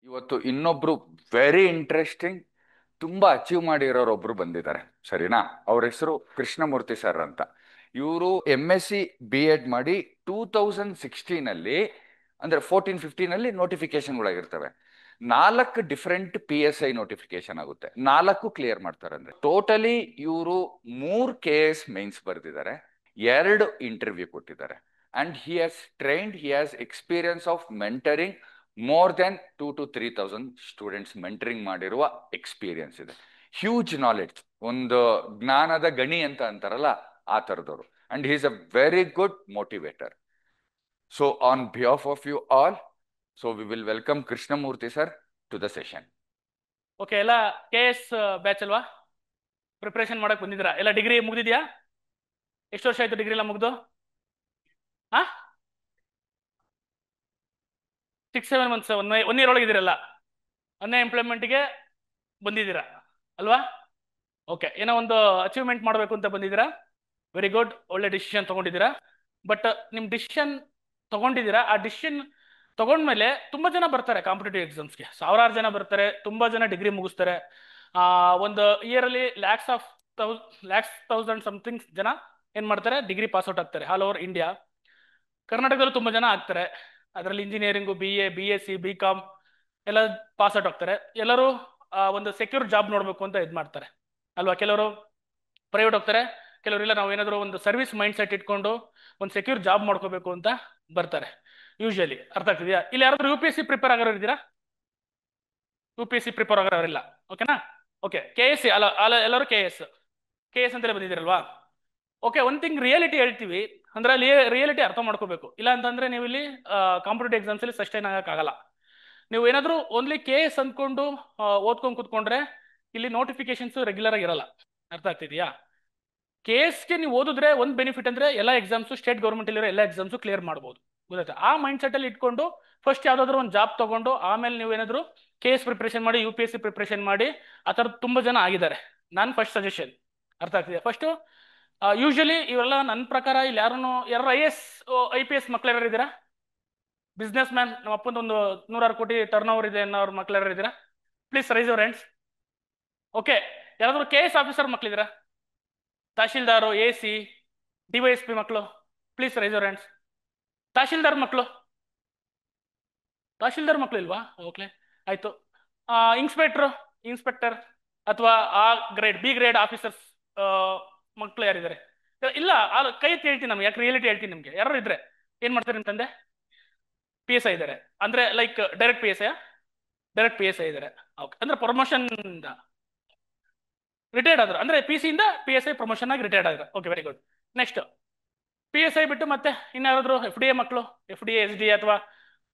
ಇವತ್ತು ಇನ್ನೊಬ್ರು very interesting ತುಂಬಾ ಅಚೀವ್ ಮಾಡಿರೋರೊಬ್ರು ಬಂದಿದ್ದಾರೆ. ಸರಿನಾ? ಅವ್ರ ಹೆಸರು ಕೃಷ್ಣಮೂರ್ತಿ ಸರ್ ಅಂತ. ಇವರು MSc B.Ed ಮಾಡಿ 2016 ಅಂದ್ರೆ 14-15 ನೋಟಿಫಿಕೇಶನ್ಗಳಾಗಿರ್ತವೆ. 4 ಡಿಫ್ರೆಂಟ್ PSI ನೋಟಿಫಿಕೇಶನ್ ಆಗುತ್ತೆ. 4 ಕ್ಲಿಯರ್ ಮಾಡ್ತಾರೆ. ಅಂದ್ರೆ ಟೋಟಲಿ ಇವರು 3 KS ಮೈನ್ಸ್ ಬರೆದಿದ್ದಾರೆ, 2 ಇಂಟರ್ವ್ಯೂ ಕೊಟ್ಟಿದ್ದಾರೆ. And he has experience of mentoring more than 2,000 to 3,000 students mentoring ಮಾಡಿರುವ ಎಕ್ಸ್ಪೀರಿಯನ್ಸ್ ಇದೆ. ಹ್ಯೂಜ್ ನಾಲೆಡ್ಜ್, ಒಂದು ಜ್ಞಾನದ ಗಣಿ ಅಂತ ಅಂತಾರಲ್ಲ ಆ ಥರದವರು. And he is a very good motivator. So on behalf of you all, so we will welcome Krishnamurthy sir to the session. Okay, ಎಲ್ಲ KS ಬ್ಯಾಚ್ ಅಲ್ವಾ? ಪ್ರಿಪರೇಷನ್ ಮಾಡಕ್ ಬಂದಿದ್ದೀರಾ? ಎಲ್ಲ ಡಿಗ್ರಿ ಮುಗ್ದಿದ್ಯಾ? ಎಷ್ಟು ವರ್ಷ ಆಯ್ತು ಡಿಗ್ರಿ ಎಲ್ಲ ಮುಗ್ದು? 6-7 months, ಒನ್ ಇಯರ್ ಒಳಗಿದ್ದೀರಲ್ಲ, ಎಂಪ್ಲಾಯ್ಮೆಂಟ್ಗೆ ಬಂದಿದ್ದೀರಾ ಅಲ್ವಾ? ಓಕೆ, ಏನೋ ಒಂದು ಅಚೀವ್ಮೆಂಟ್ ಮಾಡಬೇಕು ಅಂತ ಬಂದಿದ್ದೀರಾ. ವೆರಿ ಗುಡ್, ಒಳ್ಳೆ ಡಿಸಿಷನ್ ತಗೊಂಡಿದ್ದೀರಾ. ಬಟ್ ನಿಮ್ಮ ಡಿಸಿಷನ್ ತಗೊಂಡಿದ್ದೀರಾ, ಆ ಡಿಸಿಷನ್ ತಗೊಂಡ್ಮೇಲೆ ತುಂಬಾ ಜನ ಬರ್ತಾರೆ ಕಾಂಪಿಟೇಟಿವ್ ಎಕ್ಸಾಮ್ಸ್ಗೆ. ಸಾವಿರಾರು ಜನ ಬರ್ತಾರೆ, ತುಂಬಾ ಜನ ಡಿಗ್ರಿ ಮುಗಿಸ್ತಾರೆ. ಒಂದು ಇಯರಲ್ಲಿ ಥೌಸಂಡ್ ಸಮಥಿಂಗ್ ಜನ ಏನ್ ಮಾಡ್ತಾರೆ, ಡಿಗ್ರಿ ಪಾಸ್ ಔಟ್ ಆಗ್ತಾರೆ ಆಲ್ ಓವರ್ ಇಂಡಿಯಾ. ಕರ್ನಾಟಕದಲ್ಲೂ ತುಂಬಾ ಜನ ಆಗ್ತಾರೆ. ಅದರಲ್ಲಿ ಇಂಜಿನಿಯರಿಂಗು, BA, BSc, BCom ಎಲ್ಲ ಪಾಸ್ ಔಟ್ ಆಗ್ತಾರೆ. ಎಲ್ಲರೂ ಒಂದು ಸೆಕ್ಯೂರ್ ಜಾಬ್ ನೋಡ್ಬೇಕು ಅಂತ ಇದು ಮಾಡ್ತಾರೆ ಅಲ್ವಾ? ಕೆಲವರು ಪ್ರೈವೇಟ್ ಹೋಗ್ತಾರೆ, ಕೆಲವರು ಇಲ್ಲ ನಾವು ಏನಾದರೂ ಒಂದು ಸರ್ವಿಸ್ ಮೈಂಡ್ ಸೆಟ್ ಇಟ್ಕೊಂಡು ಒಂದು ಸೆಕ್ಯೂರ್ ಜಾಬ್ ಮಾಡ್ಕೋಬೇಕು ಅಂತ ಬರ್ತಾರೆ ಯೂಶಲಿ. ಅರ್ಥ ಆಗ್ತಿದೆಯಾ? ಇಲ್ಲಿ ಯಾರಾದ್ರೂ UPSC ಪ್ರಿಪೇರ್ ಆಗೋರು ಇದ್ದೀರಾ? UPSC ಪ್ರಿಪೇರ್ ಆಗೋರಿಲ್ಲ, ಓಕೆನಾ? ಓಕೆ, KS ಅಲ್ಲ, ಎಲ್ಲರೂ KS ಅಂತಲೇ ಬಂದಿದ್ದೀರಲ್ವಾ? ಓಕೆ, ಒನ್ ಥಿಂಗ್ ರಿಯಾಲಿಟಿ ಹೇಳ್ತೀವಿ, ಅಂದ್ರೆ ಅಲ್ಲಿ ರಿಯಾಲಿಟಿ ಅರ್ಥ ಮಾಡ್ಕೋಬೇಕು. ಇಲ್ಲ ಅಂತಂದ್ರೆ ನೀವು ಇಲ್ಲಿ ಕಾಂಪಿಟೇಟಿವ್ ಎಕ್ಸಾಮ್ಸ್ ಅಲ್ಲಿ ಸಸ್ಟೈನ್ ಆಗಕ್ಕಾಗಲ್ಲ. ನೀವು ಏನಾದರೂ ಓನ್ಲಿ KS ಅಂದ್ಕೊಂಡು ಓದ್ಕೊಂಡು ಕೂತ್ಕೊಂಡ್ರೆ ಇಲ್ಲಿ ನೋಟಿಫಿಕೇಶನ್ಸ್ ರೆಗ್ಯುಲರ್ ಆಗಿ ಇರಲ್ಲ. ಅರ್ಥ ಆಗ್ತಿದೆಯಾ? KSಗೆ ನೀವು ಓದಿದ್ರೆ ಒಂದು ಬೆನಿಫಿಟ್ ಅಂದ್ರೆ ಎಲ್ಲ ಎಕ್ಸಾಮ್ಸ್, ಸ್ಟೇಟ್ ಗೌರ್ಮೆಂಟ್ ಅಲ್ಲಿರೋ ಎಲ್ಲ ಎಕ್ಸಾಮ್ಸ್ ಕ್ಲಿಯರ್ ಮಾಡ್ಬೋದು. ಗೊತ್ತಾಯ್ತಾ? ಆ ಮೈಂಡ್ ಸೆಟ್ ಅಲ್ಲಿ ಇಟ್ಕೊಂಡು ಫಸ್ಟ್ ಯಾವ್ದಾದ್ರು ಒಂದು ಜಾಬ್ ತಗೊಂಡು ಆಮೇಲೆ ನೀವು ಏನಾದ್ರು KS ಪ್ರಿಪರೇಷನ್ ಮಾಡಿ, UPSC ಪ್ರಿಪರೇಷನ್ ಮಾಡಿ. ಆ ಥರದ್ದು ತುಂಬಾ ಜನ ಆಗಿದ್ದಾರೆ. ನಾನು ಫಸ್ಟ್ ಸಜೆಷನ್, ಅರ್ಥ ಆಗ್ತಿದೆ? ಫಸ್ಟ್ ಯೂಶಲಿ ಇವೆಲ್ಲ ನನ್ನ ಪ್ರಕಾರ ಇಲ್ಲಿ ಯಾರು IAS IPS ಮಕ್ಳು ಯಾರು ಇದ್ದೀರಾ? ಬಿಸ್ನೆಸ್ ಮ್ಯಾನ್, ನಮ್ಮ ಅಪ್ಪಂದು ಒಂದು 100 ಕೋಟಿ ಟರ್ನ್ ಓವರ್ ಇದೆ ಅನ್ನೋ ಅವ್ರ ಮಕ್ಳು ಯಾರು ಇದ್ದೀರಾ? Please raise your hands. Okay, ಯಾರಾದ್ರೂ KS ಆಫೀಸರ್ ಮಕ್ಳಿದ್ದೀರಾ? ತಹಶೀಲ್ದಾರು, AC, DYSP ಮಕ್ಕಳು, please raise your hands. Tahsildar ಮಕ್ಕಳು ಇಲ್ವಾ? ಓಕೆ, ಆಯ್ತು. ಇನ್ಸ್ಪೆಕ್ಟರ್ ಅಥವಾ ಗ್ರೇಡ್ B ಗ್ರೇಡ್ ಆಫೀಸರ್ಸ್ ಮಕ್ಕಳು ಯಾರಿದ್ದಾರೆ? ಇಲ್ಲ, ಕೈ ಎತ್ತಿ ಹೇಳ್ತೀನಿ. ನಮ್ಗೆ ಯಾಕೆ ರಿಯಾಲಿಟಿ ಹೇಳ್ತೀನಿ ನಿಮ್ಗೆ. ಯಾರು ಇದ್ರೆ ಏನ್ ಮಾಡ್ತಾರೆ ನಿಮ್ಮ ತಂದೆ? PSI ಇದ್ದಾರೆ ಅಂದ್ರೆ ಲೈಕ್ ಡೈರೆಕ್ಟ್ PSI ಇದ್ದಾರೆ. ಓಕೆ, ಅಂದ್ರೆ ಪ್ರಮೋಷನ್ ರಿಟೈರ್ಡ್ ಆದ್ರು, ಅಂದ್ರೆ PC ಇಂದ PSI ಪ್ರಮೋಷನ್ ಆಗಿ ರಿಟೈರ್ಡ್ ಆದ್ರೆ. Okay, very good. Next PSI ಬಿಟ್ಟು ಮತ್ತೆ ಇನ್ಯಾರಾದ್ರು FDA ಮಕ್ಕಳು, FDA SD ಅಥವಾ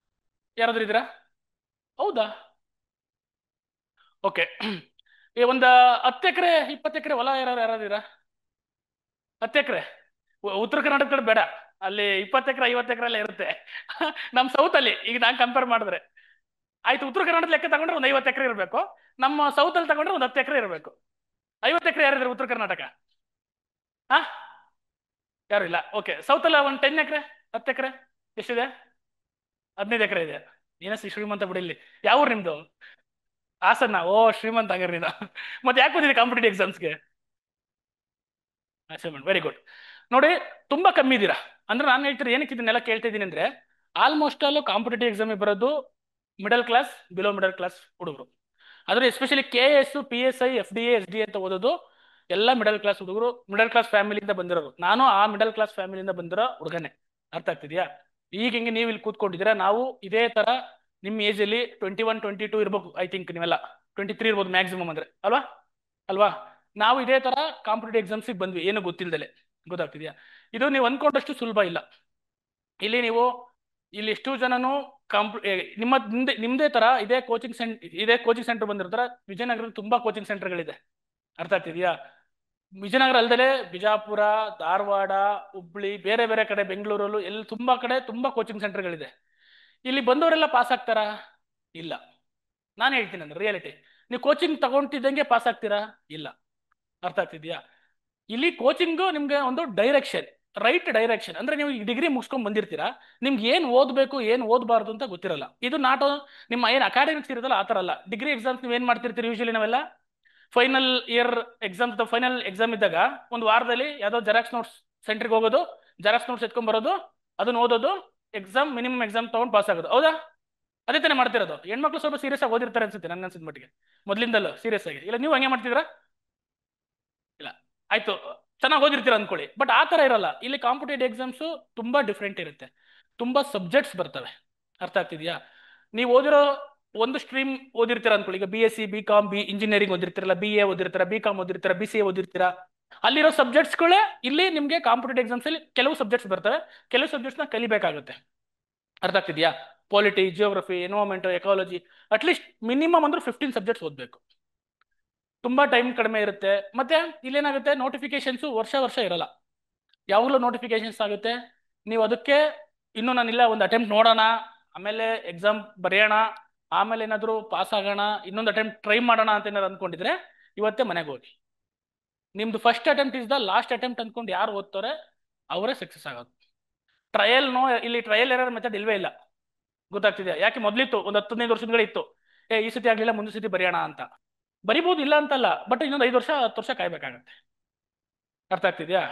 ಯಾರಾದ್ರೂ ಇದ್ದೀರಾ? ಹೌದಾ? ಓಕೆ, ಈ ಒಂದು 10 ಎಕರೆ 20 ಎಕರೆ ಹೊಲ ಯಾರಾದಿರಾ? 10 ಎಕರೆ ಉತ್ತರ ಕರ್ನಾಟಕ ಕಡೆ ಬೇಡ, ಅಲ್ಲಿ 20 ಎಕರೆ 50 ಎಕರೆ ಎಲ್ಲ ಇರುತ್ತೆ. ನಮ್ಮ ಸೌತ್ ಅಲ್ಲಿ ಈಗ ನಾನು ಕಂಪೇರ್ ಮಾಡಿದ್ರೆ ಆಯ್ತು, ಉತ್ತರ ಕರ್ನಾಟಕ ಲೆಕ್ಕ ತಗೊಂಡ್ರೆ ಒಂದು 50 ಎಕರೆ ಇರಬೇಕು. ನಮ್ಮ ಸೌತ್ ಅಲ್ಲಿ ತಗೊಂಡ್ರೆ ಒಂದು 10 ಎಕರೆ ಇರಬೇಕು. 50 ಎಕರೆ ಯಾರಿದ್ರೆ ಉತ್ತರ ಕರ್ನಾಟಕ? ಯಾರು ಇಲ್ಲ. ಓಕೆ, ಸೌತ್ ಅಲ್ಲ ಒಂದು 10 ಎಕರೆ 10 ಎಕರೆ ಎಷ್ಟಿದೆ? 15 ಎಕರೆ ಇದೆ. ಏನಷ್ಟು ಶ್ರೀಮಂತ ಬಿಡಿಲ್ಲಿ. ಯಾವ ಊರು ನಿಮ್ದು? ಹಾಸನ. ಓ, ಶ್ರೀಮಂತ ಹಂಗಾರೆ ನೀನು. ಮತ್ತೆ ಯಾಕೆ ಬಂದಿದೆ ಕಾಂಪಿಟೇಟಿವ್ ಎಕ್ಸಾಮ್ಸ್ಗೆ? Very good. ನೋಡಿ, ತುಂಬಾ ಕಮ್ಮಿ ಇದ್ದೀರಾ. ಅಂದ್ರೆ ನಾನು ಹೇಳ್ತೀನಿ, ಏನಕ್ಕೆ ಇದನ್ನೆಲ್ಲ ಕೇಳ್ತಾ ಇದ್ದೀನಿ ಅಂದ್ರೆ, ಆಲ್ಮೋಸ್ಟ್ ಆಲ್ ಕಾಂಪಿಟೇಟಿವ್ ಎಕ್ಸಾಮ್ ಬರೋದು middle class, below middle class ಹುಡುಗರು. ಆದ್ರೆ especially KS, PSI, FDA, SD ಅಂತ ಓದೋದು ಎಲ್ಲ ಮಿಡಲ್ ಕ್ಲಾಸ್ ಹುಡುಗರು, ಮಿಡಲ್ ಕ್ಲಾಸ್ ಫ್ಯಾಮಿಲಿಯಿಂದ ಬಂದಿರೋರು. ನಾನು ಆ ಮಿಡಲ್ ಕ್ಲಾಸ್ ಫ್ಯಾಮಿಲಿಯಿಂದ ಬಂದಿರೋ ಹುಡುಗನೇ. ಅರ್ಥ ಆಗ್ತಿದ್ಯಾ? ಈಗ ಹಿಂಗೆ ನೀವು ಇಲ್ಲಿ ಕೂತ್ಕೊಂಡಿದ್ದೀರಾ, ನಾವು ಇದೇ ತರ ನಿಮ್ಮ ಏಜ್ ಅಲ್ಲಿ 21, 22 ಇರ್ಬೇಕು. ಐ ಥಿಂಕ್ ನೀವೆಲ್ಲ 23 ಇರ್ಬೋದು ಮ್ಯಾಕ್ಸಿಮಮ್ ಅಂದ್ರೆ, ಅಲ್ವಾ? ನಾವು ಇದೇ ತರ ಕಾಂಪಿಟೇಟಿವ್ ಎಕ್ಸಾಮ್ಸಿಗೆ ಬಂದ್ವಿ, ಏನು ಗೊತ್ತಿಲ್ದಲೆ. ಗೊತ್ತಾಗ್ತಿದ್ಯಾ? ಇದು ನೀವು ಅನ್ಕೊಂಡಷ್ಟು ಸುಲಭ ಇಲ್ಲ. ಇಲ್ಲಿ ಎಷ್ಟು ಜನನು ನಿಮ್ದೇ ತರ ಇದೇ ಕೋಚಿಂಗ್ ಸೆಂಟರ್ ಬಂದಿರ್ತಾರ. ವಿಜಯನಗರದಲ್ಲಿ ತುಂಬಾ ಕೋಚಿಂಗ್ ಸೆಂಟರ್ಗಳಿದೆ. ಅರ್ಥ ಆಗ್ತಿದ್ಯಾ? ವಿಜಯನಗರ ಅಲ್ದಲೆ ಬಿಜಾಪುರ, ಧಾರವಾಡ, ಹುಬ್ಳಿ, ಬೇರೆ ಬೇರೆ ಕಡೆ, ಬೆಂಗಳೂರಲ್ಲೂ ಎಲ್ಲಿ ತುಂಬಾ ಕಡೆ ತುಂಬಾ ಕೋಚಿಂಗ್ ಸೆಂಟರ್ಗಳಿದೆ. ಇಲ್ಲಿ ಬಂದವರೆಲ್ಲ ಪಾಸ್ ಆಗ್ತಾರಾ? ಇಲ್ಲ. ನಾನು ಹೇಳ್ತೀನಿ ಅಂದ್ರೆ ರಿಯಾಲಿಟಿ, ನೀವು ಕೋಚಿಂಗ್ ತಗೊಂತಿದ್ದಂಗೆ ಪಾಸ್ ಆಗ್ತೀರಾ? ಇಲ್ಲ. ಅರ್ಥ ಆಗ್ತಿದ್ಯಾ? ಇಲ್ಲಿ ಕೋಚಿಂಗು ನಿಮ್ಗೆ ಒಂದು ಡೈರೆಕ್ಷನ್. Right direction. ಅಂದ್ರೆ ನೀವು ಡಿಗ್ರಿ ಮುಗಿಸ್ಕೊಂಡ್ ಬಂದಿರ್ತೀರಾ, ನಿಮ್ಗೆ ಏನ್ ಓದ್ಬೇಕು ಏನ್ ಓದಬಾರ್ದು ಅಂತ ಗೊತ್ತಿರಲ್ಲ. ಇದು ನಾಟ್ ನಿಮ್ಮ ಏನ್ ಅಕಾಡೆಮಿಕ್ಸ್ ಇರುತ್ತಲ್ಲ ಆ ತರ ಅಲ್ಲ. ಡಿಗ್ರಿ ಎಕ್ಸಾಮ್ಸ್ ನೀವು ಏನ್ ಮಾಡ್ತಿರ್ತೀರಿ ಯೂಶಲಿ ನಾವೆಲ್ಲ final year exam final exam ಇದ್ದಾಗ ಒಂದು ವಾರದಲ್ಲಿ ಯಾವ್ದೋ ಜೆರಾಕ್ಸ್ ನೋಟ್ಸ್ ಸೆಂಟರ್ಗೆ ಹೋಗೋದು, ಜೆರಾಕ್ಸ್ ನೋಟ್ಸ್ ಎತ್ಕೊಂಡ್ ಬರೋದು, ಅದನ್ನ ಓದೋದು, ಎಕ್ಸಾಮ್ ಮಿನಿಮಮ್ ಎಕ್ಸಾಮ್ ತಗೊಂಡು ಪಾಸ್ ಆಗೋದು. ಹೌದಾ? ಅದೇ ತಾನೇ ಮಾಡ್ತಿರೋದು. ಹೆಣ್ಮಕ್ಳು ಸ್ವಲ್ಪ ಸೀರಿಯಸ್ ಆಗಿ ಓದಿರ್ತಾರೆ ಅನ್ಸುತ್ತೆ ನನ್ಗೆ ಅನ್ಸಿದ ಮಟ್ಟಿಗೆ, ಮೊದ್ಲಿಂದಲೂ ಸೀರಿಯಸ್ ಆಗಿ. ಇಲ್ಲ ನೀವು ಹಂಗೆ ಮಾಡ್ತಿದ್ರಾ? ಇಲ್ಲ, ಆಯ್ತು, ಚೆನ್ನಾಗಿ ಓದಿರ್ತೀರ ಅನ್ಕೊಳ್ಳಿ. ಬಟ್ ಆ ತರ ಇರಲ್ಲ. ಇಲ್ಲಿ ಕಾಂಪಿಟೇಟಿವ್ ಎಕ್ಸಾಮ್ಸ್ ತುಂಬಾ ಡಿಫ್ರೆಂಟ್ ಇರುತ್ತೆ, ತುಂಬಾ ಸಬ್ಜೆಕ್ಟ್ಸ್ ಬರ್ತವೆ. ಅರ್ಥ ಆಗ್ತಿದ್ಯಾ? ನೀವು ಓದಿರೋ ಒಂದು ಸ್ಟ್ರೀಮ್ ಓದಿರ್ತೀರ ಅನ್ಕೊಳ್ಳಿ. ಈಗ BSc BCom ಇಂಜಿನಿಯರಿಂಗ್ ಓದಿರ್ತೀರಲ್ಲ, BA ಓದಿರ್ತೀರ, BCom ಓದಿರ್ತೀರ, BCA ಓದಿರ್ತೀರಾ. ಅಲ್ಲಿರೋ ಸಬ್ಜೆಕ್ಟ್ಸ್ಗಳೇ ಇಲ್ಲಿ ನಿಮಗೆ ಕಾಂಪಿಟೇಟಿವ್ ಎಕ್ಸಾಮ್ಸ್ ಅಲ್ಲಿ ಕೆಲವು ಸಬ್ಜೆಕ್ಟ್ಸ್ ಬರ್ತವೆ, ಕೆಲವು ಸಬ್ಜೆಕ್ಟ್ಸ್ ನ ಕಲಿಬೇಕಾಗುತ್ತೆ. ಅರ್ಥ ಆಗ್ತಿದ್ಯಾ? Polity, geography, environment, ecology, at least minimum ಅಂದ್ರೆ 15 ಸಬ್ಜೆಕ್ಟ್ಸ್ ಓದಬೇಕು. ತುಂಬಾ ಟೈಮ್ ಕಡಿಮೆ ಇರುತ್ತೆ. ಮತ್ತೆ ಇಲ್ಲೇನಾಗುತ್ತೆ, ನೋಟಿಫಿಕೇಶನ್ಸ್ ವರ್ಷ ವರ್ಷ ಇರಲ್ಲ. ಯಾವಾಗಲೂ ನೋಟಿಫಿಕೇಶನ್ಸ್ ಆಗುತ್ತೆ. ನೀವು ಅದಕ್ಕೆ ಇನ್ನು ನಾನಿಲ್ಲ ಒಂದು ಅಟೆಂಪ್ಟ್ ನೋಡೋಣ, ಆಮೇಲೆ ಎಕ್ಸಾಮ್ ಬರೆಯೋಣ, ಆಮೇಲೆ ಏನಾದರೂ ಪಾಸ್ ಆಗೋಣ, ಇನ್ನೊಂದು ಅಟೆಂಪ್ಟ್ ಟ್ರೈ ಮಾಡೋಣ ಅಂತ ಏನಾದ್ರು ಅಂದ್ಕೊಂಡಿದ್ರೆ ಇವತ್ತೇ ಮನೆಗೆ ಹೋಗಿ. ನಿಮ್ದು first attempt is the last attempt ಅಂದ್ಕೊಂಡು ಯಾರು ಓದ್ತಾರೆ ಅವರೇ ಸಕ್ಸಸ್ ಆಗೋದು. ಇಲ್ಲಿ ಟ್ರಯಲ್ ಎರರ್ ಮೆಥಡ್ ಇಲ್ವೇ ಇಲ್ಲ. ಗೊತ್ತಾಗ್ತಿದೆಯಾ? ಯಾಕೆ ಮೊದಲಿತ್ತು, ಒಂದು 10-15 ವರ್ಷದ ಇತ್ತು, ಈ ಸತಿ ಆಗ್ಲಿಲ್ಲ ಮುಂದಿನ ಸತಿ ಬರೆಯೋಣ ಅಂತ. ಬರಿಬಹುದು, ಇಲ್ಲ ಅಂತಲ್ಲ, ಬಟ್ ಇನ್ನೊಂದು 5 ವರ್ಷ 10 ವರ್ಷ ಕಾಯ್ಬೇಕಾಗತ್ತೆ. ಅರ್ಥ ಆಗ್ತಿದ್ಯಾ?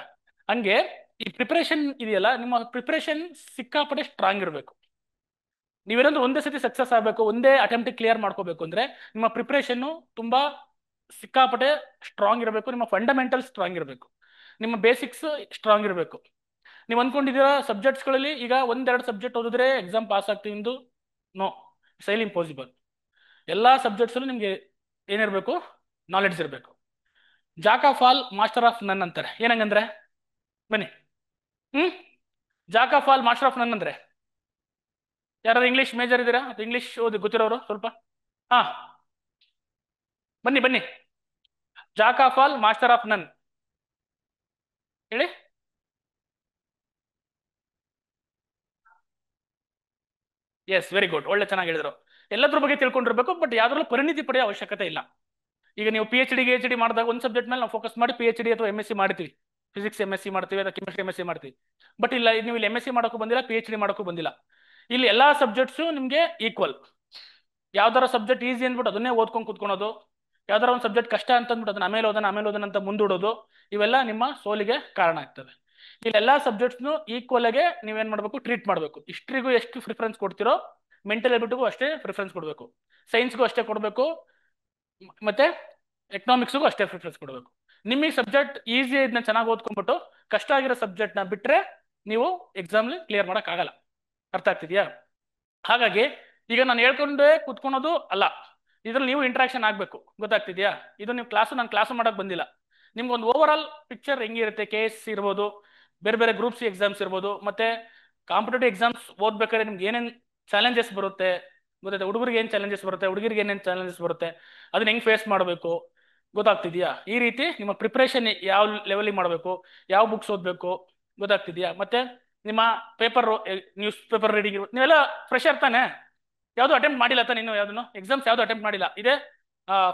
ಹಂಗೆ ಈ ಪ್ರಿಪರೇಷನ್ ಇದೆಯಲ್ಲ, ನಿಮ್ಮ ಪ್ರಿಪರೇಷನ್ ಸಿಕ್ಕಾಪಟ್ಟೆ ಸ್ಟ್ರಾಂಗ್ ಇರಬೇಕು. ನೀವೇನಾದ್ರೂ ಒಂದೇ ಸತಿ ಸಕ್ಸಸ್ ಆಗಬೇಕು, ಒಂದೇ ಅಟೆಂಪ್ಟ್ ಕ್ಲಿಯರ್ ಮಾಡ್ಕೋಬೇಕು ಅಂದ್ರೆ ನಿಮ್ಮ ಪ್ರಿಪರೇಷನ್ ತುಂಬಾ ಸಿಕ್ಕಾಪಟ್ಟೆ ಸ್ಟ್ರಾಂಗ್ ಇರಬೇಕು. ನಿಮ್ಮ ಫಂಡಮೆಂಟಲ್ ಸ್ಟ್ರಾಂಗ್ ಇರಬೇಕು, ನಿಮ್ಮ ಬೇಸಿಕ್ಸ್ ಸ್ಟ್ರಾಂಗ್ ಇರಬೇಕು. ನೀವು ಅನ್ಕೊಂಡಿದ್ದೀರಾ ಸಬ್ಜೆಕ್ಟ್ಸ್ಗಳಲ್ಲಿ ಈಗ 1-2 ಸಬ್ಜೆಕ್ಟ್ ಓದಿದ್ರೆ ಎಕ್ಸಾಮ್ ಪಾಸ್ ಆಗ್ತೀವಿ ಎಂದು? No, sail impossible. ಎಲ್ಲಾ ಸಬ್ಜೆಕ್ಟ್ಸಲ್ಲೂ ನಿಮ್ಗೆ ಏನಿರಬೇಕು? ನಾಲೆಡ್ಜ್ ಇರಬೇಕು. Jack of all master of none ಅಂತಾರೆ. ಏನಂಗಂದ್ರೆ ಬನ್ನಿ, jack of all master of none ಅಂದ್ರೆ ಯಾರು ಇಂಗ್ಲಿಷ್ ಮೇಜರ್ ಇದ್ದೀರಾ? ಇಂಗ್ಲಿಷ್ ಓದಿ ಗೊತ್ತಿರೋರು ಸ್ವಲ್ಪ? ಹಾ, ಬನ್ನಿ ಬನ್ನಿ. Jack of all master of ನನ್ ಹೇಳಿ. ಎಸ್, ವೆರಿ ಗುಡ್, ಒಳ್ಳೆ ಚೆನ್ನಾಗಿ ಹೇಳಿದ್ರು. ಎಲ್ಲದ್ರ ಬಗ್ಗೆ ತಿಳ್ಕೊಂಡಿರ್ಬೇಕು, ಬಟ್ ಯಾವ್ದ್ರಲ್ಲೂ ಪರಿಣಿತಿ ಪಡೆಯೋ ಅವಶ್ಯಕತೆ ಇಲ್ಲ. ಈಗ ನೀವು PhD ಮಾಡಿದಾಗ ಒಂದು ಸಬ್ಜೆಕ್ಟ್ ಮೇಲೆ ನಾವು ಫೋಕಸ್ ಮಾಡಿ PhD ಅಥವಾ MSc ಮಾಡ್ತೀವಿ. ಫಿಸಿಕ್ಸ್ MSc ಮಾಡ್ತೀವಿ, ಅಥವಾ ಕೆಮಿಸ್ಟ್ರಿ MSc ಮಾಡ್ತೀವಿ. ಬಟ್ ಇಲ್ಲ, ನೀವು ಇಲ್ಲಿ MSc ಮಾಡೋಕ್ಕೂ ಬಂದಿಲ್ಲ, PhD ಮಾಡೋಕ್ಕೂ ಬಂದಿಲ್ಲ. ಇಲ್ಲಿ ಎಲ್ಲಾ ಸಬ್ಜೆಕ್ಟ್ಸು ನಿಮ್ಗೆ ಈಕ್ವಲ್. ಯಾವ್ದಾರ ಸಬ್ಜೆಕ್ಟ್ ಈಸಿ ಅಂದ್ಬಿಟ್ಟು ಅದನ್ನೇ ಓದ್ಕೊಂಡು ಕೂತ್ಕೊಳೋದು, ಯಾವ್ದಾರ ಒಂದು ಸಬ್ಜೆಕ್ಟ್ ಕಷ್ಟ ಅಂತ ಅಂದ್ಬಿಟ್ಟು ಅದನ್ನ ಆಮೇಲೆ ಓದೋಣ ಅಂತ ಮುಂದೂಡೋದು, ಇವೆಲ್ಲ ನಿಮ್ಮ ಸೋಲಿಗೆ ಕಾರಣ ಆಗ್ತವೆ. ಇಲ್ಲಿ ಎಲ್ಲಾ ಸಬ್ಜೆಕ್ಟ್ಸ್ನು ಈಕ್ವಲ್ ಆಗಿ ನೀವೇನ್ ಮಾಡ್ಬೇಕು? ಟ್ರೀಟ್ ಮಾಡಬೇಕು. ಹಿಸ್ಟ್ರಿಗೂ ಎಷ್ಟು ಪ್ರಿಫರೆನ್ಸ್ ಕೊಡ್ತಿರೋ ಮೆಂಟಲ್ ಎಬಿಲಿಟಿಗೂ ಅಷ್ಟೇ ಪ್ರಿಫರೆನ್ಸ್ ಕೊಡಬೇಕು, ಸೈನ್ಸ್ಗೂ ಅಷ್ಟೇ ಕೊಡಬೇಕು, ಮತ್ತೆ ಎಕನಾಮಿಕ್ಸ್ಗೂ ಅಷ್ಟೇ ಪ್ರಿಫರೆನ್ಸ್ ಕೊಡಬೇಕು. ನಿಮಗೆ ಸಬ್ಜೆಕ್ಟ್ ಈಸಿ ಇದನ್ನ ಚೆನ್ನಾಗಿ ಓದ್ಕೊಂಡ್ಬಿಟ್ಟು ಕಷ್ಟ ಆಗಿರೋ ಸಬ್ಜೆಕ್ಟ್ ನ ಬಿಟ್ರೆ ನೀವು ಎಕ್ಸಾಮ್ ಕ್ಲಿಯರ್ ಮಾಡಕ್ ಆಗಲ್ಲ. ಅರ್ಥ ಆಗ್ತಿದ್ಯಾ? ಹಾಗಾಗಿ ಈಗ ನಾನು ಹೇಳ್ಕೊಂಡೇ ಕುತ್ಕೊಳೋದು ಅಲ್ಲ, ಇದ್ರಲ್ಲಿ ನೀವು ಇಂಟ್ರಾಕ್ಷನ್ ಆಗ್ಬೇಕು. ಗೊತ್ತಾಗ್ತಿದ್ಯಾ? ಇದು ನೀವು ನಾನು ಕ್ಲಾಸು ಮಾಡಕ್ ಬಂದಿಲ್ಲ. ನಿಮ್ಗೆ ಒಂದು ಓವರ್ ಆಲ್ ಪಿಕ್ಚರ್ ಹೆಂಗಿರುತ್ತೆ, KS ಇರ್ಬೋದು, ಬೇರೆ ಬೇರೆ ಗ್ರೂಪ್ C ಎಕ್ಸಾಮ್ಸ್ ಇರ್ಬೋದು, ಮತ್ತೆ ಕಾಂಪಿಟೇಟಿವ್ ಎಕ್ಸಾಮ್ಸ್ ಓದ್ಬೇಕಾದ್ರೆ ನಿಮ್ಗೆ ಏನೇನ್ ಚಾಲೆಂಜಸ್ ಬರುತ್ತೆ ಗೊತ್ತಾಯ್ತಾ? ಹುಡುಗರಿಗೆ ಏನ್ ಚಾಲೆಂಜಸ್ ಬರುತ್ತೆ, ಹುಡುಗಿರಿಗೆ ಏನೇನ್ ಚಾಲೆಂಜಸ್ ಬರುತ್ತೆ, ಅದನ್ನ ಹೆಂಗ್ ಫೇಸ್ ಮಾಡಬೇಕು. ಗೊತ್ತಾಗ್ತಿದ್ಯಾ? ಈ ರೀತಿ ನಿಮ್ಮ ಪ್ರಿಪರೇಷನ್ ಯಾವ ಲೆವೆಲಿಗೆ ಮಾಡಬೇಕು, ಯಾವ ಬುಕ್ಸ್ ಓದಬೇಕು. ಗೊತ್ತಾಗ್ತಿದ್ಯಾ? ಮತ್ತೆ ನಿಮ್ಮ ಪೇಪರ್, ನ್ಯೂಸ್ ಪೇಪರ್ ರೀಡಿಂಗ್, ನೀವೆಲ್ಲ ಫ್ರೆಶರ್ ತಾನೆ? ಯಾವ್ದು ಅಟೆಂಪ್ಟ್ ಮಾಡಿಲ್ಲ ತಾನೆ? ಇನ್ನು ಯಾವ್ದು ಎಕ್ಸಾಮ್ಸ್ ಯಾವ್ದು ಅಟೆಂಪ್ಟ್ ಮಾಡಿಲ್ಲ, ಇದೇ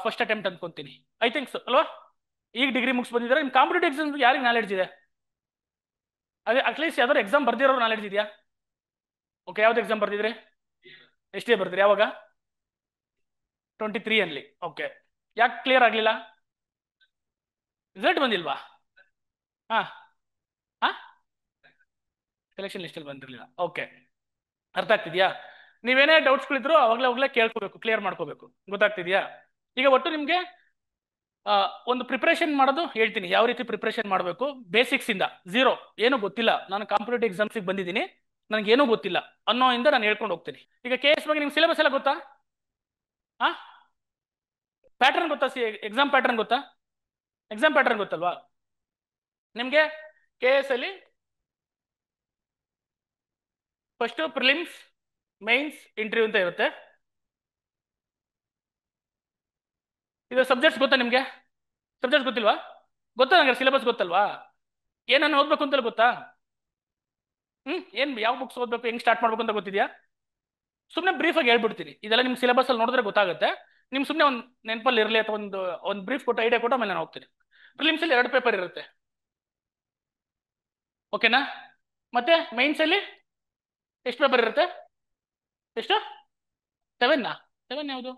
ಫಸ್ಟ್ ಅಟೆಂಪ್ಟ್ ಅನ್ಕೊಂತೀನಿ. ಐ ಥಿಂಕ್ ಸೊ ಅಲ್ವಾ? ಈಗ ಡಿಗ್ರಿ ಮುಗಿಸ್ ಬಂದಿದ್ರೆ ನಿಮ್ ಕಾಂಪಿಟೇಟಿವ್ ಎಕ್ಸಾಮ್ ಯಾರಿಗೆ ನಾಲೆಡ್ಜ್ ಇದೆ? ಅದೇ ಅಟ್ಲೀಸ್ಟ್ ಯಾವ್ದಾದ್ರು ಎಕ್ಸಾಮ್ ಬರ್ದಿರೋ ನಾಲೆಡ್ಜ್ ಇದೆಯಾ? ಓಕೆ, ಯಾವ್ದು ಎಕ್ಸಾಮ್ ಬರ್ದಿದ್ರಿ? ಎಷ್ಟೇ ಬರ್ದಿರಿ? ಯಾವಾಗ? 23 ಅಲ್ಲಿ. ಓಕೆ, ಯಾಕೆ ಕ್ಲಿಯರ್ ಆಗ್ಲಿಲ್ಲ? ರಿಸಲ್ಟ್ ಬಂದಿಲ್ವಾ? ಹಾ ಹಾ, ಸೆಲೆಕ್ಷನ್ ಲಿಸ್ಟಲ್ಲಿ ಬಂದಿರಲಿಲ್ಲ. ಓಕೆ, ಅರ್ಥ ಆಗ್ತಿದ್ಯಾ? ನೀವೇನೇ ಡೌಟ್ಸ್ಗಳಿದ್ರು ಅವಾಗಲೇ ಕೇಳ್ಕೋಬೇಕು, ಕ್ಲಿಯರ್ ಮಾಡ್ಕೋಬೇಕು. ಗೊತ್ತಾಗ್ತಿದ್ಯಾ? ಈಗ ಒಟ್ಟು ನಿಮ್ಗೆ ಒಂದು ಪ್ರಿಪರೇಷನ್ ಮಾಡೋದು ಹೇಳ್ತೀನಿ, ಯಾವ ರೀತಿ ಪ್ರಿಪರೇಷನ್ ಮಾಡಬೇಕು. ಬೇಸಿಕ್ಸ್ ಇಂದ, ಝೀರೋ, ಏನು ಗೊತ್ತಿಲ್ಲ, ನಾನು ಕಾಂಪಿಟೇಟಿವ್ ಎಕ್ಸಾಮ್ಸಿಗೆ ಬಂದಿದ್ದೀನಿ, ನನಗೆ ಏನೂ ಗೊತ್ತಿಲ್ಲ ಅನ್ನೋ ಇಂದ ನಾನು ಹೇಳ್ಕೊಂಡು ಹೋಗ್ತೀನಿ. ಈಗ KS ಬಗ್ಗೆ ನಿಮ್ಗೆ ಸಿಲೆಬಸ್ ಎಲ್ಲ ಗೊತ್ತಾ? ಹಾ, ಪ್ಯಾಟರ್ನ್ ಗೊತ್ತಾ? ಎಕ್ಸಾಮ್ ಪ್ಯಾಟರ್ನ್ ಗೊತ್ತಾ? ಎಕ್ಸಾಮ್ ಪ್ಯಾಟರ್ನ್ ಗೊತ್ತಲ್ವಾ ನಿಮ್ಗೆ? KS ಅಲ್ಲಿ ಫಸ್ಟ್ ಪ್ರಿಲಿಮ್ಸ್, ಮೈನ್ಸ್, ಇಂಟರ್ವ್ಯೂ ಅಂತ ಇರುತ್ತೆ. ಇದು ಸಬ್ಜೆಕ್ಟ್ಸ್ ಗೊತ್ತಾ ನಿಮ್ಗೆ? ಸಬ್ಜೆಕ್ಟ್ಸ್ ಗೊತ್ತಿಲ್ವಾ? ಗೊತ್ತಾ ನಂಗೆ? ಸಿಲೆಬಸ್ ಗೊತ್ತಲ್ವಾ? ಏನನ್ನು ಓದ್ಬೇಕು ಅಂತ ಗೊತ್ತಾ? ಏನ್ ಯಾವ ಬುಕ್ಸ್ ಓದ್ಬೇಕು, ಹೆಂಗ್ ಸ್ಟಾರ್ಟ್ ಮಾಡ್ಬೇಕು ಅಂತ ಗೊತ್ತಿದ್ಯಾ? ಸುಮ್ಮನೆ ಬ್ರೀಫ್ ಆಗಿ ಹೇಳ್ಬಿಡ್ತೀನಿ, ಇದೆಲ್ಲ ನಿಮ್ ಸಿಲೆಬಸ್ ಅಲ್ಲಿ ನೋಡಿದ್ರೆ ಗೊತ್ತಾಗುತ್ತೆ. ನಿಮ್ ಸುಮ್ಮನೆ ಒಂದು ನೆನಪಲ್ಲಿ ಇರಲಿ, ಅಥವಾ ಒಂದು ಬ್ರೀಫ್ ಕೊಟ್ಟು ಐಡಿಯಾ ಕೊಟ್ಟು ಆಮೇಲೆ ನಾನು ಹೋಗ್ತೀನಿ. ಪ್ರಿಲಿಮ್ಸ್ ಅಲ್ಲಿ 2 ಪೇಪರ್ ಇರುತ್ತೆ. ಓಕೆನಾ? ಮತ್ತೆ ಮೈನ್ಸ್ ಅಲ್ಲಿ ಎಷ್ಟು ಪೇಪರ್ ಇರುತ್ತೆ? ಎಷ್ಟು? 7 7 ಯಾವುದು?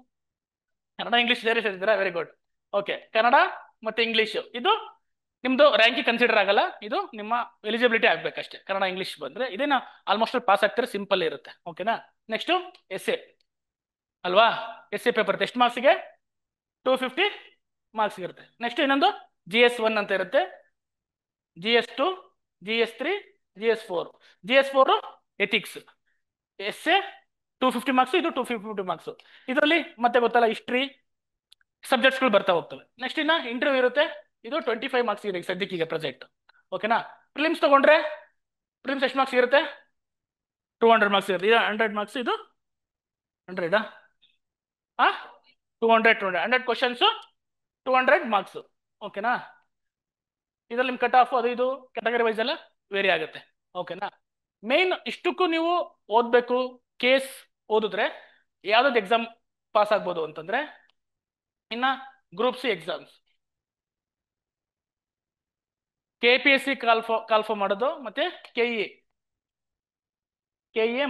ಕನ್ನಡ ಇಂಗ್ಲಿಷ್ ಸೇರಿ ಸೇರಿದ್ದೀರಾ? Very good. ಓಕೆ, ಕನ್ನಡ ಮತ್ತೆ ಇಂಗ್ಲಿಷ್ ಇದು ನಿಮ್ದು ರ್ಯಾಂಕಿಂಗ್ ಕನ್ಸಿಡರ್ ಆಗಲ್ಲ, ಇದು ನಿಮ್ಮ ಎಲಿಜಿಬಿಲಿಟಿ ಆಗ್ಬೇಕಷ್ಟೇ. ಕನ್ನಡ ಇಂಗ್ಲಿಷ್ ಬಂದ್ರೆ ಇದೇನ ಆಲ್ಮೋಸ್ಟ್ ಪಾಸ್ ಆಗ್ತಾರೆ, ಸಿಂಪಲ್ ಇರುತ್ತೆ. ಓಕೆನಾ? ನೆಕ್ಸ್ಟ್ ಎಸ್ ಎ ಅಲ್ವಾ? ಎಸ್ ಎ ಪೇಪರ್ ಎಷ್ಟು ಮಾರ್ಕ್ಸಿಗೆ? 250 ಮಾರ್ಕ್ಸ್ ಇರುತ್ತೆ. ನೆಕ್ಸ್ಟ್ ಇನ್ನೊಂದು GS1 ಅಂತ ಇರುತ್ತೆ, GS2, GS3, GS4. GS4 ethics. S A 250 marks, ಇದು 250 ಮಾರ್ಕ್ಸ್. ಇದರಲ್ಲಿ ಮತ್ತೆ ಗೊತ್ತಲ್ಲ ಹಿಸ್ಟ್ರಿ ಸಬ್ಜೆಕ್ಟ್ಸ್ಗಳು ಬರ್ತಾ ಹೋಗ್ತವೆ. ನೆಕ್ಸ್ಟ್ ಇನ್ನ ಇಂಟರ್ವ್ಯೂ ಇರುತ್ತೆ, ಇದು 25 ಮಾರ್ಕ್ಸ್ ಇದೆ ಸದ್ಯಕ್ಕೆ ಈಗ ಪ್ರೆಸೆಂಟ್. ಓಕೆನಾ? ಪ್ರಿಲಿಮ್ಸ್ ತಗೊಂಡ್ರೆ ಪ್ರಿಲಿಮ್ಸ್ ಎಷ್ಟು ಮಾರ್ಕ್ಸ್ ಇರುತ್ತೆ? 200 ಮಾರ್ಕ್ಸ್ ಇರುತ್ತೆ. ಇದು 100 ಮಾರ್ಕ್ಸ್, ಇದು 100 200 ಕ್ವಶನ್ಸ್ 200 ಮಾರ್ಕ್ಸ್. ಓಕೆನಾ? ಇದ್ರಲ್ಲಿ ನಿಮ್ ಕಟ್ ಆಫ್ ಅದು ಇದು ಕ್ಯಾಟಗರಿ ವೈಸ್ ಎಲ್ಲ ವೇರಿ ಆಗುತ್ತೆ. ಓಕೆನಾ? ಮೇನ್ ಇಷ್ಟಕ್ಕೂ ನೀವು ಓದ್ಬೇಕು. ಕೇಸ್ ಓದಿದ್ರೆ ಯಾವ್ದಾದ್ರು ಎಕ್ಸಾಮ್ ಪಾಸ್ ಆಗ್ಬೋದು ಅಂತಂದ್ರೆ, ಇನ್ನ ಗ್ರೂಪ್ ಸಿ ಎಕ್ಸಾಮ್ಸ್, KPSC ಕಾಲ್ಫೋ ಮಾಡೋದು, ಮತ್ತೆ KE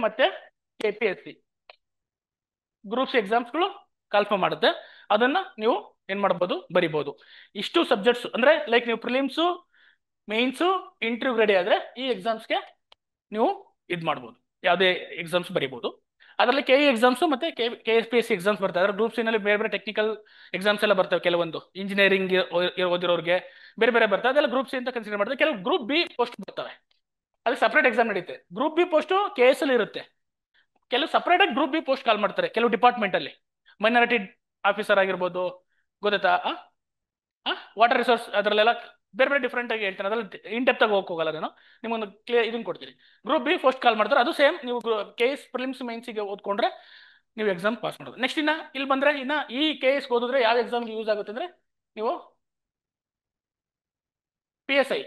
ಮತ್ತೆ KPSC ಗ್ರೂಪ್ಸ್ ಎಕ್ಸಾಮ್ಸ್ಗಳು ಕಾಲ್ಫೋ ಮಾಡುತ್ತೆ. ಅದನ್ನ ನೀವು ಏನ್ ಮಾಡ್ಬೋದು? ಬರಿಬೋದು. ಇಷ್ಟು ಸಬ್ಜೆಕ್ಟ್ಸ್ ಅಂದ್ರೆ ಲೈಕ್ ನೀವು ಪ್ರಿಲಿಮ್ಸು, ಮೇನ್ಸು, ಇಂಟರ್ವ್ಯೂ ರೆಡಿ ಆದ್ರೆ ಈ ಎಕ್ಸಾಮ್ಸ್ಗೆ ನೀವು ಇದು ಮಾಡ್ಬೋದು, ಯಾವುದೇ ಎಕ್ಸಾಮ್ಸ್ ಬರಿಬೋದು. ಅದರಲ್ಲಿ KE ಎಕ್ಸಾಮ್ಸ್ ಮತ್ತೆ KPSC ಎಕ್ಸಾಮ್ಸ್ ಬರ್ತಾರೆ. ಅದ್ರ ಗ್ರೂಪ್ ಸಿನಲ್ಲಿ ಬೇರೆ ಬೇರೆ ಟೆಕ್ನಿಕಲ್ ಎಕ್ಸಾಮ್ಸ್ ಎಲ್ಲ ಬರ್ತವೆ. ಕೆಲವೊಂದು ಇಂಜಿನಿಯರಿಂಗ್ ಓದಿರೋರಿಗೆ ಬೇರೆ ಬೇರೆ ಬರ್ತವೆ, ಅದೆಲ್ಲ ಗ್ರೂಪ್ ಸಿ ಅಂತ ಕನ್ಸಿಡರ್ ಮಾಡ್ತಾರೆ. ಕೆಲವು ಗ್ರೂಪ್ ಬಿ ಪೋಸ್ಟ್ ಬರ್ತವೆ, ಅದಕ್ಕೆ ಸಪ್ರೇಟ್ ಎಕ್ಸಾಮ್ ನಡೀತೆ. ಗ್ರೂಪ್ ಬಿ ಪೋಸ್ಟ್ KS ಅಲ್ಲಿ ಇರುತ್ತೆ. ಕೆಲವು ಸಪ್ರೇಟ್ ಆಗಿ ಗ್ರೂಪ್ ಬಿ ಪೋಸ್ಟ್ ಕಾಲ್ ಮಾಡ್ತಾರೆ ಕೆಲವು ಡಿಪಾರ್ಟ್ಮೆಂಟ್ ಅಲ್ಲಿ. ಮೈನಾರಿಟಿ ಆಫೀಸರ್ ಆಗಿರ್ಬೋದು, ಗೊತ್ತಾಯ್ತಾ? ವಾಟರ್ ರಿಸೋರ್ಸ್ ಅದರಲ್ಲೆಲ್ಲ ಬೇರೆ ಬೇರೆ ಡಿಫ್ರೆಂಟ್ ಆಗಿ ಹೇಳ್ತಾರೆ. ಅದ್ರಲ್ಲಿ ಇನ್ ಡೆಪ್ತ್ ಆಗಿ ಹೋಗಲ್ಲ, ನಾನು ನಿಮ್ಮೊಂದು ಕ್ಲಿಯರ್ ಇದನ್ನ ಕೊಡ್ತೀನಿ. ಗ್ರೂಪ್ ಬಿ ಫಸ್ಟ್ ಕಾಲ್ ಮಾಡ್ತಾರೆ, ಅದು ಸೇಮ್ ನೀವು KS ಪ್ರಿಲಿಮ್ಸ್ ಮೈನ್ಸಿಗೆ ಓದ್ಕೊಂಡ್ರೆ ನೀವು ಎಕ್ಸಾಮ್ ಪಾಸ್ ಮಾಡೋದು. ನೆಕ್ಸ್ಟ್ ಇನ್ನ ಇಲ್ಲಿ ಬಂದ್ರೆ ಇನ್ನ ಈ KS ಓದಿದ್ರೆ ಯಾವ ಎಕ್ಸಾಮ್ಗೆ ಯೂಸ್ ಆಗುತ್ತೆ ಅಂದ್ರೆ, ನೀವು PSI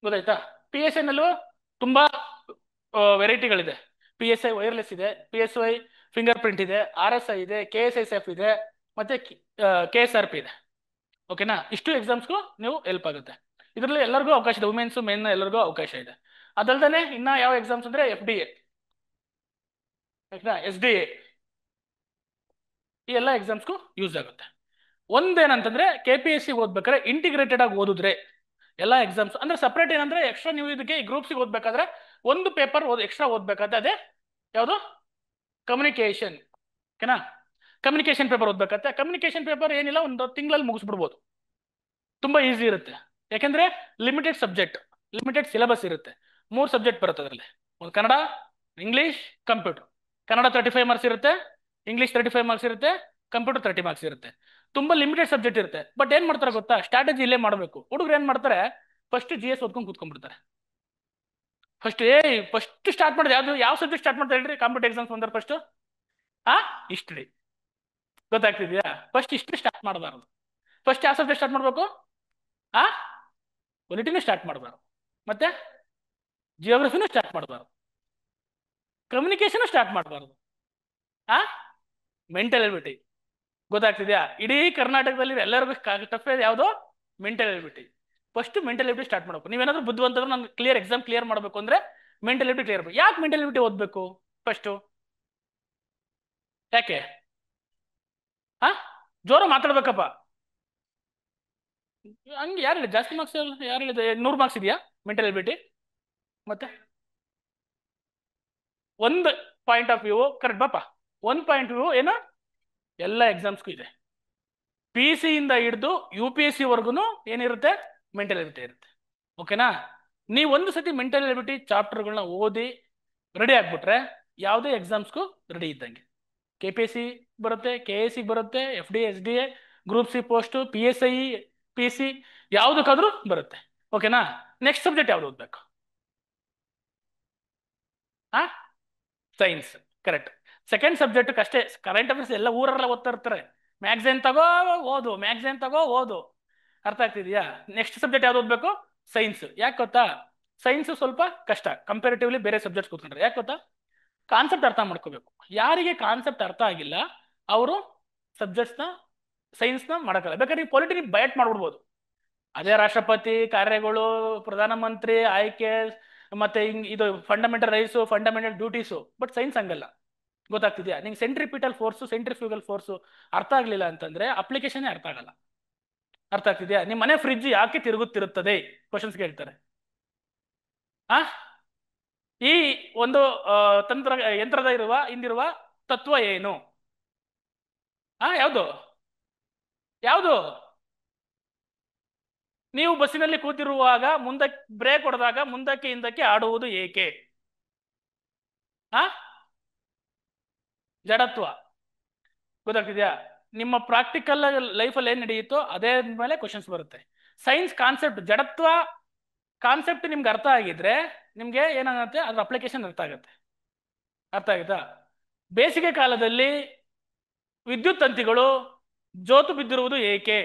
ಗೊತ್ತಾಯ್ತಾ? PSI ನಲ್ಲೂ ತುಂಬಾ ವೆರೈಟಿಗಳಿದೆ. PSI ವೈರ್ಲೆಸ್ ಇದೆ, PSI ಫಿಂಗರ್ ಪ್ರಿಂಟ್ ಇದೆ, RSI ಇದೆ, KSSF ಇದೆ, ಮತ್ತೆ KSRP ಇದೆ. ಓಕೆನಾ? ಇಷ್ಟು ಎಕ್ಸಾಮ್ಸ್ಗೂ ನೀವು ಹೆಲ್ಪ್ ಆಗುತ್ತೆ. ಇದರಲ್ಲಿ ಎಲ್ಲರಿಗೂ ಅವಕಾಶ ಇದೆ, ವುಮೆನ್ಸ್ ಮೇನ್ ಎಲ್ಲರಿಗೂ ಅವಕಾಶ ಇದೆ. ಅದಲ್ದೇ ಇನ್ನ ಯಾವ ಎಕ್ಸಾಮ್ಸ್ ಅಂದ್ರೆ FDA, SDA, ಈ ಎಲ್ಲ ಎಕ್ಸಾಮ್ಸ್ಗೂ ಯೂಸ್ ಆಗುತ್ತೆ. ಒಂದೇನಂತಂದ್ರೆ KPSC ಓದ್ಬೇಕಾದ್ರೆ ಇಂಟಿಗ್ರೇಟೆಡ್ ಆಗಿ ಓದಿದ್ರೆ ಎಲ್ಲ ಎಕ್ಸಾಮ್ಸ್ ಅಂದ್ರೆ ಸಪ್ರೇಟ್ ಏನಂದ್ರೆ ಎಕ್ಸ್ಟ್ರಾ ನೀವು ಇದಕ್ಕೆ ಗ್ರೂಪ್ಸ್ಗೆ ಓದ್ಬೇಕಾದ್ರೆ ಒಂದು ಪೇಪರ್ ಎಕ್ಸ್ಟ್ರಾ ಓದ್ಬೇಕಾದ್ರೆ ಅದೇ ಯಾವುದು? ಕಮ್ಯುನಿಕೇಶನ್. ಓಕೆನಾ? ಕಮ್ಯುನಿಕೇಶನ್ ಪೇಪರ್ ಓದ್ಬೇಕಾದ್ರೆ ಕಮ್ಯುನಿಕೇಶನ್ ಪೇಪರ್ ಏನಿಲ್ಲ, ಒಂದು ತಿಂಗಳಲ್ಲಿ ಮುಗಿಸ್ಬಿಡ್ಬೋದು, ತುಂಬಾ ಈಸಿ ಇರುತ್ತೆ. ಯಾಕೆಂದ್ರೆ ಲಿಮಿಟೆಡ್ ಸಬ್ಜೆಕ್ಟ್, ಲಿಮಿಟೆಡ್ ಸಿಲೆಬಸ್ ಇರುತ್ತೆ. 3 ಸಬ್ಜೆಕ್ಟ್ ಬರುತ್ತೆ ಅದರಲ್ಲಿ, ಒಂದು Kannada, English, computer. Kannada 35 marks ಇರುತ್ತೆ, ಇಂಗ್ಲಿಷ್ 35 ಮಾರ್ಕ್ಸ್ ಇರುತ್ತೆ, ಕಂಪ್ಯೂಟರ್ 30 ಮಾರ್ಕ್ಸ್ ಇರುತ್ತೆ. ತುಂಬಾ ಲಿಮಿಟೆಡ್ ಸಬ್ಜೆಕ್ಟ್ ಇರುತ್ತೆ. ಬಟ್ ಏನ್ ಮಾಡ್ತಾರೆ ಗೊತ್ತಾ? ಸ್ಟ್ರಾಟಜಿ ಇಲ್ಲೇ ಮಾಡಬೇಕು. ಹುಡುಗರು ಏನ್ ಮಾಡ್ತಾರೆ, ಫಸ್ಟ್ GS ಓದ್ಕೊಂಡು ಕೂತ್ಕೊಂಡ್ಬಿಡ್ತಾರೆ. ಫಸ್ಟ್ ಸ್ಟಾರ್ಟ್ ಮಾಡಿದ್ರೆ ಯಾವ ಸಬ್ಜೆಕ್ಟ್ ಸ್ಟಾರ್ಟ್ ಮಾಡ್ತಾರೆ ಹೇಳ್ರಿ? ಕಾಂಪಿಟೇಟಿವ್ ಎಕ್ಸಾಮ್ಸ್ ಬಂದ್ರೆ first history. ಗೊತ್ತಾಗ್ತಿದ್ಯಾ? First history start ಮಾಡಬಾರದು. ಫಸ್ಟ್ ಯಾವ ಸಬ್ಜೆಕ್ಟ್ ಸ್ಟಾರ್ಟ್ ಮಾಡ್ಬೇಕು? ಪೊಲಿಟಿನೂ ಸ್ಟಾರ್ಟ್ ಮಾಡಬಾರ್ದು, ಮತ್ತೆ ಜಿಯೋಗ್ರಫಿನೂ ಸ್ಟಾರ್ಟ್ ಮಾಡಬಾರ್ದು, ಕಮ್ಯುನಿಕೇಶನ್ ಸ್ಟಾರ್ಟ್ ಮಾಡಬಾರ್ದು, ಮೆಂಟಲ್ ಎಬಿಲಿಟಿ. ಗೊತ್ತಾಗ್ತಿದ್ಯಾ? ಇಡೀ ಕರ್ನಾಟಕದಲ್ಲಿ ಎಲ್ಲರಿಗೂ ಟಫ್ ಯಾವುದು? Mental ability. First mental ability start ಮಾಡಬೇಕು. ನೀವೇನಾದ್ರೂ ಬುದ್ಧಿವಂತರು ನಾನು ಎಕ್ಸಾಮ್ ಕ್ಲಿಯರ್ ಮಾಡಬೇಕು ಅಂದ್ರೆ ಮೆಂಟಲ್ ಎಬಿಲಿಟಿ ಕ್ಲಿಯರ್. ಯಾಕೆ ಮೆಂಟಲ್ ಎಬಿಲಿಟಿ ಓದ್ಬೇಕು ಫಸ್ಟ್? ಯಾಕೆ? ಜೋರ ಮಾತಾಡ್ಬೇಕಪ್ಪ. ಹಂಗೆ ಯಾರು ಹೇಳಿದ ಜಾಸ್ತಿ ಮಾರ್ಕ್ಸ್? ಯಾರು ಹೇಳಿದ 100 ಮಾರ್ಕ್ಸ್ ಇದೆಯಾ ಮೆಂಟಲ್ ಎಬಿಲಿಟಿ? ಮತ್ತೆ ಒಂದು ಪಾಯಿಂಟ್ ಆಫ್ ವ್ಯೂ ಕರೆಕ್ಟ್ ಬಾಪ. ಒಂದು ಪಾಯಿಂಟ್ ವ್ಯೂ ಏನು ಎಲ್ಲ ಎಕ್ಸಾಮ್ಸ್ಗೂ ಇದೆ. PC ಇಂದ ಹಿಡಿದು UPSC ವರ್ಗುನು ಏನಿರುತ್ತೆ? ಮೆಂಟಲ್ ಎಬಿಲಿಟಿ ಇರುತ್ತೆ. ಓಕೆನಾ? ನೀವು ಒಂದು ಸತಿ ಮೆಂಟಲ್ ಎಬಿಲಿಟಿ ಚಾಪ್ಟರ್ಗಳನ್ನ ಓದಿ ರೆಡಿ ಆಗ್ಬಿಟ್ರೆ ಯಾವುದೇ ಎಕ್ಸಾಮ್ಸ್ಗೂ ರೆಡಿ ಇದ್ದಂಗೆ. KPSC ಬರುತ್ತೆ, KSC ಬರುತ್ತೆ, FDA, SDA, group C post, PSI, PC ಯಾವುದಕ್ಕಾದ್ರೂ ಬರುತ್ತೆ. ಓಕೆನಾ? ನೆಕ್ಸ್ಟ್ ಸಬ್ಜೆಕ್ಟ್ ಯಾವ್ದು ಓದ್ಬೇಕು? ಸೈನ್ಸ್. ಕರೆಕ್ಟ್. ಸೆಕೆಂಡ್ ಸಬ್ಜೆಕ್ಟ್ ಅಷ್ಟೇ. ಕರೆಂಟ್ ಅಫೇರ್ಸ್ ಎಲ್ಲ ಊರೆಲ್ಲ ಓದ್ತಾ ಇರ್ತಾರೆ. ಮ್ಯಾಗ್ಝೈನ್ ತಗೋ ಓದು. ಅರ್ಥ ಆಗ್ತಿದ್ಯಾ? ನೆಕ್ಸ್ಟ್ ಸಬ್ಜೆಕ್ಟ್ ಯಾವ್ದು ಓದ್ಬೇಕು? ಸೈನ್ಸ್. ಯಾಕೆ ಗೊತ್ತಾ? ಸೈನ್ಸ್ ಸ್ವಲ್ಪ ಕಷ್ಟ ಕಂಪೇರಿಟಿವ್ಲಿ ಬೇರೆ ಸಬ್ಜೆಕ್ಟ್ ಕೂತ್ಕೊಂಡ್ರೆ. ಯಾಕೆ ಗೊತ್ತಾ? ಕಾನ್ಸೆಪ್ಟ್ ಅರ್ಥ ಮಾಡ್ಕೋಬೇಕು. ಯಾರಿಗೆ ಕಾನ್ಸೆಪ್ಟ್ ಅರ್ಥ ಆಗಿಲ್ಲ ಅವರು ಸೈನ್ಸ್ನ ಮಾಡೋಕ್ಕಲ್ಲ. ಬೇಕಾದ್ರೆ ನೀವು ಪೊಲಿಟಿಕ್ ಬಯಟ್ ಮಾಡ್ಬಿಡ್ಬೋದು. ಅದೇ ರಾಷ್ಟ್ರಪತಿ ಕಾರ್ಯಗಳು, ಪ್ರಧಾನಮಂತ್ರಿ ಆಯ್ಕೆ, ಮತ್ತೆ ಇದು fundamental rights, fundamental duties. But science ಹಂಗಲ್ಲ. ಗೊತ್ತಾಗ್ತಿದ್ಯಾ? ನಿಂಗೆ ಸೆಂಟ್ರಿಪಿಟಲ್ ಫೋರ್ಸು, ಸೆಂಟ್ರಿಫ್ಯೂಗಲ್ ಫೋರ್ಸು ಅರ್ಥ ಆಗ್ಲಿಲ್ಲ ಅಂತಂದ್ರೆ ಅಪ್ಲಿಕೇಶನ್ ಅರ್ಥ ಆಗಲ್ಲ. ಅರ್ಥ ಆಗ್ತಿದ್ಯಾ? ನಿಮ್ಮ ಮನೆ ಫ್ರಿಡ್ಜ್ ಯಾಕೆ ತಿರುಗುತ್ತಿರುತ್ತದೆ? ಕ್ವಶನ್ಸ್ ಕೇಳ್ತಾರೆ. ಆ ಈ ಒಂದು ತಂತ್ರ ಯಂತ್ರದ ಹಿಂದಿರುವ ತತ್ವ ಏನು? ಯಾವುದು ಯಾವುದು? ನೀವು ಬಸ್ಸಿನಲ್ಲಿ ಕೂತಿರುವಾಗ ಮುಂದಕ್ಕೆ ಬ್ರೇಕ್ ಹೊಡೆದಾಗ ಮುಂದಕ್ಕೆ ಹಿಂದಕ್ಕೆ ಆಡುವುದು ಏಕೆ? ಜಡತ್ವ. ಗೊತ್ತಾಗ್ತಿದ್ಯಾ? ನಿಮ್ಮ ಪ್ರಾಕ್ಟಿಕಲ್ ಲೈಫಲ್ಲಿ ಏನ್ ನಡೆಯುತ್ತೋ ಅದೇ ಮೇಲೆ ಕ್ವಶನ್ಸ್ ಬರುತ್ತೆ. ಸೈನ್ಸ್ ಕಾನ್ಸೆಪ್ಟ್, ಜಡತ್ವ ಕಾನ್ಸೆಪ್ಟ್ ನಿಮ್ಗೆ ಅರ್ಥ ಆಗಿದ್ರೆ ನಿಮ್ಗೆ ಏನಾಗುತ್ತೆ, ಅದ್ರ ಅಪ್ಲಿಕೇಶನ್ ಅರ್ಥ ಆಗುತ್ತೆ. ಅರ್ಥ ಆಗುತ್ತಾ? ಬೇಸಿಗೆ ಕಾಲದಲ್ಲಿ ವಿದ್ಯುತ್ ತಂತಿಗಳು ಜೋತು ಬಿದ್ದಿರುವುದು ಏಕೆ?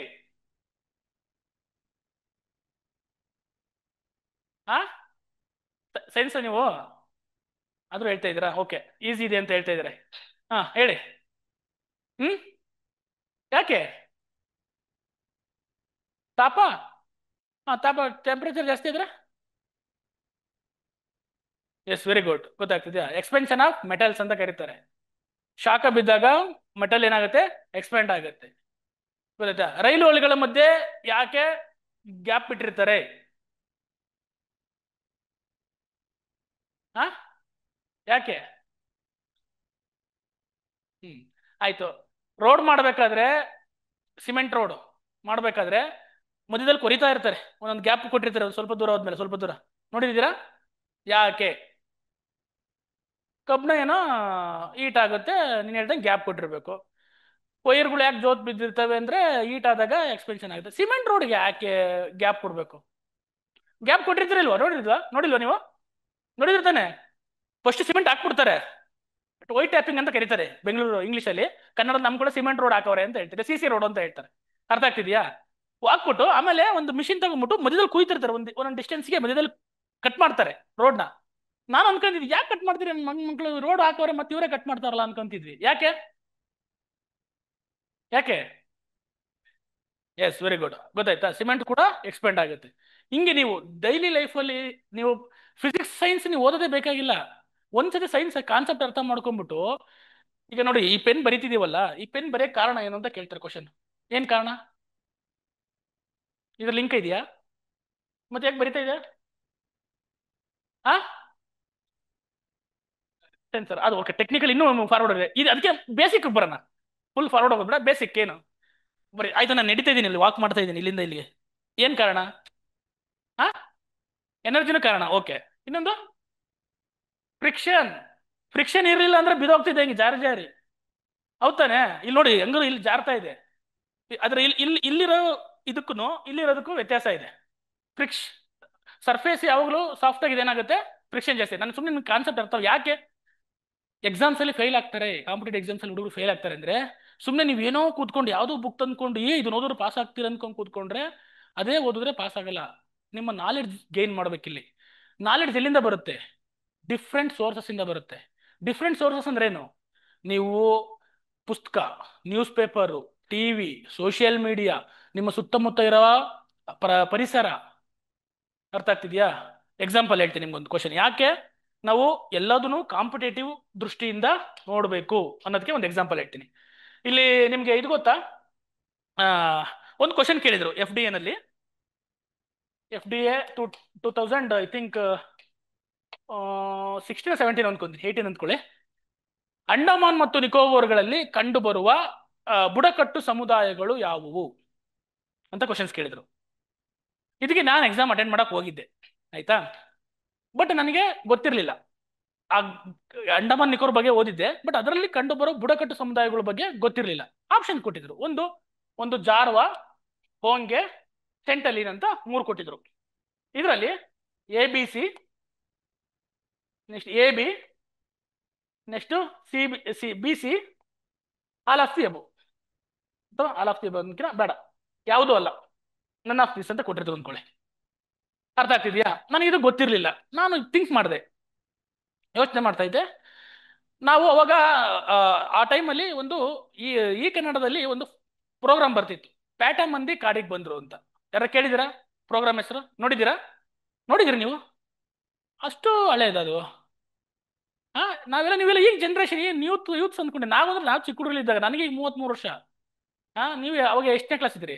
ಸೈನ್ಸ್ ನೀವು ಆದ್ರೂ ಹೇಳ್ತಾ ಇದ್ದೀರಾ? ಓಕೆ, ಈಸಿ ಇದೆ ಅಂತ ಹೇಳ್ತಾ ಇದ್ದಾರೆ. ಹೇಳಿ. ಯಾಕೆ? ತಾಪ ತಾಪ ಟೆಂಪರೇಚರ್ ಜಾಸ್ತಿ ಇದ್ರೆ? Yes, very good. ಗೊತ್ತಾಗ್ತಿದ್ಯಾ? ಎಕ್ಸ್ಪೆನ್ಷನ್ ಆಫ್ ಮೆಟಲ್ಸ್ ಅಂತ ಕರೀತಾರೆ. ಶಾಖ ಬಿದ್ದಾಗ ಮೆಟಲ್ ಏನಾಗುತ್ತೆ? ಎಕ್ಸ್ಪೆಂಡ್ ಆಗುತ್ತೆ. ಗೊತ್ತಾಯ್ತಾ? ರೈಲು ಹಳಿಗಳ ಮಧ್ಯೆ ಯಾಕೆ ಗ್ಯಾಪ್ ಬಿಟ್ಟಿರ್ತಾರೆ? ಯಾಕೆ? ಆಯ್ತು. ರೋಡ್ ಮಾಡ್ಬೇಕಾದ್ರೆ, ಸಿಮೆಂಟ್ ರೋಡ್ ಮಾಡ್ಬೇಕಾದ್ರೆ ಮಧ್ಯದಲ್ಲಿ ಕೊರಿತಾ ಇರ್ತಾರೆ, ಒಂದೊಂದು ಗ್ಯಾಪ್ ಕೊಟ್ಟಿರ್ತಾರೆ, ಸ್ವಲ್ಪ ದೂರ ಹೋದ್ಮೇಲೆ ಸ್ವಲ್ಪ ದೂರ. ನೋಡಿದ್ದೀರಾ? ಯಾಕೆ? ಕಬ್ಣ ಏನೋ ಈಟ್ ಆಗುತ್ತೆ, ನೀನು ಹೇಳ್ದಂಗೆ ಗ್ಯಾಪ್ ಕೊಟ್ಟಿರ್ಬೇಕು. ವೈರ್ಗಳು ಯಾಕೆ ಜೋತ್ ಬಿದ್ದಿರ್ತವೆ ಅಂದ್ರೆ ಈಟ್ ಆದಾಗ ಎಕ್ಸ್ಪೆನ್ಷನ್ ಆಗುತ್ತೆ. ಸಿಮೆಂಟ್ ರೋಡ್ಗೆ ಯಾಕೆ ಗ್ಯಾಪ್ ಕೊಡ್ಬೇಕು? ಗ್ಯಾಪ್ ಕೊಟ್ಟಿರ್ತೀರಲ್ವಾ? ನೋಡಿಲ್ವಾ ನೀವು? ನೋಡಿದಿರ್ತಾನೆ. ಫಸ್ಟ್ ಸಿಮೆಂಟ್ ಹಾಕ್ಬಿಡ್ತಾರೆ, ವೈಟ್ ಟ್ಯಾಪಿಂಗ್ ಅಂತ ಕರೀತಾರೆ ಬೆಂಗಳೂರು ಇಂಗ್ಲೀಷಲ್ಲಿ. ಕನ್ನಡ ನಮ್ ಕೂಡ ಸಿಮೆಂಟ್ ರೋಡ್ ಹಾಕವ್ರೆ ಅಂತ ಹೇಳ್ತಾರೆ, ಸಿ ರೋಡ್ ಅಂತ ಹೇಳ್ತಾರೆ. ಅರ್ಥ ಆಗ್ತಿದ್ಯಾ? ಹಾಕ್ಬಿಟ್ಟು ಆಮೇಲೆ ಒಂದು ಮಿಷಿನ್ ತಗೊಂಡ್ಬಿಟ್ಟು ಮಧ್ಯದಲ್ಲಿ ಕುಯ್ತಿರ್ತಾರೆ, ಒಂದೊಂದು ಡಿಸ್ಟೆನ್ಸ್ಗೆ ಮಧ್ಯದಲ್ಲಿ ಕಟ್ ಮಾಡ್ತಾರೆ ರೋಡ್ನ. ನಾನು ಅನ್ಕೊಂತಿದ್ವಿ, ಯಾಕೆ ಕಟ್ ಮಾಡ್ತೀರಿ ಮಕ್ಕಳು? ರೋಡ್ ಹಾಕೋರೆ ಮತ್ತೆ ಇವರೇ ಕಟ್ ಮಾಡ್ತಾರಲ್ಲ ಅನ್ಕೊಂತಿದ್ವಿ. ಯಾಕೆ? ಯಾಕೆ? Yes, very good. ಗೊತ್ತಾಯ್ತಾ? ಸಿಮೆಂಟ್ ಕೂಡ ಎಕ್ಸ್ಪೆಂಡ್ ಆಗುತ್ತೆ. ಹಿಂಗೆ ನೀವು ಡೈಲಿ ಲೈಫಲ್ಲಿ ನೀವು ಫಿಸಿಕ್ಸ್ ಸೈನ್ಸ್ ನೀವು ಓದೋದೇ ಬೇಕಾಗಿಲ್ಲ. ಒಂದ್ಸತಿ ಸೈನ್ಸ್ ಕಾನ್ಸೆಪ್ಟ್ ಅರ್ಥ ಮಾಡ್ಕೊಂಡ್ಬಿಟ್ಟು, ಈಗ ನೋಡಿ ಈ ಪೆನ್ ಬರೀತಿದೀವಲ್ಲ, ಈ ಪೆನ್ ಬರೆಯಕ್ ಕಾರಣ ಏನು ಅಂತ ಕೇಳ್ತಾರೆ ಕ್ವಶನ್. ಏನ್ ಕಾರಣ? ಇದ್ರ ಲಿಂಕ್ ಇದೆಯಾ? ಮತ್ತೆ ಯಾಕೆ ಬರಿತಾ ಇದೆ? ಸೆನ್ಸರ್. ಅದು ಓಕೆ, ಟೆಕ್ನಿಕಲ್ ಇನ್ನೂ ಫಾರ್ವರ್ಡ್ ಇದೆ ಇದು. ಅದಕ್ಕೆ ಬೇಸಿಕ್ ಬರೋಣ. ಫುಲ್ ಫಾರ್ವರ್ಡ್ ಹೋಗ್ಬೇಡ, ಬೇಸಿಕ್ ಏನು ಬರೀ. ಆಯ್ತು, ನಾನು ನಡೀತಾ ಇದ್ದೀನಿ, ಇಲ್ಲಿ ವಾಕ್ ಮಾಡ್ತಾ ಇದ್ದೀನಿ ಇಲ್ಲಿಂದ ಇಲ್ಲಿಗೆ. ಏನ್ ಕಾರಣ? ಎನರ್ಜಿನೂ ಕಾರಣ. ಓಕೆ, ಇನ್ನೊಂದು ಫ್ರಿಕ್ಷನ್. ಫ್ರಿಕ್ಷನ್ ಇರಲಿಲ್ಲ ಅಂದ್ರೆ ಬಿದೋಗ್ತಿದೆ ಹಿಂಗೆ ಜಾರಿ ಜಾರಿ. ಹೌದ್ ತಾನೆ? ಇಲ್ಲಿ ನೋಡಿ ಹೆಂಗೂ ಇಲ್ಲಿ ಜಾರ್ತಾ ಇದೆ. ಆದ್ರೆ ಇಲ್ಲಿರೋ ಇದಕ್ಕೂ ಇಲ್ಲಿರೋದಕ್ಕೂ ವ್ಯತ್ಯಾಸ ಇದೆ. ಸರ್ಫೇಸ್ ಯಾವಾಗಲೂ ಸಾಫ್ಟ್ ಆಗಿದೆ, ಏನಾಗುತ್ತೆ? ಫ್ರಿಕ್ಷನ್ ಜಾಸ್ತಿ. ನಾನು ಸುಮ್ಮನೆ ಕಾನ್ಸೆಪ್ಟ್ ಅರ್ಥ. ಯಾಕೆ ಎಕ್ಸಾಮ್ಸ್ ಅಲ್ಲಿ ಫೇಲ್ ಆಗ್ತಾರೆ, ಕಾಂಪಿಟೇಟಿವ್ ಎಕ್ಸಾಮ್ಸ್ ಅಲ್ಲಿ ಹುಡುಗರು ಫೇಲ್ ಆಗ್ತಾರೆ ಅಂದ್ರೆ, ಸುಮ್ಮನೆ ನೀವು ಏನೋ ಕೂತ್ಕೊಂಡು ಯಾವುದೋ ಬುಕ್ ತಂದ್ಕೊಂಡು ಇದು ಓದಿದ್ರೆ ಪಾಸ್ ಆಗ್ತೀರ ಅನ್ಕೊಂಡು ಕೂತ್ಕೊಂಡ್ರೆ ಅದೇ ಓದಿದ್ರೆ ಪಾಸ್ ಆಗಲ್ಲ. ನಿಮ್ಮ ನಾಲೆಡ್ಜ್ ಗೇನ್ ಮಾಡ್ಬೇಕಿಲ್ಲಿ. ನಾಲೆಡ್ಜ್ ಎಲ್ಲಿಂದ ಬರುತ್ತೆ? ಡಿಫ್ರೆಂಟ್ ಸೋರ್ಸಸ್ ಇಂದ ಬರುತ್ತೆ. ಡಿಫ್ರೆಂಟ್ ಸೋರ್ಸಸ್ ಅಂದ್ರೆ ಏನು? ನೀವು ಪುಸ್ತಕ, news paper, TV, social media, ನಿಮ್ಮ ಸುತ್ತಮುತ್ತ ಇರೋ ಪರಿಸರ. ಅರ್ಥ ಆಗ್ತಿದ್ಯಾ? ಎಕ್ಸಾಂಪಲ್ ಹೇಳ್ತೀನಿ ನಿಮ್ಗೊಂದು ಕ್ವಶನ್. ಯಾಕೆ ನಾವು ಎಲ್ಲದನ್ನು ಕಾಂಪಿಟೇಟಿವ್ ದೃಷ್ಟಿಯಿಂದ ನೋಡಬೇಕು ಅನ್ನೋದಕ್ಕೆ ಒಂದು ಎಕ್ಸಾಂಪಲ್ ಹೇಳ್ತೀನಿ. ಇಲ್ಲಿ ನಿಮ್ಗೆ ಇದು ಗೊತ್ತಾ? ಒಂದು ಕ್ವಶನ್ ಕೇಳಿದ್ರು FDA ನಲ್ಲಿ. FDA 2000 ಐ ಥಿಂಕ್ 16 17 ಅನ್ಕೊಂತೀನಿ, 18 ಅಂದ್ಕೊಳ್ಳಿ. ಅಂಡಮಾನ್ ಮತ್ತು ನಿಕೋಬಾರ್ಗಳಲ್ಲಿ ಕಂಡುಬರುವ ಬುಡಕಟ್ಟು ಸಮುದಾಯಗಳು ಯಾವುವು ಅಂತ ಕ್ವಶನ್ಸ್ ಕೇಳಿದ್ರು. ಇದಕ್ಕೆ ನಾನು ಎಕ್ಸಾಮ್ ಅಟೆಂಡ್ ಮಾಡಕ್ ಹೋಗಿದ್ದೆ, ಆಯ್ತಾ? ಬಟ್ ನನಗೆ ಗೊತ್ತಿರಲಿಲ್ಲ. ಆ ಅಂಡಮಾನ್ ನಿಕೋಬಾರ್ ಬಗ್ಗೆ ಓದಿದ್ದೆ, ಬಟ್ ಅದರಲ್ಲಿ ಕಂಡುಬರೋ ಬುಡಕಟ್ಟು ಸಮುದಾಯಗಳ ಬಗ್ಗೆ ಗೊತ್ತಿರಲಿಲ್ಲ. ಆಪ್ಷನ್ ಕೊಟ್ಟಿದ್ರು, ಒಂದು ಜಾರ್ವಾ, ಹೋಂಗೆ, ಸೆಂಟಲೀನ್ ಅಂತ 3 ಕೊಟ್ಟಿದ್ರು. ಇದರಲ್ಲಿ ABC, next AB, next BC, all of the above. ಅಥವಾ ಆಲ್ ಆಫ್ ದಿ ಅಬವ್ ಅನ್ಕಿನ ಬೇಡ, ಯಾವುದೂ ಅಲ್ಲ, ನನ್ ಆಫ್ ದಿಸ್ ಅಂತ ಕೊಟ್ಟಿದ್ರು ಅಂದ್ಕೊಳ್ಳಿ. ಅರ್ಥ ಆಗ್ತಿದ್ಯಾ? ನನಗೆ ಇದು ಗೊತ್ತಿರಲಿಲ್ಲ. ನಾನು ಥಿಂಕ್ ಮಾಡಿದೆ, ಯೋಚನೆ ಮಾಡ್ತಾ ಇದ್ದೆ. ನಾವು ಅವಾಗ ಆ ಟೈಮಲ್ಲಿ ಈ ಕನ್ನಡದಲ್ಲಿ ಒಂದು ಪ್ರೋಗ್ರಾಮ್ ಬರ್ತಿತ್ತು, ಪ್ಯಾಟ ಮಂದಿ ಕಾಡಿಗೆ ಬಂದ್ರು ಅಂತ. ಯಾರ ಕೇಳಿದಿರಾ? ಪ್ರೋಗ್ರಾಮ್ ಹೆಸರು ನೋಡಿದ್ದೀರಾ? ನೋಡಿದಿರಿ ನೀವು? ಅಷ್ಟು ಹಳೇದದು. ಹಾ, ನೀವೆಲ್ಲ ಈಗ ಜನರೇಷನ್ ಏನು ಯೂತ್ಸ್ ಅಂದ್ಕೊಂಡೆ. ನಾವು ಚಿಕ್ಕ ಹುಡುಗರಿದ್ದಾಗ, ನನಗೆ ಈಗ 33 ವರ್ಷ. ಹಾ, ನೀವು ಅವಾಗ ಎಷ್ಟನೇ ಕ್ಲಾಸ್ ಇದ್ರಿ?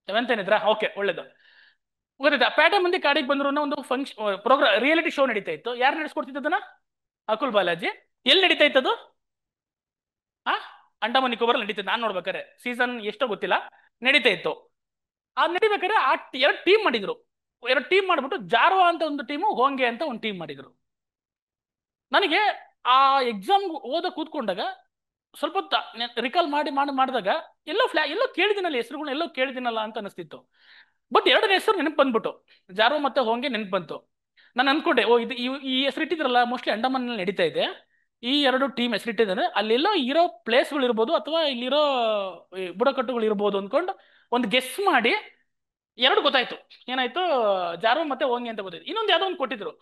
7th ಏನಿದ್ರಾ? ಓಕೆ, ಒಳ್ಳೇದು. ಗೊತ್ತಾಯ್ತಾ? ಪೇಟೆ ಮಂದಿ ಕಾಡಿಗೆ ಬಂದ್ರು ಅನ್ನೋ ಒಂದು ಪ್ರೋಗ್ರಾಮ್, ರಿಯಾಲಿಟಿ ಶೋ ನಡೀತಾ ಇತ್ತು. ಯಾರು ನಡೆಸ್ಕೊಡ್ತಿದ್ದದನ್ನ? ಅಕುಲ್ ಬಾಲಾಜಿ. ಎಲ್ಲಿ ನಡೀತಾ ಇತ್ತದು? ಹಾ, ಅಂಡಮಾನ್ ನಿಕೋಬಾರ್ ನಡೀತಿತ್ತು. ನಾನು ನೋಡ್ಬೇಕಾರೆ ಸೀಸನ್ ಎಷ್ಟೋ ಗೊತ್ತಿಲ್ಲ, ನಡೀತಾ ಇತ್ತು. ಅದ್ ನಡಿಬೇಕಾದ್ರೆ ಎರಡು ಟೀಮ್ ಮಾಡಿದ್ರು. ಎರಡು ಟೀಮ್ ಮಾಡ್ಬಿಟ್ಟು ಜಾರ್ವಾ ಅಂತ ಒಂದು ಟೀಮು, ಹೋಂಗೆ ಅಂತ ಒಂದು ಟೀಮ್ ಮಾಡಿದ್ರು. ನನಗೆ ಆ ಎಕ್ಸಾಮ್ ಓದ ಕೂತ್ಕೊಂಡಾಗ ಸ್ವಲ್ಪ ರಿಕಾಲ್ ಮಾಡಿದಾಗ ಎಲ್ಲೋ ಕೇಳಿದಿನಲ್ಲ, ಹೆಸರುಗಳನ್ನ ಎಲ್ಲೋ ಕೇಳಿದಿನಲ್ಲ ಅಂತ ಅನಿಸ್ತಿತ್ತು. ಬಟ್ ಎರಡನೇ ಹೆಸರು ನೆನಪು ಬಂದ್ಬಿಟ್ಟು, ಜಾರ್ವಾ ಮತ್ತೆ ಹೋಂಗೆ ನೆನಪು ಬಂತು. ನಾನು ಅನ್ಕೊಂಡೆ, ಓ ಇದು ಈ ಹೆಸರು ಇಟ್ಟಿದ್ರಲ್ಲ, ಮೋಸ್ಟ್ಲಿ ಅಂಡಮಾನ್ ನಡೀತಾ ಇದೆ, ಈ ಎರಡು ಟೀಮ್ ಹೆಸರಿಟ್ಟಿದ್ದಾರೆ, ಅಲ್ಲೆಲ್ಲೋ ಇರೋ ಪ್ಲೇಸ್ಗಳು ಇರ್ಬೋದು ಅಥವಾ ಇಲ್ಲಿರೋ ಬುಡಕಟ್ಟುಗಳು ಇರ್ಬೋದು ಅಂದ್ಕೊಂಡು ಒಂದು ಗೆಸ್ ಮಾಡಿ ಎರಡು ಗೊತ್ತಾಯ್ತು. ಏನಾಯ್ತು? ಜಾರ್ವಾ ಮತ್ತೆ ಹೋಂಗೆ ಅಂತ ಗೊತ್ತಾಯ್ತು. ಇನ್ನೊಂದು ಯಾವ್ದೋ ಒಂದು ಕೊಟ್ಟಿದ್ರು,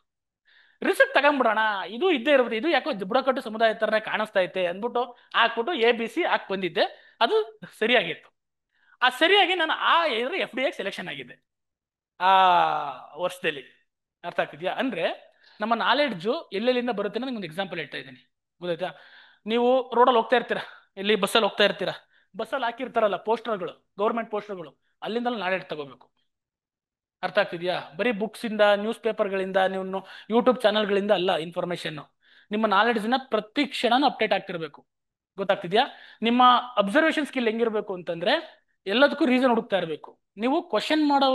ರಿಸಿಪ್ಟ್ ತಗೊಂಡ್ಬಿಡೋಣ, ಇದು ಇದ್ದೇ ಇರ್ಬೋದು, ಇದು ಯಾಕೋ ಬುಡಕಟ್ಟು ಸಮುದಾಯ ತರನೇ ಕಾಣಿಸ್ತಾ ಐತೆ ಅಂದ್ಬಿಟ್ಟು ಹಾಕ್ಬಿಟ್ಟು ABC ಹಾಕಿ ಬಂದಿದ್ದೆ. ಅದು ಸರಿಯಾಗಿತ್ತು. ಆ ಸರಿಯಾಗಿ ನಾನು FDA ಸೆಲೆಕ್ಷನ್ ಆಗಿದ್ದೆ ಆ ವರ್ಷದಲ್ಲಿ. ಅರ್ಥ ಆಗ್ತಿದ್ಯಾ? ಅಂದ್ರೆ ನಮ್ಮ ನಾಲೆಡ್ಜು ಎಲ್ಲೆಲ್ಲಿಂದ ಬರುತ್ತೆ ಅನ್ನೋದು ನಿಮ್ಗೆ ಎಕ್ಸಾಂಪಲ್ ಹೇಳ್ತಾ ಇದ್ದೀನಿ. ಗೊತ್ತಾಯ್ತಾ? ನೀವು ರೋಡಲ್ಲಿ ಹೋಗ್ತಾ ಇರ್ತೀರಾ, ಎಲ್ಲಿ ಬಸ್ಸಲ್ಲಿ ಹೋಗ್ತಾ ಇರ್ತೀರಾ, ಬಸ್ಸಲ್ಲಿ ಹಾಕಿರ್ತಾರಲ್ಲ ಪೋಸ್ಟರ್ಗಳು, ಗೌರ್ಮೆಂಟ್ ಪೋಸ್ಟರ್ಗಳು, ಅಲ್ಲಿಂದಲೂ ನಾಲೆಡ್ಜ್ ತಗೋಬೇಕು. ಅರ್ಥ ಆಗ್ತಿದ್ಯಾ? ಬರೀ ಬುಕ್ಸ್ ಇಂದ, ನ್ಯೂಸ್ ಪೇಪರ್ಗಳಿಂದ, ನೀವು ಯೂಟ್ಯೂಬ್ ಚಾನಲ್ಗಳಿಂದ ಅಲ್ಲ ಇನ್ಫಾರ್ಮೇಶನ್. ನಿಮ್ಮ ನಾಲೆಡ್ಜ್ನ ಪ್ರತಿ ಕ್ಷಣನೂ ಅಪ್ಡೇಟ್ ಆಗ್ತಿರ್ಬೇಕು. ಗೊತ್ತಾಗ್ತಿದ್ಯಾ? ನಿಮ್ಮ ಅಬ್ಸರ್ವೇಷನ್ ಸ್ಕಿಲ್ ಹೆಂಗಿರ್ಬೇಕು ಅಂತಂದ್ರೆ, ಎಲ್ಲದಕ್ಕೂ ರೀಸನ್ ಹುಡುಕ್ತಾ ಇರಬೇಕು. ನೀವು ಕ್ವಶನ್ ಮಾಡೋ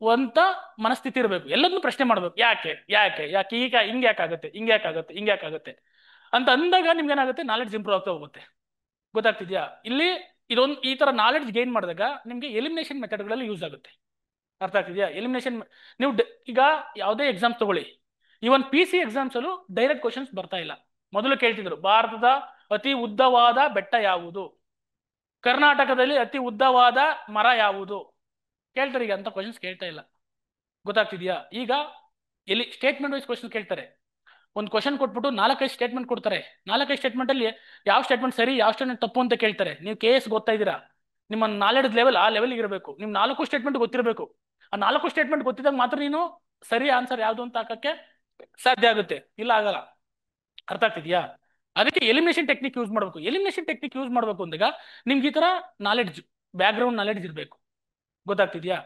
ಅಂತ ಮನಸ್ಥಿತಿ ಇರಬೇಕು. ಎಲ್ಲದನ್ನೂ ಪ್ರಶ್ನೆ ಮಾಡ್ಬೇಕು. ಯಾಕೆ ಯಾಕೆ ಯಾಕೆ ಈಗ ಹಿಂಗೆ ಯಾಕಾಗುತ್ತೆ, ಹಿಂಗೆ ಯಾಕಾಗುತ್ತೆ, ಹಿಂಗೆ ಯಾಕಾಗುತ್ತೆ ಅಂತ ಅಂದಾಗ ನಿಮ್ಗೆ ಏನಾಗುತ್ತೆ? ನಾಲೆಡ್ಜ್ ಇಂಪ್ರೂವ್ ಆಗ್ತಾ ಹೋಗುತ್ತೆ. ಗೊತ್ತಾಗ್ತಿದ್ಯಾ? ಇಲ್ಲಿ ಈ ತರ ನಾಲೆಡ್ಜ್ ಗೇನ್ ಮಾಡಿದಾಗ ನಿಮ್ಗೆ ಎಲಿಮಿನೇಷನ್ ಮೆಥಡ್ಗಳಲ್ಲಿ ಯೂಸ್ ಆಗುತ್ತೆ. ಅರ್ಥ ಆಗ್ತಿದ್ಯಾ? ಎಲಿಮಿನೇಷನ್ ನೀವು ಈಗ ಯಾವುದೇ ಎಕ್ಸಾಮ್ಸ್ ತಗೊಳ್ಳಿ, ಇವನ್ PC ಎಕ್ಸಾಮ್ಸ್ ಅಲ್ಲೂ ಡೈರೆಕ್ಟ್ ಕ್ವಶನ್ಸ್ ಬರ್ತಾ ಇಲ್ಲ. ಮೊದಲು ಕೇಳ್ತಿದ್ರು, ಭಾರತದ ಅತಿ ಉದ್ದವಾದ ಬೆಟ್ಟ ಯಾವುದು, ಕರ್ನಾಟಕದಲ್ಲಿ ಅತಿ ಉದ್ದವಾದ ಮರ ಯಾವುದು ಕೇಳ್ತಾರೆ. ಈಗ ಅಂತ ಕ್ವಶನ್ಸ್ ಕೇಳ್ತಾ ಇಲ್ಲ. ಗೊತ್ತಾಗ್ತಿದ್ಯಾ? ಈಗ ಎಲ್ಲಿ ಸ್ಟೇಟ್ಮೆಂಟ್ ವೈಸ್ ಕ್ವಶನ್ ಕೇಳ್ತಾರೆ. ಒಂದು ಕ್ವಶನ್ ಕೊಟ್ಬಿಟ್ಟು 4-5 ಸ್ಟೇಟ್ಮೆಂಟ್ ಕೊಡ್ತಾರೆ. 4-5 ಸ್ಟೇಟ್ಮೆಂಟ್ ಅಲ್ಲಿ ಯಾವ ಸ್ಟೇಟ್ಮೆಂಟ್ ಸರಿ, ಯಾವ ಸ್ಟೇಟ್ಮೆಂಟ್ ತಪ್ಪು ಅಂತ ಕೇಳ್ತಾರೆ. ನೀವು KS ಗೊತ್ತಾ ಇದ್ದೀರಾ, ನಿಮ್ಮ ನಾಲೆಡ್ಜ್ ಲೆವೆಲ್ ಆ ಲೆವೆಲ್ ಇರಬೇಕು. ನಿಮ್ 4 ಸ್ಟೇಟ್ಮೆಂಟ್ ಗೊತ್ತಿರಬೇಕು. ಆ 4 ಸ್ಟೇಟ್ಮೆಂಟ್ ಗೊತ್ತಿದ್ದಾಗ ಮಾತ್ರ ನೀನು ಸರಿ ಆನ್ಸರ್ ಯಾವುದು ಅಂತ ಹಾಕಕ್ಕೆ ಸಾಧ್ಯ ಆಗುತ್ತೆ, ಇಲ್ಲ ಆಗಲ್ಲ. ಅರ್ಥ ಆಗ್ತಿದ್ಯಾ? ಅದಕ್ಕೆ ಎಲಿಮಿನೇಷನ್ ಟೆಕ್ನಿಕ್ ಯೂಸ್ ಮಾಡಬೇಕು. ಎಲಿಮಿನೇಷನ್ ಟೆಕ್ನಿಕ್ ಯೂಸ್ ಮಾಡಬೇಕು ಅಂದಾಗ ನಿಮ್ಗೆ ಈ ತರ ನಾಲೆಡ್ಜ್, ಬ್ಯಾಕ್ ಗ್ರೌಂಡ್ ನಾಲೆಡ್ಜ್ ಇರಬೇಕು. ಗೊತ್ತಾಗ್ತಿದ್ಯಾ?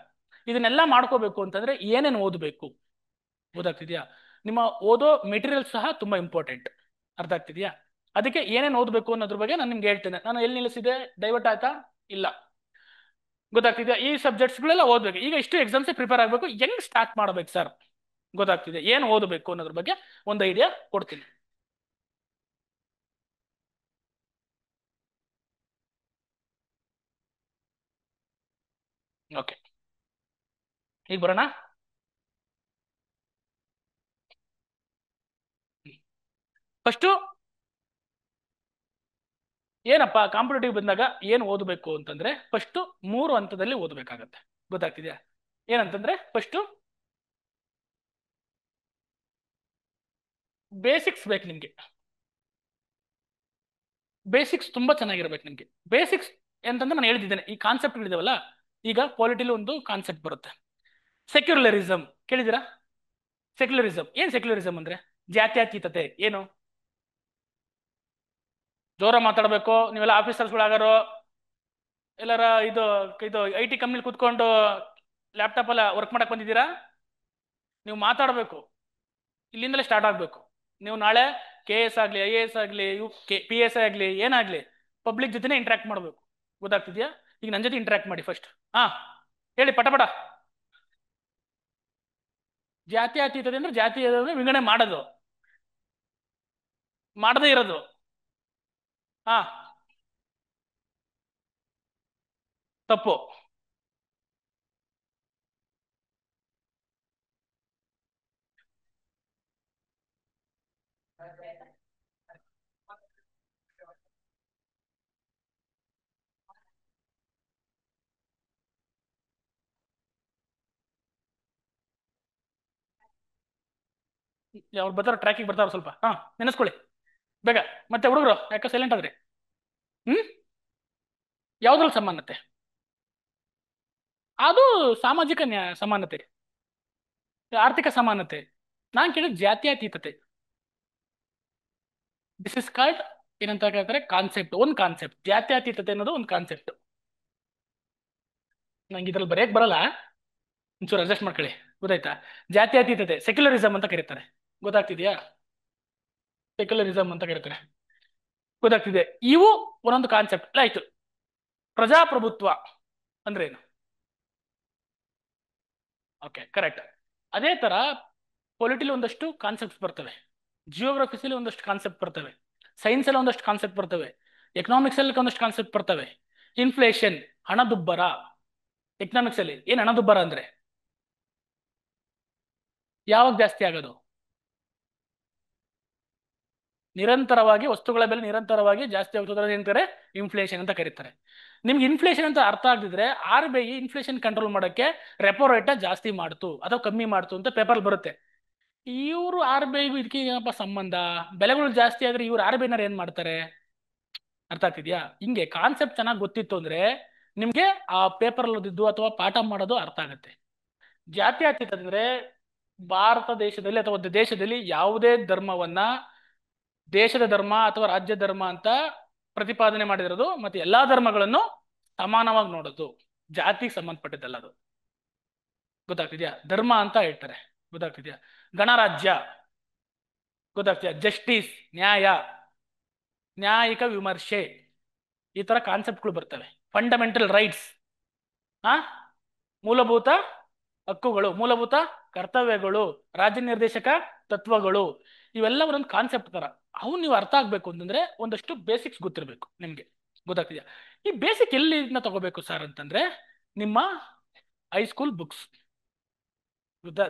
ಇದನ್ನೆಲ್ಲ ಮಾಡ್ಕೋಬೇಕು ಅಂತಂದ್ರೆ ಏನೇನು ಓದಬೇಕು? ಗೊತ್ತಾಗ್ತಿದ್ಯಾ? ನಿಮ್ಮ ಓದೋ ಮೆಟೀರಿಯಲ್ ಸಹ ತುಂಬಾ ಇಂಪಾರ್ಟೆಂಟ್. ಅರ್ಥ ಆಗ್ತಿದ್ಯಾ? ಅದಕ್ಕೆ ಏನೇನು ಓದಬೇಕು ಅನ್ನೋದ್ರ ಬಗ್ಗೆ ನಾನು ನಿಮ್ಗೆ ಹೇಳ್ತೇನೆ. ನಾನು ಎಲ್ಲಿ ನಿಲ್ಲಿಸಿದೆ? ಡೈವರ್ಟ್ ಆಯ್ತಾ? ಇಲ್ಲ. ಗೊತ್ತಾಗ್ತಿದ್ಯಾ? ಈ ಸಬ್ಜೆಕ್ಟ್ಸ್ಗಳೆಲ್ಲ ಓದ್ಬೇಕು. ಈಗ ಇಷ್ಟು ಎಕ್ಸಾಮ್ಸ್ ಪ್ರಿಪೇರ್ ಆಗಬೇಕು, ಹೆಂಗ್ ಸ್ಟಾರ್ಟ್ ಮಾಡ್ಬೇಕು ಸರ್? ಗೊತ್ತಾಗ್ತಿದೆ? ಏನು ಓದಬೇಕು ಅನ್ನೋದ್ರ ಬಗ್ಗೆ ಒಂದು ಐಡಿಯಾ ಕೊಡ್ತೀನಿ. ಓಕೆ, ಈಗ ಬರೋಣ. ಫಸ್ಟು ಏನಪ್ಪ ಕಾಂಪಿಟೇಟಿವ್ ಬಂದಾಗ ಏನು ಓದಬೇಕು ಅಂತಂದ್ರೆ, ಫಸ್ಟ್ 3 ಹಂತದಲ್ಲಿ ಓದಬೇಕಾಗತ್ತೆ. ಗೊತ್ತಾಗ್ತಿದ್ಯಾ? ಏನಂತಂದ್ರೆ, ಫಸ್ಟ್ ಬೇಸಿಕ್ಸ್ ಬೇಕು ನಿಮ್ಗೆ. ಬೇಸಿಕ್ಸ್ ತುಂಬಾ ಚೆನ್ನಾಗಿರ್ಬೇಕು ನಿಮ್ಗೆ. ಬೇಸಿಕ್ಸ್ ಅಂತಂದ್ರೆ ನಾನು ಹೇಳ್ತಿದ್ದೇನೆ, ಈ ಕಾನ್ಸೆಪ್ಟ್ಗಳಿದಾವಲ್ಲ, ಈಗ ಪಾಲಿಟಿಲಿ ಒಂದು ಕಾನ್ಸೆಪ್ಟ್ ಬರುತ್ತೆ, ಸೆಕ್ಯುಲರಿಸಮ್. ಕೇಳಿದಿರಾ? ಸೆಕ್ಯುಲರಿಸಮ್ ಏನ್? ಸೆಕ್ಯುಲರಿಸಮ್ ಅಂದ್ರೆ ಜಾತ್ಯತೀತತೆ. ಏನು? ಜೋರ ಮಾತಾಡಬೇಕು. ನೀವೆಲ್ಲ ಆಫೀಸರ್ಸ್ಗಳಾಗಾರೋ, ಎಲ್ಲಾರ ಇದು ಇದು IT ಕಂಪ್ನಿಲಿ ಕೂತ್ಕೊಂಡು ಲ್ಯಾಪ್ಟಾಪ್ ಎಲ್ಲ ವರ್ಕ್ ಮಾಡಕ್ ಬಂದಿದ್ದೀರಾ? ನೀವು ಮಾತಾಡಬೇಕು, ಇಲ್ಲಿಂದಲೇ ಸ್ಟಾರ್ಟ್ ಆಗ್ಬೇಕು. ನೀವು ನಾಳೆ KS ಆಗ್ಲಿ, IAS ಆಗ್ಲಿ, PSI ಆಗ್ಲಿ, ಏನಾಗ್ಲಿ ಪಬ್ಲಿಕ್ ಜೊತೆನೆ ಇಂಟ್ರಾಕ್ಟ್ ಮಾಡ್ಬೇಕು. ಗೊತ್ತಾಗ್ತಿದ್ಯಾ? ಈಗ ನನ್ನ ಜೊತೆ ಇಂಟ್ರಾಕ್ಟ್ ಮಾಡಿ ಫಸ್ಟ್. ಹಾ, ಹೇಳಿ ಪಟಪಟ. ಜಾತ್ಯತೀತತೆ ಅಂದ್ರೆ ಜಾತಿಯ ವಿಂಗಡಣೆ ಮಾಡೋದು, ಮಾಡದೇ ಇರೋದು. ಹಾ, ತಪ್ಪು. ಅವ್ರು ಬರ್ತಾರ, ಟ್ರ್ಯಾಕಿಗೆ ಬರ್ತಾರ, ಸ್ವಲ್ಪ ಹಾ ನೆನೆಸ್ಕೊಳ್ಳಿ ಬೇಗ. ಮತ್ತೆ ಹುಡುಗರು ಯಾಕೆ ಸೈಲೆಂಟ್ ಆದ್ರಿ? ಹ್ಮ್, ಯಾವ್ದ್ರಲ್ಲಿ ಸಮಾನತೆ? ಅದು ಸಾಮಾಜಿಕ ಸಮಾನತೆ, ಆರ್ಥಿಕ ಸಮಾನತೆ. ನಾನು ಕೇಳಿದ ಜಾತ್ಯತೀತತೆ. ದಿಸ್ ಇಸ್ ಕಾಲ್ಡ್ ಏನಂತ ಹೇಳ್ತಾರೆ, ಕಾನ್ಸೆಪ್ಟ್, ಒಂದು ಕಾನ್ಸೆಪ್ಟ್. ಜಾತ್ಯತೀತತೆ ಅನ್ನೋದು ಒಂದು ಕಾನ್ಸೆಪ್ಟ್. ನಂಗೆ ಇದ್ರಲ್ಲಿ ಬರೆಯಕ್ ಬರಲ್ಲ, ಒಂಚೂರು ಅಡ್ಜಸ್ಟ್ ಮಾಡ್ಕೊಳ್ಳಿ. ಗೊತ್ತಾಯ್ತಾ? ಜಾತ್ಯತೀತತೆ ಸೆಕ್ಯುಲರಿಸಮ್ ಅಂತ ಕರೀತಾರೆ. ಗೊತ್ತಾಗ್ತಿದ್ಯಾ? ಸೆಕ್ಯುಲರಿಸಮ್ ಅಂತ ಕರೀತಾರೆ. ಗೊತ್ತಾಗ್ತಿದೆ? ಇವು ಒಂದೊಂದು ಕಾನ್ಸೆಪ್ಟ್ ಆಯ್ತು. ಪ್ರಜಾಪ್ರಭುತ್ವ ಅಂದ್ರೆ ಏನು? Okay, correct. ಅದೇ ತರ ಪೊಲಿಟಿಲಿ ಒಂದಷ್ಟು ಕಾನ್ಸೆಪ್ಟ್ಸ್ ಬರ್ತವೆ, ಜಿಯೋಗ್ರಫಿಸಲ್ಲಿ ಒಂದಷ್ಟು ಕಾನ್ಸೆಪ್ಟ್ ಬರ್ತವೆ, ಸೈನ್ಸ್ ಅಲ್ಲಿ ಒಂದಷ್ಟು ಕಾನ್ಸೆಪ್ಟ್ ಬರ್ತವೆ, ಎಕನಾಮಿಕ್ಸ್ ಅಲ್ಲಿ ಒಂದಷ್ಟು ಕಾನ್ಸೆಪ್ಟ್ ಬರ್ತವೆ. ಇನ್ಫ್ಲೇಷನ್, ಹಣದುಬ್ಬರ. ಎಕನಾಮಿಕ್ಸ್ ಅಲ್ಲಿ ಏನ್ ಹಣದುಬ್ಬರ ಅಂದ್ರೆ? ಯಾವಾಗ ಜಾಸ್ತಿ ಆಗೋದು? ನಿರಂತರವಾಗಿ ವಸ್ತುಗಳ ಬೆಲೆ ನಿರಂತರವಾಗಿ ಜಾಸ್ತಿ ಆಗುತ್ತದೆ, ಏನಂತಾರೆ? ಇನ್ಫ್ಲೇಷನ್ ಅಂತ ಕರೀತಾರೆ. ನಿಮ್ಗೆ ಇನ್ಫ್ಲೇಷನ್ ಅಂತ ಅರ್ಥ ಆಗದಿದ್ರೆ RBI ಇನ್ಫ್ಲೇಷನ್ ಕಂಟ್ರೋಲ್ ಮಾಡೋಕ್ಕೆ ರೆಪೋ ರೇಟ್ ಜಾಸ್ತಿ ಮಾಡ್ತು ಅಥವಾ ಕಮ್ಮಿ ಮಾಡ್ತು ಅಂತ ಪೇಪರ್ ಬರುತ್ತೆ. ಇವರು RBI ಇದಕ್ಕೆ ಏನಪ್ಪ ಸಂಬಂಧ? ಬೆಲೆಗಳು ಜಾಸ್ತಿ ಆದ್ರೆ ಇವ್ರು RBI ಏನ್ ಮಾಡ್ತಾರೆ? ಅರ್ಥ ಆಗ್ತಿದ್ಯಾ? ಹಿಂಗೆ ಕಾನ್ಸೆಪ್ಟ್ ಚೆನ್ನಾಗಿ ಗೊತ್ತಿತ್ತು ಅಂದ್ರೆ ನಿಮ್ಗೆ ಆ ಪೇಪರ್ ಓದಿದ್ದು ಅಥವಾ ಪಾಠ ಮಾಡೋದು ಅರ್ಥ ಆಗುತ್ತೆ. ಜಾತ್ಯತೀತ ಅಂದ್ರೆ ಭಾರತ ದೇಶದಲ್ಲಿ ಅಥವಾ ಒಂದು ದೇಶದಲ್ಲಿ ಯಾವುದೇ ಧರ್ಮವನ್ನ ದೇಶದ ಧರ್ಮ ಅಥವಾ ರಾಜ್ಯ ಧರ್ಮ ಅಂತ ಪ್ರತಿಪಾದನೆ ಮಾಡಿರೋದು, ಮತ್ತೆ ಎಲ್ಲಾ ಧರ್ಮಗಳನ್ನು ಸಮಾನವಾಗಿ ನೋಡೋದು. ಜಾತಿಗೆ ಸಂಬಂಧಪಟ್ಟಿದ್ದಲ್ಲ ಅದು. ಗೊತ್ತಾಗ್ತಿದ್ಯಾ? ಧರ್ಮ ಅಂತ ಹೇಳ್ತಾರೆ. ಗೊತ್ತಾಗ್ತಿದ್ಯಾ? ಗಣರಾಜ್ಯ. ಗೊತ್ತಾಗ್ತಿದ್ಯಾ? ಜಸ್ಟಿಸ್, ನ್ಯಾಯ, ನ್ಯಾಯಿಕ ವಿಮರ್ಶೆ, ಈ ತರ ಕಾನ್ಸೆಪ್ಟ್ಗಳು ಬರ್ತವೆ. ಫಂಡಮೆಂಟಲ್ ರೈಟ್ಸ್, ಮೂಲಭೂತ ಹಕ್ಕುಗಳು, ಮೂಲಭೂತ ಕರ್ತವ್ಯಗಳು, ರಾಜ್ಯ ನಿರ್ದೇಶಕ ತತ್ವಗಳು, ಇವೆಲ್ಲ ಒಂದೊಂದು ಕಾನ್ಸೆಪ್ಟ್ ತರ. ಅವು ನೀವು ಅರ್ಥ ಆಗ್ಬೇಕು ಅಂತಂದ್ರೆ ಒಂದಷ್ಟು ಬೇಸಿಕ್ಸ್ ಗೊತ್ತಿರಬೇಕು ನಿಮ್ಗೆ. ಗೊತ್ತಾಗ್ತಿದ್ಯಾ? ಈ ಬೇಸಿಕ್ ಎಲ್ಲಿಂದ ತಗೋಬೇಕು ಸರ್ ಅಂತಂದ್ರೆ ನಿಮ್ಮ high school books.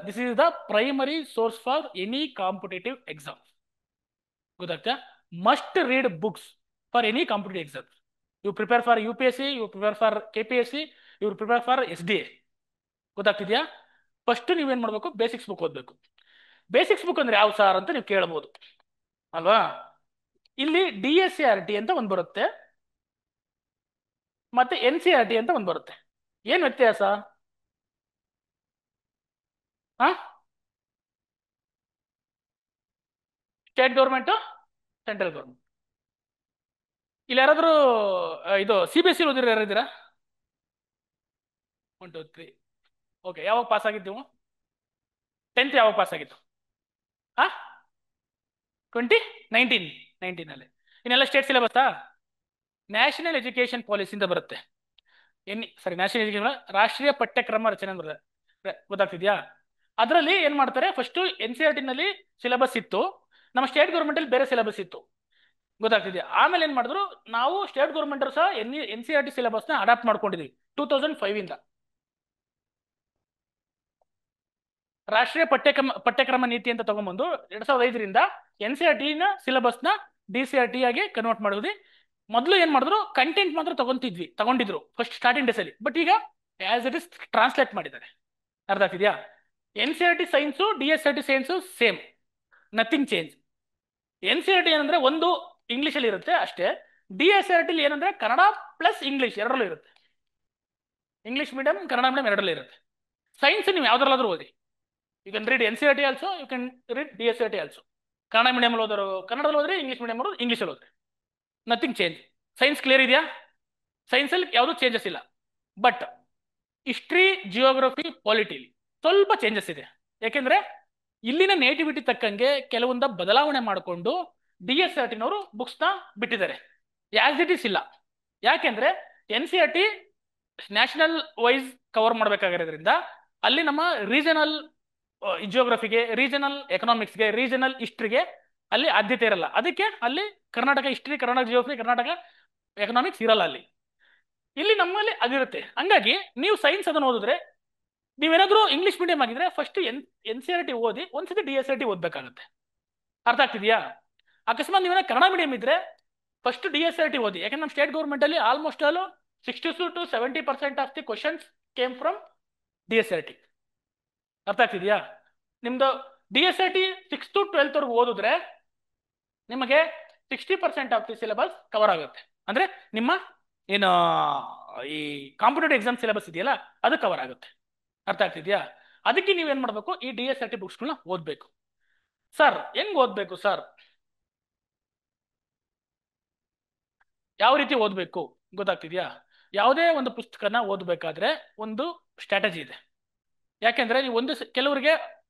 This is the primary source for any competitive exam. ಗೊತ್ತಾಗ್ತಾ? Must read books for any competitive exam. You prepare for UPSC, you prepare for KPSC, you prepare for SDA. ಗೊತ್ತಾಗ್ತಿದ್ಯಾ? First ನೀವೇನ್ ಮಾಡ್ಬೇಕು? Basics book ಓದ್ಬೇಕು. Basics book ಅಂದ್ರೆ ಯಾವ sir ಅಂತ ನೀವು ಕೇಳಬಹುದು ಅಲ್ವಾ? ಇಲ್ಲಿ DSCRT ಅಂತ ಒಂದ್ ಬರುತ್ತೆ, ಮತ್ತೆ NCERT ಅಂತ ಒಂದ್ ಬರುತ್ತೆ. ಏನ್ ವ್ಯತ್ಯಾಸ? State government, central government. ಇಲ್ಲಿ ಯಾರಾದ್ರೂ ಇದು CBSE ಓದಿರೋ ಯಾರಿದ್ದೀರಾ? 1 2 3. ಓಕೆ, ಯಾವಾಗ ಪಾಸ್ ಆಗಿದ್ದು ನೀವು? 10th ಯಾವಾಗ ಪಾಸ್ ಆಗಿತ್ತು? 2019 ಅಲ್ಲಿ. ಇನ್ನೆಲ್ಲ ಸ್ಟೇಟ್ ಸಿಲೆಬಸ್ಸಾ? ನ್ಯಾಷನಲ್ ಎಜುಕೇಶನ್ ಪಾಲಿಸಿ ಅಂತ ಬರುತ್ತೆ. ನ್ಯಾಷನಲ್ ಎಜುಕೇಶನ್, ರಾಷ್ಟ್ರೀಯ ಪಠ್ಯಕ್ರಮ ರಚನೆ ಬರುತ್ತೆ. ಗೊತ್ತಾಗ್ತಿದ್ಯಾ? ಅದರಲ್ಲಿ ಏನ್ ಮಾಡ್ತಾರೆ, ಫಸ್ಟ್ NCERT ನಲ್ಲಿ ಸಿಲೆಬಸ್ ಇತ್ತು, ನಮ್ಮ ಸ್ಟೇಟ್ ಗೌರ್ಮೆಂಟ್ ಅಲ್ಲಿ ಬೇರೆ ಸಿಲೆಬಸ್ ಇತ್ತು. ಗೊತ್ತಾಗ್ತಿದ್ಯಾ? ಆಮೇಲೆ ಏನ್ ಮಾಡಿದ್ರು, ನಾವು ಸ್ಟೇಟ್ ಗೌರ್ಮೆಂಟ್ ಸಹ NCERT ಸಿಲೆಬಸ್ ನ ಅಡಾಪ್ಟ್ ಮಾಡ್ಕೊಂಡಿದ್ವಿ 2005 ಇಂದ. ರಾಷ್ಟ್ರೀಯ ಪಠ್ಯಕ್ರಮ ನೀತಿ ಅಂತ ತಗೊಂಡ್ಬಂದು 2005ರಿಂದ NCERT ನ ಸಿಲೆಬಸ್ ನ DCRT ಆಗಿ ಕನ್ವರ್ಟ್ ಮಾಡಿದ್ವಿ. ಮೊದಲು ಏನ್ ಮಾಡಿದ್ರು, ಕಂಟೆಂಟ್ ಮಾತ್ರ ತಗೊಂಡಿದ್ರು ಫಸ್ಟ್ ಸ್ಟಾರ್ಟಿಂಗ್ ಡೇಸ್ ಅಲ್ಲಿ. ಬಟ್ ಈಗ ಆಸ್ ಇಟ್ ಇಸ್ ಟ್ರಾನ್ಸ್ಲೇಟ್ ಮಾಡಿದ್ದಾರೆ. ಅರ್ಥ ಆಗ್ತಿದ್ಯಾ? NCERT science, DSCRT science same, nothing change. NCERT ಏನಂದ್ರೆ ಒಂದು ಇಂಗ್ಲಿಷ್ ಅಲ್ಲಿ ಇರುತ್ತೆ ಅಷ್ಟೇ. DSCRT ಏನಂದ್ರೆ ಕನ್ನಡ ಪ್ಲಸ್ ಇಂಗ್ಲಿಷ್ ಎರಡರಲ್ಲೂ ಇರುತ್ತೆ. ಇಂಗ್ಲಿಷ್ ಮೀಡಿಯಂ, ಕನ್ನಡ ಮೀಡಿಯಂ ಎರಡರಲ್ಲೂ ಇರುತ್ತೆ. ಸೈನ್ಸ್ ನೀವು ಯಾವ್ದ್ರಲ್ಲಾದ್ರೂ ಓದಿ. You can read NCERT also, you can read DSCRT also. Kannada medium ಓದೋರು ಕನ್ನಡದಲ್ಲಿ ಓದ್ರಿ, ಇಂಗ್ಲಿಷ್ ಮೀಡಿಯಂ ಓದೋರು ಇಂಗ್ಲಿಷಲ್ಲಿ ಓದ್ರಿ. Nothing change. ಸೈನ್ಸ್ ಕ್ಲಿಯರ್ ಇದೆಯಾ? ಸೈನ್ಸ್ ಅಲ್ಲಿ ಯಾವುದು ಚೇಂಜಸ್ ಇಲ್ಲ. ಬಟ್ ಹಿಸ್ಟ್ರಿ, ಜಿಯೋಗ್ರಫಿ, ಪಾಲಿಟಿಲಿ ಸ್ವಲ್ಪ ಚೇಂಜಸ್ ಇದೆ. ಯಾಕೆಂದ್ರೆ ಇಲ್ಲಿನ ನೇಟಿವಿಟಿ ತಕ್ಕಂಗೆ ಕೆಲವೊಂದ ಬದಲಾವಣೆ ಮಾಡಿಕೊಂಡು DSCRTನವರು ಬುಕ್ಸ್ ನ ಬಿಟ್ಟಿದ್ದಾರೆ. ಆಸ್ ಇಟ್ ಇಸ್ ಇಲ್ಲ. ಯಾಕೆಂದ್ರೆ NCERT ನ್ಯಾಷನಲ್ ವೈಸ್ ಕವರ್ ಮಾಡಬೇಕಾಗಿರೋದ್ರಿಂದ ಅಲ್ಲಿ ನಮ್ಮ ರೀಜನಲ್ ಜಿಯೋಗ್ರಫಿಗೆ, ರೀಜನಲ್ ಎಕನಾಮಿಕ್ಸ್ಗೆ, ರೀಜನಲ್ ಹಿಸ್ಟ್ರಿಗೆ ಅಲ್ಲಿ ಆದ್ಯತೆ ಇರಲ್ಲ. ಅದಕ್ಕೆ ಅಲ್ಲಿ Karnataka history, Karnataka geography, Karnataka economics ಇರಲ್ಲ ಅಲ್ಲಿ. ಇಲ್ಲಿ ನಮ್ಮಲ್ಲಿ ಅದಿರುತ್ತೆ. ಹಂಗಾಗಿ ನೀವು ಸೈನ್ಸ್ ಅದನ್ನು ಓದಿದ್ರೆ, ನೀವೇನಾದ್ರೂ ಇಂಗ್ಲಿಷ್ ಮೀಡಿಯಂ ಆಗಿದ್ರೆ ಫಸ್ಟ್ NCERT ಓದಿ, ಒಂದ್ಸತಿ DSCRT ಓದ್ಬೇಕಾಗತ್ತೆ. ಅರ್ಥ ಆಗ್ತಿದ್ಯಾ? ಅಕಸ್ಮಾತ್ ನೀವೇನ ಕನ್ನಡ ಮೀಡಿಯಂ ಇದ್ರೆ ಫಸ್ಟ್ DSCRT ಓದಿ. ಯಾಕಂದ್ರೆ ನಮ್ಮ ಸ್ಟೇಟ್ ಗೌರ್ಮೆಂಟ್ ಅಲ್ಲಿ almost all 60 to 70% of the questions came from DSCRT. ಅರ್ಥ ಆಗ್ತಿದ್ಯಾ? ನಿಮ್ದು DSCRT 6th to 12th ವರೆಗೂ ಓದಿದ್ರೆ ನಿಮಗೆ 60% ಆಫ್ ದಿ ಸಿಲೆಬಸ್ ಕವರ್ ಆಗುತ್ತೆ. ಅಂದ್ರೆ ನಿಮ್ಮ ಏನು ಈ ಕಾಂಪಿಟೇಟಿವ್ ಎಕ್ಸಾಮ್ ಸಿಲೆಬಸ್ ಇದೆಯಲ್ಲ ಅದು ಕವರ್ ಆಗುತ್ತೆ. ಅರ್ಥ ಆಗ್ತಿದ್ಯಾ? ಅದಕ್ಕೆ ನೀವೇನ್ ಮಾಡ್ಬೇಕು, ಈ DSRT ಬುಕ್ಸ್ಗಳನ್ನ ಓದ್ಬೇಕು. ಸರ್ ಹೆಂಗ್ ಓದ್ಬೇಕು ಸರ್, ಯಾವ ರೀತಿ ಓದ್ಬೇಕು ಗೊತ್ತಾಗ್ತಿದ್ಯಾ? ಯಾವುದೇ ಒಂದು ಪುಸ್ತಕನ ಓದಬೇಕಾದ್ರೆ ಒಂದು ಸ್ಟ್ರಾಟಜಿ ಇದೆ. ಯಾಕೆಂದ್ರೆ ನೀವು ಕೆಲವರಿಗೆ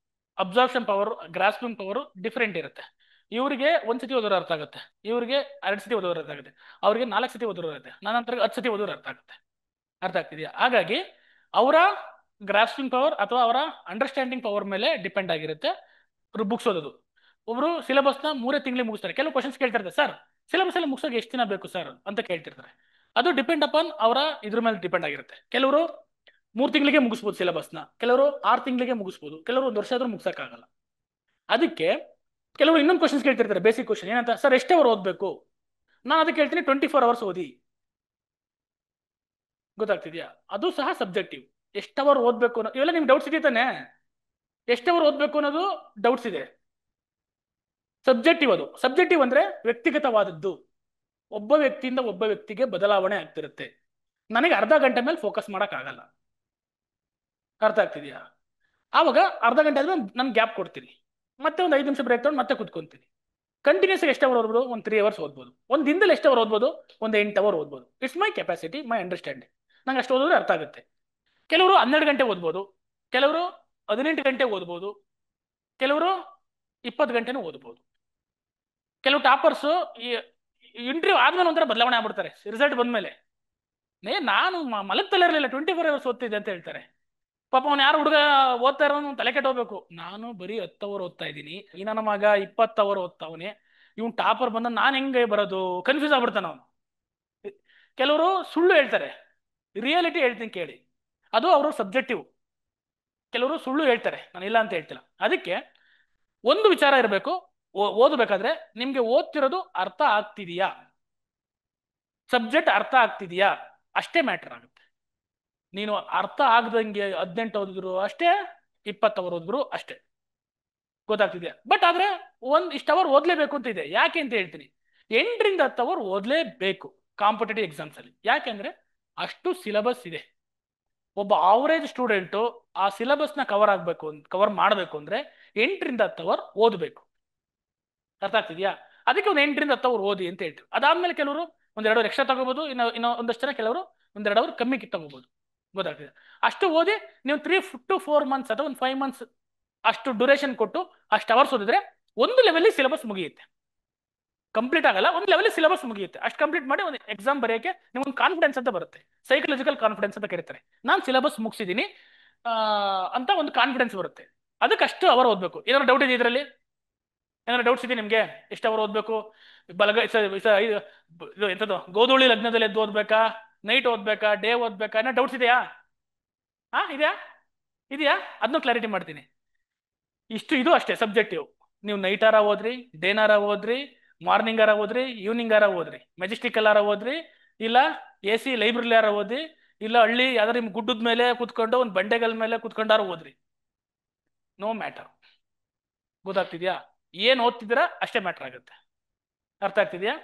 absorption power, grasping power different ಇರುತ್ತೆ. ಇವರಿಗೆ ಒಂದ್ಸತಿ ಓದೋರು ಅರ್ಥ ಆಗುತ್ತೆ, ಇವರಿಗೆ 2 ಸತಿ ಓದೋರು ಅರ್ಥ ಆಗುತ್ತೆ, ಅವ್ರಿಗೆ 4 ಸತಿ ಓದೋರು ಇರುತ್ತೆ, ನನ್ನ ಹತ್ರ 10 ಸತಿ ಓದೋರು ಅರ್ಥ ಆಗುತ್ತೆ. ಅರ್ಥ ಆಗ್ತಿದೆಯಾ? ಹಾಗಾಗಿ ಅವರ ಗ್ರಾಸ್ಪಿಂಗ್ ಪವರ್ ಅಥವಾ ಅವರ ಅಂಡರ್ಸ್ಟ್ಯಾಂಡಿಂಗ್ ಪವರ್ ಮೇಲೆ ಡಿಪೆಂಡ್ ಆಗಿರುತ್ತೆ ಬುಕ್ಸ್ ಓದೋದು. ಒಬ್ರು ಸಿಲೆಬಸ್ನ 3 ತಿಂಗಳಿಗೆ ಮುಗಿಸ್ತಾರೆ. ಕೆಲವು ಕ್ವಶನ್ಸ್ ಕೇಳ್ತಿರ್ತಾರೆ, ಸರ್ ಸಿಲೆಬಸ್ ಎಲ್ಲ ಮುಗಿಸೋಕೆ ಎಷ್ಟು ದಿನ ಬೇಕು ಸರ್ ಅಂತ ಕೇಳ್ತಿರ್ತಾರೆ. ಅದು ಡಿಪೆಂಡ್ ಅಪಾನ್ ಅವರ ಇದ್ರ ಮೇಲೆ ಡಿಪೆಂಡ್ ಆಗಿರುತ್ತೆ. ಕೆಲವರು 3 ತಿಂಗಳಿಗೆ ಮುಗಿಸ್ಬೋದು ಸಿಲೆಬಸ್ನ, ಕೆಲವರು 6 ತಿಂಗಳಿಗೆ ಮುಗಿಸ್ಬೋದು, ಕೆಲವರು 1 ವರ್ಷ ಆದ್ರೂ ಮುಗಿಸೋಕ್ಕಾಗಲ್ಲ. ಅದಕ್ಕೆ ಕೆಲವರು ಇನ್ನೊಂದು ಕ್ವಶನ್ಸ್ ಕೇಳ್ತಿರ್ತಾರೆ, ಬೇಸಿಕ್ ಕ್ವಶನ್ ಏನಂತ, ಸರ್ ಎಷ್ಟೇ ಅವರ್ ಓದಬೇಕು? ನಾನು ಅದಕ್ಕೆ ಹೇಳ್ತೀನಿ 24 ಅವರ್ಸ್ ಓದಿ. ಗೊತ್ತಾಗ್ತಿದ್ಯಾ? ಅದು ಸಹ ಸಬ್ಜೆಕ್ಟಿವ್. ಎಷ್ಟು ಅವರ್ ಓದ್ಬೇಕು ಅನ್ನೋ ಇವೆಲ್ಲ ನಿಮ್ಗೆ ಡೌಟ್ಸ್ ಇದೆ ತಾನೆ? ಎಷ್ಟು ಅವರ್ ಓದ್ಬೇಕು ಅನ್ನೋದು ಡೌಟ್ಸ್ ಇದೆ. ಸಬ್ಜೆಕ್ಟಿವ್, ಅದು ಸಬ್ಜೆಕ್ಟಿವ್ ಅಂದ್ರೆ ವ್ಯಕ್ತಿಗತವಾದದ್ದು. ಒಬ್ಬ ವ್ಯಕ್ತಿಯಿಂದ ಒಬ್ಬ ವ್ಯಕ್ತಿಗೆ ಬದಲಾವಣೆ ಆಗ್ತಿರುತ್ತೆ. ನನಗೆ ಅರ್ಧ ಗಂಟೆ ಮೇಲೆ ಫೋಕಸ್ ಆಗಲ್ಲ. ಅರ್ಥ ಆಗ್ತಿದ್ಯಾ? ಆವಾಗ ಅರ್ಧ ಗಂಟೆ ಆದ್ಮೇಲೆ ನಾನು ಗ್ಯಾಪ್ ಕೊಡ್ತೀನಿ, ಮತ್ತೆ ಒಂದು 5 ನಿಮಿಷ ಬ್ರೇಕ್ ತಗೊಂಡು ಮತ್ತೆ ಕುತ್ಕೊಂತೀನಿ. ಕಂಟಿನ್ಯೂಸ್ ಎಷ್ಟು ಅವರ್ ಓದ್ಬೋದು? ಒಂದು 3 ಅವರ್ಸ್ ಓದ್ಬೋದು. ಒಂದು ದಿನದಲ್ಲಿ ಎಷ್ಟು ಅವರ್ ಓದ್ಬೋದು? ಒಂದು 8 ಅವರ್ ಓದ್ಬೋದು. It's my capacity, my understanding. ನಂಗೆ ಅಷ್ಟು ಓದಿದ್ರೆ ಅರ್ಥ ಆಗುತ್ತೆ. ಕೆಲವರು 12 ಗಂಟೆ ಓದ್ಬೋದು, ಕೆಲವರು 18 ಗಂಟೆ ಓದ್ಬೋದು, ಕೆಲವರು 20 ಗಂಟೆನೂ ಓದ್ಬೋದು. ಕೆಲವು ಟಾಪರ್ಸು ಈ ಇಂಟರ್ವ್ಯೂ ಆದ್ಮೇಲೆ ಒಂಥರ ಬದಲಾವಣೆ ಆಗ್ಬಿಡ್ತಾರೆ ರಿಸಲ್ಟ್ ಬಂದ್ಮೇಲೆ. ನಾನು ಮಲಗ್ತಲೇ ಇರಲಿಲ್ಲ, 24 ಅವರ್ಸ್ ಓದ್ತಿದ್ದೆ ಅಂತ ಹೇಳ್ತಾರೆ. ಪಾಪ ಅವ್ನು ಯಾರು ಹುಡುಗ ಓದ್ತಾ ಇರೋನು ತಲೆ ಕೆಟ್ಟೋಗ್ಬೇಕು. ನಾನು ಬರೀ 10 ಅವರ್ ಓದ್ತಾ ಇದ್ದೀನಿ, ಈ ನನ್ನ ಮಗ 20 ಅವರ್ ಓದ್ತಾವನೆ, ಇವ್ನು ಟಾಪರ್ ಬಂದ ನಾನು ಹೆಂಗೆ ಬರೋದು? ಕನ್ಫ್ಯೂಸ್ ಆಗ್ಬಿಡ್ತಾನ ಅವನು. ಕೆಲವರು ಸುಳ್ಳು ಹೇಳ್ತಾರೆ, ರಿಯಾಲಿಟಿ ಹೇಳ್ತೀನಿ ಕೇಳಿ, ಅದು ಅವರು ಸಬ್ಜೆಕ್ಟಿವ್. ಕೆಲವರು ಸುಳ್ಳು ಹೇಳ್ತಾರೆ, ನಾನು ಇಲ್ಲ ಅಂತ ಹೇಳ್ತಿಲ್ಲ. ಅದಕ್ಕೆ ಒಂದು ವಿಚಾರ ಇರಬೇಕು, ಓದಬೇಕಾದ್ರೆ ನಿಮ್ಗೆ ಓದ್ತಿರೋದು ಅರ್ಥ ಆಗ್ತಿದೆಯಾ, ಸಬ್ಜೆಕ್ಟ್ ಅರ್ಥ ಆಗ್ತಿದೆಯಾ, ಅಷ್ಟೇ ಮ್ಯಾಟರ್ ಆಗುತ್ತೆ. ನೀನು ಅರ್ಥ ಆಗದಂಗೆ 18 ಓದಿದ್ರು ಅಷ್ಟೇ, 20 ಅವರ್ ಓದಿದ್ರು ಅಷ್ಟೇ. ಗೊತ್ತಾಗ್ತಿದ್ಯಾ? ಬಟ್ ಆದ್ರೆ ಇಷ್ಟು ಅವರ್ ಓದ್ಲೇಬೇಕು ಅಂತ ಇದೆ. ಯಾಕೆ ಅಂತ ಹೇಳ್ತೀನಿ. 8 ರಿಂದ 10 ಅವರ್ ಓದ್ಲೇಬೇಕು ಕಾಂಪಿಟೇಟಿವ್ ಎಕ್ಸಾಮ್ಸ್ ಅಲ್ಲಿ. ಯಾಕೆಂದ್ರೆ ಅಷ್ಟು ಸಿಲೆಬಸ್ ಇದೆ. ಒಬ್ಬ ಆವರೇಜ್ ಸ್ಟೂಡೆಂಟು ಆ ಸಿಲೆಬಸ್ನ ಕವರ್ ಮಾಡಬೇಕು ಅಂದ್ರೆ 8 ರಿಂದ 10 ಅವರ್ ಓದಬೇಕು. ಅರ್ಥ ಆಗ್ತಿದ್ಯಾ? ಅದಕ್ಕೆ ಒಂದು 8 ರಿಂದ 10 ಅವರ್ ಓದಿ ಅಂತ ಹೇಳ್ತೀವಿ. ಅದಾದ್ಮೇಲೆ ಕೆಲವರು 1-2 ಅವರ್ ಎಕ್ಸ್ಟ್ರಾ ತಗೋಬಹುದು, ಇನ್ನು ಒಂದಷ್ಟು ಜನ ಕೆಲವರು 1-2 ಅವರ್ ಕಮ್ಮಿ ತಗೋಬಹುದು. ಗೊತ್ತಾಗ್ತಿದೆ? ಅಷ್ಟು ಓದಿ ನೀವು 3 to 4 ಮಂತ್ಸ್ ಅಥವಾ ಒಂದು 5 ಮಂತ್ಸ್ ಅಷ್ಟು ಡ್ಯೂರೇಷನ್ ಕೊಟ್ಟು ಅಷ್ಟು ಅವರ್ಸ್ ಓದಿದ್ರೆ ಒಂದು ಲೆವೆಲ್ ಸಿಲೆಬಸ್ ಮುಗಿಯುತ್ತೆ. ಕಂಪ್ಲೀಟ್ ಆಗಲ್ಲ, ಒಂದು ಲೆವೆಲ್ ಸಿಲೆಬಸ್ ಮುಗಿಯುತ್ತೆ. ಅಷ್ಟು ಕಂಪ್ಲೀಟ್ ಮಾಡಿ ಒಂದು ಎಕ್ಸಾಮ್ ಬರೆಯೋಕೆ ನಿಮ್ಗೆ ಕಾನ್ಫಿಡೆನ್ಸ್ ಅಂತ ಬರುತ್ತೆ. ಸೈಕಲಾಜಿಕಲ್ ಕಾನ್ಫಿಡೆನ್ಸ್ ಅಂತ ಕರೀತಾರೆ. ನಾನು ಸಿಲೆಬಸ್ ಮುಗಿಸಿದ್ದೀನಿ ಅಂತ ಒಂದು ಕಾನ್ಫಿಡೆನ್ಸ್ ಬರುತ್ತೆ. ಅದಕ್ಕೆ ಅಷ್ಟು ಅವರ್ ಓದಬೇಕು. ಏನಾದ್ರು ಡೌಟ್ ಇದೆ ಇದರಲ್ಲಿ? ಏನಾದ್ರು ಡೌಟ್ಸ್ ಇದೆ ನಿಮಗೆ? ಎಷ್ಟು ಅವರ್ ಓದಬೇಕು? ಇದು ಎಂಥದ್ದು ಗೋಧೂಳಿ ಲಗ್ನದಲ್ಲಿ ಎದ್ದು ಓದ್ಬೇಕಾ, ನೈಟ್ ಓದ್ಬೇಕಾ, ಡೇ ಓದ್ಬೇಕಾ? ಏನೋ ಡೌಟ್ಸ್ ಇದೆಯಾ? ಇದೆಯಾ? ಅದನ್ನು ಕ್ಲಾರಿಟಿ ಮಾಡ್ತೀನಿ. ಇದು ಅಷ್ಟೇ ಸಬ್ಜೆಕ್ಟಿವ್. ನೀವು ನೈಟಾರ ಓದ್ರಿ, ಡೇನಾರ ಓದ್ರಿ, ಮಾರ್ನಿಂಗ್ ಆರ ಓದ್ರಿ, ಈವ್ನಿಂಗ್ ಆರ ಓದ್ರಿ, ಮೆಜೆಸ್ಟಿಕ್ ಅಲ್ಲಾರ ಓದ್ರಿ, ಇಲ್ಲ AC ಲೈಬ್ರರಿ ಯಾರ ಓದಿ, ಇಲ್ಲ ಹಳ್ಳಿ ಯಾವ್ದಾರು ನಿಮ್ ಗುಡ್ಡದ ಮೇಲೆ ಕುತ್ಕೊಂಡು ಒಂದು ಬಂಡೆಗಲ್ ಮೇಲೆ ಕುತ್ಕೊಂಡಾರ ಓದ್ರಿ, ನೋ ಮ್ಯಾಟರ್. ಗೊತ್ತಾಗ್ತಿದ್ಯಾ? ಏನ್ ಓದ್ತಿದ್ದೀರಾ ಅಷ್ಟೇ ಮ್ಯಾಟರ್ ಆಗುತ್ತೆ. ಅರ್ಥ ಆಗ್ತಿದ್ಯಾ?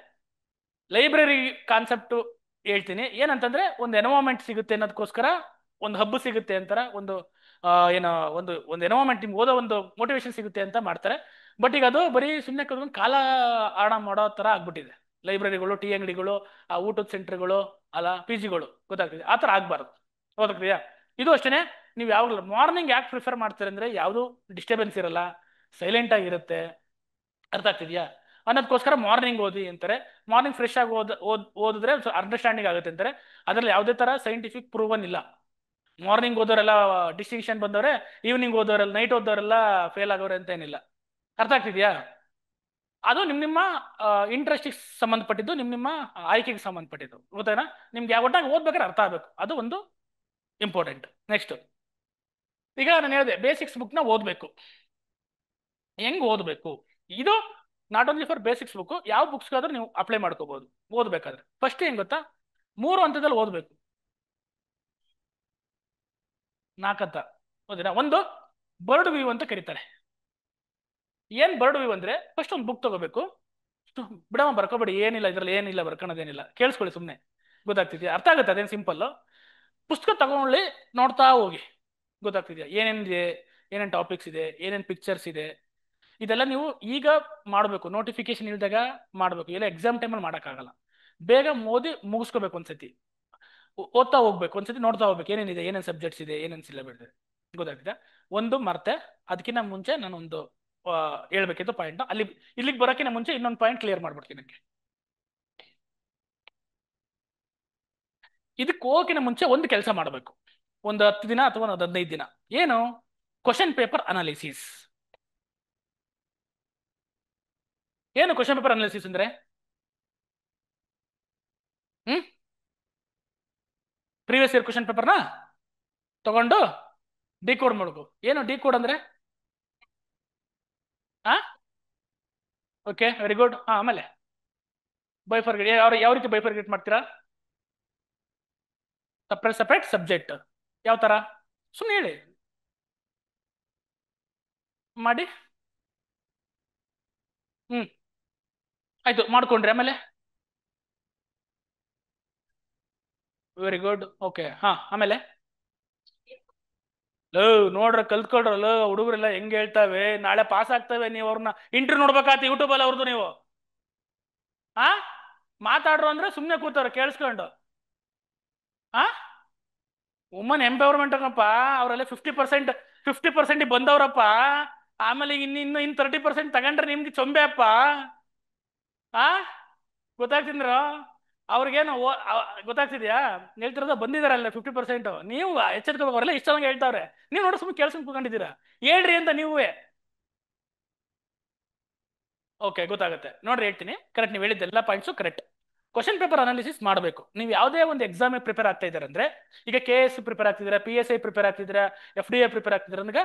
ಲೈಬ್ರರಿ ಕಾನ್ಸೆಪ್ಟ್ ಹೇಳ್ತೀನಿ. ಏನಂತಂದ್ರೆ ಒಂದು ಎನ್ವೈರನ್ಮೆಂಟ್ ಸಿಗುತ್ತೆ ಅನ್ನೋದಕ್ಕೋಸ್ಕರ, ಒಂದು ಹಬ್ಬ ಸಿಗುತ್ತೆ ಅಂತಾರ, ಒಂದು ಏನೋ ಒಂದು ಎನ್ವೈರನ್ಮೆಂಟ್ ನಿಮ್ಗೆ ಓದೋ ಒಂದು ಮೋಟಿವೇಶನ್ ಸಿಗುತ್ತೆ ಅಂತ ಮಾಡ್ತಾರೆ. ಬಟ್ ಈಗ ಅದು ಬರೀ ಸುಮ್ಮನೆ ಕಲ್ತ್ಕೊಂಡು ಕಾಲ ಹರಣ ಮಾಡೋ ತರ ಆಗ್ಬಿಟ್ಟಿದೆ. ಲೈಬ್ರರಿಗಳು, ಟೀ ಅಂಗಡಿಗಳು, ಆ ಊಟದ ಸೆಂಟರ್ಗಳು, ಅಲ್ಲ PGಗಳು. ಗೊತ್ತಾಗ್ತಿದೆ? ಆ ಥರ ಆಗ್ಬಾರ್ದು. ಗೊತ್ತಾಗ್ತಿದೆಯಾ? ಇದು ಅಷ್ಟೇ. ನೀವು ಯಾವಾಗಲೂ ಮಾರ್ನಿಂಗ್ ಯಾಕೆ ಪ್ರಿಫರ್ ಮಾಡ್ತಾರೆ ಅಂದ್ರೆ ಯಾವುದು ಡಿಸ್ಟರ್ಬೆನ್ಸ್ ಇರಲ್ಲ, ಸೈಲೆಂಟ್ ಆಗಿರುತ್ತೆ. ಅರ್ಥ ಆಗ್ತಿದ್ಯಾ? ಅನ್ನೋದಕ್ಕೋಸ್ಕರ ಮಾರ್ನಿಂಗ್ ಓದಿ ಅಂತಾರೆ. ಮಾರ್ನಿಂಗ್ ಫ್ರೆಶ್ ಆಗಿ ಓದಿದ್ರೆ ಅಂಡರ್ಸ್ಟ್ಯಾಂಡಿಂಗ್ ಆಗುತ್ತೆ ಅಂತಾರೆ. ಅದರಲ್ಲಿ ಯಾವುದೇ ತರ ಸೈಂಟಿಫಿಕ್ ಪ್ರೂವನ್ ಇಲ್ಲ. ಮಾರ್ನಿಂಗ್ ಓದೋರೆಲ್ಲ ಡಿಸ್ಟಿಂಕ್ಷನ್ ಬಂದವ್ರೆ, ಈವ್ನಿಂಗ್ ಓದೋರೆಲ್ಲ, ನೈಟ್ ಓದೋರೆಲ್ಲ ಫೇಲ್ ಆಗೋರೆ ಅಂತ ಏನಿಲ್ಲ. ಅರ್ಥ ಆಗ್ತಿದ್ಯಾ? ಅದು ನಿಮ್ಮ ಇಂಟ್ರೆಸ್ಟಿಗೆ ಸಂಬಂಧಪಟ್ಟಿದ್ದು, ನಿಮ್ಮ ಆಯ್ಕೆಗೆ ಸಂಬಂಧಪಟ್ಟಿದ್ದು. ಗೊತ್ತೇನಾ? ನಿಮ್ಗೆ ಒಟ್ಟಾಗಿ ಓದ್ಬೇಕಾದ್ರೆ ಅರ್ಥ ಆಗ್ಬೇಕು, ಅದು ಒಂದು ಇಂಪಾರ್ಟೆಂಟ್. ನೆಕ್ಸ್ಟ್, ಈಗ ನಾನು ಹೇಳಿದೆ ಬೇಸಿಕ್ಸ್ ಬುಕ್ನ ಓದಬೇಕು. ಹೆಂಗ್ ಓದಬೇಕು? ಇದು not only for basics book, ಯಾವ ಬುಕ್ಸ್ಗಾದ್ರೂ ನೀವು ಅಪ್ಲೈ ಮಾಡ್ಕೋಬಹುದು ಓದಬೇಕಾದ್ರೆ. ಫಸ್ಟ್ ಏನ್ ಗೊತ್ತಾ? 3 ಹಂತದಲ್ಲಿ ಓದಬೇಕು. 4 ಹಂತ ಓದಿನ. ಒಂದು ಬರ್ಡ್ ವ್ಯೂ ಅಂತ ಕರೀತಾರೆ. ಏನ್ ಬರ್ಡ್ ವ್ಯೂ ಅಂದ್ರೆ, ಫಸ್ಟ್ ಒಂದು ಬುಕ್ ತಗೋಬೇಕು. ಬಿಡಮ್ಮ ಬರ್ಕೋಬೇಡಿ, ಏನಿಲ್ಲ ಇದ್ರಲ್ಲಿ, ಏನಿಲ್ಲ ಬರ್ಕೊಳೋದೇನಿಲ್ಲ, ಕೇಳಿಸ್ಕೊಳ್ಳಿ ಸುಮ್ಮನೆ. ಗೊತ್ತಾಗ್ತಿದ್ಯಾ? ಅರ್ಥ ಆಗುತ್ತೆ, ಅದೇನು ಸಿಂಪಲ್. ಪುಸ್ತಕ ತಗೊಂಡು ನೋಡ್ತಾ ಹೋಗಿ, ಗೊತ್ತಾಗ್ತಿದ್ಯಾ ಏನೇನಿದೆ, ಏನೇನು ಟಾಪಿಕ್ಸ್ ಇದೆ, ಏನೇನು ಪಿಕ್ಚರ್ಸ್ ಇದೆ. ಇದೆಲ್ಲ ನೀವು ಈಗ ಮಾಡಬೇಕು, ನೋಟಿಫಿಕೇಶನ್ ಇಲ್ದಾಗ ಮಾಡಬೇಕು, ಇಲ್ಲ ಎಕ್ಸಾಮ್ ಟೈಮಲ್ಲಿ ಮಾಡೋಕ್ಕಾಗಲ್ಲ. ಬೇಗ ಓದಿ ಮುಗಿಸ್ಕೋಬೇಕು. ಒಂದ್ಸತಿ ಓದ್ತಾ ಹೋಗ್ಬೇಕು, ಒಂದ್ಸತಿ ನೋಡ್ತಾ ಹೋಗ್ಬೇಕು ಏನೇನಿದೆ, ಏನೇನು ಸಬ್ಜೆಕ್ಟ್ಸ್ ಇದೆ, ಏನೇನು ಸಿಲೆಬಸ್ ಇದೆ. ಗೊತ್ತಾಗ್ತಿದೆ? ಒಂದು ಮರ್ತೆ, ಅದಕ್ಕಿಂತ ಮುಂಚೆ ನಾನೊಂದು ಹೇಳ್ಬೇಕಿತ್ತು ಪಾಯಿಂಟ್. ಇಲ್ಲಿಗೆ ಬರೋಕ್ಕಿಂತ ಮುಂಚೆ ಇನ್ನೊಂದು ಪಾಯಿಂಟ್ ಕ್ಲಿಯರ್ ಮಾಡ್ಬಿಡ್ತೀನಿ ನನಗೆ. ಇದಕ್ಕೆ ಹೋಗೋಕ್ಕಿಂತ ಮುಂಚೆ ಒಂದು ಕೆಲಸ ಮಾಡಬೇಕು, ಒಂದು 10 ದಿನ ಅಥವಾ ಒಂದು 15 ದಿನ. ಏನು? Question paper analysis. ಏನು ಕ್ವಶನ್ ಪೇಪರ್ ಅನಾಲಿಸಿಸ್ ಅಂದ್ರೆ? ಪ್ರೀವಿಯಸ್ ಇಯರ್ ಕ್ವಶನ್ ಪೇಪರ್ನ ತಗೊಂಡು ಡಿಕೋಡ್ ಮಾಡ್ಕೊ. ಏನು ಡಿಕೋಡ್ ಅಂದ್ರೆ? Okay, very good. ಆಮೇಲೆ ಬೈಫರ್ಗೇಟ್, ಯಾವ ರೀತಿ ಬೈಫರ್ಗೇಟ್ ಮಾಡ್ತೀರಾ? ಸಪ್ರೇಟ್ ಸಬ್ಜೆಕ್ಟ್ ಯಾವ ತರ? ಸುಮ್ಮನೆ ಹೇಳಿ ಮಾಡಿ. ಆಯ್ತು, ಮಾಡ್ಕೊಂಡ್ರಿ. ಆಮೇಲೆ ವೆರಿ ಗುಡ್. ಓಕೆ, ಆಮೇಲೆ ನೋಡ್ರ ಕಲ್ತ್ಕೊಳ್ರಲ್ಲ ಹುಡುಗರೆಲ್ಲ ಹೆಂಗ್ ಹೇಳ್ತಾವೆ, ನಾಳೆ ಪಾಸ್ ಆಗ್ತವೆ. ನೀವು ಅವ್ರನ್ನ ಇಂಟರ್ವ್ಯೂ ನೋಡ್ಬೇಕಾತ ಯೂಟ್ಯೂಬ್ ಅಲ್ಲಿ ಅವ್ರದ್ದು. ನೀವು ಆ ಮಾತಾಡ್ರು ಅಂದ್ರೆ ಸುಮ್ಮನೆ ಕೂತವ್ರು ಕೇಳಿಸ್ಕೊಂಡು. ವುಮನ್ ಎಂಪವರ್ಮೆಂಟ್ ಅಪ್ಪ, ಅವರೆಲ್ಲ 50% ಬಂದವ್ರಪ್ಪ. ಆಮೇಲೆ ಇನ್ನು 30% ತಗೊಂಡ್ರೆ ನಿಮ್ಗೆ ಚೊಂಬೆ ಅಪ್ಪ. ಗೊತ್ತಾಗ್ತಿದ್ರ? ಅವ್ರಿಗೇನು ಗೊತ್ತಾಗ್ತಿದ್ಯಾ? ಹೇಳ್ತಿರೋದು ಬಂದಿದಾರಲ್ಲ 50%. ನೀವು ಎಚ್ಚರಿಕೆಲ್ಲ ಇಷ್ಟ ಹೇಳ್ತಾವ್ರೆ, ನೀವು ನೋಡ್ರಿ ಸುಮ್ಮನೆ ಕೇಳ್ಸ್ಕೊಂಡು ಕೂತ್ಕೊಂಡಿದ್ದೀರಾ. ಹೇಳ್ರಿ ಅಂತ ನೀವೇ. ಓಕೆ, ಗೊತ್ತಾಗುತ್ತೆ ನೋಡ್ರಿ, ಹೇಳ್ತೀನಿ. ಕರೆಕ್ಟ್, ನೀವು ಹೇಳಿದ್ದೆಲ್ಲ points correct. Question paper analysis ಮಾಡಬೇಕು. ನೀವು ಯಾವುದೇ ಒಂದು ಎಕ್ಸಾಮಿಗೆ ಪ್ರಿಪೇರ್ ಆಗ್ತಾ ಇದ್ದಾರೆ ಅಂದ್ರೆ, ಈಗ KS ಪ್ರಿಪೇರ್ ಆಗ್ತಿದ್ದೀರಾ, PSI ಪ್ರಿಪೇರ್ ಆಗ್ತಿದ್ದೀರಾ, FDA ಪ್ರಿಪೇರ್ ಆಗ್ತಿದ್ದೀರಾ ಅಂದ್ರೆ,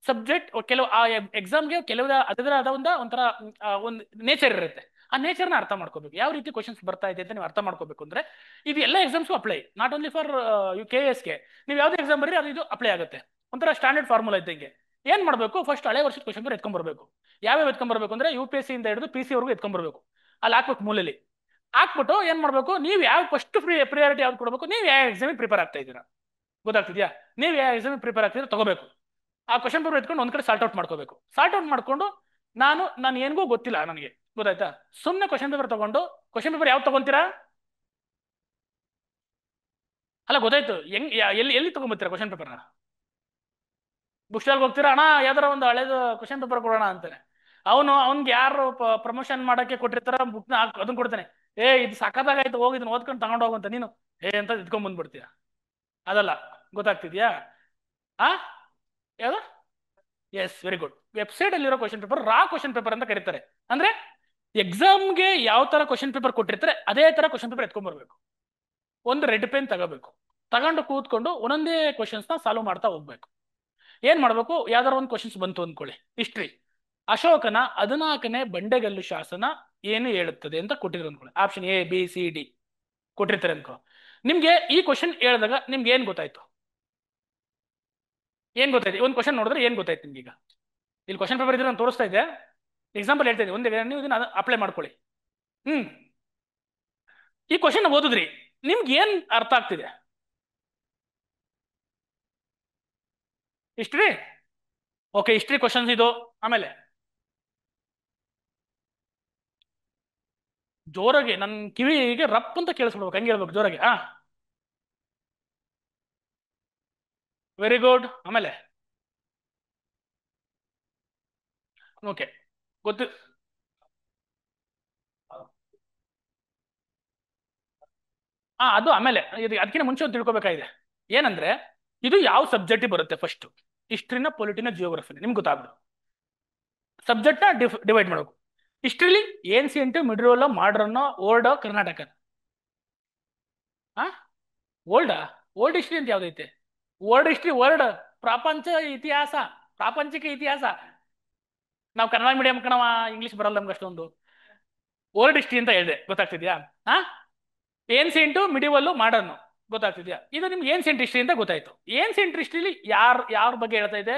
ಸಬ್ಜೆಕ್ಟ್ ಕೆಲವು ಆ ಎಕ್ಸಾಮ್ಗೆ ಕೆಲವು ಅದರ ಒಂಥರ ಒಂದು ನೇಚರ್ ಇರುತ್ತೆ. ಆ ನೇಚರ್ನ ಅರ್ಥ ಮಾಡ್ಕೋಬೇಕು. ಯಾವ ರೀತಿ ಕ್ವಶನ್ಸ್ ಬರ್ತಾ ಇದೆ ಅಂತ ನೀವು ಅರ್ಥ ಮಾಡ್ಕೋಬೇಕು. ಅಂದ್ರೆ ಇದು ಎಲ್ಲ ಎಕ್ಸಾಮ್ಸ್ಗೂ ಅಪ್ಲೈ, ನಾಟ್ ಓನ್ಲಿ ಫಾರ್ KSಗೆ. ನೀವು ಯಾವುದೇ ಎಕ್ಸಾಮ್ ಬರೀ ಅದು ಇದು ಅಪ್ಲೈ ಆಗುತ್ತೆ. ಒಂಥರ ಸ್ಟ್ಯಾಂಡರ್ಡ್ ಫಾರ್ಮುಲಾ ಇದ್ದಂಗೆ. ಏನ್ ಮಾಡಬೇಕು? ಫಸ್ಟ್ ಹಳೆ ವರ್ಷದ ಕ್ವಶನ್ ಪೇಪರ್ ಎತ್ಕೊಂಡ್ಬರ್ಬೇಕು. ಯಾವ್ಯಾವ ಎತ್ಕೊಂಡ್ಬರ್ಬೇಕು ಅಂದ್ರೆ, UPSC ಇಂದ ಹಿಡಿದು PC ವರೆಗೂ ಎತ್ಕೊಂಡ್ಬರ್ಬೇಕು. ಅಲ್ಲಿ ಹಾಕ್ಬೇಕು ಮೂಲೆಯಲ್ಲಿ. ಹಾಕ್ಬಿಟ್ಟು ಏನ್ ಮಾಡ್ಬೇಕು? ನೀವು ಯಾವ ಫಸ್ಟ್ ಪ್ರಿಯಾರಿಟಿ ಯಾವ್ದು ಕೊಡಬೇಕು, ನೀವು ಯಾವ ಎಕ್ಸಾಮಿಗೆ ಪ್ರಿಪೇರ್ ಆಗ್ತಾ ಇದ್ದೀರಾ. ಗೊತ್ತಾಗ್ತಿದ್ಯಾ? ನೀವು ಯಾವ ಎಕ್ಸಾಮಿಗೆ ಪ್ರಿಪೇರ್ ಆಗ್ತಿದ್ದೀರಾ ತಗೋಬೇಕು. ಆ ಕ್ವಶನ್ ಪೇಪರ್ ಎತ್ಕೊಂಡು ಒಂದ್ ಕಡೆ ಸಾರ್ಟ್ ಔಟ್ ಮಾಡ್ಕೋಬೇಕು. ಸಾರ್ಟ್ ಔಟ್ ಮಾಡ್ಕೊಂಡು, ನಾನು ಏನ್ಗೂ ಗೊತ್ತಿಲ್ಲ ನನಗೆ, ಗೊತ್ತಾಯ್ತಾ? ಸುಮ್ಮನೆ ಕ್ವಶನ್ ಪೇಪರ್ ತಗೊಂಡು, ಕ್ವಶನ್ ಪೇಪರ್ ಯಾವ್ದು ತಗೊಂತೀರಾ? ಅಲ್ಲ ಗೊತ್ತಾಯ್ತು, ಎಲ್ಲಿ ಎಲ್ಲಿ ತಗೊಂಡ್ಬರ್ತೀರಾ ಕ್ವಶನ್ ಪೇಪರ್ನ? ಬುಕ್ ಸ್ಟಾಲ್ಗೆ ಹೋಗ್ತೀರಾ, ಅಣ್ಣ ಯಾವ್ದಾರ ಒಂದು ಹಳೇದು ಕ್ವಶನ್ ಪೇಪರ್ ಕೊಡೋಣ ಅಂತಾನೆ. ಅವ್ನ್ಗೆ ಯಾರು ಪ್ರಮೋಷನ್ ಮಾಡಕ್ಕೆ ಕೊಟ್ಟಿರ್ತಾರ ಬುಕ್ನ ಅದನ್ನ ಕೊಡ್ತಾನೆ. ಇದು ಸಖತ್ತಾಗಾಯ್ತು, ಹೋಗಿ ಇದನ್ನ ಓದ್ಕೊಂಡು ತಗೊಂಡು ಹೋಗಂತ. ನೀನು ಅಂತ ಇದ್ಕೊಂಡ್ ಬಂದ್ಬಿಡ್ತೀಯ. ಅದಲ್ಲ, ಗೊತ್ತಾಗ್ತಿದ್ಯಾ? ಯಾವ್ದು? Yes, very good. ವೆಬ್ಸೈಟ್ ಅಲ್ಲಿರೋ question paper raw question paper ಅಂತ ಕರೀತಾರೆ. ಅಂದ್ರೆ ಎಕ್ಸಾಮ್ಗೆ ಯಾವ ತರ ಕ್ವಶನ್ ಪೇಪರ್ ಕೊಟ್ಟಿರ್ತಾರೆ ಅದೇ ತರ ಕ್ವಶನ್ ಪೇಪರ್ ಎತ್ಕೊಂಡ್ಬರ್ಬೇಕು. ಒಂದು ರೆಡ್ ಪೆನ್ ತಗೋಬೇಕು, ತಗೊಂಡು ಕೂತ್ಕೊಂಡು ಒಂದೊಂದೇ ಕ್ವಶನ್ಸ್ನ ಸಾಲ್ವ್ ಮಾಡ್ತಾ ಹೋಗ್ಬೇಕು. ಏನ್ ಮಾಡ್ಬೇಕು? ಯಾವ್ದಾರ ಒಂದು ಕ್ವಶನ್ಸ್ ಬಂತು ಅಂದ್ಕೊಳ್ಳಿ. ಹಿಸ್ಟ್ರಿ, ಅಶೋಕನ 14ನೇ ಬಂಡೆಗಲ್ಲು ಶಾಸನ ಏನು ಹೇಳುತ್ತದೆ ಅಂತ ಕೊಟ್ಟಿದ್ರು ಅಂದ್ಕೊಳ್ಳಿ. ಆಪ್ಷನ್ ABCD ಕೊಟ್ಟಿರ್ತಾರೆ ಅನ್ಕೋ. ನಿಮ್ಗೆ ಈ ಕ್ವಶನ್ ಹೇಳಿದಾಗ ನಿಮ್ಗೆ ಏನ್ ಗೊತ್ತಾಯ್ತು? ಒಂದು ಕ್ವಶನ್ ನೋಡಿದ್ರೆ ಏನ್ ಗೊತ್ತಾಯ್ತು ನಿಮ್ಗೆ? ಈಗ ಇಲ್ಲಿ ಕ್ವಶನ್ ಪೇಪರ್ ಇದ್ರೆ ನಾನು ತೋರಿಸ್ತಾ ಇದ್ದೆ, ಎಕ್ಸಾಂಪಲ್ ಹೇಳ್ತಾ ಇದ್ದೆ, ಒಂದೇ ನೀವು ಇದನ್ನ ಅಪ್ಲೈ ಮಾಡ್ಕೊಳ್ಳಿ. ಈ ಕ್ವಶನ್ ಓದಿದ್ರಿ, ನಿಮ್ಗೆ ಏನ್ ಅರ್ಥ ಆಗ್ತಿದೆ? ಹಿಸ್ಟ್ರಿ. ಓಕೆ, ಹಿಸ್ಟ್ರಿ ಕ್ವಶನ್ಸ್ ಇದು. ಆಮೇಲೆ ಜೋರಾಗಿ ನನ್ನ ಕಿವಿಗೆ ರಪ್ ಅಂತ ಕೇಳಿಸ್ಬಿಡ್ಬೇಕು, ಹಂಗೆ ಹೇಳ್ಬೇಕು ಜೋರಾಗಿ. Very good. ಆಮೇಲೆ ಓಕೆ, ಗೊತ್ತು. ಅದು ಆಮೇಲೆ ಅದಕ್ಕಿಂತ ಮುಂಚೆ ಒಂದು ತಿಳ್ಕೊಬೇಕಾಗಿದೆ. ಏನಂದ್ರೆ, ಇದು ಯಾವ ಸಬ್ಜೆಕ್ಟ್ ಬರುತ್ತೆ? ಫಸ್ಟ್ ಹಿಸ್ಟ್ರಿನ, ಪೊಲಿಟಿನ, ಜಿಯೋಗ್ರಫಿನ ನಿಮ್ಗೆ ಗೊತ್ತಾಗ್ಬಿಡು. ಸಬ್ಜೆಕ್ಟ್ನ ಡಿವೈಡ್ ಮಾಡಬೇಕು. ಹಿಸ್ಟ್ರಿಲಿ ಏನ್ಸಿಯಂಟ್, ಮಿಡ್ರೋಲ, modern, old, Karnataka. Old history ಅಂತ ಯಾವ್ದೈತೆ? ವರ್ಲ್ಡ್ ಹಿಸ್ಟ್ರಿ, ವರ್ಲ್ಡ್ ಪ್ರಪಂಚ ಇತಿಹಾಸ, ಪ್ರಾಪಂಚಿಕ ಇತಿಹಾಸ. ನಾವು ಕನ್ನಡ ಮೀಡಿಯಂ ಕಣವ, ಇಂಗ್ಲಿಷ್ ಬರಲ್ಲ ನಮ್ಗೆ ಅಷ್ಟೊಂದು. ಓಲ್ಡ್ ಹಿಸ್ಟ್ರಿ ಅಂತ ಹೇಳಿದೆ, ಗೊತ್ತಾಗ್ತಿದ್ಯಾ? ಏನ್ಸಿಯಂಟು, ಮಿಡಿವಲ್ಲು, ಮಾಡರ್ನು, ಗೊತ್ತಾಗ್ತಿದ್ಯಾ? ಇದು ನಿಮ್ಗೆ ಏನ್ಸಿಯಂಟ್ ಹಿಸ್ಟ್ರಿ ಅಂತ ಗೊತ್ತಾಯ್ತು. ಏನ್ಸಿಯಂಟ್ ಹಿಸ್ಟ್ರಿಲಿ ಯಾರ ಬಗ್ಗೆ ಹೇಳ್ತಾ ಇದೆ?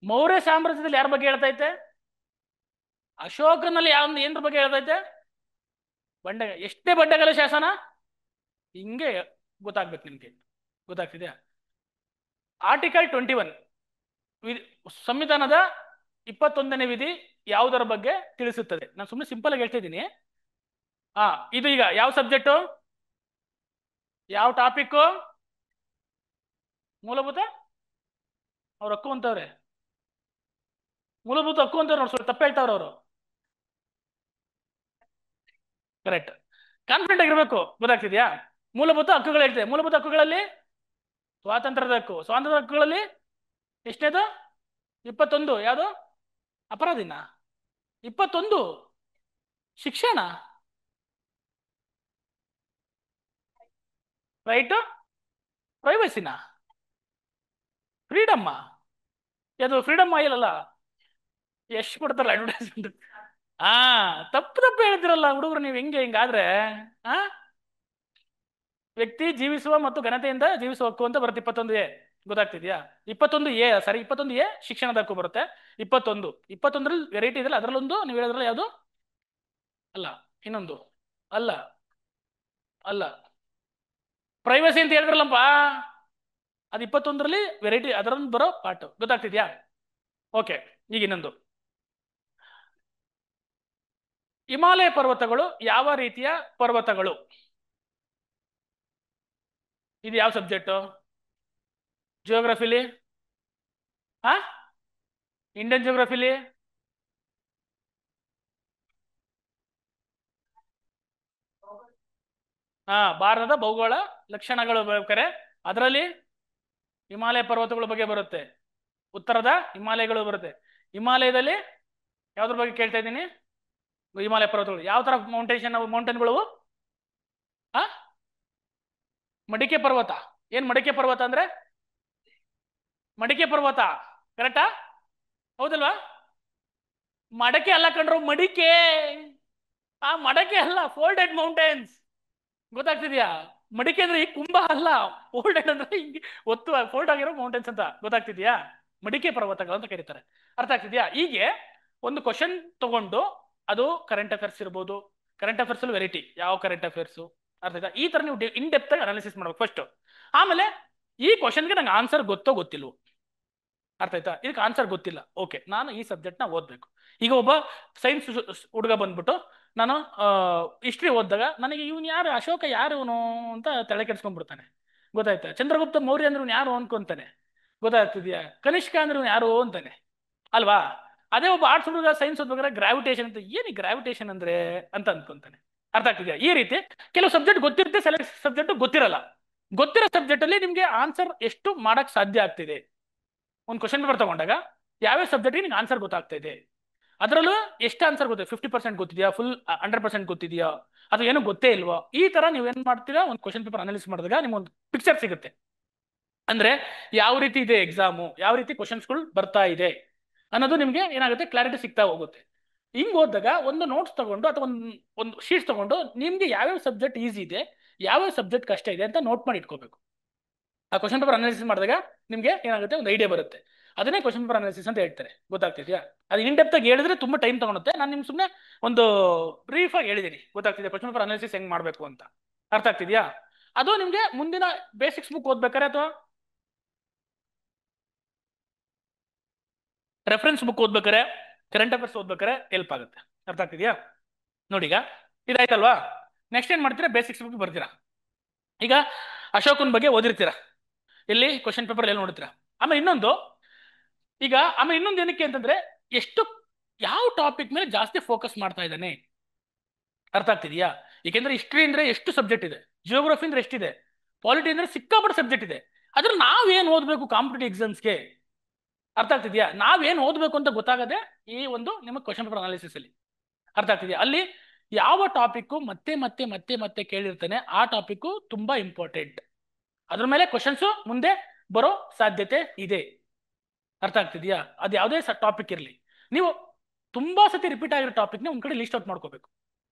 ಮೌರ್ಯ ಸಾಮ್ರಾಜ್ಯದಲ್ಲಿ ಯಾರ ಬಗ್ಗೆ ಹೇಳ್ತಾ ಐತೆ? ಅಶೋಕನಲ್ಲಿ ಏನ್ರ ಬಗ್ಗೆ ಹೇಳ್ತಾ ಐತೆ? ಎಷ್ಟನೇ ಬಂಡೆಗಲ ಶಾಸನ? ಹಿಂಗೆ ಗೊತ್ತಾಗ್ಬೇಕು ನಿಮ್ಗೆ. ಗೊತ್ತಾಗ್ತಿದ್ಯಾ? ಆರ್ಟಿಕಲ್ 21 ಸಂವಿಧಾನದ 21ನೇ ವಿಧಿ ಯಾವುದರ ಬಗ್ಗೆ ತಿಳಿಸುತ್ತದೆ? ನಾನು ಸುಮ್ಮನೆ ಸಿಂಪಲ್ ಆಗಿ ಹೇಳ್ತಾ ಇದ್ದೀನಿ. ಇದು ಈಗ ಯಾವ ಸಬ್ಜೆಕ್ಟು, ಯಾವ ಟಾಪಿಕ್? ಮೂಲಭೂತ ಅವ್ರ ಹಕ್ಕು ಅಂತವ್ರೆ, ಮೂಲಭೂತ ಹಕ್ಕು ಅಂತವ್ರು ನೋಡಿ, ಸ್ವಲ್ಪ ತಪ್ಪು ಹೇಳ್ತಾವ್ರ ಅವರು. ಕರೆಕ್ಟ್, ಕಾನ್ಫಿಡೆಂಟ್ ಆಗಿರ್ಬೇಕು. ಗೊತ್ತಾಗ್ತಿದ್ಯಾ? ಮೂಲಭೂತ ಹಕ್ಕುಗಳು ಹೇಳ್ತೇವೆ. ಮೂಲಭೂತ ಹಕ್ಕುಗಳಲ್ಲಿ ಸ್ವಾತಂತ್ರ್ಯದ ಹಕ್ಕು, ಸ್ವಾತಂತ್ರ್ಯ ಹಕ್ಕುಗಳಲ್ಲಿ ಎಷ್ಟನೇದು? 21. ಯಾವುದು? ಅಪರಾಧಿನ 21. ಶಿಕ್ಷಣ, ರೈಟ್, ಪ್ರೈವಸಿನ, ಫ್ರೀಡಮ್ಮ. ಯಾವುದು? ಫ್ರೀಡಮ್ ಆಯಿಲ್ ಅಲ್ಲ, ಎಷ್ಟು ಕೊಡ್ತಾರಲ್ಲ ಅಡ್ವರ್ಟೈಸ್ಮೆಂಟ್. ತಪ್ಪು ಹೇಳ್ತಿರಲ್ಲ ಹುಡುಗರು ನೀವು. ಹಿಂಗಾದ್ರೆ ವ್ಯಕ್ತಿ ಜೀವಿಸುವ ಮತ್ತು ಘನತೆಯಿಂದ ಜೀವಿಸುವ ಹಕ್ಕು ಅಂತ ಬರುತ್ತೆ 21A. ಗೊತ್ತಾಗ್ತಿದ್ಯಾ? 21A, ಸರಿ, 21A ಶಿಕ್ಷಣದ ಹಕ್ಕು ಬರುತ್ತೆ. 21ರಲ್ಲಿ ವೆರೈಟಿ ಇದೆಯಲ್ಲ, ಅದರಲ್ಲೊಂದು ನೀವು ಹೇಳಿದ್ರಲ್ಲ, ಯಾವುದು? ಅಲ್ಲ, ಇನ್ನೊಂದು ಅಲ್ಲ, ಪ್ರೈವಸಿ ಅಂತ ಹೇಳಿದ್ರಲ್ಲಪ್ಪ, ಅದು 21ರಲ್ಲಿ ವೆರೈಟಿ, ಅದರೊಂದು ಬರೋ ಪಾರ್ಟ್. ಗೊತ್ತಾಗ್ತಿದ್ಯಾ? ಓಕೆ, ಈಗ ಇನ್ನೊಂದು, ಹಿಮಾಲಯ ಪರ್ವತಗಳು ಯಾವ ರೀತಿಯ ಪರ್ವತಗಳು? ಇದು ಯಾವ ಸಬ್ಜೆಕ್ಟು? ಜಿಯೋಗ್ರಫಿಲಿ? ಇಂಡಿಯನ್ ಜಿಯೋಗ್ರಫಿಲಿ? ಭಾರತದ ಭೌಗೋಳ ಲಕ್ಷಣಗಳು ಬೇಕಾರೆ ಅದರಲ್ಲಿ ಹಿಮಾಲಯ ಪರ್ವತಗಳ ಬಗ್ಗೆ ಬರುತ್ತೆ, ಉತ್ತರದ ಹಿಮಾಲಯಗಳು ಬರುತ್ತೆ. ಹಿಮಾಲಯದಲ್ಲಿ ಯಾವ್ದ್ರ ಬಗ್ಗೆ ಕೇಳ್ತಾ ಇದ್ದೀನಿ? ಹಿಮಾಲಯ ಪರ್ವತಗಳು ಯಾವ ತರ ಮೌಂಟೇನ್ಗಳು? ಮಡಿಕೆ ಪರ್ವತ. ಏನ್ ಮಡಿಕೆ ಪರ್ವತ ಅಂದ್ರೆ? ಮಡಿಕೆ ಪರ್ವತ, ಕರೆಕ್ಟಾ? ಹೌದಲ್ವಾ? ಮಡಕೆ ಅಲ್ಲ ಕಣ್ರು, ಮಡಿಕೆ. ಮಡಕೆ ಅಲ್ಲ, ಫೋಲ್ಡೆಡ್ ಮೌಂಟೇನ್ಸ್. ಗೊತ್ತಾಗ್ತಿದ್ಯಾ? ಮಡಿಕೆ ಅಂದ್ರೆ ಈ ಕುಂಭ ಅಲ್ಲ, ಫೋಲ್ಡೆಡ್ ಅಂದ್ರೆ ಹಿಂಗೆ ಒತ್ತು ಫೋಲ್ಡ್ ಆಗಿರೋ ಮೌಂಟೇನ್ಸ್ ಅಂತ. ಗೊತ್ತಾಗ್ತಿದ್ಯಾ? ಮಡಿಕೆ ಪರ್ವತಗಳು ಅಂತ ಕರೀತಾರೆ. ಅರ್ಥ ಆಗ್ತಿದ್ಯಾ? ಹೀಗೆ ಒಂದು ಕ್ವಶನ್ ತಗೊಂಡು, ಅದು ಕರೆಂಟ್ ಅಫೇರ್ಸ್ ಇರ್ಬೋದು. ಕರೆಂಟ್ ಅಫೇರ್ಸ್ ಅಲ್ಲಿ ವೆರೈಟಿ, ಯಾವ ಕರೆಂಟ್ ಅಫೇರ್ಸ್? ಅರ್ಥ ಆಯ್ತಾ? ಈ ತರ ನೀವು ಇನ್ ಡೆಪ್ತ್ ಆಗಿ ಅನಾಲಿಸಿಸ್ ಮಾಡ್ಬೇಕು ಫಸ್ಟ್. ಆಮೇಲೆ ಈ ಕ್ವಶನ್ಗೆ ನಂಗೆ ಆನ್ಸರ್ ಗೊತ್ತೋ ಗೊತ್ತಿಲ್ವೋ. ಅರ್ಥ ಆಯ್ತಾ? ಇದಕ್ಕೆ ಆನ್ಸರ್ ಗೊತ್ತಿಲ್ಲ, ಓಕೆ, ನಾನು ಈ ಸಬ್ಜೆಕ್ಟ್ನ ಓದ್ಬೇಕು. ಈಗ ಒಬ್ಬ ಸೈನ್ಸ್ ಹುಡುಗ ಬಂದ್ಬಿಟ್ಟು ನಾನು ಹಿಸ್ಟ್ರಿ ಓದಿದಾಗ ನನಗೆ ಇವನು ಯಾರು, ಅಶೋಕ ಯಾರು ಇವನು ಅಂತ ತಲೆ ಕೆಡ್ಸ್ಕೊಂಡ್ಬಿಡ್ತಾನೆ. ಗೊತ್ತಾಯ್ತಾ? ಚಂದ್ರಗುಪ್ತ ಮೌರ್ಯ ಅಂದ್ರೆ ಯಾರು ಅನ್ಕೊಂತಾನೆ. ಗೊತ್ತಾಗ್ತಿದ್ಯಾ? ಕನಿಷ್ಕ ಅಂದ್ರೆ ಯಾರು ಅಂತಾನೆ, ಅಲ್ವಾ? ಅದೇ ಒಬ್ಬ ಆರ್ಟ್ಸ್ ಹುಡುಗ ಸೈನ್ಸ್ ಓದ್ಬೇಕಾದ್ರೆ ಗ್ರಾವಿಟೇಷನ್ ಅಂತ, ಏನು ಗ್ರಾವಿಟೇಷನ್ ಅಂದ್ರೆ ಅಂತ ಅನ್ಕೊಂತಾನೆ. ಅರ್ಥ ಆಗ್ತಿದ್ಯಾ? ಈ ರೀತಿ ಕೆಲವು ಸಬ್ಜೆಕ್ಟ್ ಗೊತ್ತಿರುತ್ತೆ, ಸೆಲೆಕ್ಟ್ ಸಬ್ಜೆಕ್ಟ್ ಗೊತ್ತಿರಲ್ಲ. ಗೊತ್ತಿರೋ ಸಬ್ಜೆಕ್ಟ್ ಅಲ್ಲಿ ನಿಮ್ಗೆ ಆನ್ಸರ್ ಎಷ್ಟು ಮಾಡಕ್ ಸಾಧ್ಯ ಆಗ್ತಿದೆ? ಒಂದು ಕ್ವಶನ್ ಪೇಪರ್ ತಗೊಂಡಾಗ ಯಾವ್ಯಾವ ಸಬ್ಜೆಕ್ಟ್ಗೆ ನಿಮ್ಗೆ ಆನ್ಸರ್ ಗೊತ್ತಾಗ್ತಾ ಇದೆ, ಅದರಲ್ಲೂ ಎಷ್ಟು ಆನ್ಸರ್ ಗೊತ್ತಿದೆ? 50% ಗೊತ್ತಿದೆಯಾ, ಫುಲ್ 100% ಗೊತ್ತಿದೆಯಾ, ಅಥವಾ ಏನು ಗೊತ್ತೇ ಇಲ್ವಾ? ಈ ತರ ನೀವು ಏನ್ ಮಾಡ್ತೀರಾ, ಒಂದು ಕ್ವಶನ್ ಪೇಪರ್ ಅನಾಲಿಸಿಸ್ ಮಾಡಿದಾಗ ನಿಮ್ಗೆ ಪಿಕ್ಚರ್ ಸಿಗುತ್ತೆ. ಅಂದ್ರೆ ಯಾವ ರೀತಿ ಇದೆ ಎಕ್ಸಾಮು, ಯಾವ ರೀತಿ ಕ್ವಶನ್ಸ್ಗಳು ಬರ್ತಾ ಇದೆ ಅನ್ನೋದು ನಿಮ್ಗೆ ಏನಾಗುತ್ತೆ, ಕ್ಲಾರಿಟಿ ಸಿಗ್ತಾ ಹೋಗುತ್ತೆ. ಹಿಂಗ್ ಓದಿದಾಗ ಒಂದು ನೋಟ್ಸ್ ತಗೊಂಡು ಅಥವಾ ಒಂದು ಶೀಟ್ಸ್ ತಗೊಂಡು ನಿಮ್ಗೆ ಯಾವ್ಯಾವ ಸಬ್ಜೆಕ್ಟ್ ಈಸಿ ಇದೆ, ಯಾವ್ಯಾವ ಸಬ್ಜೆಕ್ಟ್ ಕಷ್ಟ ಇದೆ ಅಂತ ನೋಟ್ ಮಾಡಿ ಇಟ್ಕೋಬೇಕು. ಆ ಕ್ವಶನ್ ಪೇಪರ್ ಅನಾಲಿಸಿಸ್ ಮಾಡಿದಾಗ ನಿಮ್ಗೆ ಏನಾಗುತ್ತೆ, ಒಂದು ಐಡಿಯಾ ಬರುತ್ತೆ. ಅದನ್ನೇ ಕ್ವಶನ್ ಪೇಪರ್ ಅನಾಲಿಸಿಸ್ ಅಂತ ಹೇಳ್ತಾರೆ. ಗೊತ್ತಾಗ್ತಿದ್ಯಾ? ಅದು ಇನ್ ಡೆಪ್ತ್ ಆಗಿ ಹೇಳಿದ್ರೆ ತುಂಬಾ ಟೈಮ್ ತಗೊಳುತ್ತೆ. ನಾನು ನಿಮ್ಗೆ ಸುಮ್ಮನೆ ಒಂದು ಬ್ರೀಫ್ ಆಗಿ ಹೇಳಿದ್ದೀನಿ. ಗೊತ್ತಾಗ್ತಿದೆ ಕ್ವಶನ್ ಪೇಪರ್ ಅನಾಲಿಸಿಸ್ ಹೆಂಗ್ ಮಾಡ್ಬೇಕು ಅಂತ? ಅರ್ಥ ಆಗ್ತಿದ್ಯಾ? ಅದು ನಿಮ್ಗೆ ಮುಂದಿನ ಬೇಸಿಕ್ಸ್ ಬುಕ್ ಓದ್ಬೇಕಾರೆ ಅಥವಾ ರೆಫರೆನ್ಸ್ ಬುಕ್ ಓದ್ಬೇಕಾರೆ, ಕರೆಂಟ್ ಅಫೇರ್ಸ್ ಓದ್ಬೇಕಾರೆ ಹೆಲ್ಪ್ ಆಗುತ್ತೆ. ಅರ್ಥ ಆಗ್ತಿದ್ಯಾ? ನೋಡಿ, ಈಗ ಇದಾಯ್ತಲ್ವಾ? ನೆಕ್ಸ್ಟ್ ಏನ್ ಮಾಡ್ತೀರಾ, ಬೇಸಿಕ್ಸ್ ಬುಕ್ ಬರ್ತೀರಾ. ಈಗ ಅಶೋಕನ್ ಬಗ್ಗೆ ಓದಿರ್ತೀರಾ, ಇಲ್ಲಿ ಕ್ವಶನ್ ಪೇಪರ್ ಎಲ್ಲಿ ನೋಡ್ತೀರಾ. ಆಮೇಲೆ ಇನ್ನೊಂದು ಏನಕ್ಕೆ ಅಂತಂದ್ರೆ, ಎಷ್ಟು ಯಾವ ಟಾಪಿಕ್ ಮೇಲೆ ಜಾಸ್ತಿ ಫೋಕಸ್ ಮಾಡ್ತಾ ಇದ್ದಾನೆ. ಅರ್ಥ ಆಗ್ತಿದ್ಯಾ? ಏಕೆಂದ್ರೆ ಹಿಸ್ಟ್ರಿ ಅಂದ್ರೆ ಎಷ್ಟು ಸಬ್ಜೆಕ್ಟ್ ಇದೆ, ಜಿಯೋಗ್ರಫಿ ಅಂದ್ರೆ ಎಷ್ಟಿದೆ, ಪಾಲಿಟಿ ಅಂದ್ರೆ ಸಿಕ್ಕಾಪಟ್ಟೆ ಸಬ್ಜೆಕ್ಟ್ ಇದೆ. ಅದ್ರ ನಾವೇನ್ ಓದ್ಬೇಕು ಕಾಂಪಿಟೇಟಿವ್ ಎಕ್ಸಾಮ್ಸ್ಗೆ? ಅರ್ಥ ಆಗ್ತಿದ್ಯಾ? ನಾವೇನ್ ಓದ್ಬೇಕು ಅಂತ ಗೊತ್ತಾಗದೆ ಈ ಒಂದು ನಿಮ್ಮ ಕ್ವಶನ್ ಪೇಪರ್ ಅನಾಲಿಸಿಸ್ ಅಲ್ಲಿ. ಅರ್ಥ ಆಗ್ತಿದ್ಯಾ? ಅಲ್ಲಿ ಯಾವ ಟಾಪಿಕ್ ಮತ್ತೆ ಮತ್ತೆ ಮತ್ತೆ ಮತ್ತೆ ಕೇಳಿರ್ತಾನೆ, ಆ ಟಾಪಿಕ್ ತುಂಬಾ ಇಂಪಾರ್ಟೆಂಟ್. ಅದ್ರ ಮೇಲೆ ಕ್ವಶನ್ಸ್ ಮುಂದೆ ಬರೋ ಸಾಧ್ಯತೆ ಇದೆ. ಅರ್ಥ ಆಗ್ತಿದ್ಯಾ? ಅದು ಯಾವುದೇ ಟಾಪಿಕ್ ಇರಲಿ, ನೀವು ತುಂಬಾ ಸತಿ ರಿಪೀಟ್ ಆಗಿರೋ ಟಾಪಿಕ್ನ ಒಂದ್ ಕಡೆ ಲಿಸ್ಟ್ ಔಟ್ ಮಾಡ್ಕೋಬೇಕು.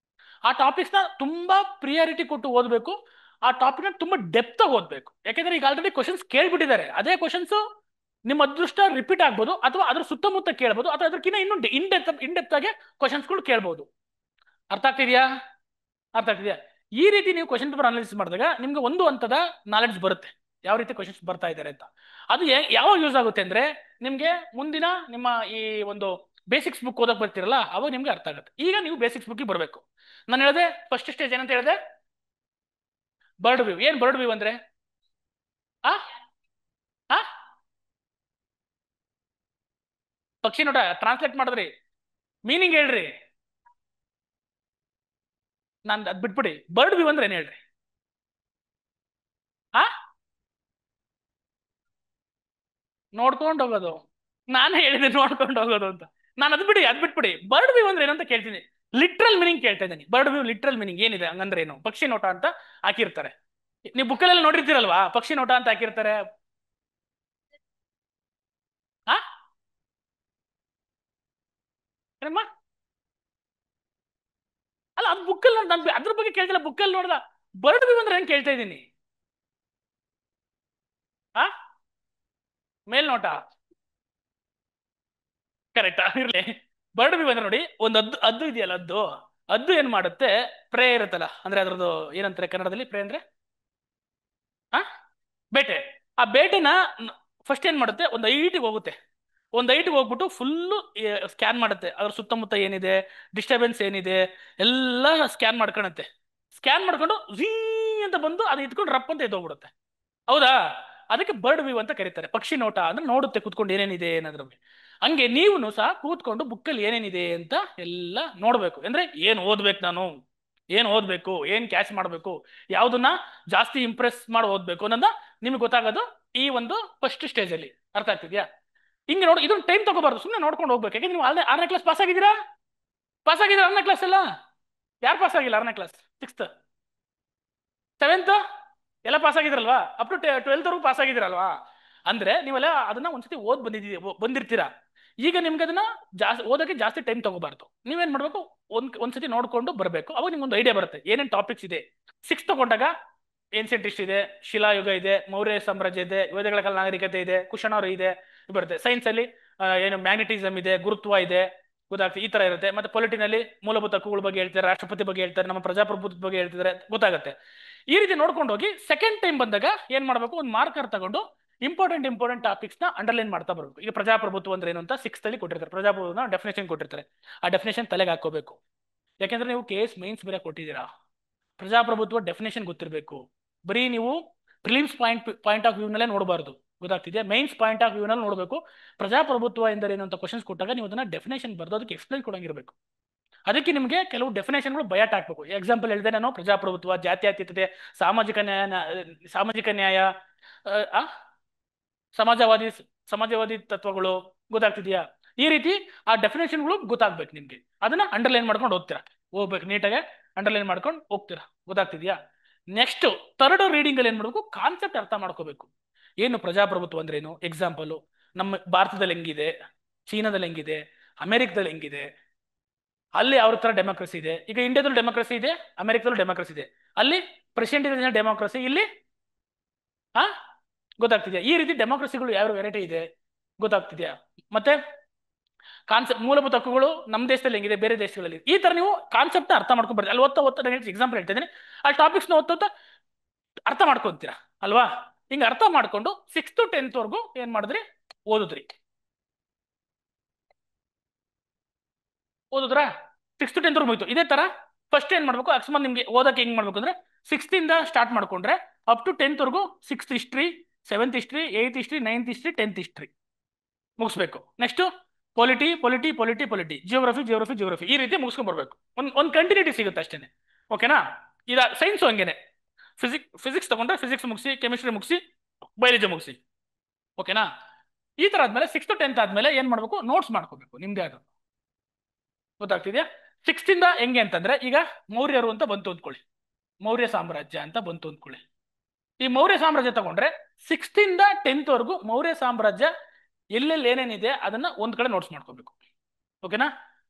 ಆ ಟಾಪಿಕ್ಸ್ನ ತುಂಬಾ ಪ್ರಿಯಾರಿಟಿ ಕೊಟ್ಟು ಓದಬೇಕು. ಆ ಟಾಪಿಕ್ನ ತುಂಬಾ ಡೆಪ್ತ್ ಆಗಿ ಓದಬೇಕು. ಯಾಕೆಂದ್ರೆ ಈಗ ಆಲ್ರೆಡಿ ಕ್ವಶನ್ಸ್ ಕೇಳ್ಬಿಟ್ಟಿದ್ದಾರೆ. ಅದೇ ಕ್ವಶನ್ಸ್ ನಿಮ್ಮ ಅದೃಷ್ಟ ರಿಪೀಟ್ ಆಗ್ಬೋದು, ಅಥವಾ ಅದ್ರ ಸುತ್ತಮುತ್ತ ಕೇಳ್ಬೋದು, ಅಥವಾ ಅದಕ್ಕಿಂತ ಇನ್ನೂ ಇನ್ ಡೆಪ್ತ್ ಆಗಿ ಕ್ವಶನ್ಸ್ಗಳು ಕೇಳ್ಬೋದು. ಅರ್ಥ ಆಗ್ತಿದ್ಯಾ? ಅರ್ಥ ಆಗ್ತಿದೆಯಾ? ಈ ರೀತಿ ನೀವು ಕ್ವಶನ್ ಪೇಪರ್ ಅನಾಲಿಸಿಸ್ ಮಾಡಿದಾಗ ನಿಮ್ಗೆ ಒಂದು ಹಂತದ ನಾಲೆಡ್ಜ್ ಬರುತ್ತೆ, ಯಾವ ರೀತಿ ಕ್ವಶನ್ಸ್ ಬರ್ತಾ ಇದ್ದಾರೆ ಅಂತ. ಅದು ಯಾವಾಗ ಯೂಸ್ ಆಗುತ್ತೆ ಅಂದ್ರೆ ನಿಮ್ಗೆ ಮುಂದಿನ ನಿಮ್ಮ ಈ ಒಂದು ಬೇಸಿಕ್ಸ್ ಬುಕ್ ಓದಕ್ ಬರ್ತಿರಲ್ಲ ಅವಾಗ ನಿಮ್ಗೆ ಅರ್ಥ ಆಗುತ್ತೆ. ಈಗ ನೀವು ಬೇಸಿಕ್ಸ್ ಬುಕ್ಗೆ ಬರಬೇಕು. ನಾನು ಹೇಳಿದೆ ಫಸ್ಟ್ ಸ್ಟೇಜ್ ಏನಂತ ಹೇಳಿದೆ, ಬರ್ಡ್ ವ್ಯೂ. ಏನ್ ಬರ್ಡ್ ವ್ಯೂ ಅಂದ್ರೆ ಆ ಆ ಪಕ್ಷಿ ನೋಟ ಟ್ರಾನ್ಸ್ಲೇಟ್ ಮಾಡಿದ್ರಿ, ಮೀನಿಂಗ್ ಹೇಳ್ರಿ. ನಾನು ಅದ್ ಬಿಟ್ಬಿಡಿ, ಬರ್ಡ್ ವ್ಯೂ ಅಂದ್ರೆ ಏನ್ ಹೇಳ್ರಿ? ಆ ನೋಡ್ಕೊಂಡು ಹೋಗೋದು. ನಾನೇ ಹೇಳಿದೆ ನೋಡ್ಕೊಂಡು ಹೋಗೋದು ಅಂತ. ನಾನು ಅದ್ ಬಿಟ್ಬಿಡಿ, ಬರ್ಡ್ ವ್ಯೂ ಅಂದ್ರೆ ಏನಂತ ಕೇಳ್ತೀನಿ. ಲಿಟ್ರಲ್ ಮೀನಿಂಗ್ ಕೇಳ್ತಾ ಇದ್ದೀನಿ. ಬರ್ಡ್ ವ್ಯೂ ಲಿಟ್ರಲ್ ಮೀನಿಂಗ್ ಏನಿದೆ ಹಂಗಂದ್ರೆ ಏನು? ಪಕ್ಷಿ ನೋಟ ಅಂತ ಹಾಕಿರ್ತಾರೆ. ನೀವು ಬುಕ್ಕಲ್ಲೆಲ್ಲ ನೋಡಿರ್ತೀರಲ್ವಾ, ಪಕ್ಷಿ ನೋಟ ಅಂತ ಹಾಕಿರ್ತಾರೆ. ಆ ಏನಮ್ಮ? ಅಲ್ಲ, ಅದು ಬುಕ್ಕಲ್ಲಿ ನೋಡಿ, ನಾನು ಅದ್ರ ಬಗ್ಗೆ ಕೇಳ್ತಿಲ್ಲ, ಬುಕ್ಕಲ್ಲಿ ನೋಡ್ದ. ಬರ್ಡ್ ವ್ಯೂ ಅಂದ್ರೆ ಹೆಂಗ್ ಕೇಳ್ತಾ ಇದ್ದೀನಿ? ಆ ಮೇಲ್ನೋಟ ಕರೆಕ್ಟಾ? ಇರ್ಲಿ. ಬರ್ಡ್ ವ್ಯೂ ಅಂದ್ರೆ ನೋಡಿ, ಒಂದು ಹದ್ದು ಇದೆಯಲ್ಲ, ಹದ್ದು ಏನ್ ಮಾಡುತ್ತೆ? ಪ್ರೇ ಇರುತ್ತಲ್ಲ, ಅಂದ್ರೆ ಅದ್ರದ್ದು ಏನಂತಾರೆ ಕನ್ನಡದಲ್ಲಿ? ಪ್ರೇ ಅಂದ್ರೆ ಆ ಬೇಟೆ. ಆ ಬೇಟೆನ ಫಸ್ಟ್ ಏನ್ ಮಾಡುತ್ತೆ? ಒಂದು ಐಟಿಗೆ ಹೋಗುತ್ತೆ. ಒಂದು ಐಟಿಗೆ ಹೋಗ್ಬಿಟ್ಟು ಫುಲ್ಲು ಸ್ಕ್ಯಾನ್ ಮಾಡುತ್ತೆ, ಅದ್ರ ಸುತ್ತಮುತ್ತ ಏನಿದೆ, ಡಿಸ್ಟರ್ಬೆನ್ಸ್ ಏನಿದೆ ಎಲ್ಲ ಸ್ಕ್ಯಾನ್ ಮಾಡ್ಕೊಳತ್ತೆ. ಸ್ಕ್ಯಾನ್ ಮಾಡ್ಕೊಂಡು ಝೀ ಅಂತ ಬಂದು ಅದು ಇಟ್ಕೊಂಡು ರಪ್ ಅಂತ ಎದ್ದೋಗ್ಬಿಡುತ್ತೆ. ಹೌದಾ? ಅದಕ್ಕೆ ಬರ್ಡ್ ವ್ಯೂ ಅಂತ ಕರೀತಾರೆ. ಪಕ್ಷಿ ನೋಟ ಅಂದ್ರೆ ನೋಡುತ್ತೆ ಕೂತ್ಕೊಂಡು ಏನೇನಿದೆ ಏನಾದ್ರ ಬಗ್ಗೆ. ಹಂಗೆ ನೀವು ಸಹ ಕೂತ್ಕೊಂಡು ಬುಕ್ಕಲ್ಲಿ ಏನೇನಿದೆ ಅಂತ ಎಲ್ಲ ನೋಡ್ಬೇಕು. ಅಂದ್ರೆ ಏನ್ ಓದ್ಬೇಕು, ನಾನು ಏನ್ ಓದ್ಬೇಕು, ಏನ್ ಕ್ಯಾಚ್ ಮಾಡ್ಬೇಕು, ಯಾವ್ದನ್ನ ಜಾಸ್ತಿ ಇಂಪ್ರೆಸ್ ಮಾಡಿ ಓದ್ಬೇಕು ಅನ್ನೋದ ನಿಮ್ಗೆ ಗೊತ್ತಾಗೋದು ಈ ಒಂದು ಫಸ್ಟ್ ಸ್ಟೇಜ್ ಅಲ್ಲಿ. ಅರ್ಥ ಆಗ್ತಿದ್ಯಾ? ಹಿಂಗೆ ನೋಡಿ, ಇದೊಂದು ಟೈಮ್ ತಗೋಬಾರ್ದು, ಸುಮ್ಮನೆ ನೋಡ್ಕೊಂಡು ಹೋಗ್ಬೇಕು. ಯಾಕೆ ನೀವು 6ನೇ ಕ್ಲಾಸ್ ಪಾಸ್ ಆಗಿದ್ದೀರಾ? 6ನೇ ಕ್ಲಾಸ್ ಎಲ್ಲ ಯಾರು ಪಾಸ್ ಆಗಿಲ್ಲ? 6ನೇ ಕ್ಲಾಸ್, 6th, 7th ಎಲ್ಲ ಪಾಸ್ ಆಗಿದ್ರಲ್ವಾ? ಅಪ್ ಟು 12th ವರೆಗೂ ಪಾಸ್ ಆಗಿದ್ದೀರಲ್ವಾ? ಅಂದ್ರೆ ನೀವೆಲ್ಲ ಅದನ್ನ ಒಂದ್ಸತಿ ಬಂದಿರ್ತೀರಾ. ಈಗ ನಿಮ್ಗೆ ಅದನ್ನ ಜಾಸ್ತಿ ಓದಕ್ಕೆ ಜಾಸ್ತಿ ಟೈಮ್ ತಗೋಬಾರ್ದು. ನೀವೇನ್ ಮಾಡ್ಬೇಕು? ಒಂದ್ಸತಿ ನೋಡ್ಕೊಂಡು ಬರಬೇಕು. ಅವಾಗ ನಿಮ್ಗೊಂದು ಐಡಿಯಾ ಬರುತ್ತೆ ಏನೇನ್ ಟಾಪಿಕ್ಸ್ ಇದೆ. 6th ತಗೊಂಡಾಗ ಏನ್ಷಿಯಂಟ್ ಹಿಸ್ಟ್ರಿ ಇದೆ, ಶಿಲಾಯುಗ ಇದೆ, ಮೌರ್ಯ ಸಾಮ್ರಾಜ್ಯ ಇದೆ, ವೇದಗಳ ಕಾಲ ನಾಗರಿಕತೆ ಇದೆ, ಕುಶನವರು ಇದೆ, ಬರುತ್ತೆ. ಸೈನ್ಸ್ ಅಲ್ಲಿ ಏನು ಮ್ಯಾಗ್ನೆಟಿಸಮ್ ಇದೆ, ಗುರುತ್ವ ಇದೆ, ಗೊತ್ತಾಗ್ತದೆ. ಈ ತರ ಇರುತ್ತೆ. ಮತ್ತೆ ಪೊಲಿಟಿನಲ್ಲಿ ಮೂಲಭೂತ ಹಕ್ಕುಗಳ ಬಗ್ಗೆ ಹೇಳ್ತಾರೆ, ರಾಷ್ಟ್ರಪತಿ ಬಗ್ಗೆ ಹೇಳ್ತಾರೆ, ನಮ್ಮ ಪ್ರಜಾಪ್ರಭುತ್ವ ಬಗ್ಗೆ ಹೇಳ್ತಿದ್ದಾರೆ, ಗೊತ್ತಾಗುತ್ತೆ. ಈ ರೀತಿ ನೋಡ್ಕೊಂಡು ಹೋಗಿ ಸೆಕೆಂಡ್ ಟೈಮ್ ಬಂದಾಗ ಏನ್ ಮಾಡ್ಬೇಕು? ಒಂದು ಮಾರ್ಕರ್ ತಗೊಂಡು ಇಂಪಾರ್ಟೆಂಟ್ ಟಾಪಿಕ್ಸ್ ನ ಅಂಡರ್ಲೈನ್ ಮಾಡ್ತಾ ಬರಬೇಕು. ಈಗ ಪ್ರಜಾಪ್ರಭುತ್ವ ಅಂದ್ರೆ ಏನು ಅಂತ 6th ಅಲ್ಲಿ ಕೊಟ್ಟಿರ್ತಾರೆ. ಪ್ರಜಾಪ್ರಭುತ್ವ ಡೆಫಿನೇಷನ್ ಕೊಟ್ಟಿರ್ತಾರೆ. ಆ ಡೆಫಿನೇಷನ್ ತಲೆಗೆ ಹಾಕೋಬೇಕು. ಯಾಕೆಂದ್ರೆ ನೀವು ಕೇಸ್ ಮೈನ್ಸ್ ಬೇರೆ ಕೊಟ್ಟಿದ್ದೀರಾ. ಪ್ರಜಾಪ್ರಭುತ್ವ ಡೆಫಿನೇಷನ್ ಗೊತ್ತಿರಬೇಕು. ಬರೀ ನೀವು ಪ್ರಿಲಿಮ್ಸ್ ಪಾಯಿಂಟ್ ಆಫ್ ವ್ಯೂ ನಲ್ಲೇ ನೋಡಬಾರ್ದು, ಗೊತ್ತಾಗ್ತಿದೆ? ಮೈನ್ಸ್ ಪಾಯಿಂಟ್ ಆಫ್ ವ್ಯೂ ನಲ್ಲಿ ನೋಡಬೇಕು. ಪ್ರಜಾಪ್ರಭುತ್ವ ಎಂದರೇನು ಅಂತ ಕ್ವಶನ್ಸ್ ಕೊಟ್ಟಾಗ ನೀವು ಅದನ್ನ ಡೆಫಿನೇಷನ್ ಬರ್ದು ಅದಕ್ಕೆ ಎಕ್ಸ್ಪ್ಲೈನ್ ಕೊಡಂಗಿರಬೇಕು. ಅದಕ್ಕೆ ನಿಮಗೆ ಕೆಲವು ಡೆಫಿನೇಷನ್ಗಳು ಬಯಾಟ್ ಹಾಕ್ಬೇಕು. ಎಕ್ಸಾಂಪಲ್ ಹೇಳಿದೆ ನಾನು, ಪ್ರಜಾಪ್ರಭುತ್ವ, ಜಾತ್ಯತೀತತೆ, ಸಾಮಾಜಿಕ ನ್ಯಾಯ, ಸಮಾಜವಾದಿ ಸಮಾಜವಾದಿ ತತ್ವಗಳು, ಗೊತ್ತಾಗ್ತಿದ್ಯಾ? ಈ ರೀತಿ ಆ ಡೆಫಿನೇಷನ್ಗಳು ಗೊತ್ತಾಗ್ಬೇಕು ನಿಮ್ಗೆ. ಅದನ್ನ ಅಂಡರ್ಲೈನ್ ಮಾಡ್ಕೊಂಡು ಹೋಗ್ಬೇಕು ನೀಟಾಗಿ ಅಂಡರ್ಲೈನ್ ಮಾಡ್ಕೊಂಡು ಹೋಗ್ತೀರಾ, ಗೊತ್ತಾಗ್ತಿದ್ಯಾ? ನೆಕ್ಸ್ಟ್ ಥರ್ಡ್ ರೀಡಿಂಗ್ ಅಲ್ಲಿ ಏನ್ ಮಾಡ್ಬೇಕು? ಕಾನ್ಸೆಪ್ಟ್ ಅರ್ಥ ಮಾಡ್ಕೋಬೇಕು. ಏನು ಪ್ರಜಾಪ್ರಭುತ್ವ ಅಂದ್ರೆ ಏನು? ಎಕ್ಸಾಂಪಲ್ ನಮ್ಮ ಭಾರತದಲ್ಲಿ ಹೆಂಗಿದೆ, ಚೀನಾದಲ್ಲಿ ಹೆಂಗಿದೆ, ಅಮೆರಿಕದಲ್ಲಿ ಹೆಂಗಿದೆ, ಅಲ್ಲಿ ಅವ್ರ ತರ ಡೆಮೋಕ್ರಸಿ ಇದೆ. ಈಗ ಇಂಡಿಯಾದಲ್ಲಿ ಡೆಮೋಕ್ರಸಿ ಇದೆ, ಅಮೆರಿಕದಲ್ಲೂ ಡೆಮೋಕ್ರಸಿ ಇದೆ. ಅಲ್ಲಿ ಪ್ರೆಸಿಡೆಂಟ್ ಡೆಮೋಕ್ರಸಿ, ಇಲ್ಲಿ ಆ ಗೊತ್ತಾಗ್ತಿದ್ಯಾ? ಈ ರೀತಿ ಡೆಮೋಕ್ರಸಿಗಳು ಯಾವ ವೆರೈಟಿ ಇದೆ, ಗೊತ್ತಾಗ್ತಿದ್ಯಾ? ಮತ್ತೆ ಕಾನ್ಸೆಪ್ಟ್, ಮೂಲಭೂತ ಹಕ್ಕುಗಳು ನಮ್ಮ ದೇಶದಲ್ಲಿ ಹೆಂಗಿದೆ, ಬೇರೆ ದೇಶಗಳಲ್ಲಿ, ಈ ತರ ನೀವು ಕಾನ್ಸೆಪ್ಟ್ ಅರ್ಥ ಮಾಡ್ಕೊಂಡು ಬರ್ತೀರಿ. ಅಲ್ಲಿ ಓದ್ತಾ ಎಕ್ಸಾಂಪಲ್ ಹೇಳ್ತಾ ಇದ್ದೀನಿ, ಆ ಟಾಪಿಕ್ಸ್ ನ ಓದ್ತಾ ಅರ್ಥ ಮಾಡ್ಕೊಂತೀರಾ ಅಲ್ವಾ? ಹಿಂಗ ಅರ್ಥ ಮಾಡ್ಕೊಂಡು 6th to 10th ವರೆಗೂ ಏನ್ ಮಾಡಿದ್ರಿ? ಓದುದ್ರಾ? 6th to 10th ವರೆಗೂ ಹೋಯ್ತು. ಇದೇ ತರ ಫಸ್ಟ್ ಏನ್ ಮಾಡ್ಬೇಕು? ಅಕಸ್ಮಾತ್ ನಿಮ್ಗೆ ಓದಕ್ಕೆ ಹೆಂಗ್ ಮಾಡ್ಬೇಕು ಅಂದ್ರೆ 6th ಇಂದ ಸ್ಟಾರ್ಟ್ ಮಾಡ್ಕೊಂಡ್ರೆ ಅಪ್ ಟು 10th ವರೆಗೂ 6th history, 7th history, 8th history, 9th history, 10th history ಮುಗಿಸ್ಬೇಕು. ನೆಕ್ಸ್ಟ್ ಪೊಲಿಟಿ, ಜಿಯೋಗ್ರಫಿ, ಈ ರೀತಿ ಮುಗಿಸ್ಕೊಂಡ್ ಬರ್ಬೇಕು. ಒಂದು ಕಂಟಿನ್ಯೂಟಿ ಸಿಗುತ್ತೆ ಅಷ್ಟೇನೆ. ಓಕೆನಾ? ಇದ ಸೈನ್ಸ್ ಹಂಗೇನೆ. ಫಿಸಿಕ್ಸ್ ತಗೊಂಡ್ರೆ ಫಿಸಿಕ್ಸ್ ಮುಗಿಸಿ, ಕೆಮಿಸ್ಟ್ರಿ ಮುಗಿಸಿ, ಬಯಾಲಜಿ ಮುಗಿಸಿ. ಓಕೆನಾ? ಈ ತರ ಆದ್ಮೇಲೆ 6th to 10th ಆದ್ಮೇಲೆ ಏನ್ ಮಾಡ್ಬೇಕು? ನೋಟ್ಸ್ ಮಾಡ್ಕೋಬೇಕು ನಿಮ್ದೇ ಆದ, ಗೊತ್ತಾಗ್ತಿದ್ಯಾ? 6th ಇಂದ ಹೆಂಗೆ ಅಂತಂದ್ರೆ, ಈಗ ಮೌರ್ಯರು ಅಂತ ಬಂತು ಅಂದ್ಕೊಳ್ಳಿ, ಮೌರ್ಯ ಸಾಮ್ರಾಜ್ಯ ಅಂತ ಬಂತು ಅಂದ್ಕೊಳ್ಳಿ. ಈ ಮೌರ್ಯ ಸಾಮ್ರಾಜ್ಯ ತಗೊಂಡ್ರೆ 6th ಇಂದ 10th ವರೆಗೂ ಮೌರ್ಯ ಸಾಮ್ರಾಜ್ಯ ಎಲ್ಲೆಲ್ಲಿ ಏನೇನಿದೆ ಅದನ್ನ ಒಂದ್ ಕಡೆ ನೋಟ್ಸ್ ಮಾಡ್ಕೋಬೇಕು. ಓಕೆನಾ?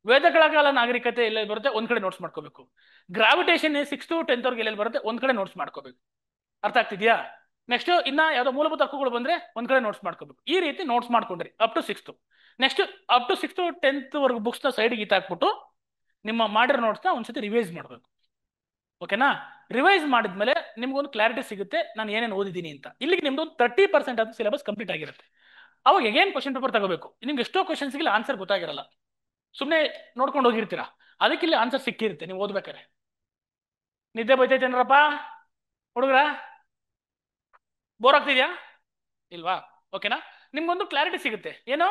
ವೇದಗಳ ಕಾಲ ನಾಗರಿಕತೆ ಎಲ್ಲೆಲ್ಲಿ ಬರುತ್ತೆ ಒಂದ್ ಕಡೆ ನೋಟ್ಸ್ ಮಾಡ್ಕೋಬೇಕು. ಗ್ರಾವಿಟೇಷನ್ 6th to 10th ವರೆಗೆ ಎಲ್ಲೆಲ್ಲಿ ಬರುತ್ತೆ ಒಂದ್ ಕಡೆ ನೋಟ್ಸ್ ಮಾಡ್ಕೋಬೇಕು. ಅರ್ಥ ಆಗ್ತಿದ್ಯಾ? ನೆಕ್ಸ್ಟ್ ಇನ್ನ ಯಾವ್ದೋ ಮೂಲಭೂತ ಹಕ್ಕುಗಳು ಬಂದ್ರೆ ಒಂದ್ ಕಡೆ ನೋಟ್ಸ್ ಮಾಡ್ಕೋಬೇಕು. ಈ ರೀತಿ ನೋಟ್ಸ್ ಮಾಡ್ಕೊಂಡ್ರಿ up to 6th. Next up to 6th to 10th ವರೆಗೂ ಬುಕ್ಸ್ ನ ಸೈಡ್ಗೆ ಹಾಕ್ಬಿಟ್ಟು ನಿಮ್ಮ ಮಾಡಿರೋ ನೋಟ್ಸ್ ನ ಒಂದ್ಸತಿ ರಿವೈಸ್ ಮಾಡ್ಬೇಕು. ಓಕೆನಾ? ರಿವೈಸ್ ಮಾಡಿದ್ಮೇಲೆ ನಿಮ್ಗೊಂದು ಕ್ಲಾರಿಟಿ ಸಿಗುತ್ತೆ ನಾನು ಏನೇನು ಓದಿದ್ದೀನಿ ಅಂತ. ಇಲ್ಲಿಗೆ ನಿಮ್ದು ಒಂದು 30% ಆಫ್ ಸಿಲೆಬಸ್ ಕಂಪ್ಲೀಟ್ ಆಗಿರುತ್ತೆ. ಅವಾಗ ಹೇಗೇನು ಕ್ವಶನ್ ಪೇಪರ್ ತಗೋಬೇಕು, ನಿಮ್ಗೆ ಎಷ್ಟೋ ಕ್ವಶನ್ಸ್ಗೆ ಆನ್ಸರ್ ಗೊತ್ತಾಗಿರಲ್ಲ, ಸುಮ್ಮನೆ ನೋಡ್ಕೊಂಡು ಹೋಗಿರ್ತೀರಾ, ಅದಕ್ಕೆ ಇಲ್ಲಿ ಆನ್ಸರ್ ಸಿಕ್ಕಿರುತ್ತೆ ನೀವು ಓದ್ಬೇಕಾರೆ. ನಿದ್ದೆ ಬೈತೈತೇನ್ರಪ್ಪ ಹುಡುಗ್ರ? ಬೋರ್ ಆಗ್ತಿದ್ಯಾ ಇಲ್ವಾ? ಓಕೆನಾ? ನಿಮ್ಗೊಂದು ಕ್ಲಾರಿಟಿ ಸಿಗುತ್ತೆ, ಏನು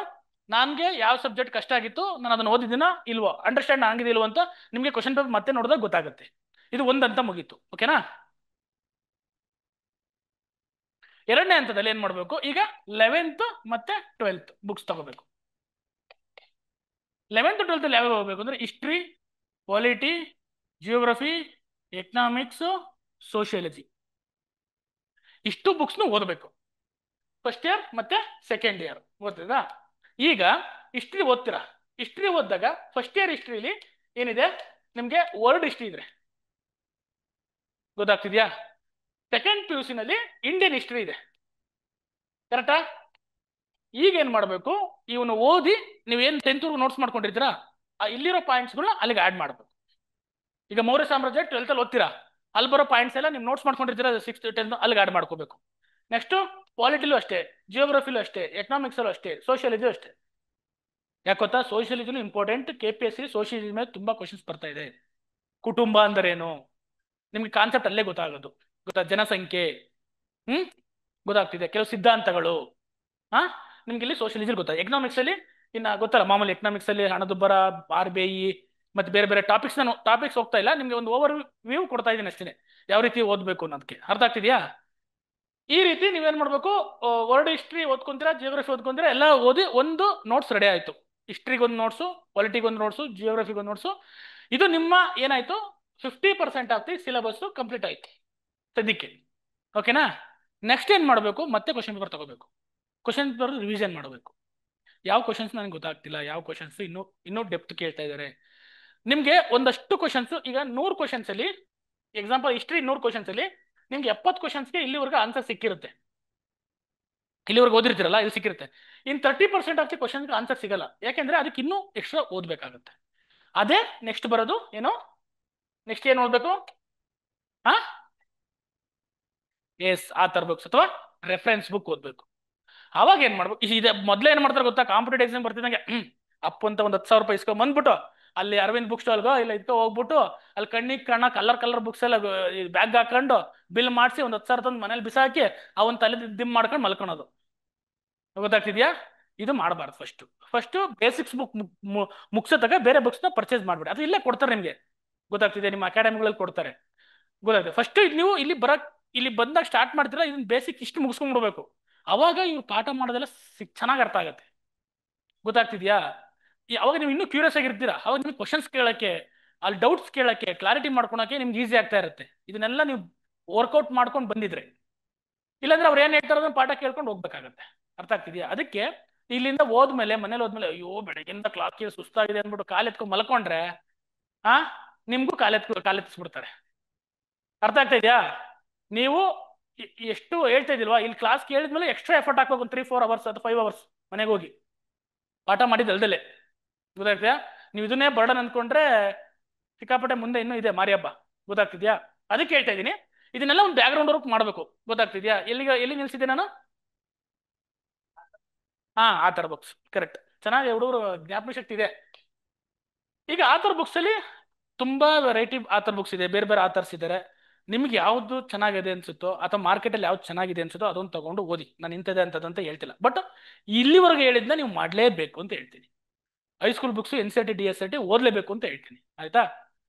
ನನಗೆ ಯಾವ ಸಬ್ಜೆಕ್ಟ್ ಕಷ್ಟ ಆಗಿತ್ತು, ನಾನು ಅದನ್ನು ಓದಿದ್ದೀನಾ ಇಲ್ವೋ, ಅಂಡರ್ಸ್ಟ್ಯಾಂಡ್ ಆಗಿದೆಯೋ ಇಲ್ವೋ ಅಂತ ನಿಮಗೆ ಕ್ವಶನ್ ಪೇಪರ್ ಮತ್ತೆ ನೋಡಿದಾಗ ಗೊತ್ತಾಗುತ್ತೆ. ಇದು ಒಂದಂತ ಮುಗೀತು. ಓಕೆನಾ? ಎರಡನೇ ಹಂತದಲ್ಲಿ ಏನ್ ಮಾಡಬೇಕು, ಈಗ 11th ಮತ್ತೆ 12th ಬುಕ್ಸ್ ತಗೋಬೇಕು. 11th 12th ಯಾವ ಹೋಗ್ಬೇಕು ಅಂದ್ರೆ history, polity, geography, economics, sociology, ಇಷ್ಟು ಬುಕ್ಸ್ನು ಓದಬೇಕು ಫಸ್ಟ್ ಇಯರ್ ಮತ್ತೆ ಸೆಕೆಂಡ್ ಇಯರ್. ಓದ್ತಿದಾ? ಈಗ ಹಿಸ್ಟ್ರಿ ಓದ್ತೀರಾ, ಹಿಸ್ಟ್ರಿ ಓದಿದಾಗ ಫಸ್ಟ್ ಇಯರ್ ಹಿಸ್ಟ್ರಿಲಿ ಏನಿದೆ ನಿಮ್ಗೆ ವರ್ಲ್ಡ್ ಹಿಸ್ಟ್ರಿ ಇದೆ, ಗೊತ್ತಾಗ್ತಿದ್ಯಾ? ಸೆಕೆಂಡ್ PUC ನಲ್ಲಿ ಇಂಡಿಯನ್ ಹಿಸ್ಟ್ರಿ ಇದೆ, ಕರೆಕ್ಟಾ? ಈಗ ಏನ್ ಮಾಡಬೇಕು, ಇವನು ಓದಿ ನೀವೇನು 10th ನೋಟ್ಸ್ ಮಾಡ್ಕೊಂಡಿರ್ತೀರಾ, ಇಲ್ಲಿರೋ ಪಾಯಿಂಟ್ಸ್ಗಳನ್ನ ಅಲ್ಲಿಗೆ ಆಡ್ ಮಾಡಬೇಕು. ಈಗ ಮೌರ್ಯ ಸಾಮ್ರಾಜ್ಯ 12th ಅಲ್ಲಿ ಓದ್ತೀರಾ, ಅಲ್ಲಿ ಬರೋ ಪಾಯಿಂಟ್ಸ್ ಎಲ್ಲ ನೀವು ನೋಟ್ಸ್ ಮಾಡ್ಕೊಂಡಿರ್ತೀರಾ 6th 10th ಅಲ್ಲಿಗೆ ಆಡ್ ಮಾಡ್ಕೋಬೇಕು. ನೆಕ್ಸ್ಟ್ ಪಾಲಿಟಿಲೂ ಅಷ್ಟೇ, ಜಿಯೋಗ್ರಫಿಲೂ ಅಷ್ಟೇ, ಎಕನಾಮಿಕ್ಸಲ್ಲೂ ಅಷ್ಟೇ, ಸೋಷಿಯಾಲಜಿಯೂ ಅಷ್ಟೇ. ಯಾಕೆ ಗೊತ್ತಾ? ಸೋಷಿಯಾಲಜಿನೂ ಇಂಪಾರ್ಟೆಂಟ್. KPSC ಸೋಷಿಯಾಲಜಿ ಮೇಲೆ ತುಂಬಾ ಕ್ವಶನ್ಸ್ ಬರ್ತಾ ಇದೆ. ಕುಟುಂಬ ಅಂದರೇನು ನಿಮ್ಗೆ ಕಾನ್ಸೆಪ್ಟ್ ಅಲ್ಲೇ ಗೊತ್ತಾಗೋದು, ಗೊತ್ತಾ? ಜನಸಂಖ್ಯೆ, ಗೊತ್ತಾಗ್ತಿದೆ, ಕೆಲವು ಸಿದ್ಧಾಂತಗಳು ನಿಮ್ಗೆ ಇಲ್ಲಿ ಸೋಷಿಯಾಲಜಿ ಗೊತ್ತಾ. ಎಕನಾಮಿಕ್ಸ್ ಅಲ್ಲಿ ಇನ್ನ ಗೊತ್ತಲ್ಲ, ಮಾಮೂಲಿ ಎಕನಾಮಿಕ್ಸ್ ಅಲ್ಲಿ ಹಣದುಬ್ಬರ, RBI ಮತ್ತೆ ಬೇರೆ ಬೇರೆ ಟಾಪಿಕ್ಸ್ ಹೋಗ್ತಾ ಇಲ್ಲ, ನಿಮ್ಗೆ ಒಂದು ಓವರ್ ವ್ಯೂ ಕೊಡ್ತಾ ಇದ್ದೀನಿ ಅಷ್ಟೇ, ಯಾವ ರೀತಿ ಓದ್ಬೇಕು ಅನ್ನೋದಕ್ಕೆ. ಅರ್ಥ ಆಗ್ತಿದ್ಯಾ? ಈ ರೀತಿ ನೀವೇನ್ ಮಾಡ್ಬೇಕು, ವರ್ಲ್ಡ್ ಹಿಸ್ಟ್ರಿ ಓದ್ಕೊಂತೀರಾ, ಜಿಯೋಗ್ರಫಿ ಓದ್ಕೊಂತೀರಾ, ಎಲ್ಲ ಓದಿ ಒಂದು ನೋಟ್ಸ್ ರೆಡಿ ಆಯ್ತು. ಹಿಸ್ಟ್ರಿಗೊಂದು ನೋಟ್ಸು, ಪಾಲಿಟಿಗೊಂದು ನೋಟ್ಸು, ಜಿಯೋಗ್ರಫಿಗೊಂದು ನೋಟ್ಸು. ಇದು ನಿಮ್ಮ ಏನಾಯ್ತು 50% ಆಫ್ ದಿ ಸಿಲೆಬಸ್ ಕಂಪ್ಲೀಟ್ ಆಯ್ತು ಸದ್ಯಕ್ಕೆ. ಓಕೆನಾ? ನೆಕ್ಸ್ಟ್ ಏನ್ ಮಾಡಬೇಕು, ಮತ್ತೆ ಕ್ವಶನ್ ಪೇಪರ್ ತಗೋಬೇಕು. ಕ್ವಶನ್ ಪೇಪರ್ ರಿವಿಷನ್ ಮಾಡಬೇಕು. ಯಾವ ಕ್ವಶನ್ಸ್ ನನಗೆ ಗೊತ್ತಾಗ್ತಿಲ್ಲ, ಯಾವ ಕ್ವಶನ್ಸ್ ಇನ್ನೂ ಡೆಪ್ತ್ ಕೇಳ್ತಾ ಇದ್ದಾರೆ. ನಿಮ್ಗೆ ಒಂದಷ್ಟು ಕ್ವಶನ್ಸ್, ಈಗ 100 ಕ್ವಶನ್ಸ್ ಅಲ್ಲಿ, ಎಕ್ಸಾಂಪಲ್ ಹಿಸ್ಟ್ರಿ 100 ಕ್ವಶನ್ಸ್ ಅಲ್ಲಿ ನಿಮ್ಗೆ 70 ಕ್ವಶನ್ಸ್ಗೆ ಇಲ್ಲಿವರೆಗೂ ಆನ್ಸರ್ ಸಿಕ್ಕಿರುತ್ತೆ, ಇಲ್ಲಿವರೆಗೂ ಓದಿರ್ತಿರಲ್ಲ, ಇಲ್ಲಿ ಸಿಕ್ಕಿರುತ್ತೆ. ಇನ್ 30% ಆಫ್ ದಿ ಕ್ವಶನ್ಗೆ ಆನ್ಸರ್ ಸಿಗಲ್ಲ, ಯಾಕೆಂದ್ರೆ ಅದಕ್ಕೆ ಇನ್ನೂ ಎಕ್ಸ್ಟ್ರಾ ಓದ್ಬೇಕಾಗುತ್ತೆ. ಅದೇ ನೆಕ್ಸ್ಟ್ ಬರೋದು ಏನು, ನೆಕ್ಸ್ಟ್ ಏನ್ ಓದ್ಬೇಕು, ಆಥರ್ ಬುಕ್ಸ್ ಅಥವಾ ರೆಫರೆನ್ಸ್ ಬುಕ್ ಓದ್ಬೇಕು. ಅವಾಗ ಏನ್ ಮಾಡ್ಬೇಕು, ಇದೆ ಮೊದ್ಲೇ ಏನ್ ಮಾಡ್ತಾರೆ ಗೊತ್ತಾ, ಕಾಂಪಿಟೇಟಿವ್ ಎಕ್ಸಾಮ್ ಬರ್ತಿದ್ದಂಗೆ ಅಪ್ ಅಂತ ಒಂದು 10,000 ರೂಪಾಯಿ ಇಸ್ಕೊಂಡ್ ಬಂದ್ಬಿಟ್ಟು ಅಲ್ಲಿ ಅರವಿಂದ್ ಬುಕ್ ಸ್ಟಾಲ್ಗೋ ಇಲ್ಲ ಇದಕ್ಕೋ ಹೋಗ್ಬಿಟ್ಟು ಅಲ್ಲಿ ಕಣ್ಣಿಗೆ ಕಲರ್ ಬುಕ್ಸ್ ಎಲ್ಲ ಬ್ಯಾಗ್ ಹಾಕೊಂಡು ಬಿಲ್ ಮಾಡಿಸಿ ಒಂದು 10,000 ತಂದು ಮನೇಲಿ ಬಿಸಾಕಿ ಅವನ್ ತಲೆ ದಿಮ್ ಮಾಡ್ಕೊಂಡು ಮಲ್ಕೊಳೋದು. ಗೊತ್ತಾಗ್ತಿದ್ಯಾ? ಇದು ಮಾಡಬಾರ್ದು. ಫಸ್ಟ್ ಬೇಸಿಕ್ಸ್ ಬುಕ್ ಮುಗಿಸೋದಾಗ ಬೇರೆ ಬುಕ್ಸ್ನ ಪರ್ಚೇಸ್ ಮಾಡ್ಬಿಡಿ, ಅದು ಇಲ್ಲೇ ಕೊಡ್ತಾರೆ ನಿಮ್ಗೆ, ಗೊತ್ತಾಗ್ತಿದೆ, ನಿಮ್ಮ ಅಕಾಡೆಮಿಗಳಲ್ಲಿ ಕೊಡ್ತಾರೆ, ಗೊತ್ತಾಗ್ತದೆ. ಫಸ್ಟ್ ನೀವು ಇಲ್ಲಿ ಬಂದಾಗ ಸ್ಟಾರ್ಟ್ ಮಾಡ್ತೀರಾ, ಇದನ್ನ ಬೇಸಿಕ್ ಇಷ್ಟು ಮುಗಿಸ್ಕೊಂಡ್ಬಿಡ್ಬೇಕು. ಅವಾಗ ಇವ್ರು ಪಾಠ ಮಾಡೋದೆಲ್ಲ ಚೆನ್ನಾಗಿ ಅರ್ಥ ಆಗತ್ತೆ, ಗೊತ್ತಾಗ್ತಿದ್ಯಾ? ಅವಾಗ ನೀವು ಇನ್ನೂ ಕ್ಯೂರಿಯಸ್ ಆಗಿರ್ತೀರಾ, ಅವಾಗ ನಿಮ್ಗೆ ಕ್ವಶನ್ಸ್ ಕೇಳಕ್ಕೆ, ಅಲ್ಲಿ ಡೌಟ್ಸ್ ಕೇಳಕ್ಕೆ, ಕ್ಲಾರಿಟಿ ಮಾಡ್ಕೊಳಕ್ಕೆ ನಿಮ್ಗೆ ಈಸಿ ಆಗ್ತಾ ಇರುತ್ತೆ. ಇದನ್ನೆಲ್ಲ ನೀವು ವರ್ಕೌಟ್ ಮಾಡ್ಕೊಂಡು ಬಂದಿದ್ರೆ, ಇಲ್ಲಾಂದ್ರೆ ಅವ್ರು ಏನ್ ಹೇಳ್ತಾರೋ ಅದನ್ನ ಪಾಠ ಕೇಳ್ಕೊಂಡು ಹೋಗ್ಬೇಕಾಗತ್ತೆ. ಅರ್ಥ ಆಗ್ತಿದ್ಯಾ? ಅದಕ್ಕೆ ಇಲ್ಲಿಂದ ಮನೇಲಿ ಹೋದ್ಮೇಲೆ ಅಯ್ಯೋ ಬೆಳಗ್ಗಿಂದ ಕ್ಲಾಸ್ ಸುಸ್ತಾಗಿದೆ ಅಂದ್ಬಿಟ್ಟು ಕಾಲೆತ್ಕೊಂಡು ಮಲ್ಕೊಂಡ್ರೆ ನಿಮ್ಗೂ ಕಾಲೆತ್ತಿಸ್ಬಿಡ್ತಾರೆ. ಅರ್ಥ ಆಗ್ತಾ ಇದೆಯಾ? ನೀವು ಎಷ್ಟು ಹೇಳ್ತಾ ಇದಿಲ್ವಾ, ಇಲ್ಲಿ ಕ್ಲಾಸ್ ಕೇಳಿದ್ಮೇಲೆ ಎಕ್ಸ್ಟ್ರಾ ಎಫರ್ಟ್ ಹಾಕ್ಬೇಕು, 3-4 ಅವರ್ಸ್ ಅಥವಾ 5 ಅವರ್ಸ್ ಮನೆಗೆ ಹೋಗಿ ಪಾಠ ಮಾಡಿದ್ದಲ್ದಲೆ, ಗೊತ್ತಾಗ್ತದಾ? ನೀವು ಇದನ್ನೇ ಬರ್ಡನ್ ಅಂದ್ಕೊಂಡ್ರೆ ಸಿಕ್ಕಾಪಟ್ಟೆ ಮುಂದೆ ಇನ್ನೂ ಇದೆ ಮಾರಿ ಹಬ್ಬ, ಗೊತ್ತಾಗ್ತಿದ್ಯಾ? ಅದಕ್ಕೆ ಹೇಳ್ತಾ ಇದ್ದೀನಿ, ಇದನ್ನೆಲ್ಲ ಒಂದು ಬ್ಯಾಕ್ಗ್ರೌಂಡ್ ವರ್ಕ್ ಮಾಡಬೇಕು, ಗೊತ್ತಾಗ್ತಿದ್ಯಾ? ಎಲ್ಲಿ ನಿಲ್ಸಿದ್ದೆ ನಾನು? Author books, correct. ಚೆನ್ನಾಗಿ ಹುಡುಗರು ಜ್ಞಾಪಕ ಶಕ್ತಿ ಇದೆ. ಈಗ ಆಥರ್ ಬುಕ್ಸ್ ಅಲ್ಲಿ ತುಂಬಾ ವೆರೈಟಿ ಆಥರ್ ಬುಕ್ಸ್ ಇದೆ, ಬೇರೆ ಬೇರೆ ಆಥರ್ಸ್ ಇದ್ದಾರೆ. ನಿಮ್ಗೆ ಯಾವ್ದು ಚೆನ್ನಾಗಿದೆ ಅನ್ಸುತ್ತೋ ಅಥವಾ ಮಾರ್ಕೆಟಲ್ಲಿ ಯಾವ್ದು ಚೆನ್ನಾಗಿದೆ ಅನ್ಸುತ್ತೋ ಅದೊಂದು ತಗೊಂಡು ಓದಿ. ನಾನು ಇಂಥದ್ದೇ ಅಂತದಂತ ಹೇಳ್ತಿಲ್ಲ, ಬಟ್ ಇಲ್ಲಿವರೆಗೆ ಹೇಳಿದ್ನ ನೀವು ಮಾಡಲೇಬೇಕು ಅಂತ ಹೇಳ್ತೀನಿ. ಹೈಸ್ಕೂಲ್ ಬುಕ್ಸ್ NCERT DSCERT ಓದಲೇಬೇಕು ಅಂತ ಹೇಳ್ತೀನಿ, ಆಯ್ತಾ?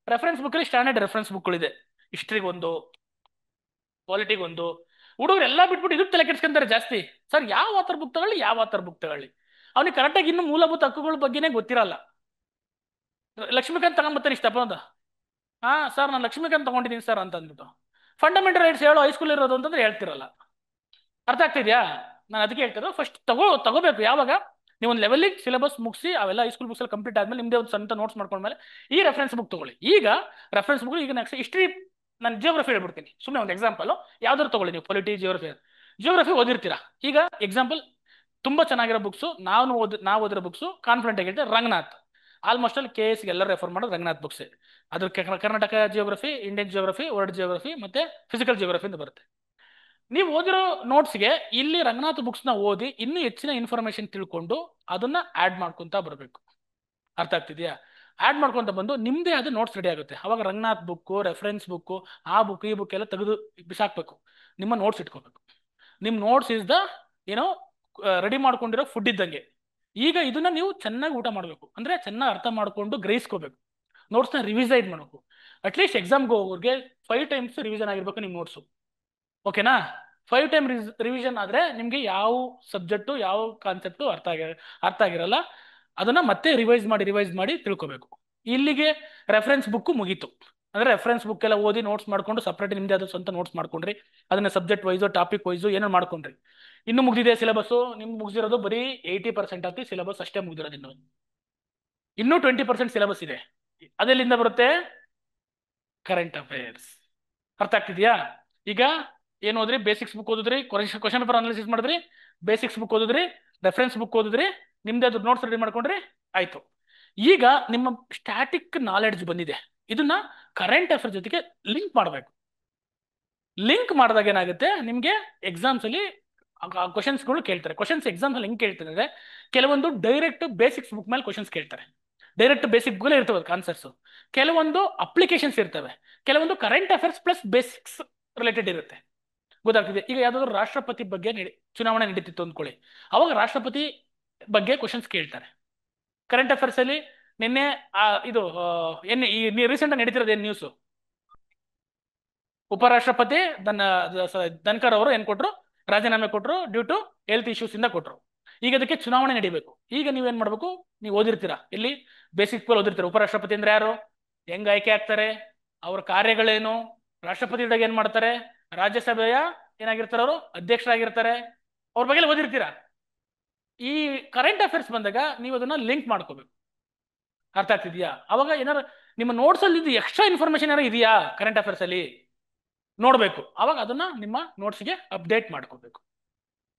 ರೆಫರೆನ್ಸ್ ಬುಕ್ ಅಲ್ಲಿ ಸ್ಟ್ಯಾಂಡರ್ಡ್ ರೆಫರೆನ್ಸ್ ಬುಕ್ಗಳಿದೆ, ಹಿಸ್ಟ್ರಿಗೊಂದು, ಪಾಲಿಟಿಗೊಂದು. ಹುಡುಗರು ಎಲ್ಲ ಬಿಟ್ಬಿಟ್ಟು ಇದಕ್ಕೆ ತಲೆ ಕೆಡ್ಸ್ಕೊಂತಾರೆ ಜಾಸ್ತಿ. ಸರ್ ಯಾವ ಆಥರ್ ಬುಕ್ ತಗೊಳ್ಳಿ, ಯಾವ ಆಥರ್ ಬುಕ್ ತಗೊಳ್ಳಿ, ಅವ್ನಿಗೆ ಕರೆಕ್ಟಾಗಿ ಇನ್ನೂ ಮೂಲಭೂತ ಹಕ್ಕುಗಳ ಬಗ್ಗೆನೇ ಗೊತ್ತಿರಲ್ಲ. ಲಕ್ಷ್ಮೀಕಾಂತ್ ತಗೊಂಡ್ಬರ್ತಾನೆ ಇಷ್ಟಪ್ಪ ಅಂತ, ಸರ್ ನಾನು ಲಕ್ಷ್ಮೀಕಾಂತ್ ತಗೊಂಡಿದ್ದೀನಿ ಸರ್ ಅಂತ ಅಂದ್ಬಿಟ್ಟು ಫಂಡಮೆಂಟಲ್ ರೈಟ್ಸ್ ಹೇಳೋ ಹೈಸ್ಕೂಲ್ ಇರೋದು ಅಂತಂದ್ರೆ ಹೇಳ್ತಿರಲ್ಲ. ಅರ್ಥ ಆಗ್ತಿದ್ಯಾ? ನಾನು ಅದಕ್ಕೆ ಹೇಳ್ತಿರೋದು, ಫಸ್ಟ್ ತಗೋಬೇಕು. ಯಾವಾಗ ನೀವು ಒಂದು ಲೆವೆಲಿಗೆ ಸಿಲೆಬಸ್ ಮುಗಿಸಿ ಅವೆಲ್ಲ ಹೈಸ್ಕೂಲ್ ಬುಕ್ಸ್ ಅಲ್ಲಿ ಕಂಪ್ಲೀಟ್ ಆದ್ಮೇಲೆ ನಿಮ್ದೇ ಒಂದು ಸ್ವಂತ ನೋಟ್ಸ್ ಮಾಡ್ಕೊಂಡ್ಮೇಲೆ ಈ ರೆಫರೆನ್ಸ್ ಬುಕ್ ತಗೊಳ್ಳಿ. ಈಗ ರೆಫರೆನ್ಸ್ ಬುಕ್, ಈಗ ನೆಕ್ಸ್ಟ್ ಹಿಸ್ಟ್ರಿ, ನಾನು ಜಿಯೋಗ್ರಫಿ ಹೇಳ್ಬಿಡ್ತೀನಿ ಸುಮ್ಮನೆ ಒಂದು ಎಕ್ಸಾಂಪಲ್. ಯಾವ್ದಾದ್ರು ತಗೊಳ್ಳಿ ನೀವು, ಪಾಲಿಟಿ, ಜಿಯೋಗ್ರಫಿ ಓದಿರ್ತೀರಾ. ಈಗ ಎಕ್ಸಾಂಪಲ್ ತುಂಬಾ ಚೆನ್ನಾಗಿರೋ ಬುಕ್ಸ್, ನಾವು ಓದಿರೋ ಬುಕ್ಸ್ ಕಾನ್ಫಿಡೆಂಟ್ ಆಗಿ ಹೇಳ್ತಾರೆ, ರಂಗನಾಥ್ ಆಲ್ಮೋಸ್ಟ್ ಅಲ್ಲಿ KS ಎಲ್ಲರೂ ರೆಫರ್ ಮಾಡೋದು ರಂಗನಾಥ್ ಬುಕ್ಸ್. ಅದ್ರ Karnataka geography, Indian geography, world geography ಮತ್ತೆ ಫಿಸಿಕಲ್ ಜಿಯೋಗ್ರಫಿ ಅಂತ ಬರುತ್ತೆ. ನೀವು ಓದಿರೋ ನೋಟ್ಸ್ಗೆ ಇಲ್ಲಿ ರಂಗನಾಥ್ ಬುಕ್ಸ್ನ ಓದಿ ಇನ್ನೂ ಹೆಚ್ಚಿನ ಇನ್ಫಾರ್ಮೇಶನ್ ತಿಳ್ಕೊಂಡು ಅದನ್ನ ಆಡ್ ಮಾಡ್ಕೊಂತ ಬರಬೇಕು. ಅರ್ಥ ಆಗ್ತಿದ್ಯಾ? ಆಡ್ ಮಾಡ್ಕೊಂತ ಬಂದು ನಿಮ್ದೇ ಆದ ನೋಟ್ಸ್ ರೆಡಿ ಆಗುತ್ತೆ. ಅವಾಗ ರಂಗನಾಥ್ ಬುಕ್, ರೆಫರೆನ್ಸ್ ಬುಕ್, ಆ ಬುಕ್ ಈ ಬುಕ್ ಎಲ್ಲ ತೆಗೆದು ಬಿಸಾಕ್ಬೇಕು. ನಿಮ್ಮ ನೋಟ್ಸ್ ಇಟ್ಕೋಬೇಕು. ನಿಮ್ಮ ನೋಟ್ಸ್ ಇಸ್ ದ ಏನೋ ರೆಡಿ ಮಾಡ್ಕೊಂಡಿರೋ ಫುಡ್ ಇದ್ದಂಗೆ. ಈಗ ಇದನ್ನ ನೀವು ಚೆನ್ನಾಗಿ ಊಟ ಮಾಡಬೇಕು, ಅಂದ್ರೆ ಚೆನ್ನಾಗಿ ಅರ್ಥ ಮಾಡ್ಕೊಂಡು ಗ್ರಹಿಸ್ಕೋಬೇಕು. ನೋಟ್ಸ್ನ ರಿವಿಸೈಡ್ ಮಾಡಬೇಕು. ಅಟ್ಲೀಸ್ಟ್ ಎಕ್ಸಾಮ್ಗೆ ಹೋಗೋರಿಗೆ 5 times ರಿವಿಷನ್ ಆಗಿರ್ಬೇಕು ನಿಮ್ಮ ನೋಟ್ಸು. ಓಕೆನಾ? 5 time ರಿವಿಷನ್ ಆದ್ರೆ ನಿಮ್ಗೆ ಯಾವ ಸಬ್ಜೆಕ್ಟು ಯಾವ ಕಾನ್ಸೆಪ್ಟು ಅರ್ಥ ಆಗಿರಲ್ಲ. ಅದನ್ನ ಮತ್ತೆ ರಿವೈಸ್ ಮಾಡಿ ತಿಳ್ಕೊಬೇಕು. ಇಲ್ಲಿಗೆ ರೆಫರೆನ್ಸ್ ಬುಕ್ ಮುಗೀತು. ಅಂದ್ರೆ ರೆಫರೆನ್ಸ್ ಬುಕ್ ಎಲ್ಲ ಓದಿ ನೋಟ್ಸ್ ಮಾಡ್ಕೊಂಡು ಸಪ್ರೇಟ್ ನಿಮ್ದೇ ಆದ ಸ್ವಂತ ನೋಟ್ಸ್ ಮಾಡ್ಕೊಂಡ್ರಿ. ಅದನ್ನ ಸಬ್ಜೆಕ್ಟ್ ವೈಸು ಟಾಪಿಕ್ ವೈಸು ಏನೋ ಮಾಡ್ಕೊಂಡ್ರಿ. ಇನ್ನು ಮುಗ್ದಿದೆ ಸಿಲೆಬಸ್. ನಿಮ್ಗೆ ಮುಗಿಸಿರೋದು ಬರೀ 80% ಆಫ್ ದಿ ಸಿಲೆಬಸ್ ಅಷ್ಟೇ ಮುಗಿದಿರೋದು. ಇನ್ನೂ 20% ಸಿಲೆಬಸ್ ಇದೆ. ಅದೆಲ್ಲಿಂದ ಬರುತ್ತೆ? Current affairs. ಅರ್ಥ ಆಗ್ತಿದ್ಯಾ? ಈಗ ಏನು ಓದ್ರಿ? ಬೇಸಿಕ್ಸ್ ಬುಕ್ ಓದಿದ್ರಿ, ಕ್ವಶನ್ ಪೇಪರ್ ಅನಾಲಿಸಿಸ್ ಮಾಡಿದ್ರಿ, ಬೇಸಿಕ್ಸ್ ಬುಕ್ ಓದಿದ್ರಿ, ರೆಫರೆನ್ಸ್ ಬುಕ್ ಓದಿದ್ರಿ, ನಿಮ್ದೇ ಅದ್ರ ನೋಟ್ಸ್ ರೆಡಿ ಮಾಡ್ಕೊಂಡ್ರಿ, ಆಯ್ತು. ಈಗ ನಿಮ್ಮ ಸ್ಟ್ಯಾಟಿಕ್ ನಾಲೆಡ್ಜ್ ಬಂದಿದೆ. ಇದನ್ನ ಕರೆಂಟ್ ಅಫೇರ್ಸ್ ಜೊತೆಗೆ ಲಿಂಕ್ ಮಾಡಬೇಕು. ಲಿಂಕ್ ಮಾಡಿದಾಗ ಏನಾಗುತ್ತೆ, ನಿಮ್ಗೆ ಎಕ್ಸಾಮ್ಸ್ ಅಲ್ಲಿ ಕ್ವಶನ್ಸ್ಗಳು ಕೇಳ್ತಾರೆ. ಕ್ವಶನ್ಸ್ ಎಕ್ಸಾಮ್ಸ್ ಅಲ್ಲಿ ಹೆಂಗ್ ಕೇಳ್ತಾರೆ ಅಂದ್ರೆ, ಕೆಲವೊಂದು ಡೈರೆಕ್ಟ್ ಬೇಸಿಕ್ಸ್ ಬುಕ್ ಮೇಲೆ ಕ್ವಶನ್ಸ್ ಕೇಳ್ತಾರೆ. ಡೈರೆಕ್ಟ್ ಬೇಸಿಕ್ ಬುಕ್ ಇರ್ತವೆ ಆನ್ಸರ್ಸ್. ಕೆಲವೊಂದು ಅಪ್ಲಿಕೇಶನ್ಸ್ ಇರ್ತವೆ, ಕೆಲವೊಂದು current affairs plus basics related ಇರುತ್ತೆ. ಗೊತ್ತಾಗ್ತಿದೆ? ಈಗ ಯಾವ್ದಾದ್ರು ರಾಷ್ಟ್ರಪತಿ ಬಗ್ಗೆ ಚುನಾವಣೆ ನಡೀತಿತ್ತು ಅಂದ್ಕೊಳ್ಳಿ, ಅವಾಗ ರಾಷ್ಟ್ರಪತಿ ಬಗ್ಗೆ ಕ್ವಶನ್ಸ್ ಕೇಳ್ತಾರೆ. ಕರೆಂಟ್ ಅಫೇರ್ಸ್ ಅಲ್ಲಿ ನಿನ್ನೆ ಇದು ರೀಸೆಂಟ್ ಆಗಿ ನಡೀತಿರೋದು ಏನ್ ನ್ಯೂಸ್? ಉಪರಾಷ್ಟ್ರಪತಿ ಧನ್ಕರ್ ಅವರು ಏನ್ ಕೊಟ್ರು? ರಾಜೀನಾಮೆ ಕೊಟ್ರು, ಡ್ಯೂ ಟು ಹೆಲ್ತ್ ಇಶ್ಯೂಸ್ ಇಂದ ಕೊಟ್ರು. ಈಗ ಅದಕ್ಕೆ ಚುನಾವಣೆ ನಡಿಬೇಕು. ಈಗ ನೀವೇನ್ ಮಾಡ್ಬೇಕು? ನೀವು ಓದಿರ್ತೀರಾ, ಇಲ್ಲಿ ಬೇಸಿಕ್ ಓದಿರ್ತೀರಾ. ಉಪರಾಷ್ಟ್ರಪತಿ ಅಂದ್ರೆ ಯಾರು, ಹೆಂಗ್ ಆಯ್ಕೆ ಆಗ್ತಾರೆ, ಅವ್ರ ಕಾರ್ಯಗಳೇನು, ರಾಷ್ಟ್ರಪತಿ ಏನ್ ಮಾಡ್ತಾರೆ, ರಾಜ್ಯಸಭೆಯ ಏನಾಗಿರ್ತಾರೆ ಅವರು, ಅಧ್ಯಕ್ಷರಾಗಿರ್ತಾರೆ, ಅವ್ರ ಬಗ್ಗೆ ಓದಿರ್ತೀರಾ. ಈ ಕರೆಂಟ್ ಅಫೇರ್ಸ್ ಬಂದಾಗ ನೀವು ಅದನ್ನ ಲಿಂಕ್ ಮಾಡ್ಕೋಬೇಕು. ಅರ್ಥ ಆಗ್ತಿದ್ಯಾ? ಅವಾಗ ಏನಾರು ನಿಮ್ಮ ನೋಟ್ಸ್ ಅಲ್ಲಿ ಇದು ಎಕ್ಸ್ಟ್ರಾ ಇನ್ಫಾರ್ಮೇಶನ್ ಏನಾರು ಇದೆಯಾ ಕರೆಂಟ್ ಅಫೇರ್ಸ್ ಅಲ್ಲಿ ನೋಡ್ಬೇಕು. ಅವಾಗ ಅದನ್ನ ನಿಮ್ಮ ನೋಟ್ಸ್ಗೆ ಅಪ್ಡೇಟ್ ಮಾಡ್ಕೋಬೇಕು.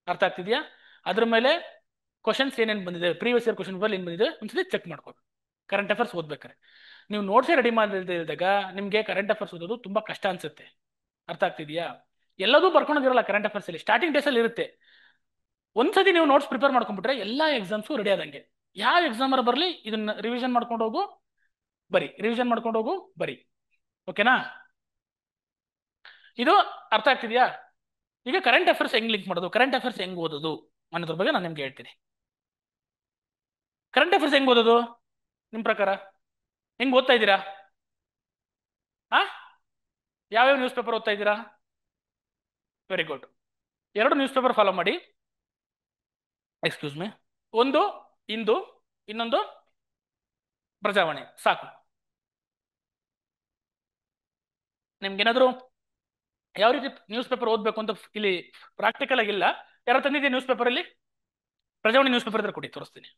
ಅರ್ಥ ಆಗ್ತಿದ್ಯಾ? ಅದ್ರ ಮೇಲೆ ಕ್ವಶನ್ಸ್ ಏನೇನು ಬಂದಿದೆ, ಪ್ರೀವಿಯಸ್ ಇಯರ್ ಕ್ವಶನ್ ಏನ್ ಬಂದಿದೆ ಒಂದ್ಸತಿ ಚೆಕ್ ಮಾಡ್ಕೋಬೇಕು. ಕರೆಂಟ್ ಅಫೇರ್ಸ್ ಓದ್ಬೇಕಾರೆ ನೀವು ನೋಟ್ಸೇ ರೆಡಿ ಮಾಡಿದಾಗ ನಿಮ್ಗೆ ಕರೆಂಟ್ ಅಫೇರ್ಸ್ ಓದೋದು ತುಂಬಾ ಕಷ್ಟ ಅನ್ಸುತ್ತೆ. ಅರ್ಥ ಆಗ್ತಿದ್ಯಾ? ಎಲ್ಲದೂ ಬರ್ಕೊಂಡಿರಲ್ಲ ಕರೆಂಟ್ ಅಫೇರ್ಸ್ ಅಲ್ಲಿ, ಸ್ಟಾರ್ಟಿಂಗ್ ಡೇಸ್ ಅಲ್ಲಿ ಇರುತ್ತೆ. ಒಂದ್ಸತಿ ನೀವು ನೋಟ್ಸ್ ಪ್ರಿಪೇರ್ ಮಾಡ್ಕೊಂಡ್ಬಿಟ್ರೆ ಎಲ್ಲಾ ಎಕ್ಸಾಮ್ಸು ರೆಡಿ ಆದಂಗೆ. ಯಾವ ಎಕ್ಸಾಮರ್ ಬರಲಿ ಇದನ್ನ ರಿವಿಷನ್ ಮಾಡ್ಕೊಂಡು ಹೋಗು, ಬರಿ. ಓಕೆನಾ? ಇದು ಅರ್ಥ ಆಗ್ತಿದ್ಯಾ? ಈಗ ಕರೆಂಟ್ ಅಫೇರ್ಸ್ ಹೆಂಗ್ ಲಿಂಕ್ ಮಾಡೋದು, ಕರೆಂಟ್ ಅಫೇರ್ಸ್ ಹೆಂಗ್ ಓದೋದು ಅನ್ನೋದ್ರ ಬಗ್ಗೆ ನಾನು ನಿಮ್ಗೆ ಹೇಳ್ತೀನಿ. ಕರೆಂಟ್ ಅಫೇರ್ಸ್ ಹೆಂಗ್ ಓದೋದು ನಿಮ್ ಪ್ರಕಾರ? ಹೆಂಗ್ ಓದ್ತಾ ಇದ್ದೀರಾ? ಯಾವ್ಯಾವ ನ್ಯೂಸ್ ಪೇಪರ್ ಓದ್ತಾ ಇದ್ದೀರಾ? Very good. 2 newspaper follow ಮಾಡಿ. Excuse me. ಒಂದು ಇಂದು, ಇನ್ನೊಂದು ಪ್ರಜಾವಾಣಿ. ಸಾಕು. ನಿಮ್ಗೇನಾದ್ರು ಯಾವ ರೀತಿ ನ್ಯೂಸ್ ಪೇಪರ್ ಓದ್ಬೇಕು ಅಂತ ಇಲ್ಲಿ ಪ್ರಾಕ್ಟಿಕಲ್ ಆಗಿಲ್ಲ. ಯಾರು ತಂದಿದ್ದೀವಿ ನ್ಯೂಸ್ ಪೇಪರ್ ಅಲ್ಲಿ? ಪ್ರಜಾವಾಣಿ ನ್ಯೂಸ್ ಪೇಪರ್ ಇದ್ರೆ ಕೊಡಿ, ತೋರಿಸ್ತೀನಿ.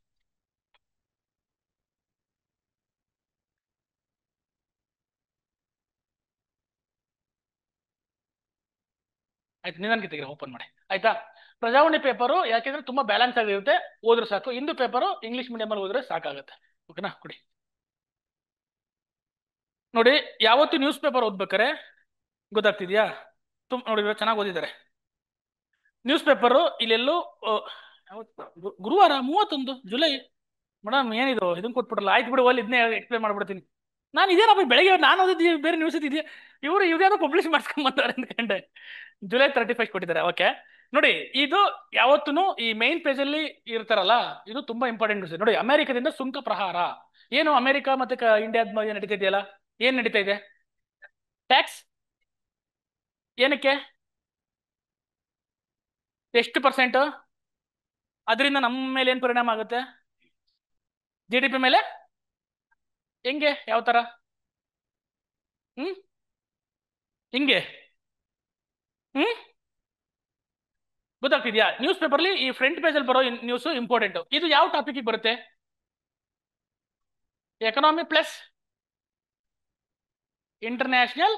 ಆಯ್ತು, ನಿಧಾನಕ್ಕೆ ತೆಗೀರಿ, ಓಪನ್ ಮಾಡಿ. ಆಯ್ತಾ? ಪ್ರಜಾವಾಣಿ ಪೇಪರು ಯಾಕೆಂದ್ರೆ ತುಂಬಾ ಬ್ಯಾಲೆನ್ಸ್ ಆಗಿರುತ್ತೆ, ಓದ್ರೆ ಸಾಕು. ಇಂದು ಪೇಪರು ಇಂಗ್ಲಿಷ್ ಮೀಡಿಯಂ ಅಲ್ಲಿ ಓದ್ರೆ ಸಾಕಾಗುತ್ತೆ. ಓಕೆನಾ? ಕೊಡಿ. ನೋಡಿ, ಯಾವತ್ತು ನ್ಯೂಸ್ ಪೇಪರ್ ಓದ್ಬೇಕಾರೆ ಗೊತ್ತಾಗ್ತಿದ್ಯಾ? ನೋಡಿ, ಚೆನ್ನಾಗಿ ಓದಿದ್ದಾರೆ. ನ್ಯೂಸ್ ಪೇಪರು ಇಲ್ಲೆಲ್ಲೂ ಗುರುವಾರ 31 ಜುಲೈ. ಮೇಡಮ್ ಏನಿದು ಇದನ್ನ ಕೊಟ್ಬಿಡಲ್ಲ. ಆಯ್ತು ಬಿಡು, ಅಲ್ಲಿ ಇದನ್ನೇ ಎಕ್ಸ್ಪ್ಲೇನ್ ಮಾಡ್ಬಿಡ್ತೀನಿ. ನಾನು ಇದೇನಪ್ಪ ಬೆಳಗ್ಗೆ ನಾನು ಓದಿದ್ದೀವಿ, ಬೇರೆ ನ್ಯೂಸ್ ಇದೆಯಾ, ಇವರು ಇವ್ಯಾವುದೋ ಪಬ್ಲಿಷ್ ಮಾಡ್ಸ್ಕೊಂಬಂತಾರೆ ಅಂದ್ಕೊಂಡೆ. ಜುಲೈ 31 ಕೊಟ್ಟಿದ್ದಾರೆ. ಓಕೆ ನೋಡಿ, ಇದು ಯಾವತ್ತೂ ಈ ಮೈನ್ ಪೇಜ್ ಅಲ್ಲಿ ಇರ್ತಾರಲ್ಲ, ಇದು ತುಂಬಾ ಇಂಪಾರ್ಟೆಂಟ್ ನ್ಯೂಸ್. ನೋಡಿ, ಅಮೆರಿಕದಿಂದ ಸುಂಕ ಪ್ರಹಾರ. ಏನು ಅಮೆರಿಕ ಮತ್ತೆ ಇಂಡಿಯಾದ ಮಧ್ಯೆ ನಡೀತಾ ಇದೆಯಲ್ಲ, ಏನ್ ನಡೀತಾ ಇದೆ? ಟ್ಯಾಕ್ಸ್. ಏನಕ್ಕೆ? ಎಷ್ಟು ಪರ್ಸೆಂಟ್? ಅದರಿಂದ ನಮ್ಮ ಮೇಲೆ ಏನ್ ಪರಿಣಾಮ ಆಗುತ್ತೆ? GDP ಮೇಲೆ. ಹೆಂಗೆ? ಯಾವ ತರ? ಹಿಂಗೆ. ಗೊತ್ತಾಗ್ತಿದ್ಯಾ? ನ್ಯೂಸ್ ಪೇಪರ್ಲಿ ಈ ಫ್ರಂಟ್ ಪೇಜ್ ಅಲ್ಲಿ ಬರೋ ನ್ಯೂಸ್ ಇಂಪಾರ್ಟೆಂಟ್. ಇದು ಯಾವ ಟಾಪಿಕ್ ಬರುತ್ತೆ? ಎಕನಾಮಿ ಪ್ಲಸ್ ಇಂಟರ್ನ್ಯಾಷನಲ್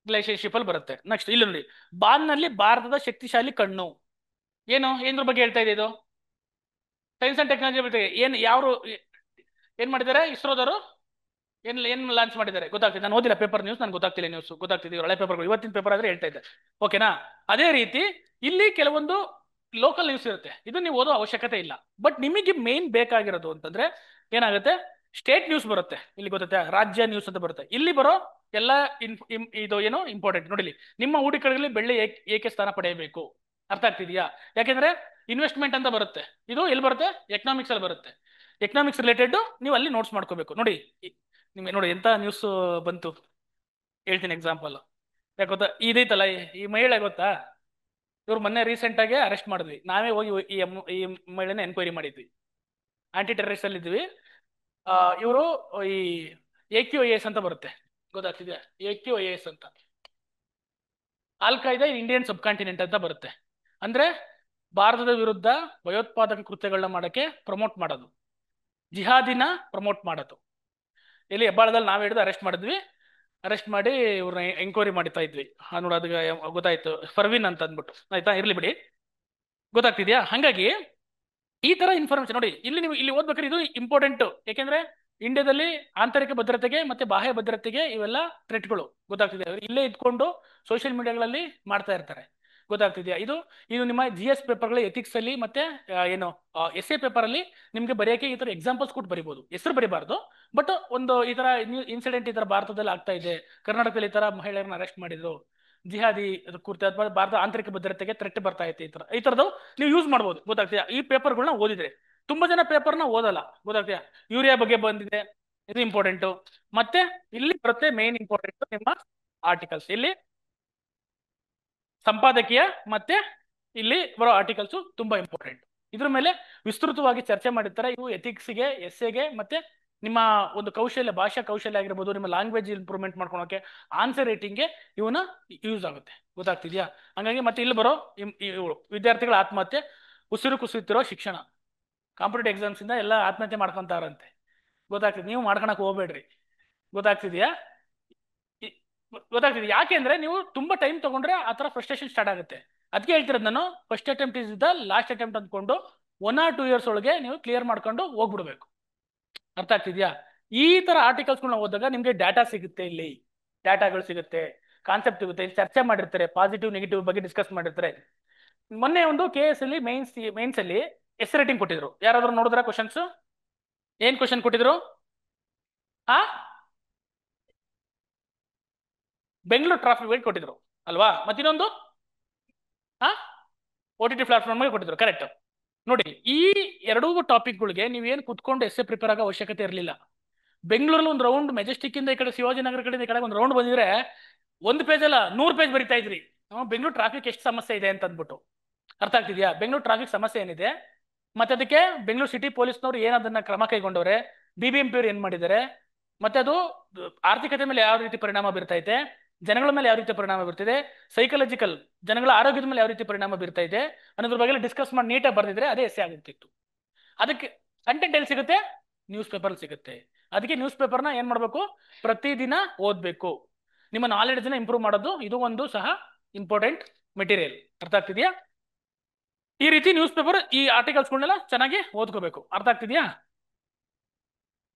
ರಿಲೇಶನ್ಶಿಪ್ ಅಲ್ಲಿ ಬರುತ್ತೆ. ನೆಕ್ಸ್ಟ್ ಇಲ್ಲಿ ನೋಡಿ, ಬಾನ್ನಲ್ಲಿ ಭಾರತದ ಶಕ್ತಿಶಾಲಿ ಕಣ್ಣು. ಏನು ಏನ್ರ ಬಗ್ಗೆ ಹೇಳ್ತಾ ಇದೆ ಇದು? ಸೈನ್ಸ್ ಅಂಡ್ ಟೆಕ್ನಾಲಜಿ ಬಗ್ಗೆ. ಏನು ಯಾವ ಏನ್ ಮಾಡಿದ್ದಾರೆ ಇಸ್ರೋದವರು, ಏನ್ ಲಾಂಚ್ ಮಾಡಿದ್ದಾರೆ ಗೊತ್ತಾಗ್ತಿದೆ. ನಾನು ಓದಿಲ್ಲ ಪೇಪರ್ ನ್ಯೂಸ್, ನನಗೆ ಗೊತ್ತಾಗ್ತಿಲ್ಲ ನ್ಯೂಸ್, ಗೊತ್ತಾಗ್ತಿದೆ ಹಳೆ ಪೇಪರ್ಗಳು, ಇವತ್ತಿನ ಪೇಪರ್ ಆದ್ರೆ ಹೇಳ್ತಾ ಇದ್ದೆ. ಓಕೆನಾ? ಅದೇ ರೀತಿ ಇಲ್ಲಿ ಕೆಲವೊಂದು ಲೋಕಲ್ ನ್ಯೂಸ್ ಇರುತ್ತೆ, ಇದು ನೀವು ಓದೋ ಅವಶ್ಯಕತೆ ಇಲ್ಲ. ಬಟ್ ನಿಮಗೆ ಮೇನ್ ಬೇಕಾಗಿರೋದು ಅಂತಂದ್ರೆ ಏನಾಗುತ್ತೆ, ಸ್ಟೇಟ್ ನ್ಯೂಸ್ ಬರುತ್ತೆ ಇಲ್ಲಿ, ಗೊತ್ತಾ, ರಾಜ್ಯ ನ್ಯೂಸ್ ಅಂತ ಬರುತ್ತೆ. ಇಲ್ಲಿ ಬರೋ ಎಲ್ಲ ಇದು ಏನೋ ಇಂಪಾರ್ಟೆಂಟ್ ನೋಡಿಲಿ. ನಿಮ್ಮ ಹೂಡಿಕೆಗಳಲ್ಲಿ ಬೆಳ್ಳಿ ಏಕೆ ಸ್ಥಾನ ಪಡೆಯಬೇಕು, ಅರ್ಥ ಆಗ್ತಿದ್ಯಾ? ಯಾಕೆಂದ್ರೆ ಇನ್ವೆಸ್ಟ್ಮೆಂಟ್ ಅಂತ ಬರುತ್ತೆ, ಇದು ಎಲ್ಲಿ ಬರುತ್ತೆ, ಎಕನಾಮಿಕ್ಸ್ ಅಲ್ಲಿ ಬರುತ್ತೆ. ಎಕನಾಮಿಕ್ಸ್ ರಿಲೇಟೆಡ್ ನೀವು ಅಲ್ಲಿ ನೋಟ್ಸ್ ಮಾಡ್ಕೋಬೇಕು. ನೋಡಿ ನಿಮ್ಗೆ ನೋಡಿ ಎಂತ ನ್ಯೂಸ್ ಬಂತು ಹೇಳ್ತೀನಿ ಎಕ್ಸಾಂಪಲ್. ಯಾಕೆ ಗೊತ್ತಾ, ಇದೈತಲ್ಲ ಈ ಮಹಿಳೆ ಗೊತ್ತಾ, ಇವ್ರು ಮೊನ್ನೆ ರೀಸೆಂಟ್ ಆಗಿ ಅರೆಸ್ಟ್ ಮಾಡಿದ್ವಿ, ನಾವೇ ಹೋಗಿ ಈ ಮಹಿಳೆನ ಎನ್ಕ್ವೈರಿ ಮಾಡಿದ್ವಿ, ಆಂಟಿ ಟೆರರಿಸ್ಟ್ ಅಲ್ಲಿ ಇದ್ವಿ. ಇವರು ಈ AQIS ಅಂತ ಬರುತ್ತೆ, ಗೊತ್ತಾಗ್ತಿದ್ಯಾ? AQIS ಅಂತ ಆಲ್ ಖೈದಾ ಇಂಡಿಯನ್ ಸಬ್ ಕಾಂಟಿನೆಂಟ್ ಅಂತ ಬರುತ್ತೆ. ಅಂದ್ರೆ ಭಾರತದ ವಿರುದ್ಧ ಭಯೋತ್ಪಾದಕ ಕೃತ್ಯಗಳನ್ನ ಮಾಡಕ್ಕೆ ಪ್ರಮೋಟ್ ಮಾಡೋದು, ಜಿಹಾದಿನ ಪ್ರಮೋಟ್ ಮಾಡೋದು. ಇಲ್ಲಿ ಹೆಬ್ಬಾಳದಲ್ಲಿ ನಾವ್ ಹಿಡಿದು ಅರೆಸ್ಟ್ ಮಾಡಿದ್ವಿ, ಅರೆಸ್ಟ್ ಮಾಡಿ ಇವ್ರನ್ನ ಎಂಕ್ವೈರಿ ಮಾಡ್ತಾ ಇದ್ವಿ. ನೋಡಿ ಅದು ಗೊತ್ತಾಯ್ತು, ಫರ್ವಿನ್ ಅಂತ ಅಂದ್ಬಿಟ್ಟು. ಆಯ್ತಾ, ಇರ್ಲಿ ಬಿಡಿ, ಗೊತ್ತಾಗ್ತಿದ್ಯಾ? ಹಾಗಾಗಿ ಈ ತರ ಇನ್ಫಾರ್ಮೇಶನ್ ನೋಡಿ, ಇಲ್ಲಿ ನೀವು ಇಲ್ಲಿ ಓದ್ಬೇಕಾದ್ರೆ ಇದು ಇಂಪಾರ್ಟೆಂಟ್. ಯಾಕೆಂದ್ರೆ ಇಂಡಿಯಾದಲ್ಲಿ ಆಂತರಿಕ ಭದ್ರತೆಗೆ ಮತ್ತೆ ಬಾಹ್ಯ ಭದ್ರತೆಗೆ ಇವೆಲ್ಲ ಥ್ರೆಟ್ಗಳು, ಗೊತ್ತಾಗ್ತಿದೆ. ಇಲ್ಲೇ ಇದ್ಕೊಂಡು ಸೋಷಿಯಲ್ ಮೀಡಿಯಾಗಳಲ್ಲಿ ಮಾಡ್ತಾ ಇರ್ತಾರೆ, ಗೊತ್ತಾಗ್ತಿದ್ಯಾ? ಇದು ಇದು ನಿಮ್ಮ GS ಪೇಪರ್ಗಳ ಎಥಿಕ್ಸ್ ಅಲ್ಲಿ ಮತ್ತೆ ಏನು SA ಪೇಪರ್ ಅಲ್ಲಿ ನಿಮ್ಗೆ ಬರೆಯಕ್ಕೆ ಈ ತರ ಎಕ್ಸಾಂಪಲ್ಸ್ ಕೊಟ್ಟು ಬರಿಬಹುದು, ಹೆಸರು ಬರಿಬಾರ್ದು. ಬಟ್ ಒಂದು ಈ ತರ ಇನ್ಸಿಡೆಂಟ್ ಈ ತರ ಭಾರತದಲ್ಲಿ ಆಗ್ತಾ ಇದೆ, ಕರ್ನಾಟಕದಲ್ಲಿ ಈ ತರ ಮಹಿಳೆಯರನ್ನ ಅರೆಸ್ಟ್ ಮಾಡಿದ್ರು, ಜಿಹಾದಿ ಕುರಿತು ಅಥವಾ ಭಾರತ ಆಂತರಿಕ ಭದ್ರತೆಗೆ ಥ್ರೆಟ್ ಬರ್ತಾ ಐತೆ, ಈ ತರದ್ದು ನೀವು ಯೂಸ್ ಮಾಡ್ಬೋದು, ಗೊತ್ತಾಗ್ತೀಯಾ? ಈ ಪೇಪರ್ಗಳನ್ನ ಓದಿದ್ರೆ. ತುಂಬಾ ಜನ ಪೇಪರ್ನ ಓದಲ್ಲ, ಗೊತ್ತಾಗ್ತೀಯಾ? ಯೂರಿಯಾ ಬಗ್ಗೆ ಬಂದಿದೆ, ಇದು ಇಂಪಾರ್ಟೆಂಟ್. ಮತ್ತೆ ಇಲ್ಲಿ ಬರುತ್ತೆ ಮೇನ್ ಇಂಪಾರ್ಟೆಂಟ್ ನಿಮ್ಮ ಆರ್ಟಿಕಲ್ಸ್, ಇಲ್ಲಿ ಸಂಪಾದಕೀಯ ಮತ್ತೆ ಇಲ್ಲಿ ಬರೋ ಆರ್ಟಿಕಲ್ಸ್ ತುಂಬಾ ಇಂಪಾರ್ಟೆಂಟ್. ಇದ್ರ ಮೇಲೆ ವಿಸ್ತೃತವಾಗಿ ಚರ್ಚೆ ಮಾಡಿರ್ತಾರೆ. ಇವು ಎಥಿಕ್ಸ್ಗೆ, ಎಸ್ಸೆಗೆ ಮತ್ತೆ ನಿಮ್ಮ ಒಂದು ಕೌಶಲ್ಯ, ಭಾಷಾ ಕೌಶಲ್ಯ ಆಗಿರ್ಬೋದು, ನಿಮ್ಮ ಲ್ಯಾಂಗ್ವೇಜ್ ಇಂಪ್ರೂವ್ಮೆಂಟ್ ಮಾಡ್ಕೊಳಕ್ಕೆ, ಆನ್ಸರ್ ರೈಟಿಂಗ್ಗೆ ಇವನ್ನ ಯೂಸ್ ಆಗುತ್ತೆ, ಗೊತ್ತಾಗ್ತಿದ್ಯಾ? ಹಂಗಾಗಿ ಮತ್ತೆ ಇಲ್ಲಿ ಬರೋ ವಿದ್ಯಾರ್ಥಿಗಳ ಆತ್ಮಹತ್ಯೆ, ಉಸಿರು ಕುಸಿಯುತ್ತಿರೋ ಶಿಕ್ಷಣ, ಕಾಂಪಿಟೇಟಿವ್ ಎಕ್ಸಾಮ್ಸ್ ಇಂದ ಎಲ್ಲ ಆತ್ಮಹತ್ಯೆ ಮಾಡ್ಕೊಂತಾರಂತೆ, ಗೊತ್ತಾಗ್ತಿದೆ? ನೀವು ಮಾಡ್ಕೊಳಕ್ ಹೋಗ್ಬೇಡ್ರಿ, ಗೊತ್ತಾಗ್ತಿದ್ಯಾ? ಗೊತ್ತಾಗ್ತಿದೆ? ಯಾಕೆ ಅಂದ್ರೆ ನೀವು ತುಂಬಾ ಟೈಮ್ ತಗೊಂಡ್ರೆ ಆ ತರ ಫ್ರಸ್ಟ್ರೇಷನ್ ಸ್ಟಾರ್ಟ್ ಆಗುತ್ತೆ. ಅದಕ್ಕೆ ಹೇಳ್ತಿರೋದು ನಾನು, first attempt is the last attempt ಅಂದ್ಕೊಂಡು 1 or 2 years ಒಳಗೆ ನೀವು ಕ್ಲಿಯರ್ ಮಾಡ್ಕೊಂಡು ಹೋಗ್ಬಿಡ್ಬೇಕು, ಅರ್ಥ ಆಗ್ತಿದ್ಯಾ? ಈ ತರ ಆರ್ಟಿಕಲ್ಸ್ಗಳನ್ನ ಓದಿದಾಗ ನಿಮ್ಗೆ ಡಾಟಾ ಸಿಗುತ್ತೆ, ಇಲ್ಲಿ ಡಾಟಾಗಳು ಸಿಗುತ್ತೆ, ಕಾನ್ಸೆಪ್ಟ್ ಸಿಗುತ್ತೆ, ಇಲ್ಲಿ ಚರ್ಚೆ ಮಾಡಿರ್ತಾರೆ, ಪಾಸಿಟಿವ್ ನೆಗೆಟಿವ್ ಬಗ್ಗೆ ಡಿಸ್ಕಸ್ ಮಾಡಿರ್ತಾರೆ. ಮೊನ್ನೆ ಒಂದು KS ಅಲ್ಲಿ ಮೇನ್ಸ್ ಅಲ್ಲಿ ರೇಟಿಂಗ್ ಕೊಟ್ಟಿದ್ರು, ಯಾರಾದ್ರೂ ನೋಡಿದ್ರ ಕ್ವಶನ್ಸ್? ಏನ್ ಕ್ವಶನ್ ಕೊಟ್ಟಿದ್ರು? ಬೆಂಗಳೂರು ಟ್ರಾಫಿಕ್ ವೇಟ್ ಕೊಟ್ಟಿದ್ರು ಅಲ್ವಾ? ಮತ್ತಿನ್ನೊಂದು OTT ಪ್ಲಾಟ್ಫಾರ್ಮ್ ಕೊಟ್ಟಿದ್ರು, ಕರೆಕ್ಟ್. ನೋಡಿ, ಈ ಎರಡೂ ಟಾಪಿಕ್ಗಳಿಗೆ ನೀವೇನು ಕುತ್ಕೊಂಡು ಎಸ್ಸೆ ಪ್ರಿಪೇರ್ ಆಗೋ ಅವಶ್ಯಕತೆ ಇರಲಿಲ್ಲ. ಬೆಂಗಳೂರಲ್ಲಿ ಒಂದು ರೌಂಡ್ ಮೆಜೆಸ್ಟಿಕ್ ಇಂದ ಈ ಕಡೆ ಶಿವಾಜಿನಗರ ಕಡೆಯಿಂದ ಈ ಕಡೆ ಒಂದು ರೌಂಡ್ ಬಂದಿದ್ರೆ 1 ಪೇಜ್ ಅಲ್ಲ 100 ಪೇಜ್ ಬರಿತಾ ಇದ್ರಿ, ಬೆಂಗಳೂರು ಟ್ರಾಫಿಕ್ ಎಷ್ಟು ಸಮಸ್ಯೆ ಇದೆ ಅಂತ ಅಂದ್ಬಿಟ್ಟು. ಅರ್ಥ ಆಗ್ತಿದ್ಯಾ? ಬೆಂಗಳೂರು ಟ್ರಾಫಿಕ್ ಸಮಸ್ಯೆ ಏನಿದೆ, ಮತ್ತೆ ಅದಕ್ಕೆ ಬೆಂಗಳೂರು ಸಿಟಿ ಪೊಲೀಸ್ನವ್ರು ಏನದನ್ನ ಕ್ರಮ ಕೈಗೊಂಡವ್ರೆ, BBMP ಅವ್ರು ಏನ್ ಮಾಡಿದ್ದಾರೆ, ಮತ್ತೆ ಅದು ಆರ್ಥಿಕತೆ ಮೇಲೆ ಯಾವ ರೀತಿ ಪರಿಣಾಮ ಬೀರ್ತಾ ಜನಗಳ ಮೇಲೆ ಯಾವ ರೀತಿ ಪರಿಣಾಮ ಬೀರ್ತಿದೆ, ಸೈಕಲಾಜಿಕಲ್ ಜನಗಳ ಆರೋಗ್ಯದ ಮೇಲೆ ಯಾವ ರೀತಿ ಪರಿಣಾಮ ಬೀರ್ತಾ ಇದೆ ಅನ್ನೋದ್ರ ಬಗ್ಗೆ ಡಿಸ್ಕಸ್ ಮಾಡಿ ನೀಟಾಗಿ ಬರ್ದಿದ್ರೆ ಅದೇ ಎಸ್ಸೆ ಆಗುತ್ತಿತ್ತು. ಅದಕ್ಕೆ ಕಂಟೆಂಟ್ ಎಲ್ಲಿ ಸಿಗುತ್ತೆ? ನ್ಯೂಸ್ ಪೇಪರ್ ಸಿಗುತ್ತೆ. ಅದಕ್ಕೆ ನ್ಯೂಸ್ ಪೇಪರ್ನ ಏನ್ ಮಾಡ್ಬೇಕು? ಪ್ರತಿದಿನ ಓದ್ಬೇಕು. ನಿಮ್ಮ ನಾಲೆಡ್ಜ್ ನ ಇಂಪ್ರೂವ್ ಮಾಡೋದು ಇದು ಒಂದು ಸಹ ಇಂಪಾರ್ಟೆಂಟ್ ಮೆಟೀರಿಯಲ್, ಅರ್ಥ ಆಗ್ತಿದ್ಯಾ? ಈ ರೀತಿ ನ್ಯೂಸ್ ಪೇಪರ್ ಈ ಆರ್ಟಿಕಲ್ಸ್ಗಳನ್ನೆಲ್ಲ ಚೆನ್ನಾಗಿ ಓದ್ಕೋಬೇಕು, ಅರ್ಥ ಆಗ್ತಿದ್ಯಾ?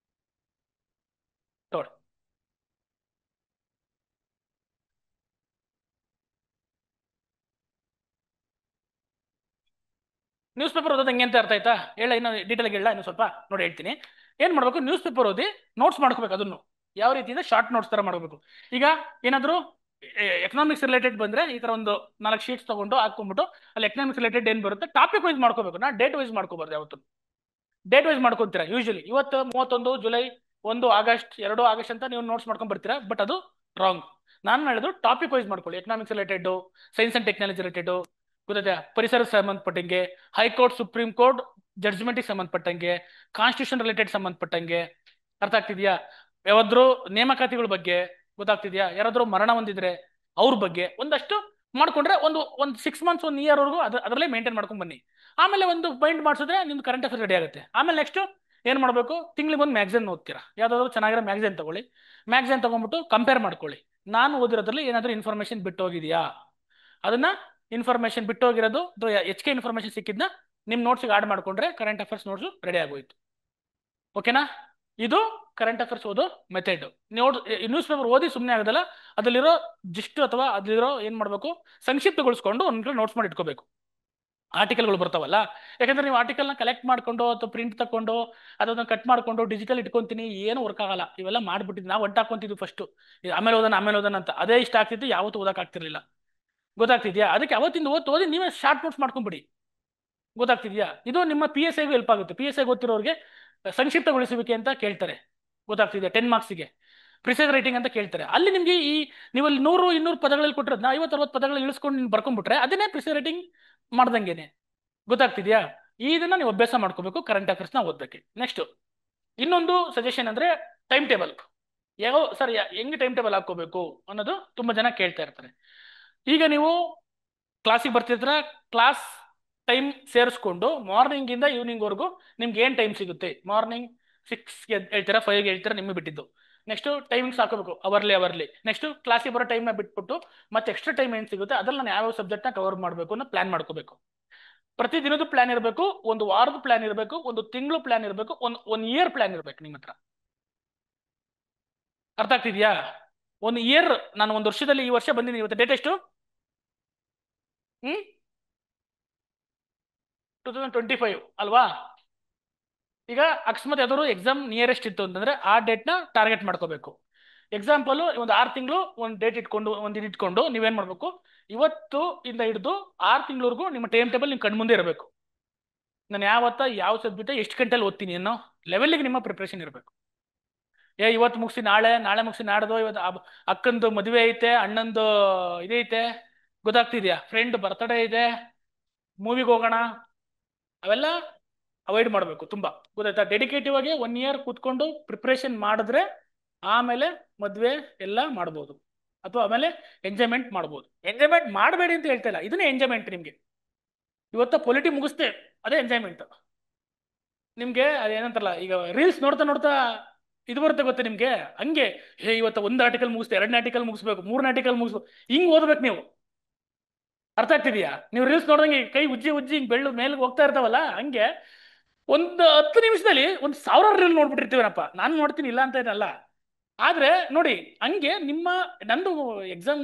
ನೋಡಿ, ನ್ಯೂಸ್ ಪೇಪರ್ ಓದೋದು ಹೆಂಗೆ ಅಂತ ಅರ್ಥ ಆಯ್ತಾ? ಹೇಳ, ಇನ್ನು ಡೀಟೇಲ್ ಆಗಿ ಹೇಳ, ಇನ್ನು ಸ್ವಲ್ಪ ನೋಡಿ ಹೇಳ್ತೀನಿ. ಏನ್ ಮಾಡ್ಬೇಕು? ನ್ಯೂಸ್ ಪೇಪರ್ ಓದಿ ನೋಟ್ಸ್ ಮಾಡ್ಕೋಬೇಕು. ಅದನ್ನು ಯಾವ ರೀತಿಯಿಂದ ಶಾರ್ಟ್ ನೋಟ್ಸ್ ತರ ಮಾಡ್ಬೇಕು. ಈಗ ಏನಾದ್ರು ಎಕನಾಮಿಕ್ಸ್ ರಿಲೇಟೆಡ್ ಬಂದ್ರೆ ಈ ತರ ಒಂದು 4 ಶೀಟ್ಸ್ ತಗೊಂಡು ಹಾಕೊಂಡ್ಬಿಟ್ಟು ಅಲ್ಲಿ ಎಕನಾಮಿಕ್ಸ್ ರಿಲೇಟೆಡ್ ಏನ್ ಬರುತ್ತೆ ಟಾಪಿಕ್ ವೈಸ್ ಮಾಡ್ಕೋಬೇಕು. ನಾ ಡೇಟ್ ವೈಸ್ ಮಾಡ್ಕೋಬಾರ್ದು, ಯಾವತ್ತು ಡೇಟ್ ವೈಸ್ ಮಾಡ್ಕೊಂತೀರಾ. ಯೂಶಲಿ ಇವತ್ತು 31 ಜುಲೈ, 1 ಆಗಸ್ಟ್, 2 ಆಗಸ್ಟ್ ಅಂತ ನೀವು ನೋಟ್ಸ್ ಮಾಡ್ಕೊಂಡ್ ಬರ್ತೀರಾ, ಬಟ್ ಅದು ರಾಂಗ್. ನಾನು ಹೇಳಿದ್ರು ಟಾಪಿಕ್ ವೈಸ್ ಮಾಡ್ಕೊಳ್ಳಿ. Economics related, science and technology related, ಗೊತ್ತಾ, ಪರಿಸರ ಸಂಬಂಧಪಟ್ಟಂಗೆ, ಹೈಕೋರ್ಟ್ ಸುಪ್ರೀಂ ಕೋರ್ಟ್ ಜಡ್ಜ್ಮೆಂಟ್ಗೆ ಸಂಬಂಧಪಟ್ಟಂಗೆ, ಕಾನ್ಸ್ಟಿಟ್ಯೂಷನ್ ರಿಲೇಟೆಡ್ ಸಂಬಂಧಪಟ್ಟಂಗೆ, ಅರ್ಥ ಆಗ್ತಿದ್ಯಾ? ಯಾವ್ದಾದ್ರು ನೇಮಕಾತಿಗಳ ಬಗ್ಗೆ, ಗೊತ್ತಾಗ್ತಿದ್ಯಾ? ಯಾರಾದ್ರೂ ಮರಣ ಹೊಂದಿದ್ರೆ ಅವ್ರ ಬಗ್ಗೆ ಒಂದಷ್ಟು ಮಾಡ್ಕೊಂಡ್ರೆ ಒಂದು 6 months 1 year ವರೆಗೂ ಅದರಲ್ಲೇ ಮೇಂಟೈನ್ ಮಾಡ್ಕೊಂಡ್ ಬನ್ನಿ. ಆಮೇಲೆ ಒಂದು ಬೈಂಡ್ ಮಾಡಿಸಿದ್ರೆ ನಿಮ್ದು ಕರೆಂಟ್ ಅಫೇರ್ ರೆಡಿ ಆಗುತ್ತೆ. ಆಮೇಲೆ ನೆಕ್ಸ್ಟ್ ಏನ್ ಮಾಡ್ಬೇಕು? ತಿಂಗಳಿಗೆ ಒಂದು ಮ್ಯಾಗ್ಝಿನ್ ಓದ್ತೀರಾ, ಯಾವ್ದಾದ್ರು ಚೆನ್ನಾಗಿರೋ ಮ್ಯಾಗ್ಝಿನ್ ತಗೊಳ್ಳಿ. ಮ್ಯಾಗ್ಝಿನ್ ತಗೊಂಡ್ಬಿಟ್ಟು ಕಂಪೇರ್ ಮಾಡ್ಕೊಳ್ಳಿ. ನಾನು ಓದಿರೋದ್ರಲ್ಲಿ ಏನಾದ್ರು ಇನ್ಫಾರ್ಮೇಶನ್ ಬಿಟ್ಟು ಹೋಗಿದ್ಯಾ, ಅದನ್ನ ಇನ್ಫಾರ್ಮೇಶನ್ ಬಿಟ್ಟು ಹೋಗಿರೋದು HK ಇನ್ಫಾರ್ಮೇಶನ್ ಸಿಕ್ಕಿದ್ನ ನಿಮ್ ನೋಟ್ಸ್ಗೆ ಆಡ್ ಮಾಡ್ಕೊಂಡ್ರೆ ಕರೆಂಟ್ ಅಫೇರ್ಸ್ ನೋಟ್ಸ್ ರೆಡಿ ಆಗೋಯ್ತು. ಓಕೆನಾ? ಇದು ಕರೆಂಟ್ ಅಫೇರ್ಸ್ ಓದೋ ಮೆಥಡ್. ನ್ಯೂಸ್ ಪೇಪರ್ ಓದಿ ಸುಮ್ಮನೆ ಆಗೋದಲ್ಲ, ಅದರಲ್ಲಿರೋ ಜಿಸ್ಟ್ ಅಥವಾ ಅದ್ರಲ್ಲಿರೋ ಏನ್ ಮಾಡಬೇಕು, ಸಂಕ್ಷಿಪ್ತಗೊಳಿಸ್ಕೊಂಡು ಒಂದ್ ಕಡೆ ನೋಟ್ಸ್ ಮಾಡಿ ಇಟ್ಕೋಬೇಕು. ಆರ್ಟಿಕಲ್ಗಳು ಬರ್ತಾವಲ್ಲ, ಯಾಕಂದ್ರೆ ನೀವು ಆರ್ಟಿಕಲ್ನ ಕಲೆಕ್ಟ್ ಮಾಡ್ಕೊಂಡು ಅಥವಾ ಪ್ರಿಂಟ್ ತಗೊಂಡು ಅದನ್ನ ಕಟ್ ಮಾಡ್ಕೊಂಡು ಡಿಜಿಟಲ್ ಇಟ್ಕೊಂತೀನಿ, ಏನು ವರ್ಕ್ ಆಗಲ್ಲ. ಇವೆಲ್ಲ ಮಾಡ್ಬಿಟ್ಟಿದ್ವಿ ನಾವು, ಹಾಕೊಂತಿದ್ವಿ ಫಸ್ಟ್, ಆಮೇಲೆ ಓದೋಣ ಅಂತ. ಅದೇ ಇಷ್ಟ ಆಗ್ತಿತ್ತು, ಯಾವತ್ತೂ ಓದಕ್ ಆಗ್ತಿರ್ಲಿಲ್ಲ. ಗೊತ್ತಾಗ್ತಿದ್ಯಾ? ಅದಕ್ಕೆ ಅವತ್ತಿಂದ ಓದಿ ನೀವೇ ಶಾರ್ಟ್ ನೋಟ್ಸ್ ಮಾಡ್ಕೊಂಬಿಡಿ. ಗೊತ್ತಾಗ್ತಿದ್ಯಾ? ಇದು ನಿಮ್ಮ PSIಗೂ ಹೆಲ್ಪ್ ಆಗುತ್ತೆ. PSI ಗೊತ್ತಿರೋರಿಗೆ ಸಂಕ್ಷಿಪ್ತಗೊಳಿಸುವಿಕೆ ಅಂತ ಕೇಳ್ತಾರೆ. ಗೊತ್ತಾಗ್ತಿದ್ಯಾ? 10 ಮಾರ್ಕ್ಸಿಗೆ ಪ್ರಿಸೈಸ್ ರೈಟಿಂಗ್ ಅಂತ ಕೇಳ್ತಾರೆ. ಅಲ್ಲಿ ನಿಮ್ಗೆ ನೀವು ಅಲ್ಲಿ 100-200 ಪದಗಳಲ್ಲಿ ಕೊಟ್ಟಿರೋದನ್ನ 50-60 ಪದಗಳಲ್ಲಿ ಇಳಿಸ್ಕೊಂಡು ಬರ್ಕೊಂಡ್ಬಿಟ್ರೆ ಅದನ್ನೇ ಪ್ರಿಸೈಸ್ ರೈಟಿಂಗ್ ಮಾಡ್ದಂಗೆನೆ. ಗೊತ್ತಾಗ್ತಿದ್ಯಾ? ಇದನ್ನ ನೀವು ಅಭ್ಯಾಸ ಮಾಡ್ಕೋಬೇಕು, ಕರೆಂಟ್ ಅಫೇರ್ಸ್ ನ ಓದಕ್ಕೆ. ನೆಕ್ಸ್ಟ್ ಇನ್ನೊಂದು ಸಜೆಷನ್ ಅಂದ್ರೆ ಟೈಮ್ ಟೇಬಲ್. ಯಾವ ಸರ್ ಹೆಂಗೆ ಟೈಮ್ ಟೇಬಲ್ ಹಾಕೋಬೇಕು ಅನ್ನೋದು ತುಂಬಾ ಜನ ಕೇಳ್ತಾ ಇರ್ತಾರೆ. ಈಗ ನೀವು ಕ್ಲಾಸಿಗೆ ಬರ್ತಿರ್ತೀರ, ಕ್ಲಾಸ್ ಟೈಮ್ ಸೇರಿಸ್ಕೊಂಡು ಮಾರ್ನಿಂಗ್ ಇಂದ ಈವ್ನಿಂಗ್ ವರ್ಗು ನಿಮ್ಗೆ ಏನ್ ಟೈಮ್ ಸಿಗುತ್ತೆ, ಮಾರ್ನಿಂಗ್ 6ಗೆ ಹೇಳ್ತೀರಾ, 5ಗೆ ಹೇಳ್ತೀರಾ, ನಿಮಗೆ ಬಿಟ್ಟಿದ್ದು. ನೆಕ್ಸ್ಟ್ ಟೈಮಿಂಗ್ಸ್ ಹಾಕೋಬೇಕು, ಅವರ್ಲಿ. ನೆಕ್ಸ್ಟ್ ಕ್ಲಾಸಿಗೆ ಬರೋ ಟೈಮ್ನ ಬಿಟ್ಬಿಟ್ಟು ಮತ್ತೆ ಎಕ್ಸ್ಟ್ರಾ ಟೈಮ್ ಏನ್ ಸಿಗುತ್ತೆ ಅದ್ರಲ್ಲಿ ನಾನು ಯಾವ ಸಬ್ಜೆಕ್ಟ್ನ ಕವರ್ ಮಾಡಬೇಕು ಅನ್ನೋ ಪ್ಲಾನ್ ಮಾಡ್ಕೋಬೇಕು. ಪ್ರತಿ ದಿನದ ಪ್ಲಾನ್ ಇರಬೇಕು, ಒಂದು ವಾರದ ಪ್ಲಾನ್ ಇರಬೇಕು, ಒಂದು ತಿಂಗಳು ಪ್ಲಾನ್ ಇರಬೇಕು, ಒನ್ ಇಯರ್ ಪ್ಲಾನ್ ಇರಬೇಕು ನಿಮ್ಮ ಹತ್ರ. ಅರ್ಥ ಆಗ್ತಿದ್ಯಾ? ಒಂದು ಇಯರ್, ನಾನು ಒಂದು ವರ್ಷದಲ್ಲಿ ಈ ವರ್ಷ ಬಂದಿದ್ದೀನಿ, ಇವತ್ತು ಡೇಟ್ ಎಷ್ಟು? 2025 ಅಲ್ವಾ? ಈಗ ಅಕಸ್ಮಾತ್ ಯಾವ್ದಾದ್ರು ಎಕ್ಸಾಮ್ ನಿಯರೆಸ್ಟ್ ಇತ್ತು ಅಂತಂದ್ರೆ ಆ ಡೇಟ್ನ ಟಾರ್ಗೆಟ್ ಮಾಡ್ಕೋಬೇಕು. ಎಕ್ಸಾಂಪಲ್ ಒಂದು 6 ತಿಂಗಳು ಒಂದು ಡೇಟ್ ಇಟ್ಕೊಂಡು, ಒಂದು ಇದು ಇಟ್ಕೊಂಡು ನೀವೇನ್ ಮಾಡ್ಬೇಕು, ಇವತ್ತು ಇಂದ ಹಿಡಿದು 6 ತಿಂಗಳವರೆಗೂ ನಿಮ್ಮ ಟೈಮ್ ಟೇಬಲ್ ನಿಮ್ ಕಣ್ಮುಂದೆ ಇರಬೇಕು. ನಾನು ಯಾವತ್ತ ಯಾವ ಸಬ್ಜೆಕ್ಟ್ ಎಷ್ಟು ಗಂಟೆಲಿ ಓದ್ತೀನಿ ಅನ್ನೋ ಲೆವೆಲ್ಗೆ ನಿಮ್ಮ ಪ್ರಿಪ್ರೇಷನ್ ಇರಬೇಕು. ಇವತ್ತು ಮುಗಿಸಿ ನಾಳೆ ಮುಗಿಸಿ ನಾಡ್ದು, ಇವತ್ತು ಅಕ್ಕಂದು ಮದುವೆ ಐತೆ, ಅಣ್ಣಂದು ಇದೈತೆ, ಗೊತ್ತಾಗ್ತಿದ್ಯಾ, ಫ್ರೆಂಡ್ ಬರ್ತಡೇ ಇದೆ, ಮೂವಿಗೆ ಹೋಗೋಣ, ಅವೆಲ್ಲ ಅವಾಯ್ಡ್ ಮಾಡಬೇಕು ತುಂಬಾ. ಗೊತ್ತಾಯ್ತಾ? ಡೆಡಿಕೇಟಿವ್ ಆಗಿ 1 ಇಯರ್ ಕೂತ್ಕೊಂಡು ಪ್ರಿಪ್ರೇಷನ್ ಮಾಡಿದ್ರೆ ಆಮೇಲೆ ಮದ್ವೆ ಎಲ್ಲ ಮಾಡ್ಬೋದು, ಅಥವಾ ಆಮೇಲೆ ಎಂಜಾಯ್ಮೆಂಟ್ ಮಾಡ್ಬೋದು. ಎಂಜಾಯ್ಮೆಂಟ್ ಮಾಡಬೇಡಿ ಅಂತ ಹೇಳ್ತಾ ಇಲ್ಲ, ಇದನ್ನೇ ಎಂಜಾಯ್ಮೆಂಟ್ ನಿಮ್ಗೆ. ಇವತ್ತು ಪೊಲಿಟಿ ಮುಗಿಸ್ತೆ, ಅದೇ ಎಂಜಾಯ್ಮೆಂಟ್ ನಿಮ್ಗೆ. ಅದೇನಂತಾರಲ್ಲ, ಈಗ ರೀಲ್ಸ್ ನೋಡ್ತಾ ಇದು ಬರುತ್ತೆ ಗೊತ್ತೆ ನಿಮ್ಗೆ, ಹಂಗೆ ಇವತ್ತು 1 ಆರ್ಟಿಕಲ್ ಮುಗಿಸ್ತೆ, 2 ಆರ್ಟಿಕಲ್ ಮುಗಿಸ್ಬೇಕು, 3 ಆರ್ಟಿಕಲ್ ಮುಗಿಸ್ಬೇಕು, ಹಿಂಗ್ ಓದ್ಬೇಕು ನೀವು. ಅರ್ಥ ಆಗ್ತಿದ್ಯಾ? ನೀವು ರೀಲ್ಸ್ ನೋಡ್ದಂಗೆ ಕೈ ಉಜ್ಜಿ ಹಿಂಗ್ ಬೆಳ್ಳು ಮೇಲೆ ಹೋಗ್ತಾ ಇರ್ತಾವಲ್ಲ, ಹಂಗೆ ಒಂದು 10 ನಿಮಿಷದಲ್ಲಿ 1000 ರೀಲ್ ನೋಡ್ಬಿಟ್ಟಿರ್ತೀವನಪ್ಪ. ನಾನು ನೋಡ್ತೀನಿ, ಇಲ್ಲ ಅಂತ ಏನಲ್ಲ, ಆದ್ರೆ ನೋಡಿ ಹಂಗೆ ನಂದು ಎಕ್ಸಾಮ್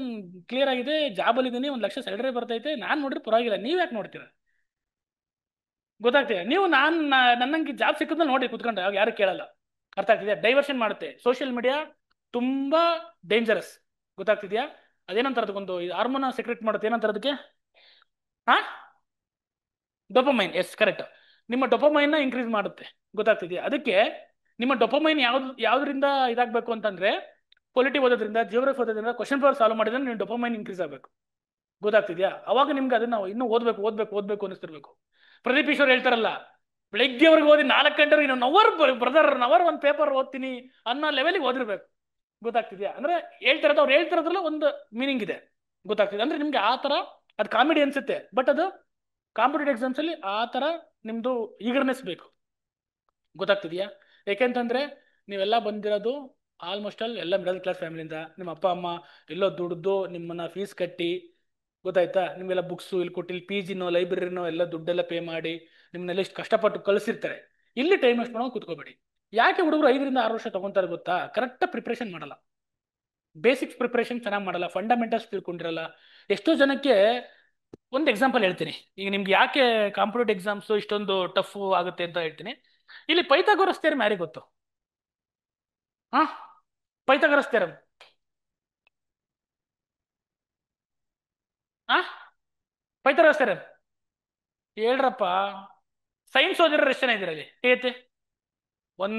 ಕ್ಲಿಯರ್ ಆಗಿದೆ, ಜಾಬಲ್ಲಿ ಇದೀನಿ, 1 ಲಕ್ಷ ಸ್ಯಾಲರಿ ಬರ್ತೈತೆ, ನಾನ್ ನೋಡ್ರಿ ಪರವಾಗಿಲ್ಲ, ನೀವ್ ಯಾಕೆ ನೋಡ್ತೀರ? ಗೊತ್ತಾಗ್ತಿದೆ? ನೀವು ನನ್ನಂಗೆ ಜಾಬ್ ಸಿಕ್ಕಿದ್ರೆ ನೋಡಿ ಕುತ್ಕೊಂಡು, ಯಾರು ಕೇಳಲ್ಲ. ಅರ್ಥ ಆಗ್ತಿದ್ಯಾ? ಡೈವರ್ಷನ್ ಮಾಡುತ್ತೆ ಸೋಷಿಯಲ್ ಮೀಡಿಯಾ, ತುಂಬಾ ಡೇಂಜರಸ್. ಗೊತ್ತಾಗ್ತಿದ್ಯಾ? ಅದೇನಂತಾರ ಅದಕ್ಕೊಂದು ಹಾರ್ಮೋನ್ ಸೆಕ್ರೆಟ್ ಮಾಡುತ್ತೆ, ಏನಂತಾರ ಅದಕ್ಕೆ? ಡೊಪಮೈನ್. Yes, correct. ನಿಮ್ಮ ಡೊಪಮೈನ್ ನ ಇನ್ಕ್ರೀಸ್ ಮಾಡುತ್ತೆ. ಗೊತ್ತಾಗ್ತಿದ್ಯಾ? ಅದಕ್ಕೆ ನಿಮ್ಮ ಡೊಪಮೈನ್ ಯಾವ್ದ್ರಿಂದ ಇದಾಗಬೇಕು ಅಂತಂದ್ರೆ, ಪೊಲಿಟಿ ಓದೋದ್ರಿಂದ, ಜಿಯೋಗ್ರಫಿ ಓದೋದ್ರಿಂದ, ಕ್ವಶನ್ ಪೇಪರ್ ಸಾಲ್ವ್ ಮಾಡಿದ್ರೆ ನೀವು ಡೊಪಮೈನ್ ಇನ್ಕ್ರೀಸ್ ಆಗಬೇಕು. ಗೊತ್ತಾಗ್ತಿದ್ಯಾ? ಅವಾಗ ನಿಮ್ಗೆ ಅದನ್ನ ಇನ್ನೂ ಓದ್ಬೇಕು ಅನಿಸ್ತಿರ್ಬೇಕು. ಪ್ರದೀಪ್ ಈಶ್ವರ್ ಹೇಳ್ತಾರಲ್ಲ, ಬೆಳಗ್ಗೆವರೆಗೆ ಓದಿ 4 ಗಂಟೆವರೆಗೆ ಬ್ರದರ್ ನವರ್ ಒಂದು ಪೇಪರ್ ಓದ್ತೀನಿ ಅನ್ನೋ ಲೆವೆಲ್ಗೆ ಓದಿರ್ಬೇಕು. ಗೊತ್ತಾಗ್ತಿದ್ಯಾ? ಅಂದ್ರೆ ಅವ್ರು ಹೇಳ್ತಿರೋದ್ರಲ್ಲ ಒಂದು ಮೀನಿಂಗ್ ಇದೆ. ಗೊತ್ತಾಗ್ತಿದೆ? ಅಂದ್ರೆ ನಿಮ್ಗೆ ಆ ತರ ಅದು ಕಾಮಿಡಿ ಅನ್ಸುತ್ತೆ, ಬಟ್ ಅದು ಕಾಂಪಿಟೇಟಿವ್ ಎಕ್ಸಾಮ್ಸ್ ಅಲ್ಲಿ ಆ ತರ ನಿಮ್ದು ಈಗರ್ನೆಸ್ ಬೇಕು. ಗೊತ್ತಾಗ್ತಿದ್ಯಾ? ಯಾಕೆಂತಂದ್ರೆ ನೀವೆಲ್ಲ ಬಂದಿರೋದು ಆಲ್ಮೋಸ್ಟ್ ಎಲ್ಲ ಮಿಡಲ್ ಕ್ಲಾಸ್ ಫ್ಯಾಮಿಲಿಯಿಂದ. ನಿಮ್ಮ ಅಪ್ಪ ಅಮ್ಮ ಎಲ್ಲೋ ದುಡ್ದು ನಿಮ್ಮನ್ನ ಫೀಸ್ ಕಟ್ಟಿ, ಗೊತ್ತಾಯ್ತಾ, ನಿಮ್ಗೆಲ್ಲ ಬುಕ್ಸು ಇಲ್ಲಿ ಕೊಟ್ಟು, ಇಲ್ಲಿ PGನೋ ಲೈಬ್ರರಿನೋ ಎಲ್ಲ ದುಡ್ಡೆಲ್ಲ ಪೇ ಮಾಡಿ ನಿಮ್ಮನ್ನೆಲ್ಲ ಇಷ್ಟು ಕಷ್ಟಪಟ್ಟು ಕಳಿಸಿರ್ತಾರೆ. ಇಲ್ಲಿ ಟೈಮ್ ವೇಸ್ಟ್ ಮಾಡೋ ಕೂತ್ಕೋಬೇಡಿ. ಯಾಕೆ ಹುಡುಗರು 5ರಿಂದ 6 ವರ್ಷ ತಗೊಂತಾರೆ ಗೊತ್ತಾ? ಕರೆಕ್ಟ್ ಪ್ರಿಪ್ರೇಷನ್ ಮಾಡಲ್ಲ, ಬೇಸಿಕ್ಸ್ ಪ್ರಿಪ್ರೇಷನ್ ಚೆನ್ನಾಗಿ ಮಾಡಲ್ಲ, ಫಂಡಮೆಂಟಲ್ಸ್ ತಿಳ್ಕೊಂಡಿರಲ್ಲ. ಎಷ್ಟೋ ಜನಕ್ಕೆ ಒಂದು ಎಕ್ಸಾಂಪಲ್ ಹೇಳ್ತೀನಿ. ಈಗ ನಿಮ್ಗೆ ಯಾಕೆ ಕಾಂಪಿಟೇಟಿವ್ ಎಕ್ಸಾಮ್ಸ್ ಇಷ್ಟೊಂದು ಟಫ್ ಆಗುತ್ತೆ ಅಂತ ಹೇಳ್ತೀನಿ. ಇಲ್ಲಿ ಪೈಥಾಗೋರಸ್ ಥಿಯರಮ್ ಯಾರಿಗೆ ಗೊತ್ತು? ಪೈಥಾಗೋರಸ್ ಥಿಯರಮ್ ಪೈಥಾಗೋರಸ್ ಥಿಯರಮ್ ಹೇಳ್ರಪ್ಪ. ಸೈನ್ಸ್ ಓದಿರೋ ಎಷ್ಟು ಜನ ಇದ್ದೀರಾ ಅಲ್ಲಿ? ಐತೆ 1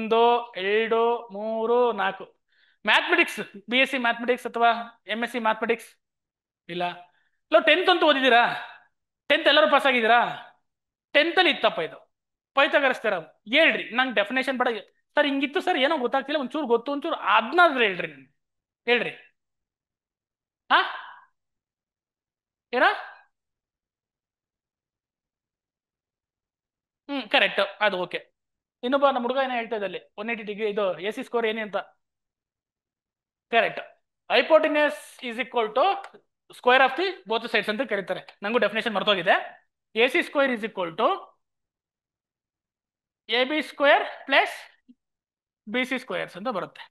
2 3 4. ಮ್ಯಾಥಮೆಟಿಕ್ಸ್, BSc ಮ್ಯಾಥಮೆಟಿಕ್ಸ್ ಅಥವಾ MSc ಮ್ಯಾಥಮೆಟಿಕ್ಸ್ ಇಲ್ಲ? 10th ಅಂತೂ ಓದಿದ್ದೀರಾ? 10th ಎಲ್ಲರೂ ಪಾಸ್ ಆಗಿದ್ದೀರಾ? 10th ಅಲ್ಲಿ ಇತ್ತಪ್ಪ ಇದು ಪೈಥಾಗೋರಸ್ ಥಿಯರಮ್. ಹೇಳ್ರಿ ನಂಗೆ ಡೆಫಿನೇಷನ್ ಬೇಡ ಸರ್, ಹಿಂಗಿತ್ತು ಸರ್, ಏನೋ ಗೊತ್ತಾಗ್ತಿಲ್ಲ, ಒಂಚೂರು ಗೊತ್ತು, ಒಂಚೂರು ಅದನ್ನಾದ್ರೆ ಹೇಳ್ರಿ. ಹೇಳ್ರಿ. ಏನ? ಕರೆಕ್ಟ್, ಅದು ಓಕೆ. ಇನ್ನೊಬ್ಬ ನಮ್ಮ ಹುಡುಗ ಏನೋ ಹೇಳ್ತಾ ಇದ್ದಲ್ಲಿ 180 ಡಿಗ್ರಿ ಇದು AC ಸ್ಕೋರ್ ಏನಿ ಅಂತ. Correct. Hypotenuse is equal to square of the both sides ಅಂತ ಕರೀತಾರೆ. ನಂಗೂ ಡೆಫಿನೇಷನ್ ಮರ್ತೋಗಿದೆ. AC square is equal to AB square plus B C squares ಅಂತ ಬರುತ್ತೆ.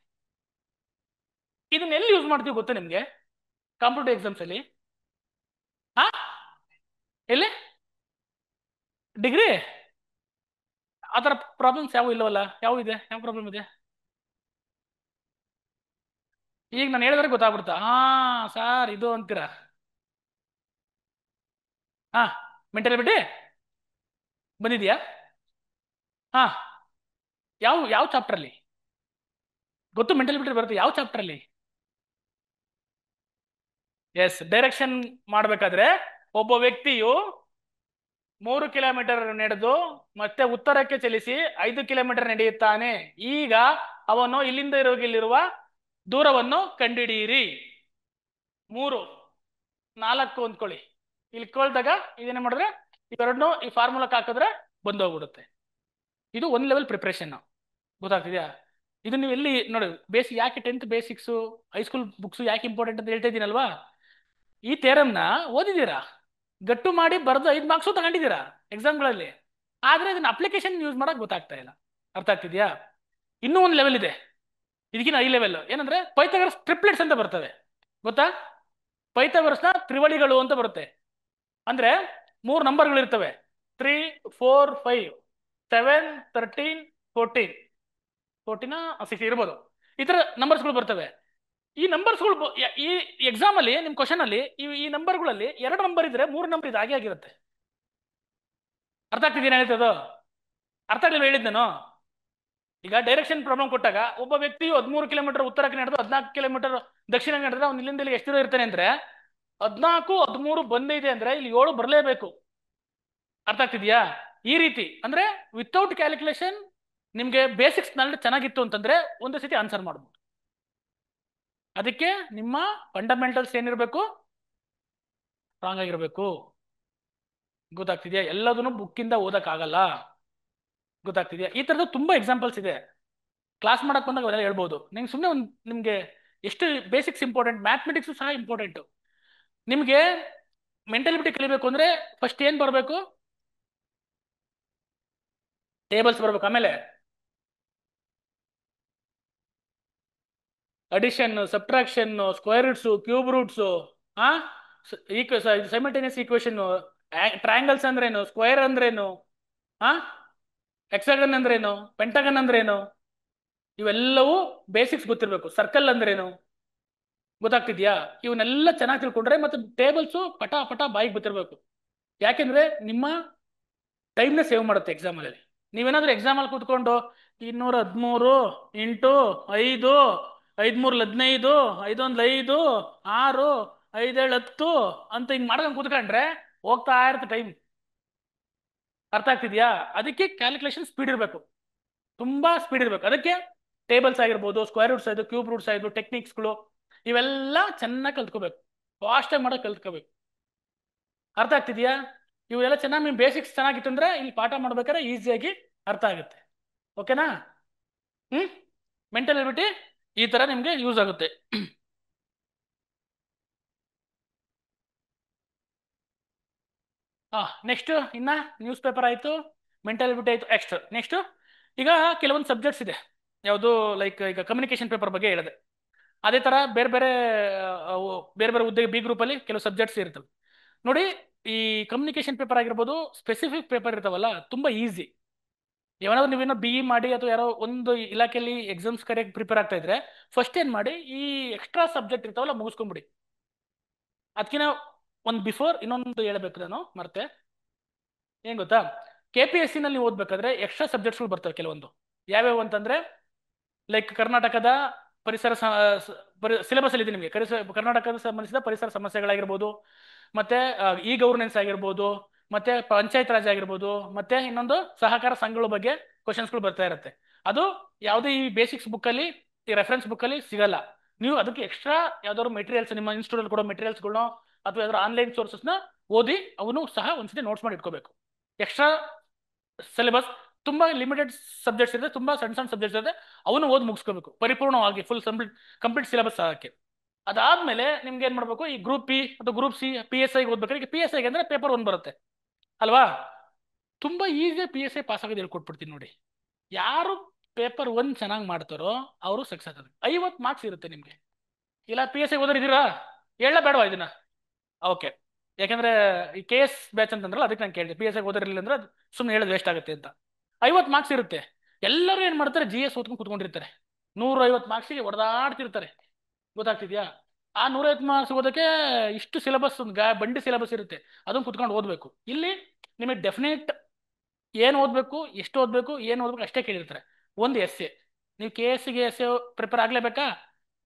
ಇದನ್ನ ಎಲ್ಲಿ ಯೂಸ್ ಮಾಡ್ತೀವಿ ಗೊತ್ತಾ ನಿಮ್ಗೆ ಕಾಂಪಿಟೇಟಿವ್ ಎಕ್ಸಾಮ್ಸ್ ಅಲ್ಲಿ? ಹಾ, ಎಲ್ಲಿ? ಡಿಗ್ರಿ ಆ ಥರ ಪ್ರಾಬ್ಲಮ್ಸ್ ಯಾವ ಇಲ್ಲವಲ್ಲ? ಯಾವ ಇದೆ? ಯಾವ ಪ್ರಾಬ್ಲಮ್ ಇದೆ? ಈಗ ನಾನು ಹೇಳಿದ್ರೆ ಗೊತ್ತಾಗ್ಬಿಡ್ತಾ? ಹಾ ಸಾರ್ ಇದು ಅಂತೀರಾ? ಹಾ, ಮೆಂಟಾಲಿಟಿ ಬಂದಿದ್ಯಾ? ಹಾ, ಯಾವ ಯಾವ ಚಾಪ್ಟರ್ ಅಲ್ಲಿ ಗೊತ್ತು? ಮೆಂಟಾಲಿಟಿ ಬರುತ್ತೆ ಯಾವ ಚಾಪ್ಟರ್ ಅಲ್ಲಿ? ಎಸ್, ಡೈರೆಕ್ಷನ್ ಮಾಡ್ಬೇಕಾದ್ರೆ ಒಬ್ಬ ವ್ಯಕ್ತಿಯು 3 ಕಿಲೋಮೀಟರ್ ನಡೆದು ಮತ್ತೆ ಉತ್ತರಕ್ಕೆ ಚಲಿಸಿ 5 ಕಿಲೋಮೀಟರ್ ನಡೆಯುತ್ತಾನೆ. ಈಗ ಅವನು ಇಲ್ಲಿಂದ ಇಲ್ಲಿರುವ ದೂರವನ್ನು ಕಂಡುಹಿಡಿಯಿರಿ. 3 4 ಅಂದ್ಕೊಳ್ಳಿ. ಇಲ್ಲಿ ಕೇಳಿದಾಗ ಇದೇನೇ ಮಾಡಿದ್ರೆ ಇವೆರಡನ್ನು ಈ ಫಾರ್ಮುಲಾಕ್ ಹಾಕಿದ್ರೆ ಬಂದೋಗ್ಬಿಡುತ್ತೆ. ಇದು ಒಂದ್ ಲೆವೆಲ್ ಪ್ರಿಪ್ರೇಷನ್. ಗೊತ್ತಾಗ್ತಿದ್ಯಾ? ಇದು ನೀವು ಎಲ್ಲಿ ನೋಡಿ, ಯಾಕೆ 10th ಬೇಸಿಕ್ಸು ಹೈಸ್ಕೂಲ್ ಬುಕ್ಸು ಯಾಕೆ ಇಂಪಾರ್ಟೆಂಟ್ ಅಂತ ಹೇಳ್ತಾ ಇದ್ದೀನಲ್ವಾ? ಈ ಥಿಯರಮ್ನ ಓದಿದ್ದೀರಾ, ಗಟ್ಟು ಮಾಡಿ ಬರೆದು 5 ಮಾರ್ಕ್ಸು ತಗೊಂಡಿದ್ದೀರಾ ಎಕ್ಸಾಮ್ಗಳಲ್ಲಿ, ಆದ್ರೆ ಇದನ್ನ ಅಪ್ಲಿಕೇಶನ್ ಯೂಸ್ ಮಾಡಕ್ ಗೊತ್ತಾಗ್ತಾ ಇಲ್ಲ. ಅರ್ಥ ಆಗ್ತಿದ್ಯಾ? ಇನ್ನೂ ಒಂದು ಲೆವೆಲ್ ಇದೆ, ಇದಕ್ಕಿಂತ ಹೈ ಲೆವೆಲ್. ಏನಂದ್ರೆ ಪೈಥಾಗರಸ್ ಟ್ರಿಪ್ಲೆಟ್ಸ್ ಅಂತ ಬರ್ತವೆ. ಗೊತ್ತಾ? ಪೈಥಾಗರಸ್ನ ತ್ರಿವಳಿಗಳು ಅಂತ ಬರುತ್ತೆ. ಅಂದ್ರೆ 3 ನಂಬರ್ಗಳು ಇರ್ತವೆ, 3, 4, 5, 7, 13, 14, 16 ಇರ್ಬೋದು. ಈ ತರ ನಂಬರ್ಸ್ಗಳು ಬರ್ತವೆ. ಈ ನಂಬರ್ಸ್ಗಳು ಈ ಎಕ್ಸಾಮ್ ಅಲ್ಲಿ ನಿಮ್ ಕ್ವಶನ್ ಅಲ್ಲಿ ಈ ನಂಬರ್ಗಳಲ್ಲಿ 2 ನಂಬರ್ ಇದ್ರೆ 3 ನಂಬರ್ ಇದು ಹಾಗೆ ಆಗಿರುತ್ತೆ. ಅರ್ಥ ಆಗ್ತಿದ್ದೀನಿ ಹೇಳ್ತದ? ಅರ್ಥ ಆಗಿಲ್ಲ ಹೇಳಿದ್ ನಾನು? ಈಗ ಡೈರೆಕ್ಷನ್ ಪ್ರಾಬ್ಲಮ್ ಕೊಟ್ಟಾಗ ಒಬ್ಬ ವ್ಯಕ್ತಿಯು 13 ಕಿಲೋಮೀಟರ್ ಉತ್ತರಕ್ಕೆ ನಡೆದು 14 ಕಿಲೋಮೀಟರ್ ದಕ್ಷಿಣಕ್ಕೆ ನಡೆದ್ರೆ ಅವ್ನು ಇಲ್ಲಿಂದ ಇಲ್ಲಿ ಎಷ್ಟು ದೂರ ಇರ್ತಾನೆ ಅಂದ್ರೆ 14, 13 ಬಂದಿದೆ ಅಂದ್ರೆ ಇಲ್ಲಿ 7 ಬರಲೇಬೇಕು. ಅರ್ಥ ಆಗ್ತಿದ್ಯಾ? ಈ ರೀತಿ ಅಂದ್ರೆ ವಿತೌಟ್ ಕ್ಯಾಲ್ಕುಲೇಷನ್ ನಿಮ್ಗೆ ಬೇಸಿಕ್ಸ್ ನಾಲೆಡ್ಜ್ ಚೆನ್ನಾಗಿತ್ತು ಅಂತಂದ್ರೆ ಒಂದು ಸತಿ ಆನ್ಸರ್ ಮಾಡ್ಬೋದು. ಅದಕ್ಕೆ ನಿಮ್ಮ ಫಂಡಮೆಂಟಲ್ಸ್ ಏನಿರಬೇಕು? ಸ್ಟ್ರಾಂಗ್ ಆಗಿರ್ಬೇಕು. ಗೊತ್ತಾಗ್ತಿದ್ಯಾ? ಎಲ್ಲದನ್ನು ಬುಕ್ಕಿಂದ ಓದಕ್ಕಾಗಲ್ಲ. ಗೊತ್ತಾಗ್ತಿದ್ಯಾ? ಈ ತರದ ತುಂಬಾ ಎಕ್ಸಾಂಪಲ್ಸ್ ಇದೆ. ಕ್ಲಾಸ್ ಮಾಡಕ್ ಬಂದಾಗ ಅವೆಲ್ಲ ಹೇಳ್ಬೋದು. ನಿಮ್ಗೆ ಸುಮ್ಮನೆ ಒಂದು ನಿಮ್ಗೆ ಎಷ್ಟು ಬೇಸಿಕ್ಸ್ ಇಂಪಾರ್ಟೆಂಟ್, ಮ್ಯಾಥಮೆಟಿಕ್ಸ್ ಸಹ ಇಂಪಾರ್ಟೆಂಟ್. ನಿಮ್ಗೆ ಮೆಂಟಾಲಿಟಿ ಕಲಿಬೇಕು ಅಂದ್ರೆ ಫಸ್ಟ್ ಏನ್ ಬರಬೇಕು? ಟೇಬಲ್ಸ್ ಬರ್ಬೇಕು. ಆಮೇಲೆ addition, subtraction, square roots, cube roots, simultaneous equation, triangles ಅಂದ್ರೇನು, ಸ್ಕ್ವೇರ್ ಅಂದ್ರೇನು, ಹೆಕ್ಸಾಗನ್ ಅಂದ್ರೇನು, ಪೆಂಟಗನ್ ಅಂದ್ರೇನು, ಇವೆಲ್ಲವೂ ಬೇಸಿಕ್ಸ್ ಗೊತ್ತಿರ್ಬೇಕು. ಸರ್ಕಲ್ ಅಂದ್ರೇನು, ಗೊತ್ತಾಗ್ತಿದ್ಯಾ? ಇವನ್ನೆಲ್ಲ ಚೆನ್ನಾಗಿ ತಿಳ್ಕೊಂಡ್ರೆ ಮತ್ತೆ ಟೇಬಲ್ಸು ಪಟ ಪಟ ಬಾಯಿಗೆ ಗೊತ್ತಿರ್ಬೇಕು. ಯಾಕೆಂದ್ರೆ ನಿಮ್ಮ ಟೈಮ್ನ ಸೇವ್ ಮಾಡುತ್ತೆ ಎಕ್ಸಾಮ್ ಅಲ್ಲಿ. ನೀವೇನಾದ್ರೂ ಎಕ್ಸಾಮ್ ಅಲ್ಲಿ ಕೂತ್ಕೊಂಡು 213 ಇಂಟು 5, 5 3 15, 5 1 5, 6, 5 7 10 ಅಂತ ಹಿಂಗ್ ಮಾಡ್ಕೊಂಡು ಕೂತ್ಕೊಂಡ್ರೆ ಹೋಗ್ತಾ ಇರುತ್ತೆ ಟೈಮ್. ಅರ್ಥ ಆಗ್ತಿದ್ಯಾ? ಅದಕ್ಕೆ ಕ್ಯಾಲ್ಕುಲೇಷನ್ ಸ್ಪೀಡ್ ಇರಬೇಕು, ತುಂಬಾ ಸ್ಪೀಡ್ ಇರಬೇಕು. ಅದಕ್ಕೆ ಟೇಬಲ್ಸ್ ಆಗಿರ್ಬೋದು, ಸ್ಕ್ವೇರ್ ರೂಟ್ಸ್ ಆಯ್ತು, ಕ್ಯೂಬ್ ರೂಟ್ಸ್ ಆಯ್ತು, ಟೆಕ್ನಿಕ್ಸ್ಗಳು ಇವೆಲ್ಲ ಚೆನ್ನಾಗಿ ಕಲ್ತ್ಕೋಬೇಕು, ಫಾಸ್ಟಾಗಿ ಮಾಡೋಕೆ ಕಲ್ತ್ಕೋಬೇಕು. ಅರ್ಥ ಆಗ್ತಿದ್ಯಾ? ಇವೆಲ್ಲ ಚೆನ್ನಾಗಿ ನಿಮ್ ಬೇಸಿಕ್ಸ್ ಚೆನ್ನಾಗಿತ್ತು ಅಂದ್ರೆ ಇಲ್ಲಿ ಪಾಠ ಮಾಡ್ಬೇಕಾದ್ರೆ ಈಸಿಯಾಗಿ ಅರ್ಥ ಆಗುತ್ತೆ. ಓಕೆನಾ? ಮೆಂಟಲ್ ಎಬಿಲಿಟಿ ಈ ತರ ನಿಮ್ಗೆ ಯೂಸ್ ಆಗುತ್ತೆ. ನೆಕ್ಸ್ಟ್ ಇನ್ನ ನ್ಯೂಸ್ ಪೇಪರ್ ಆಯ್ತು, ಮೆಂಟಲ್ ಎಬಿಲಿಟಿ ಆಯ್ತು. ನೆಕ್ಸ್ಟ್ ಈಗ ಕೆಲವೊಂದು ಸಬ್ಜೆಕ್ಟ್ಸ್ ಇದೆ. ಯಾವುದು? ಲೈಕ್ ಈಗ ಕಮ್ಯುನಿಕೇಶನ್ ಪೇಪರ್ ಬಗ್ಗೆ ಹೇಳಿದೆ. ಅದೇ ತರ ಬೇರೆ ಬೇರೆ ಬೇರೆ ಬೇರೆ ಹುದ್ದೆ ಬಿ ಗ್ರೂಪ್ ಅಲ್ಲಿ ಕೆಲವು ಸಬ್ಜೆಕ್ಟ್ಸ್ ಇರ್ತವೆ ನೋಡಿ. ಈ ಕಮ್ಯುನಿಕೇಶನ್ ಪೇಪರ್ ಆಗಿರ್ಬೋದು, ಸ್ಪೆಸಿಫಿಕ್ ಪೇಪರ್ ಇರ್ತಾವಲ್ಲ, ತುಂಬಾ ಈಸಿ. ಯಾವನಾದ್ರು ನೀವೇನೋ BE ಮಾಡಿ ಅಥವಾ ಯಾರೋ ಒಂದು ಇಲಾಖೆಯಲ್ಲಿ ಎಕ್ಸಾಮ್ಸ್ ಕರೆಕ್ಟ್ ಪ್ರಿಪೇರ್ ಆಗ್ತಾ ಇದ್ರೆ ಫಸ್ಟ್ ಏನ್ ಮಾಡಿ, ಈ ಎಕ್ಸ್ಟ್ರಾ ಸಬ್ಜೆಕ್ಟ್ ಇರ್ತಾವಲ್ಲ ಮುಗಿಸ್ಕೊಂಡ್ಬಿಡಿ. ಅದಕ್ಕಿಂತ ಒಂದು ಬಿಫೋರ್ ಇನ್ನೊಂದು ಹೇಳ್ಬೇಕು ನಾನು ಮತ್ತೆ. ಏನ್ ಗೊತ್ತಾ? KPSC ನಲ್ಲಿ ಓದ್ಬೇಕಾದ್ರೆ ಎಕ್ಸ್ಟ್ರಾ ಸಬ್ಜೆಕ್ಟ್ಸ್ಗಳು ಬರ್ತವೆ ಕೆಲವೊಂದು. ಯಾವ್ಯಾವ ಅಂತಂದ್ರೆ ಲೈಕ್ ಕರ್ನಾಟಕದ ಪರಿಸರ ಸಿಲೆಬಸ್ ಅಲ್ಲಿ ಇದೆ ನಿಮಗೆ. ಕರ್ನಾಟಕದ ಸಂಬಂಧಿಸಿದ ಪರಿಸರ ಸಮಸ್ಯೆಗಳಾಗಿರ್ಬೋದು, ಮತ್ತೆ ಗವರ್ನೆನ್ಸ್ ಆಗಿರ್ಬೋದು, ಮತ್ತೆ ಪಂಚಾಯತ್ ರಾಜ್ ಆಗಿರ್ಬೋದು, ಮತ್ತೆ ಇನ್ನೊಂದು ಸಹಕಾರ ಸಂಘಗಳ ಬಗ್ಗೆ ಕ್ವಶನ್ಸ್ಗಳು ಬರ್ತಾ ಇರುತ್ತೆ. ಅದು ಯಾವುದೇ ಈ ಬೇಸಿಕ್ಸ್ ಬುಕ್ ಅಲ್ಲಿ, ಈ ರೆಫರೆನ್ಸ್ ಬುಕ್ ಅಲ್ಲಿ ಸಿಗಲ್ಲ. ನೀವು ಅದಕ್ಕೆ ಎಕ್ಸ್ಟ್ರಾ ಯಾವ್ದಾದ್ರು ಮೆಟೀರಿಯಲ್ಸ್, ನಿಮ್ಮ ಇನ್ಸ್ಟಿಟ್ಯೂಟ್ ಅಲ್ಲಿ ಕೊಡೋ ಮೆಟೀರಿಯಲ್ಸ್ಗಳನ್ನ ಅಥವಾ ಯಾವ್ದಾದ್ರು ಆನ್ಲೈನ್ ಸೋರ್ಸಸ್ನ ಓದಿ ಅವನು ಸಹ ಒಂದ್ಸತಿ ನೋಟ್ಸ್ ಮಾಡಿ ಇಟ್ಕೋಬೇಕು. ಎಕ್ಸ್ಟ್ರಾ ಸಿಲೆಬಸ್ ತುಂಬಾ ಲಿಮಿಟೆಡ್ ಸಬ್ಜೆಕ್ಟ್ಸ್ ಇದೆ, ತುಂಬಾ ಸಣ್ಣ ಸಣ್ಣ ಸಬ್ಜೆಕ್ಟ್ಸ್ ಇದೆ, ಅವನು ಓದಿ ಮುಗಿಸ್ಕೋಬೇಕು ಪರಿಪೂರ್ಣವಾಗಿ, ಫುಲ್ ಕಂಪ್ಲೀಟ್ ಸಿಲೆಬಸ್ ಆಗಕ್ಕೆ. ಅದಾದ್ಮೇಲೆ ನಿಮ್ಗೆ ಏನ್ ಮಾಡ್ಬೇಕು? ಈ ಗ್ರೂಪ್ P ಅಥವಾ ಗ್ರೂಪ್ C, PSI ಓದ್ಬೇಕಾದ್ರೆ, ಈಗ PSI ಅಂದ್ರೆ ಪೇಪರ್ 1 ಬರುತ್ತೆ ಅಲ್ವಾ? ತುಂಬಾ ಈಸಿಯಾಗಿ PSI ಪಾಸ್ ಆಗೋದು ಹೇಳ್ಕೊಟ್ಬಿಡ್ತೀನಿ ನೋಡಿ. ಯಾರು ಪೇಪರ್ 1 ಚೆನ್ನಾಗಿ ಮಾಡ್ತಾರೋ ಅವರು ಸಕ್ಸಸ್ ಆಗುತ್ತೆ. 50 ಮಾರ್ಕ್ಸ್ ಇರುತ್ತೆ ನಿಮ್ಗೆ. ಇಲ್ಲ PSI ಓದೋರಿದ್ದೀರಾ? ಹೇಳ ಬೇಡವಾ ಇದನ್ನ? ಓಕೆ, ಯಾಕಂದ್ರೆ ಈ KS ಬ್ಯಾಚ್ ಅಂತಂದ್ರಲ್ಲ, ಅದಕ್ಕೆ ನಾನು ಕೇಳಿದೆ. PSI ಓದೋರಿಲ್ಲ ಅಂದ್ರೆ ಸುಮ್ಮನೆ ಹೇಳೋದು ವೇಸ್ಟ್ ಆಗುತ್ತೆ ಅಂತ. 50 ಮಾರ್ಕ್ಸ್ ಇರುತ್ತೆ. ಎಲ್ಲರೂ ಏನ್ ಮಾಡ್ತಾರೆ, GS ಓದ್ಕೊಂಡು ಕುತ್ಕೊಂಡಿರ್ತಾರೆ. 150 ಮಾರ್ಕ್ಸಿಗೆ ಹೊಡೆದಾಡ್ತಿರ್ತಾರೆ. ಗೊತ್ತಾಗ್ತಿದ್ಯಾ? ಆ 150 ಮಾರ್ಕ್ಸ್ ಓದಕ್ಕೆ ಇಷ್ಟು ಸಿಲೆಬಸ್, ಒಂದು ಬಂಡಿ ಸಿಲೆಬಸ್ ಇರುತ್ತೆ, ಅದನ್ನ ಕುತ್ಕೊಂಡು ಓದ್ಬೇಕು. ಇಲ್ಲಿ ನಿಮಗೆ ಡೆಫಿನೆಟ್ ಏನು ಓದಬೇಕು, ಎಷ್ಟು ಓದಬೇಕು, ಏನು ಓದಬೇಕು ಅಷ್ಟೇ ಕೇಳಿರ್ತಾರೆ. ಒಂದು ಎಸ್ಸೆ, ನೀವು KSಗೆ ಎಸ್ಸೆ ಪ್ರಿಪೇರ್ ಆಗಲೇಬೇಕಾ?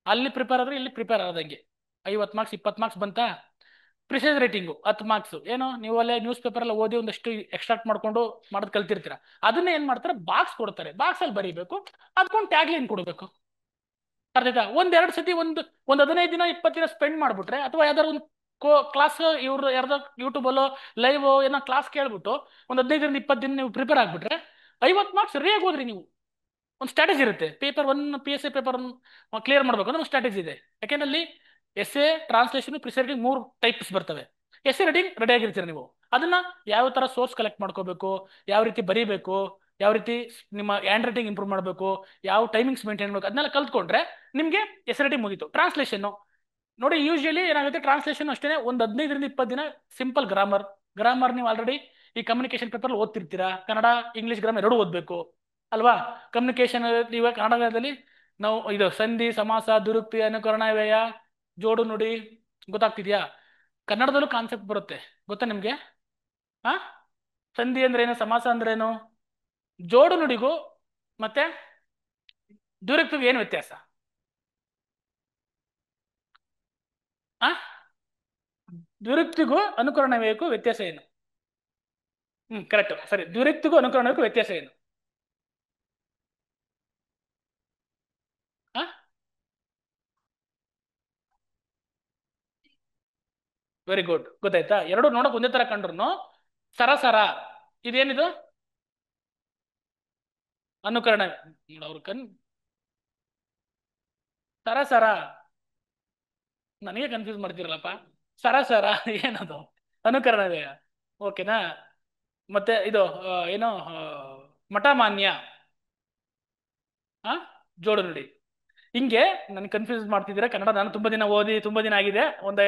ಅಲ್ಲಿ ಪ್ರಿಪೇರ್ ಆದ್ರೆ ಇಲ್ಲಿ ಪ್ರಿಪೇರ್ ಆದಂಗೆ. 50 ಮಾರ್ಕ್ಸ್ 20 ಮಾರ್ಕ್ಸ್ ಬಂತಾ? Precise rating 10 marks. ಏನೋ ನೀವು ಅಲ್ಲೇ ನ್ಯೂಸ್ ಪೇಪರ್ ಎಲ್ಲ ಓದಿ ಒಂದಷ್ಟು ಎಕ್ಸ್ಟ್ರಾಕ್ಟ್ ಮಾಡ್ಕೊಂಡು ಮಾಡೋದು ಕಲ್ತಿರ್ತೀರ. ಅದನ್ನ ಏನ್ ಮಾಡ್ತಾರೆ, ಬಾಕ್ಸ್ ಕೊಡ್ತಾರೆ, ಬಾಕ್ಸ್ ಅಲ್ಲಿ ಬರೀಬೇಕು, ಅದಕ್ಕೊಂದು ಟ್ಯಾಗ್ ಲೈನ್ ಕೊಡಬೇಕು. ಅರ್ಥ ಆಯ್ತಾ? ಒಂದೆರಡು ಸತಿ ಒಂದು 15 ದಿನ 20 ದಿನ ಸ್ಪೆಂಡ್ ಮಾಡ್ಬಿಟ್ರೆ, ಅಥವಾ ಯಾವ್ದಾರು ಒಂದು ಕ್ಲಾಸ್ ಇವ್ರು ಯಾರ್ದೋ ಯೂಟ್ಯೂಬಲ್ಲೋ ಲೈವ್ ಏನೋ ಕ್ಲಾಸ್ ಕೇಳ್ಬಿಟ್ಟು ಒಂದು 15 20 ದಿನ ನೀವು ಪ್ರಿಪೇರ್ ಆಗ್ಬಿಟ್ರೆ 50 ಮಾರ್ಕ್ಸ್ ರೇಗ್ ಹೋದ್ರಿ ನೀವು. ಒಂದು ಸ್ಟ್ರಾಟಜಿ ಇರುತ್ತೆ. ಪೇಪರ್ 1 PSI ಪೇಪರ್ ಕ್ಲಿಯರ್ ಮಾಡ್ಬೇಕು ಅಂದ್ರೆ ಒಂದು ಸ್ಟ್ರಾಟಜಿ ಇದೆ. ಯಾಕೆಂದ್ರೆ ಅಲ್ಲಿ ಎಸ್ಸೆ, ಟ್ರಾನ್ಸ್ಲೇಷನ್, ಪ್ರಿಸೈಡಿಂಗ್ 3 ಟೈಪ್ಸ್ ಬರ್ತವೆ. ಎಸ್ಸೆ ರೈಟಿಂಗ್ ರೆಡಿ ಆಗಿರ್ತೀರ ನೀವು. ಅದನ್ನ ಯಾವ ತರ ಸೋರ್ಸ್ ಕಲೆಕ್ಟ್ ಮಾಡ್ಕೋಬೇಕು, ಯಾವ ರೀತಿ ಬರೀಬೇಕು, ಯಾವ ರೀತಿ ನಿಮ್ಮ ಹ್ಯಾಂಡ್ ರೈಟಿಂಗ್ ಇಂಪ್ರೂವ್ ಮಾಡಬೇಕು, ಯಾವ ಟೈಮಿಂಗ್ಸ್ ಮೇಂಟೈನ್ ಮಾಡಬೇಕು, ಅದನ್ನೆಲ್ಲ ಕಲ್ತ್ಕೊಂಡ್ರೆ ನಿಮಗೆ ಎಸ್ಸೆ ರೈಟಿಂಗ್ ಮುಗೀತು. ಟ್ರಾನ್ಸ್ಲೇಷನ್ ನೋಡಿ, ಯೂಶಲಿ ಏನಾಗುತ್ತೆ, ಟ್ರಾನ್ಸ್ಲೇಷನ್ ಅಷ್ಟೇ ಒಂದು 15 20 ದಿನ ಸಿಂಪಲ್ ಗ್ರಾಮರ್ ನೀವು ಆಲ್ರೆಡಿ ಈ ಕಮ್ಯುನಿಕೇಶನ್ ಪೇಪರ್ ಓದ್ತಿರ್ತೀರಾ. ಕನ್ನಡ ಇಂಗ್ಲಿಷ್ ಗ್ರಾಮರ್ ಎರಡೂ ಓದಬೇಕು ಅಲ್ವಾ? ಕಮ್ಯುನಿಕೇಶನ್ ಇವಾಗ ಕನ್ನಡದಲ್ಲಿ ನಾವು ಇದು ಸಂಧಿ, ಸಮಾಸ, ದುರುಕ್ತಿ, ಅನುಕರಣ, ವ್ಯಯ, ಜೋಡು ನುಡಿ, ಗೊತ್ತಾಗ್ತಿದ್ಯಾ? ಕನ್ನಡದಲ್ಲೂ ಕಾನ್ಸೆಪ್ಟ್ ಬರುತ್ತೆ, ಗೊತ್ತಾ ನಿಮ್ಗೆ? ಹಾ, ಸಂಧಿ ಅಂದ್ರೇನು, ಸಮಾಸ ಅಂದ್ರೇನು, ಜೋಡು ನುಡಿಗೂ ಮತ್ತೆ ದುರುಕ್ತಿಗೂ ಏನು ವ್ಯತ್ಯಾಸ? ಆ ದುರುಕ್ತಿಗೂ ಅನುಕರಣ ವ್ಯಯಕ್ಕೂ ವ್ಯತ್ಯಾಸ ಏನು? ಕರೆಕ್ಟ್, ಸರಿ. ದುರುಕ್ತಿಗೂ ಅನುಕರಣಕ್ಕೂ ವ್ಯತ್ಯಾಸ ಏನು? ವೆರಿ ಗುಡ್, ಗೊತ್ತಾಯ್ತಾ? ಎರಡು ನೋಡಕ್ ಒಂದೇ ತರ ಕಂಡ್ರು ಸರಸರ ಇದೇನಿದು? ಅನುಕರಣ. ಅವ್ರ ಸರಸರ ನನಗೆ ಕನ್ಫ್ಯೂಸ್ ಮಾಡ್ತಿರಲ್ಲಪ್ಪ. ಸರಸರ ಏನದು? ಅನುಕರಣವೇ, ಓಕೆನಾ? ಮತ್ತೆ ಇದು ಏನೋ ಮಠಮಾನ್ಯ, ಜೋಡು ನುಡಿ. ಹಿಂಗೆ ನನ್ ಕನ್ಫ್ಯೂಸ್ ಮಾಡ್ತಿದ್ದೀರಾ. ಕನ್ನಡ ನಾನು ತುಂಬಾ ದಿನ ಓದಿ, ತುಂಬಾ ದಿನ ಆಗಿದೆ, ಒಂದ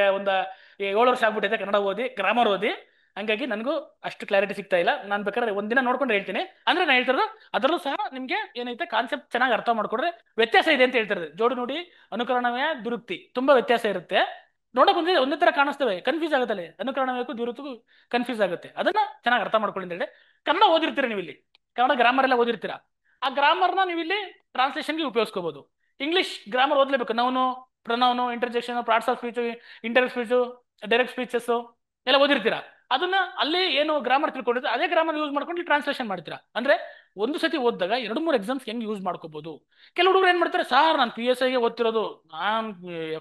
7 ವರ್ಷ ಆಗ್ಬಿಟ್ಟೈತೆ ಕನ್ನಡ ಓದಿ, ಗ್ರಾಮರ್ ಓದಿ. ಹಂಗಾಗಿ ನನಗೂ ಅಷ್ಟು ಕ್ಲಾರಿಟಿ ಸಿಗ್ತಾ ಇಲ್ಲ. ನಾನು ಬೇಕಾದ್ರೆ ಒಂದಿನ ನೋಡ್ಕೊಂಡು ಹೇಳ್ತೀನಿ. ಅಂದ್ರೆ ನಾನು ಹೇಳ್ತಿರೋದು ಅದರಲ್ಲೂ ಸಹ ನಿಮ್ಗೆ ಏನೈತೆ ಕಾನ್ಸೆಪ್ಟ್ ಚೆನ್ನಾಗಿ ಅರ್ಥ ಮಾಡ್ಕೊಂಡ್ರೆ ವ್ಯತ್ಯಾಸ ಇದೆ ಅಂತ ಹೇಳ್ತಿರೋದು. ಜೋಡು ನುಡಿ, ಅನುಕರಣವೇ, ದುರುಕ್ತಿ ತುಂಬಾ ವ್ಯತ್ಯಾಸ ಇರುತ್ತೆ. ನೋಡಕ್ ಒಂದೇ ತರ ಕಾಣಿಸ್ತವೆ, ಕನ್ಫ್ಯೂಸ್ ಆಗುತ್ತಲ್ಲ. ಅನುಕರಣವಕ್ಕೂ ದುರುಕ್ತಿಗೂ ಕನ್ಫ್ಯೂಸ್ ಆಗುತ್ತೆ. ಅದನ್ನ ಚೆನ್ನಾಗಿ ಅರ್ಥ ಮಾಡ್ಕೊಳ್ಳಿ ಅಂತ ಹೇಳಿ. ಕನ್ನಡ ಓದಿರ್ತೀರ ನೀವು ಇಲ್ಲಿ, ಕನ್ನಡ ಗ್ರಾಮರ್ ಎಲ್ಲ ಓದಿರ್ತೀರಾ. ಆ ಗ್ರಾಮರ್ನ ನೀವು ಇಲ್ಲಿ ಟ್ರಾನ್ಸ್ಲೇಷನ್ಗೆ ಉಪಯೋಗಿಸ್ಕೋಬಹುದು. ಇಂಗ್ಲಿಷ್ ಗ್ರಾಮರ್ ಓದ್ಲೇಬೇಕು. Noun, pronoun, interjection, parts of speech, indirect speech, direct speeches ಎಲ್ಲ ಓದಿರ್ತೀರಾ. ಅದನ್ನ ಅಲ್ಲಿ ಏನು ಗ್ರಾಮರ್ ತಿಳ್ಕೊಂಡಿದ್ರೆ ಅದೇ ಗ್ರಾಮರ್ ಯೂಸ್ ಮಾಡ್ಕೊಂಡು ಟ್ರಾನ್ಸ್ಲೇಷನ್ ಮಾಡ್ತೀರಾ. ಅಂದ್ರೆ ಒಂದು ಸತಿ ಓದಿದಾಗ 2-3 ಎಕ್ಸಾಮ್ಸ್ ಹೆಂಗ್ ಯೂಸ್ ಮಾಡ್ಕೋಬಹುದು. ಕೆಲವು ಹುಡುಗರು ಏನ್ ಮಾಡ್ತಾರೆ, ಸಾರ್ ನಾನು PSIಗೆ ಓದ್ತಿರೋದು, ನಾನ್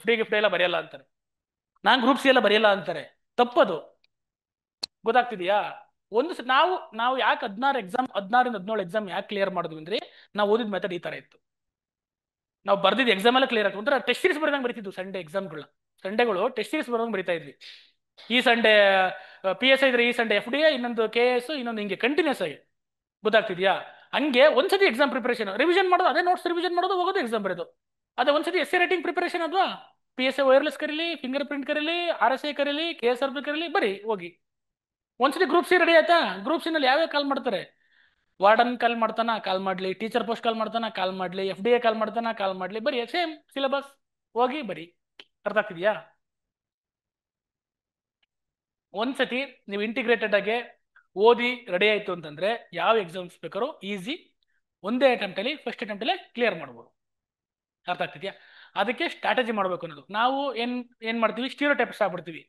FD ಗಿಫ್ಡಿ ಎಲ್ಲ ಬರೆಯಲ್ಲ ಅಂತಾರೆ, ನಾನ್ ಗ್ರೂಪ್ C ಎಲ್ಲ ಬರೆಯಲ್ಲ ಅಂತಾರೆ. ತಪ್ಪದು, ಗೊತ್ತಾಗ್ತಿದ್ಯಾ? ನಾವು ಯಾಕೆ 16 17 ಎಕ್ಸಾಮ್ ಯಾಕೆ ಕ್ಲಿಯರ್ ಮಾಡಿದ್ವಿ ಅಂದ್ರೆ ನಾವು ಓದಿದ ಮೆಥಡ್ ಈ ತರ ಇತ್ತು. ನಾವು ಬರ್ದಿದ್ದು ಎಕ್ಸಾಮ್ ಎಲ್ಲ ಕ್ಲಿಯರ್ ಆಗ್ತದೆ. ಒಂಥರ ಟೆಸ್ಟ್ ಸೀರೀಸ್ ಬರೆದಂಗೆ ಬರೀತಿದ್ವು. ಸಂಡೇಗಳು ಟೆಸ್ಟ್ ಸೀರೀಸ್ ಬರೋದಂಗೆ ಬರಿತಾ ಇದ್ವಿ. ಈ ಸಂಡೇ PSI ಇದ್ರೆ ಈ ಸಂಡೇ FD, ಇನ್ನೊಂದು KS, ಇನ್ನೊಂದು ಹಿಂಗೆ ಕಂಟಿನ್ಯೂಸ್ ಆಗಿ. ಗೊತ್ತಾಗ್ತಿದ್ಯಾ? ಹಂಗೆ ಒಂದ್ಸತಿ ಎಕ್ಸಾಮ್ ಪ್ರಿಪರೇಷನ್ ರಿವಿಷನ್ ಮಾಡೋದು, ಅದೇ ನೋಟ್ಸ್ ರಿವಿಷನ್ ಮಾಡೋದು, ಹೋಗೋದು ಎಕ್ಸಾಮ್ ಬರೋದು. ಅದೇ ಒಂದ್ಸತಿ ಎಸ್ಸೆ ರೈಟಿಂಗ್ ಪ್ರಿಪರೇಷನ್ ಅಲ್ವಾ? PSI ವೈರ್ಲೆಸ್ ಕರೀಲಿ, ಫಿಂಗರ್ ಪ್ರಿಂಟ್ ಕರೀಲಿ, RSI ಕರೀಲಿ, KSRP ಕರೀಲಿ, ಬರೀ ಹೋಗಿ. ಒಂದ್ಸತಿ ಗ್ರೂಪ್ C ರೆಡಿ ಆಯ್ತಾ? ಗ್ರೂಪ್ C ನಲ್ಲಿ ಯಾವ್ಯಾವ ಕಾಲ್ ಮಾಡ್ತಾರೆ? ವಾರ್ಡನ್ ಕಾಲ್ ಮಾಡ್ತಾನ, ಕಾಲ್ ಮಾಡ್ಲಿ. ಟೀಚರ್ ಪೋಸ್ಟ್ ಕಾಲ್ ಮಾಡ್ತಾನ, ಕಾಲ್ ಮಾಡ್ಲಿ. FDA ಕಾಲ್ ಮಾಡ್ತಾನ, ಕಾಲ್ ಮಾಡ್ಲಿ. ಬರೀ ಸೇಮ್ ಸಿಲೆಬಸ್, ಹೋಗಿ ಬರೀ. ಅರ್ಥ ಆಗ್ತಿದ್ಯಾ? ಒಂದ್ಸತಿ ನೀವು ಇಂಟಿಗ್ರೇಟೆಡ್ ಆಗಿ ಓದಿ ರೆಡಿ ಆಯ್ತು ಅಂತಂದ್ರೆ ಯಾವ ಎಕ್ಸಾಮ್ಸ್ ಬೇಕಾದ್ರೂ ಈಸಿ, ಒಂದೇ ಅಟೆಂಪ್ಟ್ ಅಲ್ಲಿ, ಫಸ್ಟ್ ಅಟೆಂಪ್ಟ್ ಅಲ್ಲೇ ಕ್ಲಿಯರ್ ಮಾಡ್ಬೋದು. ಅರ್ಥ ಆಗ್ತಿದ್ಯಾ? ಅದಕ್ಕೆ ಸ್ಟ್ರಾಟಜಿ ಮಾಡ್ಬೇಕು ಅನ್ನೋದು. ನಾವು ಏನ್ ಮಾಡ್ತೀವಿ, ಸ್ಟೀರಿಯೋಟೈಪ್ಸ್ ಆಗ್ಬಿಡ್ತೀವಿ.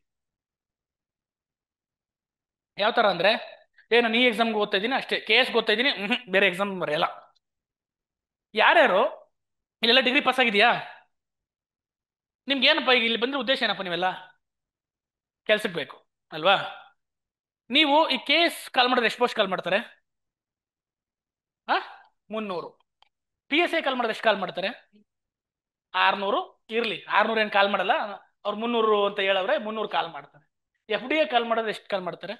ಯಾವ ತರ ಅಂದ್ರೆ, ನಾನು ಈ ಎಕ್ಸಾಮ್ಗೆ ಓದ್ತಾ ಇದ್ದೀನಿ ಅಷ್ಟೇ, KS ಓದ್ತಾ ಇದ್ದೀನಿ, ಬೇರೆ ಎಕ್ಸಾಮ್ ಬರೆಯಲ್ಲ. ಯಾರ್ಯಾರು ಇಲ್ಲೆಲ್ಲ ಡಿಗ್ರಿ ಪಾಸ್ ಆಗಿದೆಯಾ? ನಿಮ್ಗೆ ಏನಪ್ಪ ಈಗ ಇಲ್ಲಿ ಬಂದ್ರೆ ಉದ್ದೇಶ ಏನಪ್ಪ? ನೀವೆಲ್ಲ ಕೆಲ್ಸಕ್ಕೆ ಬೇಕು ಅಲ್ವಾ? ನೀವು ಈ KS ಕಾಲ್ ಮಾಡಿದ್ರೆ ಎಷ್ಟು ಪೋಸ್ಟ್ ಕಾಲ್ ಮಾಡ್ತಾರೆ? 300. PSI ಕಾಲ್ ಮಾಡಿದ್ರೆ ಎಷ್ಟು ಕಾಲ್ ಮಾಡ್ತಾರೆ? 600. ಇರ್ಲಿ, 600 ಏನ್ ಕಾಲ್ ಮಾಡಲ್ಲ ಅವ್ರು, 300 ಅಂತ ಹೇಳವ್ರೆ, 300 ಕಾಲ್ ಮಾಡ್ತಾರೆ. FDA ಕಾಲ್ ಮಾಡಿದ್ರೆ ಎಷ್ಟು ಕಾಲ್ ಮಾಡ್ತಾರೆ?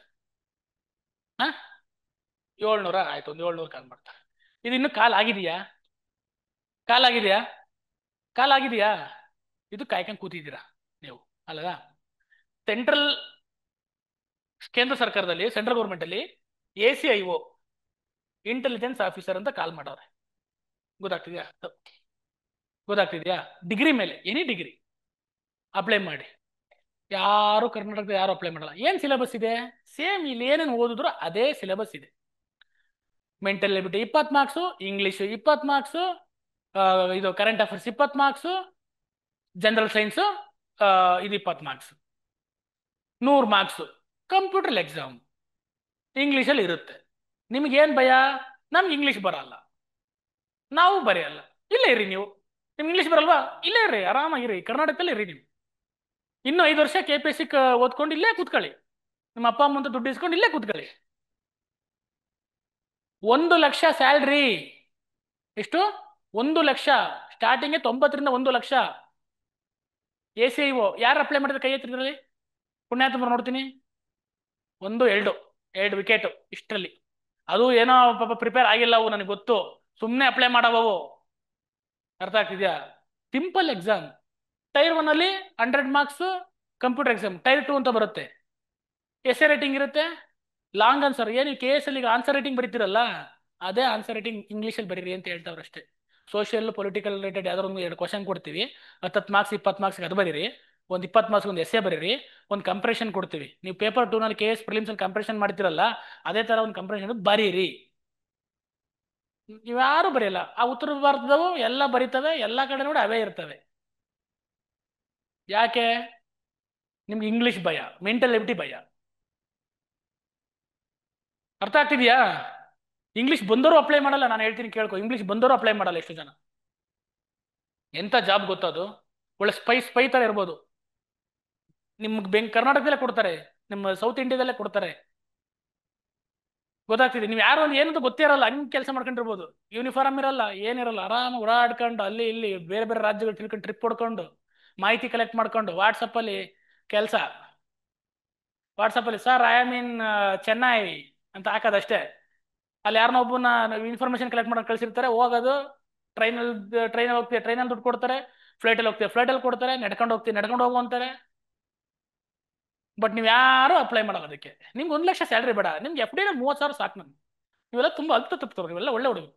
700. ಆಯ್ತು, ಒಂದು 700 ಕಾಲ್ ಮಾಡ್ತಾರೆ. ಇದು ಇನ್ನು ಕಾಲ್ ಆಗಿದೆಯಾ? ಕಾಲಾಗಿದೆಯಾ? ಕಾಲಾಗಿದೆಯಾ? ಇದು ಕಾಯ್ಕೊಂಡು ಕೂತಿದ್ದೀರಾ ನೀವು ಅಲ್ಲದ? ಸೆಂಟ್ರಲ್ ಕೇಂದ್ರ ಸರ್ಕಾರದಲ್ಲಿ, ಸೆಂಟ್ರಲ್ ಗೌರ್ಮೆಂಟ್ ಅಲ್ಲಿ ACIO ಇಂಟೆಲಿಜೆನ್ಸ್ ಆಫೀಸರ್ ಅಂತ ಕಾಲ್ ಮಾಡವ್ರೆ. ಗೊತ್ತಾಗ್ತಿದ್ಯಾ? ಗೊತ್ತಾಗ್ತಿದ್ಯಾ? ಡಿಗ್ರಿ ಮೇಲೆ, ಎನಿ ಡಿಗ್ರಿ ಅಪ್ಲೈ ಮಾಡಿ. ಯಾರು ಕರ್ನಾಟಕದ ಯಾರು ಅಪ್ಲೈ ಮಾಡಲ್ಲ. ಏನ್ ಸಿಲೆಬಸ್ ಇದೆ? ಸೇಮ್ ಇಲ್ಲಿ ಏನೇನು ಓದಿದ್ರು ಅದೇ ಸಿಲೆಬಸ್ ಇದೆ. Mental ability 20 marks, English 20 marks, ಇದು current affairs 20 marks, general science ಇದು 20 ಮಾರ್ಕ್ಸ್, 100 ಮಾರ್ಕ್ಸು. ಕಂಪ್ಯೂಟರ್ ಎಕ್ಸಾಮ್ ಇಂಗ್ಲೀಷಲ್ಲಿ ಇರುತ್ತೆ. ನಿಮ್ಗೇನು ಭಯ? ನಮ್ಗೆ ಇಂಗ್ಲೀಷ್ ಬರಲ್ಲ, ನಾವು ಬರೆಯಲ್ಲ. ಇಲ್ಲೇ ಇರಿ ನೀವು. ನಿಮ್ಗೆ ಇಂಗ್ಲೀಷ್ ಬರಲ್ವಾ? ಇಲ್ಲೇ ಇರ್ರಿ, ಆರಾಮಾಗಿರಿ, ಕರ್ನಾಟಕದಲ್ಲಿ ಇರಿ. ನೀವು ಇನ್ನೂ 5 ವರ್ಷ KPSC ಓದ್ಕೊಂಡು ಇಲ್ಲೇ ಕೂತ್ಕೊಳ್ಳಿ. ನಿಮ್ಮ ಅಪ್ಪ ಅಮ್ಮಂತ ದುಡ್ಡು ಇಸ್ಕೊಂಡು ಇಲ್ಲೇ ಕೂತ್ಕೊಳ್ಳಿ. 1 ಲಕ್ಷ ಸ್ಯಾಲ್ರಿ. ಎಷ್ಟು? 1 ಲಕ್ಷ. ಸ್ಟಾರ್ಟಿಂಗ್ 90ರಿಂದ 1 ಲಕ್ಷ. ACIO ಯಾರು ಅಪ್ಲೈ ಮಾಡಿದ್ರೆ ಕೈ ಎತ್ತಿದ್ರಲ್ಲಿ? ಪುಣ್ಯಾತ್ಮ ನೋಡ್ತೀನಿ. 1 2 ವಿಕೆಟ್ ಇಷ್ಟರಲ್ಲಿ. ಅದು ಏನೋ ಪಾಪ ಪ್ರಿಪೇರ್ ಆಗಿಲ್ಲ ಅವು, ನನಗೆ ಗೊತ್ತು. ಸುಮ್ಮನೆ ಅಪ್ಲೈ ಮಾಡವು. ಅರ್ಥ ಆಗ್ತಿದ್ಯಾ? Simple exam. ಟೈರ್ 1 ಅಲ್ಲಿ 100 ಮಾರ್ಕ್ಸ್ ಕಂಪ್ಯೂಟರ್ ಎಕ್ಸಾಮ್. ಟೈರ್ 2 ಅಂತ ಬರುತ್ತೆ. ಎಸ್ಸೆ ರೈಟಿಂಗ್ ಇರುತ್ತೆ, ಲಾಂಗ್ ಆನ್ಸರ್. ಏನು KS ಅಲ್ಲಿ ಆನ್ಸರ್ ರೈಟಿಂಗ್ ಬರೀತಿರಲ್ಲ, ಅದೇ ಆನ್ಸರ್ ರೈಟಿಂಗ್ ಇಂಗ್ಲೀಷಲ್ಲಿ ಬರೀರಿ ಅಂತ ಹೇಳ್ತಾವ್ರೆ ಅಷ್ಟೇ. ಸೋಷಿಯಲ್ ಪೊಲಿಟಿಕಲ್ ರಿಲೇಟೆಡ್ ಯಾವ್ದಾದ್ರು 2 ಕ್ವಶನ್ ಕೊಡ್ತೀವಿ, 10 ಮಾರ್ಕ್ಸ್ 20 ಮಾರ್ಕ್ಸ್ಗೆ ಅದು ಬರೀರಿ. ಒಂದು 20 ಮಾರ್ಕ್ಸ್ ಒಂದು ಎಸ್ಸೆ ಬರೀರಿ. ಒಂದು ಕಂಪ್ರೆಷನ್ ಕೊಡ್ತೀವಿ. ನೀವು ಪೇಪರ್ 2 ನಲ್ಲಿ KS ಪ್ರಿಲಿಮ್ಸ್ ಅಲ್ಲಿ ಕಂಪ್ರೆಷನ್ ಮಾಡ್ತಿರಲ್ಲ, ಅದೇ ತರ ಒಂದು ಕಂಪ್ರೆಷನ್ ಬರೀರಿ. ಯಾರು ಬರೆಯಲ್ಲ. ಆ ಉತ್ತರ ಭಾರತದವು ಎಲ್ಲ ಬರೀತವೆ, ಎಲ್ಲ ಕಡೆ ನೋಡಿ ಅವೇ ಇರ್ತವೆ. ಯಾಕೆ? ನಿಮ್ಗೆ ಇಂಗ್ಲಿಷ್ ಭಯ, ಮೆಂಟಲ್ ಎಬಿಲಿಟಿ ಭಯ. ಅರ್ಥ ಆಗ್ತಿದ್ಯಾ? ಇಂಗ್ಲಿಷ್ ಬಂದವರು ಅಪ್ಲೈ ಮಾಡಲ್ಲ. ನಾನು ಹೇಳ್ತೀನಿ ಕೇಳ್ಕೊ, ಇಂಗ್ಲಿಷ್ ಬಂದವರು ಅಪ್ಲೈ ಮಾಡಲ್ಲ. ಎಷ್ಟು ಜನ? ಎಂತ ಜಾಬ್ ಗೊತ್ತದು? ಒಳ್ಳೆ ಸ್ಪೈ ತರ ಇರ್ಬೋದು. ನಿಮ್ಗೆ ಕರ್ನಾಟಕದಲ್ಲೇ ಕೊಡ್ತಾರೆ, ನಿಮ್ಮ ಸೌತ್ ಇಂಡಿಯಾದಲ್ಲೇ ಕೊಡ್ತಾರೆ. ಗೊತ್ತಾಗ್ತಿದೆ? ನೀವು ಯಾರು ಒಂದು ಏನಂತ ಗೊತ್ತೇ ಇರಲ್ಲ, ಹಂಗೆ ಕೆಲಸ ಮಾಡ್ಕೊಂಡಿರ್ಬೋದು. ಯೂನಿಫಾರ್ಮ್ ಇರಲ್ಲ, ಏನಿರಲ್ಲ, ಆರಾಮ ಓಡಾಡ್ಕೊಂಡು ಅಲ್ಲಿ ಇಲ್ಲಿ ಬೇರೆ ಬೇರೆ ರಾಜ್ಯಗಳು ತಿಳ್ಕೊಂಡು ಟ್ರಿಪ್ ಹೊಡ್ಕೊಂಡು ಮಾಹಿತಿ ಕಲೆಕ್ಟ್ ಮಾಡ್ಕೊಂಡು ವಾಟ್ಸಪ್ಪಲ್ಲಿ ಕೆಲಸ. ವಾಟ್ಸಪ್ಪಲ್ಲಿ sir I am in Chennai ಅಂತ ಹಾಕೋದಷ್ಟೇ. ಅಲ್ಲಿ ಯಾರನ್ನ ಒಬ್ಬನ ಇನ್ಫಾರ್ಮೇಶನ್ ಕಲೆಕ್ಟ್ ಮಾಡೋಕೆ ಕಳಿಸಿರ್ತಾರೆ. ಹೋಗೋದು ಟ್ರೈನಲ್ಲಿ ಹೋಗ್ತೀವಿ, ಟ್ರೈನಲ್ಲಿ ದುಡ್ಡು ಕೊಡ್ತಾರೆ. ಫ್ಲೈಟಲ್ಲಿ ಹೋಗ್ತೀವಿ, ಫ್ಲೈಟಲ್ಲಿ ಕೊಡ್ತಾರೆ. ನಡ್ಕೊಂಡು ಹೋಗ್ತೀವಿ, ನಡ್ಕೊಂಡು ಹೋಗು ಅಂತಾರೆ. ಬಟ್ ನೀವು ಯಾರು ಅಪ್ಲೈ ಮಾಡೋದು ಅದಕ್ಕೆ. ನಿಮ್ಗೆ 1 ಲಕ್ಷ ಸ್ಯಾಲ್ರಿ ಬೇಡ, ನಿಮ್ಗೆ FD 30,000 ಸಾಕು. ನಮ್ಗೆ ನೀವೆಲ್ಲ ತುಂಬಾ ಅಲ್ಪ ತಪ್ಪಿತವ್ರು, ನೀವೆಲ್ಲ ಒಳ್ಳೆ ಹುಡುಗರು.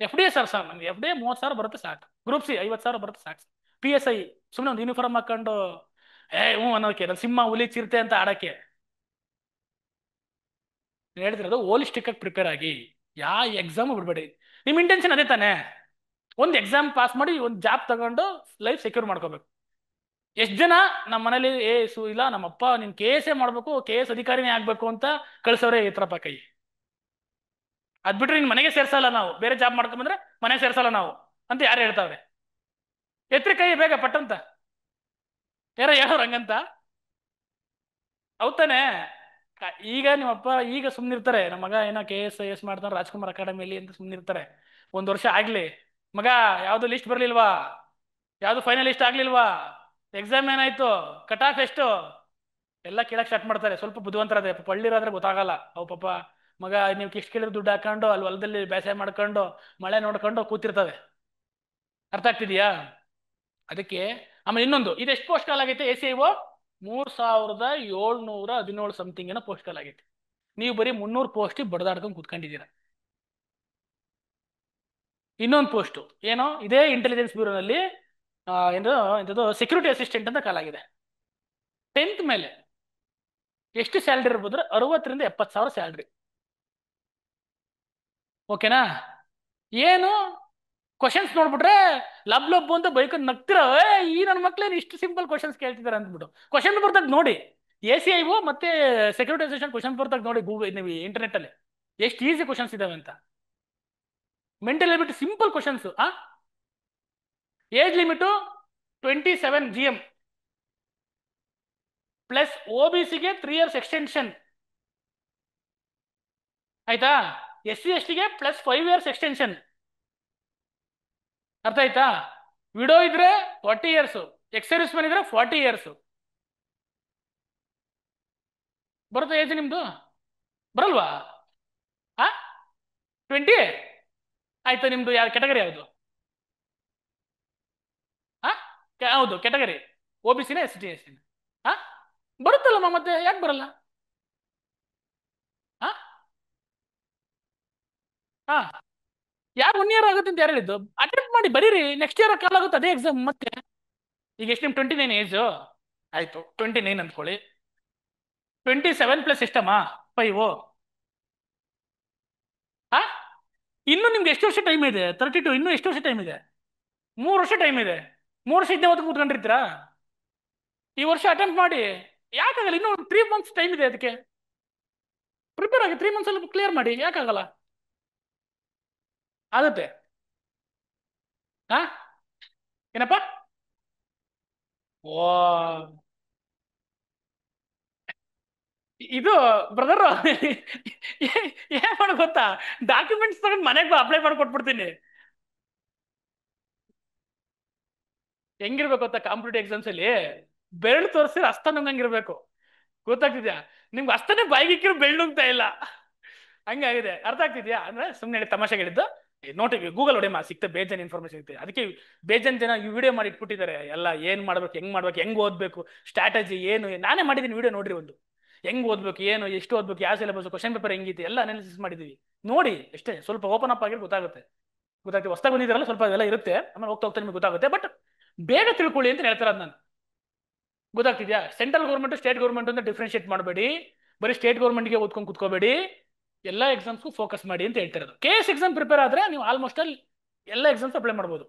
FD ಸರ್ ಸಾಕು ನಮ್ಗೆ. FD 30,000 ಬರುತ್ತೆ ಸಾಕು. ಗ್ರೂಪ್ ಸಿ 50,000 ಬರುತ್ತೆ ಸಾಕು. PSI ಸುಮ್ಮನೆ ಒಂದು ಯೂನಿಫಾರ್ಮ್ ಹಾಕೊಂಡು ಹ್ಞೂ ಅನ್ನೋಕೆ, ನನ್ನ ಸಿಂಹ ಹುಲಿ ಚಿರತೆ ಅಂತ ಆಡಕ್ಕೆ. ಹೇಳ್ತಿರೋದು ಹೋಲಿಸ್ಟಿಕ್ ಆಗಿ ಪ್ರಿಪೇರ್ ಆಗಿ, ಯಾವ ಎಕ್ಸಾಮ್ ಬಿಡ್ಬೇಡಿ. ನಿಮ್ಮ ಇಂಟೆನ್ಷನ್ ಅದೇ ತಾನೇ? ಒಂದು ಎಕ್ಸಾಮ್ ಪಾಸ್ ಮಾಡಿ ಒಂದು ಜಾಬ್ ತಗೊಂಡು ಲೈಫ್ ಸೆಕ್ಯೂರ್ ಮಾಡ್ಕೋಬೇಕು. ಎಷ್ಟು ಜನ ನಮ್ಮ ಮನೇಲಿ ಇಲ್ಲ ನಮ್ಮಪ್ಪ ನೀನು KS ಮಾಡ್ಬೇಕು, KS ಅಧಿಕಾರಿನೇ ಆಗ್ಬೇಕು ಅಂತ ಕಳ್ಸವ್ರೆ ಎತ್ರಪ್ಪ ಕೈ. ಅದ್ ಬಿಟ್ರೆ ನಿನ್ ಮನೆಗೆ ಸೇರ್ಸಲ್ಲ ನಾವು, ಬೇರೆ ಜಾಬ್ ಮಾಡ್ಕೊಂಡ್ಬಂದ್ರೆ ಮನೆಗೆ ಸೇರ್ಸಲ್ಲ ನಾವು ಅಂತ ಯಾರು ಹೇಳ್ತಾವ್ರೆ? ಎತ್ರಿ ಕೈ ಬೇಗ ಪಟ್ಟಂತ. ಯಾರೋ ಹೇಳೋರು ಹಂಗಂತ? ಹೌದಾನೆ? ಈಗ ನಿಮ್ಮಪ್ಪ ಈಗ ಸುಮ್ನಿರ್ತಾರೆ, ನಮ್ಮ ಮಗ ಏನೋ KS IS ಮಾಡ್ತಾನೆ ರಾಜ್ಕುಮಾರ್ ಅಕಾಡೆಮಿಯಲ್ಲಿ ಅಂತ ಸುಮ್ನಿರ್ತಾರೆ. 1 ವರ್ಷ ಆಗ್ಲಿ, ಮಗ ಯಾವ್ದು ಲಿಸ್ಟ್ ಬರ್ಲಿಲ್ವಾ, ಯಾವ್ದು ಫೈನಲ್ ಲಿಸ್ಟ್ ಆಗ್ಲಿಲ್ವಾ, ಎಕ್ಸಾಮ್ ಏನಾಯ್ತು, ಕಟ್ ಆಫ್ ಎಷ್ಟು, ಎಲ್ಲ ಕೇಳಕ್ ಸ್ಟಾರ್ಟ್ ಮಾಡ್ತಾರೆ. ಸ್ವಲ್ಪ ಬುದ್ಧಿವಂತರದೆ. ಪಳ್ಳಿರಾದ್ರೆ ಗೊತ್ತಾಗಲ್ಲ. ಅವ್ ಪಾಪ ಮಗ ನೀವು ಇಷ್ಟು ಕೇಳಿದ್ರೆ ದುಡ್ಡು ಹಾಕೊಂಡು ಅಲ್ಲಿ ಹೊಲದಲ್ಲಿ ಬೇಸಾಯ ಮಾಡ್ಕೊಂಡು ಮಳೆ ನೋಡ್ಕೊಂಡು ಕೂತಿರ್ತವೆ. ಅರ್ಥ ಆಗ್ತಿದ್ಯಾ? ಅದಕ್ಕೆ ಆಮೇಲೆ ಇನ್ನೊಂದು, ಇದು ಎಷ್ಟು ಪೋಸ್ಟ್ ಕಾಲ್ ಆಗೈತೆ? ACIO 3,717 ಸಮಥಿಂಗ್ ಏನೋ ಪೋಸ್ಟ್ ಕಾಲ್ ಆಗೈತೆ. ನೀವು ಬರೀ 300 ಪೋಸ್ಟ್ ಬಡದಾಡ್ಕೊಂಡು ಕೂತ್ಕೊಂಡಿದ್ದೀರಾ. ಇನ್ನೊಂದು ಪೋಸ್ಟ್ ಏನೋ ಇದೇ ಇಂಟೆಲಿಜೆನ್ಸ್ ಬ್ಯೂರೋನಲ್ಲಿ ಎಂಥದ್ದು ಸೆಕ್ಯೂರಿಟಿ ಅಸಿಸ್ಟೆಂಟ್ ಅಂತ ಕಾಲ್ ಆಗಿದೆ. 10th ಮೇಲೆ ಎಷ್ಟು ಸ್ಯಾಲ್ರಿ ಇರ್ಬೋದು? 60,000 ರಿಂದ 70,000 ಸ್ಯಾಲ್ರಿ. ಓಕೆನಾ? ಏನು ಕ್ವಶನ್ಸ್ ನೋಡ್ಬಿಟ್ರೆ ಲಬ್ ಲಬ್ ಅಂತ ಬೈಕೊಂಡು ನಗ್ತಿರ, ಈ ನನ್ನ ಮಕ್ಳೇನು ಇಷ್ಟು ಸಿಂಪಲ್ ಕ್ವಶನ್ಸ್ ಕೇಳ್ತಿದಾರೆ ಅಂದ್ಬಿಟ್ಟು. ಕ್ವಶನ್ ಬರ್ದಾಗ ನೋಡಿ, ACIO ಮತ್ತೆ ಸೆಕ್ಯೂರಿಟಿ ಅಸಿಸ್ಟೆಂಟ್ ಕ್ವಶನ್ ಬರ್ದಾಗ ನೋಡಿ ನೀವು ಇಂಟರ್ನೆಟ್ ಅಲ್ಲಿ ಎಷ್ಟು ಈಸಿ ಕ್ವಶನ್ಸ್ ಇದಾವೆ ಅಂತ. Mental ability simple questions. Age limit 27 GM plus OBCಗೆ 3 years ಎಕ್ಸ್ಟೆನ್ಷನ್. ಆಯ್ತಾ? SC STಗೆ ಪ್ಲಸ್ 5 years ಎಕ್ಸ್ಟೆನ್ಷನ್. ಅರ್ಥ ಆಯ್ತಾ? ವಿಡೋ ಇದ್ರೆ 40 years, ಎಕ್ಸ್ ಸರ್ವಿಸ್ ಮ್ಯಾನ್ ಇದ್ರೆ 40 years. ಬರುತ್ತೆ ಏಜ್ ನಿಮ್ದು? ಬರಲ್ವಾ? 20? ಆಯ್ತು. ನಿಮ್ದು ಯಾವ ಕೆಟಗರಿ ಯಾವುದು? ಹೌದು category. OBC S T S T? ಹಾ ಬರುತ್ತಲ್ಲಮ್ಮ, ಮತ್ತೆ ಯಾಕೆ ಬರಲ್ಲ? ಹಾ ಹಾ ಯಾರು 1 ಇಯರ್ ಆಗುತ್ತೆ ಅಂತ ಯಾರು ಹೇಳಿದ್ದು? ಅಟೆಂಪ್ಟ್ ಮಾಡಿ ಬರೀರಿ, ನೆಕ್ಸ್ಟ್ ಇಯರ್ ಕಾಲ್ ಆಗುತ್ತೆ ಅದೇ ಎಕ್ಸಾಮ್ ಮತ್ತೆ. ಈಗ ಎಷ್ಟು ನಿಮ್ 29 ಏಜ್ ಆಯ್ತು, 29 ಅಂದ್ಕೊಳ್ಳಿ. 27 ಪ್ಲಸ್ ಎಷ್ಟಮ್ಮ? 5. ಹಾ ಇನ್ನು ನಿಮ್ಗೆ ಎಷ್ಟು ವರ್ಷ ಟೈಮ್ ಇದೆ? 32. ಇನ್ನು ಎಷ್ಟು ವರ್ಷ ಟೈಮ್ ಇದೆ? 3 ವರ್ಷ ಟೈಮ್ ಇದೆ. 3 ವರ್ಷ ಇದ್ದೇ ಹೊತ್ತು ಕೂತ್ಕೊಂಡಿರ್ತೀರಾ? ಈ ವರ್ಷ ಅಟೆಂಪ್ಟ್ ಮಾಡಿ. ಯಾಕಾಗಲ್ಲ? ಇನ್ನು 3 ಮಂತ್ಸ್ ಟೈಮ್ ಇದೆ ಅದಕ್ಕೆ. ಪ್ರಿಪೇರ್ ಆಗಿ 3 ಮಂತ್ಸ್ ಅಲ್ಲಿ ಕ್ಲಿಯರ್ ಮಾಡಿ, ಯಾಕಾಗಲ್ಲ? ಆಗುತ್ತೆ. ಹಾ ಏನಪ್ಪ? ಓ ಇದು ಬ್ರದರ್ ಏನ್ ಮಾಡ ಗೊತ್ತಾ, ಡಾಕ್ಯುಮೆಂಟ್ಸ್ ತಗೊಂಡು ಮನೆಗೆ ಅಪ್ಲೈ ಮಾಡಿ ಕೊಟ್ಬಿಡ್ತೀನಿ. ಹೆಂಗಿರ್ಬೇಕು ಗೊತ್ತಾ ಕಾಂಪಿಟೇಟಿವ್ ಎಕ್ಸಾಮ್ಸ್ ಅಲ್ಲಿ? ಬೆರಳು ತೋರಿಸಿ ಹಸ್ತ ನುಂಗಂಗಿರ್ಬೇಕು. ಗೊತ್ತಾಗ್ತಿದ್ಯಾ? ನಿಮ್ಗೆ ಹಸ್ತನೇ ಬಾಯಿಗಿಕ್ಕಿರೋ ಬೆರಳು ನುಂಗ್ತಾ ಇಲ್ಲ, ಹಂಗಾಗಿದೆ. ಅರ್ಥ ಆಗ್ತಿದ್ಯಾ? ಅಂದ್ರೆ ಸುಮ್ಮನೆ ತಮಾಷೆ ಹೇಳಿದ್ದು. ನೋಟಿ ಗೂಗಲ್ ಹೊಡೆಯಮ್ಮ, ಸಿಗ್ತದೆ ಬೇಜಾನ್ ಇನ್ಫಾರ್ಮೇಶನ್ ಇರುತ್ತೆ. ಅದಕ್ಕೆ ಬೇಜಾನ್ ಜನ ಈ ವಿಡಿಯೋ ಮಾಡಿ ಇಟ್ಬಿಟ್ಟಿದ್ದಾರೆ ಎಲ್ಲ. ಏನ್ ಮಾಡ್ಬೇಕು, ಹೆಂಗ್ ಮಾಡ್ಬೇಕು, ಹೆಂಗ್ ಓದ್ಬೇಕು, ಸ್ಟ್ರಾಟಜಿ ಏನು. ನಾನೇ ಮಾಡಿದ್ದೀನಿ ವಿಡಿಯೋ, ನೋಡ್ರಿ ಒಂದು. ಹೆಂಗ್ ಓದ್ಬೇಕು, ಏನು, ಎಷ್ಟು ಓದ್ಬೇಕು, ಯಾವ ಸಿಲೆಬಸ್, ಕ್ವಶನ್ ಪೇಪರ್ ಹೆಂಗಿದೆ ಎಲ್ಲ ಅನಾಲಿಸಿಸ್ ಮಾಡಿದೀವಿ. ನೋಡಿ ಅಷ್ಟೇ, ಸ್ವಲ್ಪ ಓಪನ್ ಅಪ್ ಆಗಿರೋ ಗೊತ್ತಾಗುತ್ತೆ. ಹೊಸದಾಗಿ ಬಂದಿದ್ದಾರಲ್ಲ, ಸ್ವಲ್ಪ ಅದೆಲ್ಲ ಇರುತ್ತೆ. ಆಮೇಲೆ ಹೋಗ್ತಾ ಹೋಗ್ತಾ ನಿಮ್ಗೆ ಗೊತ್ತಾಗುತ್ತೆ. ಬಟ್ ಬೇಗ ತಿಳ್ಕೊಳ್ಳಿ ಅಂತ ಹೇಳ್ತಾರೆ ನಾನು. ಗೊತ್ತಾಗ್ತಿದ್ಯಾ? ಸೆಂಟ್ರಲ್ ಗೌರ್ಮೆಂಟ್ ಸ್ಟೇಟ್ ಗೌರ್ಮೆಂಟ್ ಅಂತ ಡಿಫ್ರೆನ್ಶಿಯೇಟ್ ಮಾಡಬೇಡಿ. ಬರೀ ಸ್ಟೇಟ್ ಗೌರ್ಮೆಂಟ್ಗೆ ಓದ್ಕೊಂಡು ಕುತ್ಕೋಬೇಡಿ, ಎಲ್ಲ ಎಕ್ಸಾಮ್ಸ್ಗೂ ಫೋಕಸ್ ಮಾಡಿ ಅಂತ ಹೇಳ್ತಿರೋದು. KS ಎಕ್ಸಾಮ್ ಪ್ರಿಪೇರ್ ಆದ್ರೆ ನೀವು ಆಲ್ಮೋಸ್ಟ್ ಅಲ್ಲಿ ಎಲ್ಲ ಎಕ್ಸಾಮ್ಸ್ ಅಪ್ಲೈ ಮಾಡ್ಬೋದು.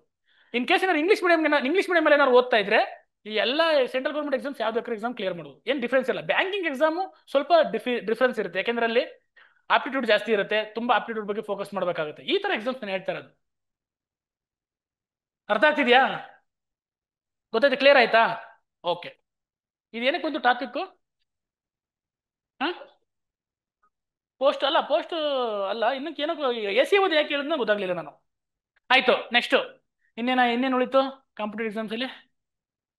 ಇನ್ ಕೇಸ್ ಏನಾದ್ರು ಇಂಗ್ಲಿಷ್ ಮೀಡಿಯಂ ಅಲ್ಲಿ ಏನಾದ್ರು ಓದ್ತಾ ಇದ್ರೆ ಈ ಎಲ್ಲ ಸೆಂಟ್ರಲ್ ಗೌರ್ಮೆಂಟ್ ಎಕ್ಸಾಮ್ಸ್ ಯಾವ್ದು ಎಕ್ಸಾಮ್ ಕ್ಲಿಯರ್ ಮಾಡ್ಬೋದು. ಏನ್ ಡಿಫ್ರೆನ್ಸ್ ಇಲ್ಲ. ಬ್ಯಾಂಕಿಂಗ್ ಎಕ್ಸಾಮು ಸ್ವಲ್ಪ ಡಿಫ್ರೆನ್ಸ್ ಇರುತ್ತೆ, ಯಾಕೆಂದ್ರೆ ಅಲ್ಲಿ ಆಪ್ಟಿಟ್ಯೂಡ್ ಜಾಸ್ತಿ ಇರುತ್ತೆ, ತುಂಬಾ ಆಪ್ಟಿಟ್ಯೂಡ್ ಬಗ್ಗೆ ಫೋಕಸ್ ಮಾಡಬೇಕಾಗುತ್ತೆ. ಈ ತರ ಎಕ್ಸಾಮ್ಸ್ ನಾನು ಹೇಳ್ತಾ ಇರೋದು. ಅರ್ಥ ಆಗ್ತಿದ್ಯಾ? ಗೊತ್ತಾಯ್ತು? ಕ್ಲಿಯರ್ ಆಯ್ತಾ? ಓಕೆ. ಇದೇನಕ್ಕೆ ಒಂದು ಟಾಪಿಕ್? ಪೋಸ್ಟ್ ಅಲ್ಲ, ಪೋಸ್ಟ್ ಅಲ್ಲ, ಇನ್ನಕ್ಕೆ ಏನೋ AC ಓದಿ ಯಾಕೆ ಹೇಳಿದ್ನ ಗೊತ್ತಾಗ್ಲಿಲ್ಲ ನಾನು. ಆಯ್ತು, ನೆಕ್ಸ್ಟ್ ಇನ್ನೇನು ಉಳಿತು ಕಾಂಪಿಟೇಟಿವ್ ಎಕ್ಸಾಮ್ಸ್ ಅಲ್ಲಿ?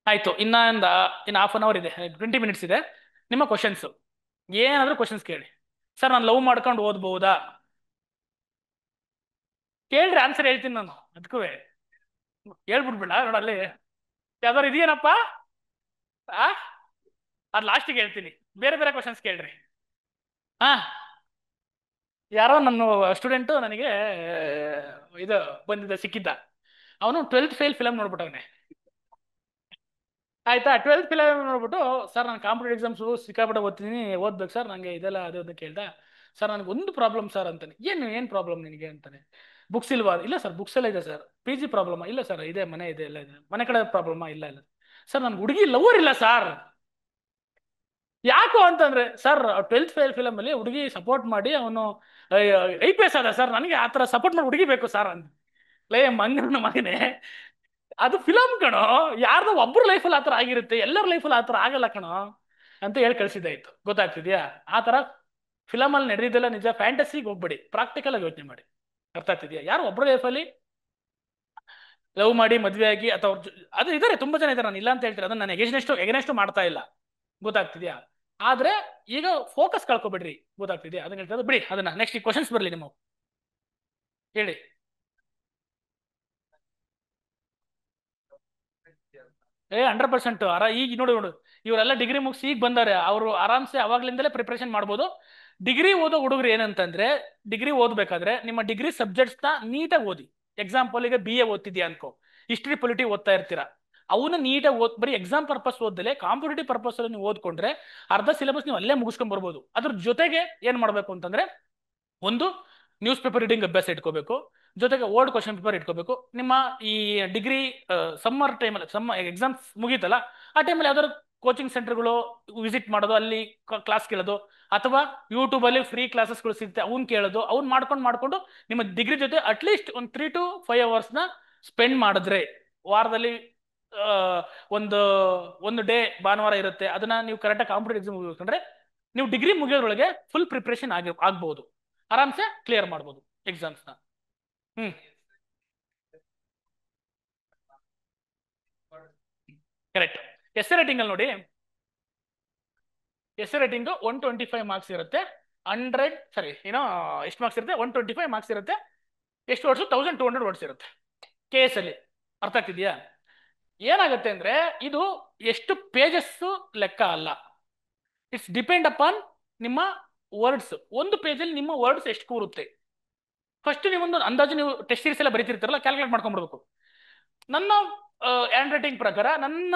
ಆಯ್ತು, ಇನ್ನು ಹಾಫ್ ಅನ್ ಅವರ್ ಇದೆ, 20 ಮಿನಿಟ್ಸ್ ಇದೆ. ನಿಮ್ಮ ಕ್ವಶನ್ಸ್ ಏನಾದರೂ ಕ್ವಶನ್ಸ್ ಕೇಳಿ. ಸರ್ ನಾನು ಲವ್ ಮಾಡ್ಕೊಂಡು ಓದ್ಬಹುದಾ? ಕೇಳ್ರಿ, ಆನ್ಸರ್ ಹೇಳ್ತೀನಿ ನಾನು. ಅದಕ್ಕೂ ಹೇಳ್ಬಿಡ್ಬೇಡ ನೋಡಲ್ಲಿ. ಯಾವ್ದಾರು ಇದೆಯೇನಪ್ಪ? ಆ ಅದು ಲಾಸ್ಟಿಗೆ ಹೇಳ್ತೀನಿ. ಬೇರೆ ಬೇರೆ ಕ್ವಶನ್ಸ್ ಕೇಳ್ರಿ. ಹಾ ಯಾರೋ ನನ್ನ ಸ್ಟೂಡೆಂಟು ನನಗೆ ಇದು ಸಿಕ್ಕಿದ್ದ. ಅವನು 12th ಫೇಲ್ ಫಿಲಮ್ ನೋಡ್ಬಿಟ್ಟವನೆ. ಆಯ್ತಾ? 12th ಫಿಲಮ್ ನೋಡ್ಬಿಟ್ಟು, ಸರ್ ನಾನು ಕಾಂಪಿಟೇಟಿವ್ ಎಕ್ಸಾಮ್ಸ್ ಸಿಕ್ಕಾಪಟ್ಟೆ ಓದ್ಬೇಕು ಸರ್, ನನಗೆ ಇದೆಲ್ಲ ಅದು ಅಂತ ಕೇಳ್ದ. ಸರ್ ನನಗೆ ಒಂದು ಪ್ರಾಬ್ಲಮ್ ಸರ್ ಅಂತಾನೆ. ಏನು ಪ್ರಾಬ್ಲಮ್ ನಿನಗೆ ಅಂತಾನೆ. ಬುಕ್ಸ್ ಇಲ್ವಾ? ಇಲ್ಲ ಸರ್, ಬುಕ್ಸ್ ಎಲ್ಲ ಇದೆ ಸರ್. PG problem? ಇಲ್ಲ ಸರ್, ಇದೆ, ಮನೆ ಇದೆ, ಎಲ್ಲ ಇದೆ. ಮನೆ ಕಡೆ ಪ್ರಾಬ್ಲಮ್? ಇಲ್ಲ ಇಲ್ಲ ಸರ್, ನನ್ಗೆ ಹುಡುಗಿ ಲವರ್ ಇಲ್ಲ ಸರ್. ಯಾಕೋ ಅಂತಂದ್ರೆ, ಸರ್ 12th ಫೇಲ್ ಫಿಲಮ್ ಅಲ್ಲಿ ಹುಡುಗಿ ಸಪೋರ್ಟ್ ಮಾಡಿ ಅವನು IPS ಆದ ಸರ್, ನನಗೆ ಆತರ ಸಪೋರ್ಟ್ ಮಾಡಿ ಹುಡುಗಿ ಬೇಕು ಸರ್ ಅಂತ. ಲೇ ಮಂಗನ ಮಗನೇ, ಅದು ಫಿಲಮ್ ಕಣೋ. ಯಾರ್ದೋ ಒಬ್ರು ಲೈಫಲ್ಲಿ ಆತರ ಆಗಿರುತ್ತೆ, ಎಲ್ಲರ ಲೈಫಲ್ಲಿ ಆತರ ಆಗಲ್ಲ ಕಣೋ ಅಂತ ಹೇಳಿ ಕಳ್ಸಿದ್ದಾಯ್ತು. ಗೊತ್ತಾಗ್ತಿದ್ಯಾ? ಆ ತರ ಫಿಲಮ್ ಅಲ್ಲಿ ನಡೆದಿದ್ದೆಲ್ಲ ನಿಜ. ಫ್ಯಾಂಟಸಿಗೆ ಹೋಗ್ಬೇಡಿ, ಪ್ರಾಕ್ಟಿಕಲ್ ಆಗಿ ಯೋಚನೆ ಮಾಡಿ. ಅರ್ಥ ಆಗ್ತಿದ್ಯಾ? ಯಾರು ಒಬ್ರು ಲೈಫಲ್ಲಿ ಲವ್ ಮಾಡಿ ಮದ್ವೆ ಆಗಿ ಅಥವಾ ಅದು ಇದಾರೆ, ತುಂಬಾ ಜನ ಇದ್ದಾರೆ, ನಾನು ಇಲ್ಲ ಅಂತ ಹೇಳ್ತೀನಿ. ಅದನ್ನ ನಾನು ಎಗನೆಷ್ಟು ಮಾಡ್ತಾ ಇಲ್ಲ. ಗೊತ್ತಾಗ್ತಿದ್ಯಾ? ಆದ್ರೆ ಈಗ ಫೋಕಸ್ ಕಳ್ಕೊಬೇಡ್ರಿ. ಗೊತ್ತಾಗ್ತಿದ್ಯಾ? ಅದನ್ನ ಹೇಳ್ತಾ ಬಿಡಿ. ಅದನ್ನ ನೆಕ್ಸ್ಟ್ ಕ್ವಶನ್ಸ್ ಬರ್ಲಿ ನಿಮ್ಮ. ಹೇಳಿ. ಏ 100% ಈಗ ನೋಡು ಇವರೆಲ್ಲ ಡಿಗ್ರಿ ಮುಗಿಸಿ ಈಗ ಬಂದಾರೆ. ಅವರು ಆರಾಮ್ಸೆ ಅವಾಗ್ಲಿಂದಲೇ ಪ್ರಿಪರೇಷನ್ ಮಾಡ್ಬೋದು. ಡಿಗ್ರಿ ಓದೋ ಹುಡುಗರು ಏನಂತಂದ್ರೆ, ಡಿಗ್ರಿ ಓದ್ಬೇಕಾದ್ರೆ ನಿಮ್ಮ ಡಿಗ್ರಿ ಸಬ್ಜೆಕ್ಟ್ಸ್ ನ ನೀಟಾಗಿ ಓದಿ. ಎಕ್ಸಾಂಪಲ್ ಈಗ BA ಓದ್ತಿದ್ಯಾ ಅನ್ಕೋ, ಹಿಸ್ಟ್ರಿ ಪೊಲಿಟಿ ಓದ್ತಾ ಇರ್ತೀರಾ, ಅವನ್ನ ನೀಟಾಗಿ ಬರೀ ಎಕ್ಸಾಮ್ ಪರ್ಪಸ್ ಓದ್ದಲೆ ಕಾಂಪಿಟೇಟಿವ್ ಪರ್ಪಸ್ ಅಲ್ಲಿ ನೀವು ಓದ್ಕೊಂಡ್ರೆ ಅರ್ಧ ಸಿಲೆಬಸ್ ನೀವು ಅಲ್ಲೇ ಮುಗಿಸ್ಕೊಂಡ್ ಬರ್ಬೋದು. ಅದ್ರ ಜೊತೆಗೆ ಏನ್ ಮಾಡ್ಬೇಕು ಅಂತಂದ್ರೆ, ಒಂದು ನ್ಯೂಸ್ ಪೇಪರ್ ರೀಡಿಂಗ್ ಅಭ್ಯಾಸ ಇಟ್ಕೋಬೇಕು, ಜೊತೆಗೆ ಓಲ್ಡ್ ಕ್ವಶನ್ ಪೇಪರ್ ಇಟ್ಕೋಬೇಕು. ನಿಮ್ಮ ಈ ಡಿಗ್ರಿ ಸಮ್ಮರ್ ಟೈಮಲ್ಲಿ ಎಕ್ಸಾಮ್ಸ್ ಮುಗೀತಲ್ಲ, ಆ ಟೈಮಲ್ಲಿ ಯಾವ್ದಾದ್ರು ಕೋಚಿಂಗ್ ಸೆಂಟರ್ಗಳು ವಿಸಿಟ್ ಮಾಡೋದು, ಅಲ್ಲಿ ಕ್ಲಾಸ್ ಕೇಳೋದು, ಅಥವಾ ಯೂಟ್ಯೂಬ್ ಅಲ್ಲಿ ಫ್ರೀ ಕ್ಲಾಸಸ್ಗಳು ಸಿಗುತ್ತೆ ಅವ್ನು ಕೇಳೋದು, ಅವ್ನು ಮಾಡ್ಕೊಂಡು ನಿಮ್ಮ ಡಿಗ್ರಿ ಜೊತೆ ಅಟ್ಲೀಸ್ಟ್ ಒಂದು 3 to 5 hours ಸ್ಪೆಂಡ್ ಮಾಡಿದ್ರೆ, ವಾರದಲ್ಲಿ ಒಂದು ಡೇ ಭಾನುವಾರ ಇರುತ್ತೆ, ಅದನ್ನ ನೀವು ಕರೆಕ್ಟಾಗಿ ಕಾಂಪಿಟೇಟಿವ್ ಎಕ್ಸಾಮ್ ಮುಗಿಸ್ಕೊಂಡ್ರೆ ನೀವು ಡಿಗ್ರಿ ಮುಗಿಯೋದ್ರೊಳಗೆ ಫುಲ್ ಪ್ರಿಪ್ರೇಷನ್ ಆಗ್ಬಹುದು, ಆರಾಮ್ಸೆ ಕ್ಲಿಯರ್ ಮಾಡ್ಬೋದು ಎಕ್ಸಾಮ್ಸ್ನ. ಕರೆಕ್ಟ್. ರೇಟಿಂಗ್ ಅಲ್ಲಿ ನೋಡಿ, ರೇಟಿಂಗ್ 125 ಮಾರ್ಕ್ಸ್ ಇರುತ್ತೆ. 100 ಸರಿ ಏನೋ ಎಷ್ಟು ಮಾರ್ಕ್ಸ್ ಇರುತ್ತೆ? 125 ಮಾರ್ಕ್ಸ್ ಇರುತ್ತೆ. ಎಷ್ಟು ವರ್ಡ್ಸ್? 1200 ವರ್ಡ್ಸ್ ಇರುತ್ತೆ KS ಅಲ್ಲಿ. ಅರ್ಥ ಆಗ್ತಿದ್ಯಾ? ಏನಾಗುತ್ತೆ ಅಂದ್ರೆ ಇದು ಎಷ್ಟು ಪೇಜಸ್ ಲೆಕ್ಕ ಅಲ್ಲ, ಇಟ್ಸ್ ಡಿಪೆಂಡ್ ಅಪಾನ್ ನಿಮ್ಮ ವರ್ಡ್ಸ್. ಒಂದು ಪೇಜಲ್ಲಿ ನಿಮ್ಮ ವರ್ಡ್ಸ್ ಎಷ್ಟು ಕೂರುತ್ತೆ. ಫಸ್ಟ್ ನೀವೊಂದು ಅಂದಾಜು ನೀವು ಟೆಸ್ಟ್ ಸೀರೀಸ್ ಎಲ್ಲ ಬರೀತಿರ್ತಾರಲ್ಲ, ಕ್ಯಾಲ್ಕುಲೇಟ್ ಮಾಡ್ಕೊಂಡ್ಬಿಡ್ಬೇಕು. ನನ್ನ ಹ್ಯಾಂಡ್ ರೈಟಿಂಗ್ ಪ್ರಕಾರ, ನನ್ನ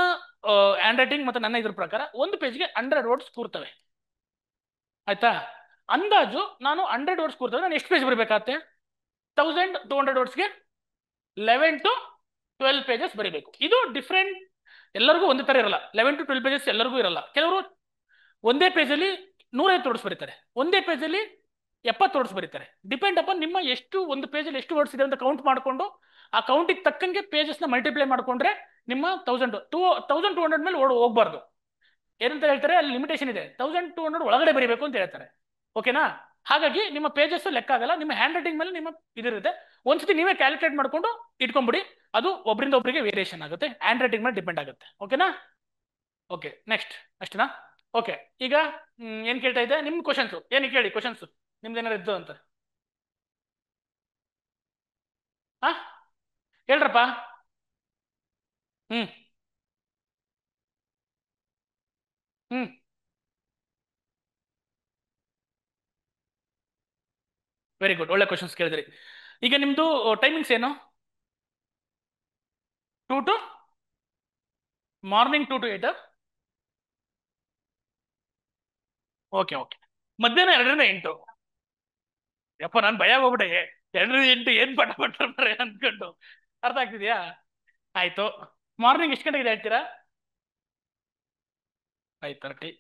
ಹ್ಯಾಂಡ್ ರೈಟಿಂಗ್ ಮತ್ತೆ ನನ್ನ ಇದ್ರ ಪ್ರಕಾರ ಒಂದು ಪೇಜ್ಗೆ 100 ವರ್ಡ್ಸ್ ಕೂರ್ತವೆ. ಆಯ್ತಾ? ಅಂದಾಜು ನಾನು 100 ವರ್ಡ್ಸ್ ಕೂರ್ತವೆ, ನಾನು ಎಷ್ಟು ಪೇಜ್ ಬರಬೇಕಾಗತ್ತೆ? 1200 ವರ್ಡ್ಸ್ಗೆ 11 to 12 ಪೇಜಸ್ ಬರೀಬೇಕು. ಇದು ಡಿಫ್ರೆಂಟ್, ಎಲ್ಲರಿಗೂ ಒಂದೇ ತರ ಇರಲ್ಲ. 11 to 12 ಪೇಜಸ್ ಎಲ್ಲರಿಗೂ ಇರಲ್ಲ. ಕೆಲವರು ಒಂದೇ ಪೇಜಲ್ಲಿ 150 ವರ್ಡ್ಸ್ ಬರೀತಾರೆ, ಒಂದೇ ಪೇಜಲ್ಲಿ 70 ವರ್ಡ್ಸ್ ಬರೀತಾರೆ. ಡಿಪೆಂಡ್ ಅಪಾನ್ ನಿಮ್ಮ ಎಷ್ಟು, ಒಂದು ಪೇಜಲ್ಲಿ ಎಷ್ಟು ವರ್ಡ್ಸ್ ಇದೆ ಅಂತ ಕೌಂಟ್ ಮಾಡಿಕೊಂಡು, ಆ ಕೌಂಟಿಗೆ ತಕ್ಕಂಗೆ ಪೇಜಸ್ನ ಮಲ್ಟಿಪ್ಲೈ ಮಾಡ್ಕೊಂಡ್ರೆ ನಿಮ್ಮ 1200 ಮೇಲೆ ಹೋಗ್ಬಾರ್ದು. ಏನಂತ ಹೇಳ್ತಾರೆ, ಅಲ್ಲಿ ಲಿಮಿಟೇಷನ್ ಇದೆ, 1200 ಒಳಗಡೆ ಬರೀಬೇಕು ಅಂತ ಹೇಳ್ತಾರೆ. ಓಕೆನಾ? ಹಾಗಾಗಿ ನಿಮ್ಮ ಪೇಜಸ್ ಲೆಕ್ಕ ಆಗಲ್ಲ, ನಿಮ್ಮ ಹ್ಯಾಂಡ್ ರೈಟಿಂಗ್ ಮೇಲೆ ನಿಮ್ಮ ಇದಿರುತ್ತೆ. ಒಂದ್ಸತಿ ನೀವೇ ಕ್ಯಾಲ್ಕುಲೇಟ್ ಮಾಡ್ಕೊಂಡು ಇಟ್ಕೊಂಡ್ಬಿಡಿ, ಅದು ಒಬ್ಬರಿಂದ ಒಬ್ಬರಿಗೆ ವೇರಿಯೇಷನ್ ಆಗುತ್ತೆ, ಹ್ಯಾಂಡ್ ರೈಟಿಂಗ್ ಮೇಲೆ ಡಿಪೆಂಡ್ ಆಗುತ್ತೆ. ಓಕೆನಾ? ಓಕೆ, ನೆಕ್ಸ್ಟ್ ಅಷ್ಟೇನಾ? ಓಕೆ, ಈಗ ಏನ್ ಕೇಳ್ತಾ ಇದ್ದೆ, ನಿಮ್ ಕ್ವಶನ್ಸ್ ಏನು ಕೇಳಿ, ಕ್ವಶನ್ಸ್ ನಿಮ್ದು ಏನಾರು ಇದ್ದು ಅಂತ. ಹಾ, ಹೇಳ್ರಪ್ಪ. ಹ್ಮ್ ಹ್ಮ್ ವೆರಿ ಗುಡ್, ಒಳ್ಳೆ ಕ್ವಶನ್ಸ್ ಕೇಳಿದ್ರಿ. ಈಗ ನಿಮ್ದು ಟೈಮಿಂಗ್ಸ್ ಏನು? 2 to morning 2 to 8. Okay okay, ಮಧ್ಯಾಹ್ನ 2ರಿಂದ 8. ಯಪ್ಪ, ನಾನು ಭಯ ಹೋಗ್ಬಿಟ್ಟೆ, 2ರಿಂದ 8 ಏನ್ ಪಟ ಪಟ್ರೆ ಅನ್ಕೊಂಡು. ಅರ್ಥ ಆಗ್ತಿದ್ಯಾ? ಆಯ್ತು. ಮಾರ್ನಿಂಗ್ ಎಷ್ಟು ಗಂಟೆಗೆ ಹೇಳ್ತೀರಾ? 5:30.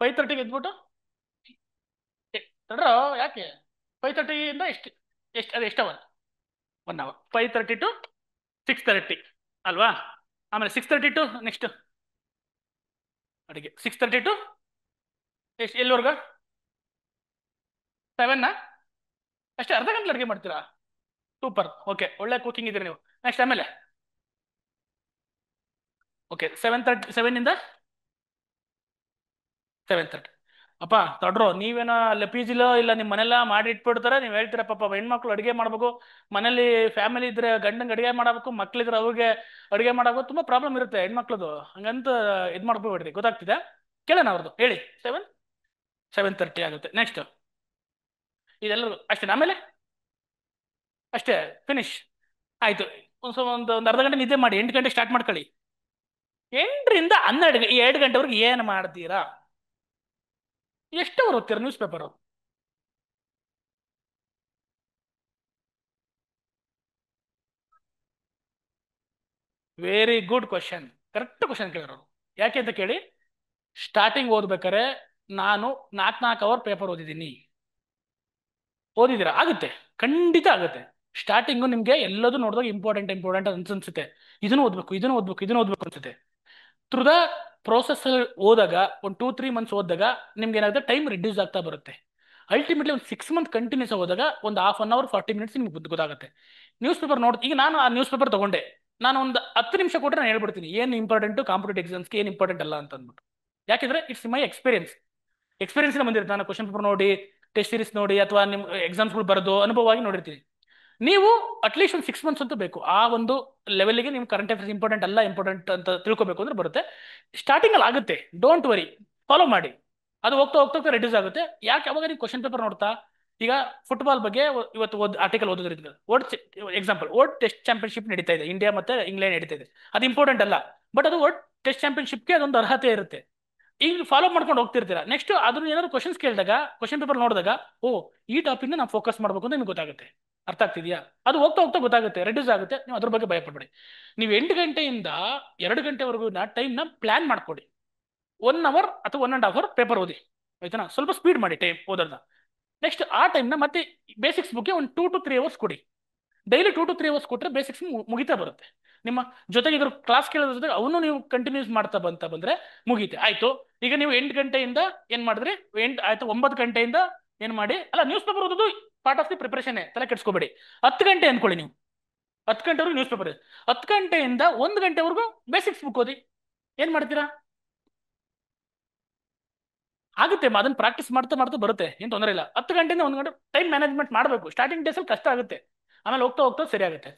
5:30ಗೆ ಎದ್ಬಿಟ್ಟು ತಡ್ರೋ, ಯಾಕೆ 5:30 ಎಷ್ಟು ಎಷ್ಟು ಅದು ಎಷ್ಟು ಅವರ್? 1 hour. 5:30 to 6:30 ಅಲ್ವಾ? ಆಮೇಲೆ 6:30 to ನೆಕ್ಸ್ಟ್ ಅಡಿಗೆ. 6:30 to ಎಷ್ಟು, ಎಲ್ಲಿವರೆಗ? 7 ಅಷ್ಟೇ, ಅರ್ಧ ಗಂಟೆ ಅಡುಗೆ ಮಾಡ್ತೀರಾ? ಸೂಪರ್, ಓಕೆ, ಒಳ್ಳೆ ಕುಕಿಂಗ್ ಇದ್ದೀರಿ ನೀವು. ನೆಕ್ಸ್ಟ್ ಆಮೇಲೆ ಓಕೆ, 7:30 7:30. ಅಪ್ಪ ತಡ್ರೋ, ನೀವೇನೋ ಅಲ್ಲ ಪಿ ಜಿಲೋ ಇಲ್ಲ ನಿಮ್ಮ ಮನೆಲ್ಲ ಮಾಡಿ ಇಟ್ಬಿಡ್ತಾರೆ, ನೀವು ಹೇಳ್ತೀರ ಪಾಪ ಹೆಣ್ಮಕ್ಳು ಅಡುಗೆ ಮಾಡ್ಬೇಕು, ಮನೇಲಿ ಫ್ಯಾಮಿಲಿ ಇದ್ರೆ ಗಂಡಂಗೆ ಅಡುಗೆ ಮಾಡಬೇಕು, ಮಕ್ಳಿದ್ರೆ ಅವ್ರಿಗೆ ಅಡುಗೆ ಮಾಡಬೇಕು, ತುಂಬಾ ಪ್ರಾಬ್ಲಮ್ ಇರುತ್ತೆ ಹೆಣ್ಮಕ್ಳದು. ಹಂಗಂತ ಇದು ಮಾಡ್ಕೊಬೇಡ್ರಿ, ಗೊತ್ತಾಗ್ತಿದೆ? ಕೇಳೋಣ ಅವ್ರದ್ದು, ಹೇಳಿ. 7:30 ಆಗುತ್ತೆ. ನೆಕ್ಸ್ಟ್ ಇದೆಲ್ಲರೂ ಅಷ್ಟೇ, ಆಮೇಲೆ ಅಷ್ಟೇ, ಫಿನಿಶ್ ಆಯ್ತು. ಒಂದು ಅರ್ಧ ಗಂಟೆ ನಿದ್ದೆ ಮಾಡಿ, 8 ಗಂಟೆ ಸ್ಟಾರ್ಟ್ ಮಾಡ್ಕೊಳ್ಳಿ. 8ರಿಂದ 12, 2 ಗಂಟೆವರೆಗೆ ಏನು ಮಾಡ್ತೀರಾ? ಎಷ್ಟು ಅವರ್ ಓದ್ತೀರಾ newspaper? Very good question, correct question ಕೇಳಿರೋರು. ಯಾಕೆ ಅಂತ ಕೇಳಿ, ಸ್ಟಾರ್ಟಿಂಗ್ ಓದ್ಬೇಕಾರೆ ನಾನು 4 ಅವರ್ ಪೇಪರ್ ಓದಿದ್ದೀನಿ. ಓದಿದ್ದೀರಾ? ಆಗುತ್ತೆ, ಖಂಡಿತ ಆಗುತ್ತೆ. ಸ್ಟಾರ್ಟಿಂಗು ನಿಮಗೆ ಎಲ್ಲದೂ ನೋಡಿದಾಗ ಇಂಪಾರ್ಟೆಂಟ್ ಅನ್ಸುತ್ತೆ, ಇದನ್ನು ಓದ್ಬೇಕು ಇದನ್ನು ಓದ್ಬೇಕು ಇದನ್ನು ಓದ್ಬೇಕು ಅನ್ಸುತ್ತೆ. ಥ್ರೂ ದ ಪ್ರೋಸೆಸ್ ಹೋದಾಗ, ಒಂದು 2-3 ಮಂತ್ಸ್ ಓದಿದಾಗ ನಿಮ್ಗೆ ಏನಾಗುತ್ತೆ, ಟೈಮ್ ರಿಡ್ಯೂಸ್ ಆಗ್ತಾ ಬರುತ್ತೆ. ಅಲ್ಟಿಮೇಟ್ಲಿ ಒಂದು 6 ಮಂತ್ ಕಂಟಿನ್ಯೂಸ್ ಹೋದಾಗ ಒಂದು ½ hour 40 minutes ನಿಮ್ಗೆ ಗೊತ್ತಾಗುತ್ತೆ. ನ್ಯೂಸ್ ಪೇಪರ್ ನೋಡಿ, ಈಗ ನಾನು ಆ ನ್ಯೂಸ್ ಪೇಪರ್ ತಗೊಂಡೆ, ನಾನು ಒಂದು 10 ನಿಮಿಷ ಕೊಟ್ಟರೆ ನಾನು ಹೇಳ್ಬಿಡ್ತೀನಿ ಏನು ಇಂಪಾರ್ಟೆಂಟು ಕಾಂಪಿಟೇಟಿವ್ ಎಕ್ಸಾಮ್ಸ್ಗೆ, ಏನು ಇಂಪಾರ್ಟೆಂಟ್ ಅಲ್ಲ ಅಂತ ಅಂದ್ಬಿಟ್ಟು. ಯಾಕೆಂದ್ರೆ ಇಟ್ಸ್ ಮೈ ಎಕ್ಸ್ಪೀರಿಯನ್ಸ್ ಬಂದಿರುತ್ತೆ. ನಾನು ಕ್ವಶನ್ ಪೇಪರ್ ನೋಡಿ, ಟೆಸ್ಟ್ ಸೀರೀಸ್ ನೋಡಿ, ಅಥವಾ ನಿಮ್ಮ ಎಕ್ಸಾಮ್ಸ್ಗಳು ಬರೋದು ಅನುಭವವಾಗಿ ನೋಡಿರ್ತೀನಿ. ನೀವು ಅಟ್ಲೀಸ್ಟ್ ಒಂದು 6 ಮಂತ್ಸ್ ಅಂತೂ ಬೇಕು ಆ ಒಂದು ಲೆವೆಲ್ಗೆ. ನಿಮ್ ಕರೆಂಟ್ ಅಫೇರ್ಸ್ ಇಂಪಾರ್ಟೆಂಟ್ ಅಂತ ತಿಳ್ಕೊಬೇಕು ಅಂದ್ರೆ ಬರುತ್ತೆ. ಸ್ಟಾರ್ಟಿಂಗ್ ಅಲ್ಲಿ ಆಗುತ್ತೆ, ಡೋಂಟ್ ವರಿ, ಫಾಲೋ ಮಾಡಿ. ಅದು ಹೋಗ್ತಾ ಹೋಗ್ತಾ ರಿಡ್ಯೂಸ್ ಆಗುತ್ತೆ. ಯಾಕೆ? ಅವಾಗ ನೀವು ಕ್ವಶನ್ ಪೇಪರ್ ನೋಡ್ತಾ, ಈಗ ಫುಟ್ಬಾಲ್ ಬಗ್ಗೆ ಇವತ್ತು ಆರ್ಟಿಕಲ್ ಓದೋದ್ರಿಂದ ವರ್ಲ್ಡ್ ಟೆಸ್ಟ್ ಚಾಂಪಿಯನ್ಶಿಪ್ ನಡೀತಾ ಇದೆ, ಇಂಡಿಯಾ ಮತ್ತೆ ಇಂಗ್ಲೆಂಡ್ ನಡೀತಾ ಇದೆ. ಅದು ಇಂಪಾರ್ಟೆಂಟ್ ಅಲ್ಲ, ಬಟ್ ಅದು ವರ್ಲ್ಡ್ ಟೆಸ್ಟ್ ಚಾಂಪಿಯನ್ಶಿಪ್ಗೆ ಅದೊಂದು ಅರ್ಹತೆ ಇರುತ್ತೆ. ಈಗ ಫಾಲೋ ಮಾಡ್ಕೊಂಡು ಹೋಗ್ತಿರ್ತೀರಾ. ನೆಕ್ಸ್ಟ್ ಅದನ್ನ ಏನಾದ್ರು ಕ್ವಶನ್ಸ್ ಕೇಳಿದಾಗ, ಕ್ವಶನ್ ಪೇಪರ್ ನೋಡಿದಾಗ, ಓ ಈ ಟಾಪಿಕ್ನ ನಾವು ಫೋಕಸ್ ಮಾಡಬೇಕು ಅಂತ ನಿಮ್ಗೆ ಗೊತ್ತಾಗುತ್ತೆ. ಅರ್ಥ ಆಗ್ತಿದೆಯಾ? ಅದು ಹೋಗ್ತಾ ಹೋಗ್ತಾ ಗೊತ್ತಾಗುತ್ತೆ, ರೆಡ್ಯೂಸ್ ಆಗುತ್ತೆ. ನೀವು ಅದ್ರ ಬಗ್ಗೆ ಭಯ ಪಡಬೇಡಿ. ನೀವು 8 ಗಂಟೆಯಿಂದ 2 ಗಂಟೆವರೆಗೂ ಟೈಮ್ನ ಪ್ಲಾನ್ ಮಾಡ್ಕೊಡಿ. 1 hour ಅಥವಾ 1.5 hour ಪೇಪರ್ ಓದಿ, ಆಯ್ತಾ? ಸ್ವಲ್ಪ ಸ್ಪೀಡ್ ಮಾಡಿ ಟೈಮ್ ಓದೋದನ್ನ. ನೆಕ್ಸ್ಟ್ ಆ ಟೈಮ್ನ ಮತ್ತೆ ಬೇಸಿಕ್ಸ್ ಬಗ್ಗೆ ಒಂದು 2 to 3 hours ಕೊಡಿ. ಡೈಲಿ 2 to 3 hours ಕೊಟ್ಟರೆ ಬೇಸಿಕ್ಸ್ ಮುಗಿತಾ ಬರುತ್ತೆ. ನಿಮ್ಮ ಜೊತೆಗೆ ಇದ್ರ ಕ್ಲಾಸ್ ಕೇಳೋದ್ರ ಜೊತೆಗೆ ಅವನು ನೀವು ಕಂಟಿನ್ಯೂಸ್ ಮಾಡ್ತಾ ಬಂದ್ರೆ ಮುಗೀತೆ. ಆಯ್ತು, ಈಗ ನೀವು 8 ಗಂಟೆಯಿಂದ ಏನ್ ಮಾಡಿದ್ರಿ, 8 ಆಯ್ತು, 9 ಗಂಟೆಯಿಂದ ಏನ್ ಮಾಡಿ, ಅಲ್ಲ ನ್ಯೂಸ್ ಪೇಪರ್ ಓದೋದು ಪಾರ್ಟ್ ಆಫ್ ದಿ ಪ್ರಿಪರೇಷನ್, ತಲೆ ಕೆಡ್ಸ್ಕೋಬೇಡಿ. 10 ಗಂಟೆ ಅನ್ಕೊಳ್ಳಿ ನೀವು, 10 ಗಂಟೆವರೆಗೂ ನ್ಯೂಸ್ ಪೇಪರ್, 10 ಗಂಟೆಯಿಂದ 1 ಗಂಟೆವರೆಗೂ ಬೇಸಿಕ್ಸ್ ಬುಕ್ ಓದಿ. ಏನ್ ಮಾಡ್ತೀರಾ? ಆಗುತ್ತೆ, ಅದನ್ನ ಪ್ರಾಕ್ಟೀಸ್ ಮಾಡ್ತಾ ಮಾಡ್ತಾ ಬರುತ್ತೆ, ಏನು ತೊಂದರೆ ಇಲ್ಲ. 10 ಗಂಟೆಯಿಂದ 1 ಗಂಟೆ ಟೈಮ್ ಮ್ಯಾನೇಜ್ಮೆಂಟ್ ಮಾಡಬೇಕು. ಸ್ಟಾರ್ಟಿಂಗ್ ಡೇಸಲ್ಲಿ ಕಷ್ಟ ಆಗುತ್ತೆ, ಆಮೇಲೆ ಹೋಗ್ತಾ ಹೋಗ್ತಾ ಸರಿ ಆಗುತ್ತೆ.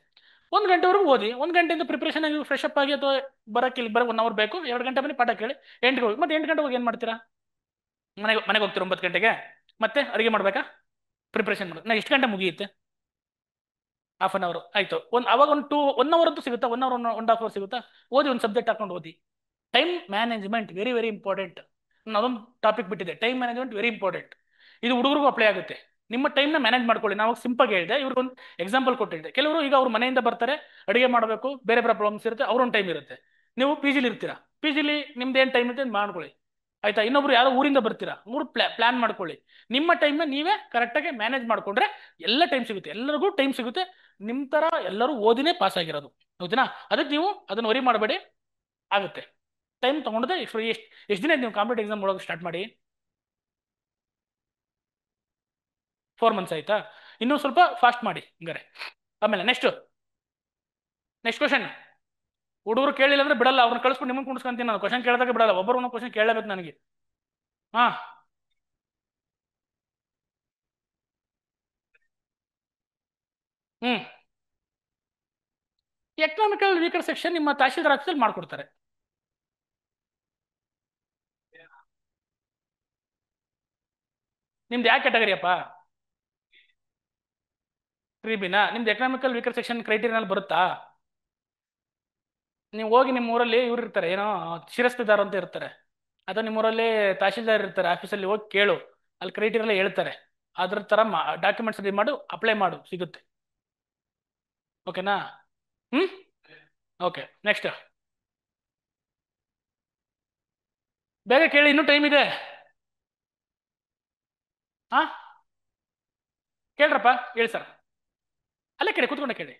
1 ಗಂಟೆವರೆಗೂ ಓದಿ. 1 ಗಂಟೆಯಿಂದ ಪ್ರಿಪ್ರೇಷನ್ ಆಗಿ ಫ್ರೆಶ್ ಅಪ್ ಆಗಿ ಅಥವಾ ಬರಕ್ಕೆ ಇಲ್ಲಿ 1 ಅವರ್ ಬೇಕು. 2 ಗಂಟೆ ಬನ್ನಿ ಪಾಠ ಕೇಳಿ, 8 ಹೋಗಿ. ಮತ್ತೆ 8 ಗಂಟೆ ಹೋಗಿ ಏನು ಮಾಡ್ತೀರಾ? ಮನೆಗೆ ಹೋಗ್ತೀರಾ 9 ಗಂಟೆಗೆ. ಮತ್ತೆ ಅಡುಗೆ ಮಾಡ್ಬೇಕಾ, ಪ್ರಿಪ್ರೇಷನ್ ಮಾಡೋದು. ನಾ ಎಷ್ಟು ಗಂಟೆ ಮುಗಿಯುತ್ತೆ? ಹಾಫ್ ಅನ್ ಅವರ್ ಆಯ್ತು. ಅವಾಗ ಒಂದು 1 ಅವರ್ ಅಂತೂ ಸಿಗುತ್ತಾ? 1 ಅವರ್ 1.5 ಅವರ್ ಸಿಗುತ್ತಾ? ಓದಿ, ಒಂದು ಸಬ್ಜೆಕ್ಟ್ ಹಾಕೊಂಡು ಓದಿ. Time management very very important. ಅದೊಂದು ಟಾಪಿಕ್ ಬಿಟ್ಟಿದೆ, ಟೈಮ್ ಮ್ಯಾನೇಜ್ಮೆಂಟ್ ವೆರಿ ಇಂಪಾರ್ಟೆಂಟ್. ಇದು ಹುಡುಗರಿಗೂ ಅಪ್ಲೈ ಆಗುತ್ತೆ. ನಿಮ್ಮ ಟೈಮ್ನ ಮ್ಯಾನೇಜ್ ಮಾಡ್ಕೊಳ್ಳಿ. ನಾವು ಸಿಂಪಲ್ ಹೇಳಿದೆ, ಇವ್ರಿಗೊಂದು ಎಕ್ಸಾಂಪಲ್ ಕೊಟ್ಟಿದ್ದೆ. ಕೆಲವರು ಈಗ ಅವ್ರ ಮನೆಯಿಂದ ಬರ್ತಾರೆ, ಅಡುಗೆ ಮಾಡಬೇಕು, ಬೇರೆ ಪ್ರಾಬ್ಲಮ್ಸ್ ಇರುತ್ತೆ, ಅವ್ರೊಂದು ಟೈಮ್ ಇರುತ್ತೆ. ನೀವು ಪಿ ಜಿಲಿ ಇರ್ತೀರಾ, ಪಿ ಜಿಲಿ ನಿಮ್ದು ಏನು ಟೈಮ್ ಇರುತ್ತೆ ಮಾಡ್ಕೊಳ್ಳಿ, ಆಯ್ತಾ? ಇನ್ನೊಬ್ರು ಯಾರೋ ಊರಿಂದ ಬರ್ತೀರಾ, ಪ್ಲಾನ್ ಮಾಡ್ಕೊಳ್ಳಿ. ನಿಮ್ಮ ಟೈಮ್ನ ನೀವೇ ಕರೆಕ್ಟಾಗಿ ಮ್ಯಾನೇಜ್ ಮಾಡ್ಕೊಂಡ್ರೆ ಎಲ್ಲ ಟೈಮ್ ಸಿಗುತ್ತೆ, ಎಲ್ಲರಿಗೂ ಟೈಮ್ ಸಿಗುತ್ತೆ. ನಿಮ್ಮ ಥರ ಎಲ್ಲರೂ ಓದಿನೇ ಪಾಸ್ ಆಗಿರೋದು, ಹೌದಿನಾ? ಅದಕ್ಕೆ ನೀವು ಅದನ್ನು ವರಿ ಮಾಡಬೇಡಿ, ಆಗುತ್ತೆ. ಟೈಮ್ ತೊಗೊಂಡ್ರೆ ಎಷ್ಟು ದಿನ ನೀವು ಕಾಂಪಿಟೇಟಿವ್ ಎಕ್ಸಾಮ್ ಒಳಗೆ ಸ್ಟಾರ್ಟ್ ಮಾಡಿ? 4 ಮಂತ್ಸ್ ಆಯ್ತಾ? ಇನ್ನೂ ಸ್ವಲ್ಪ ಫಾಸ್ಟ್ ಮಾಡಿ ಹಂಗಾರೆ. ಆಮೇಲೆ ನೆಕ್ಸ್ಟ್ ಕ್ವಶನ್. ಹುಡುಗರು ಕೇಳಿಲ್ಲ ಅಂದ್ರೆ ಬಿಡಲ್ಲ, ಅವ್ರನ್ನ ಕಳಿಸ್ಕೊಂಡು ನಿಮ್ಮನ್ನು ಕುಣಿಸ್ಕೊಂತೀನಿ ನಾನು. ಕ್ವಶನ್ ಕೇಳಿದಾಗ ಬಿಡಲ್ಲ, ಒಬ್ಬರು ಒಂದೊಂದು ಕ್ವಶನ್ ಕೇಳಬೇಕು ನನಗೆ. ಹಾ, ಎಕನಾಮಿಕಲ್ ವೀಕರ್ ಸೆಕ್ಷನ್ ನಿಮ್ಮ ತಹಶೀಲ್ದಾರ್ ಆಫೀಸಲ್ಲಿ ಮಾಡ್ಕೊಡ್ತಾರೆ. ನಿಮ್ದು ಯಾವ ಕ್ಯಾಟಗರಿ ಅಪ್ಪ? 3B ನಿಮ್ದು ಎಕನಾಮಿಕಲ್ ವೀಕರ್ ಸೆಕ್ಷನ್ ಕ್ರೈಟೀರಿಯಲ್ ಬರುತ್ತಾ? ನೀವು ಹೋಗಿ ನಿಮ್ಮ ಊರಲ್ಲಿ ಇವ್ರು ಇರ್ತಾರೆ, ಏನೋ ಶಿರಸ್ತೆದಾರ್ ಅಂತ ಇರ್ತಾರೆ, ಅಥವಾ ನಿಮ್ಮೂರಲ್ಲಿ ತಹಶೀಲ್ದಾರ್ ಇರ್ತಾರೆ, ಆಫೀಸಲ್ಲಿ ಹೋಗಿ ಕೇಳು, ಅಲ್ಲಿ ಕ್ರೈಟೀರಿಯಲ್ ಹೇಳ್ತಾರೆ. ಅದ್ರ ಥರ ಡಾಕ್ಯುಮೆಂಟ್ಸ್ ರೆಡಿ ಮಾಡು, ಅಪ್ಲೈ ಮಾಡು, ಸಿಗುತ್ತೆ. ಓಕೆನಾ? Okay, next. ಬೇಗ ಕೇಳಿ, ಇನ್ನೂ ಟೈಮ್ ಇದೆ. ಹಾ, ಕೇಳ್ರಪ್ಪ, ಹೇಳಿ ಸರ್. ಅಲ್ಲೇ ಕೇಳಿ, ಕೂತ್ಕೊಂಡೆ ಕೇಳಿ.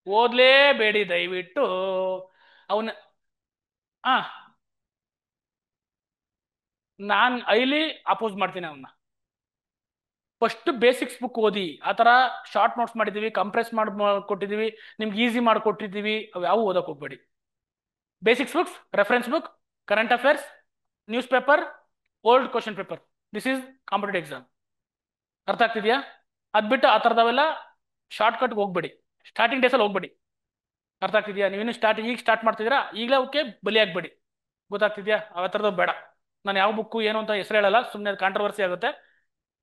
ಓದ್ಲೇಬೇಡಿ ದಯವಿಟ್ಟು ಅವನ. ಹಾ, ನಾನು ಐಲಿ ಅಪೋಸ್ ಮಾಡ್ತೀನಿ ಅವನ್ನ. ಫಸ್ಟ್ ಬೇಸಿಕ್ಸ್ ಬುಕ್ ಓದಿ. ಆ ಥರ ಶಾರ್ಟ್ ನೋಟ್ಸ್ ಮಾಡಿದ್ದೀವಿ, ಕಂಪ್ರೆಸ್ ಮಾಡಿ ಕೊಟ್ಟಿದ್ದೀವಿ, ನಿಮ್ಗೆ ಈಸಿ ಮಾಡಿಕೊಟ್ಟಿದ್ದೀವಿ, ಅವು ಯಾವ ಓದಕ್ಕೆ ಹೋಗ್ಬೇಡಿ. Basics books, reference book, current affairs, news paper, old question paper. This is competitive exam. ಅರ್ಥ ಆಗ್ತಿದೆಯಾ? ಅದ್ಬಿಟ್ಟು ಆ ಥರದವೆಲ್ಲ ಶಾರ್ಟ್ ಕಟ್ಗೆ ಹೋಗ್ಬೇಡಿ, ಸ್ಟಾರ್ಟಿಂಗ್ ಡೇಸಲ್ಲಿ ಹೋಗ್ಬೇಡಿ. ಅರ್ಥ ಆಗ್ತಿದೆಯಾ? ನೀವಿನ್ನು ಈಗ ಸ್ಟಾರ್ಟ್ ಮಾಡ್ತಿದ್ದೀರಾ, ಈಗಲೇ ಅವಕ್ಕೆ ಬಲಿಯಾಗಬೇಡಿ. ಗೊತ್ತಾಗ್ತಿದ್ಯಾ? ಆ ಥರದ್ದು ಬೇಡ. ನಾನು ಯಾವ ಬುಕ್ಕು ಏನು ಅಂತ ಹೆಸರು ಹೇಳಲ್ಲ, ಸುಮ್ಮನೆ ಕಾಂಟ್ರವರ್ಸಿ ಆಗುತ್ತೆ.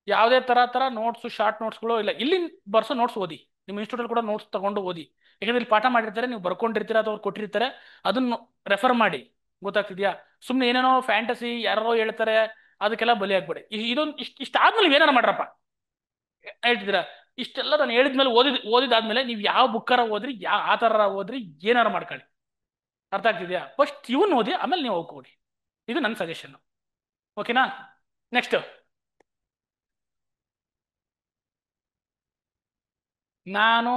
ಯಾವುದೇ ಥರ ನೋಟ್ಸು, ಶಾರ್ಟ್ ನೋಟ್ಸ್ಗಳು ಇಲ್ಲ. ಇಲ್ಲಿ ಬರ್ಸೋ ನೋಟ್ಸ್ ಓದಿ, ನಿಮ್ಮ ಇನ್ಸ್ಟಿಟ್ಯೂಟಲ್ಲಿ ಕೂಡ ನೋಟ್ಸ್ ತಗೊಂಡು ಓದಿ. ಯಾಕಂದ್ರೆ ಇಲ್ಲಿ ಪಾಠ ಮಾಡಿರ್ತಾರೆ, ನೀವು ಬರ್ಕೊಂಡಿರ್ತೀರ ಅಥವಾ ಅವ್ರು ಕೊಟ್ಟಿರ್ತಾರೆ, ಅದನ್ನು ರೆಫರ್ ಮಾಡಿ. ಗೊತ್ತಾಗ್ತಿದ್ಯಾ? ಸುಮ್ಮನೆ ಏನೇನೋ ಫ್ಯಾಂಟಸಿ ಯಾರೋ ಹೇಳ್ತಾರೆ, ಅದಕ್ಕೆಲ್ಲ ಬಲಿ ಆಗ್ಬೇಡಿ. ಇದೊಂದು ಇಷ್ಟಾದ್ಮೇಲೆ ಏನಾರ ಮಾಡ್ರಪ್ಪ, ಹೇಳ್ತಿದ್ದೀರಾ? ಇಷ್ಟೆಲ್ಲ ನಾನು ಹೇಳಿದ್ಮೇಲೆ ಓದಿದಾದ್ಮೇಲೆ ನೀವು ಯಾವ ಬುಕ್ಕಾರ ಓದ್ರಿ, ಆ ಥರ ಓದ್ರಿ, ಏನಾರ ಮಾಡ್ಕೊಳ್ಳಿ. ಅರ್ಥ ಆಗ್ತಿದ್ಯಾ? ಫಸ್ಟ್ ಇವನ್ ಓದಿ, ಆಮೇಲೆ ನೀವು ಹೋಗ್ಕೊಡಿ. ಇದು ನನ್ನ ಸಜೆಷನ್. ಓಕೆನಾ? ನೆಕ್ಸ್ಟ್. ನಾನು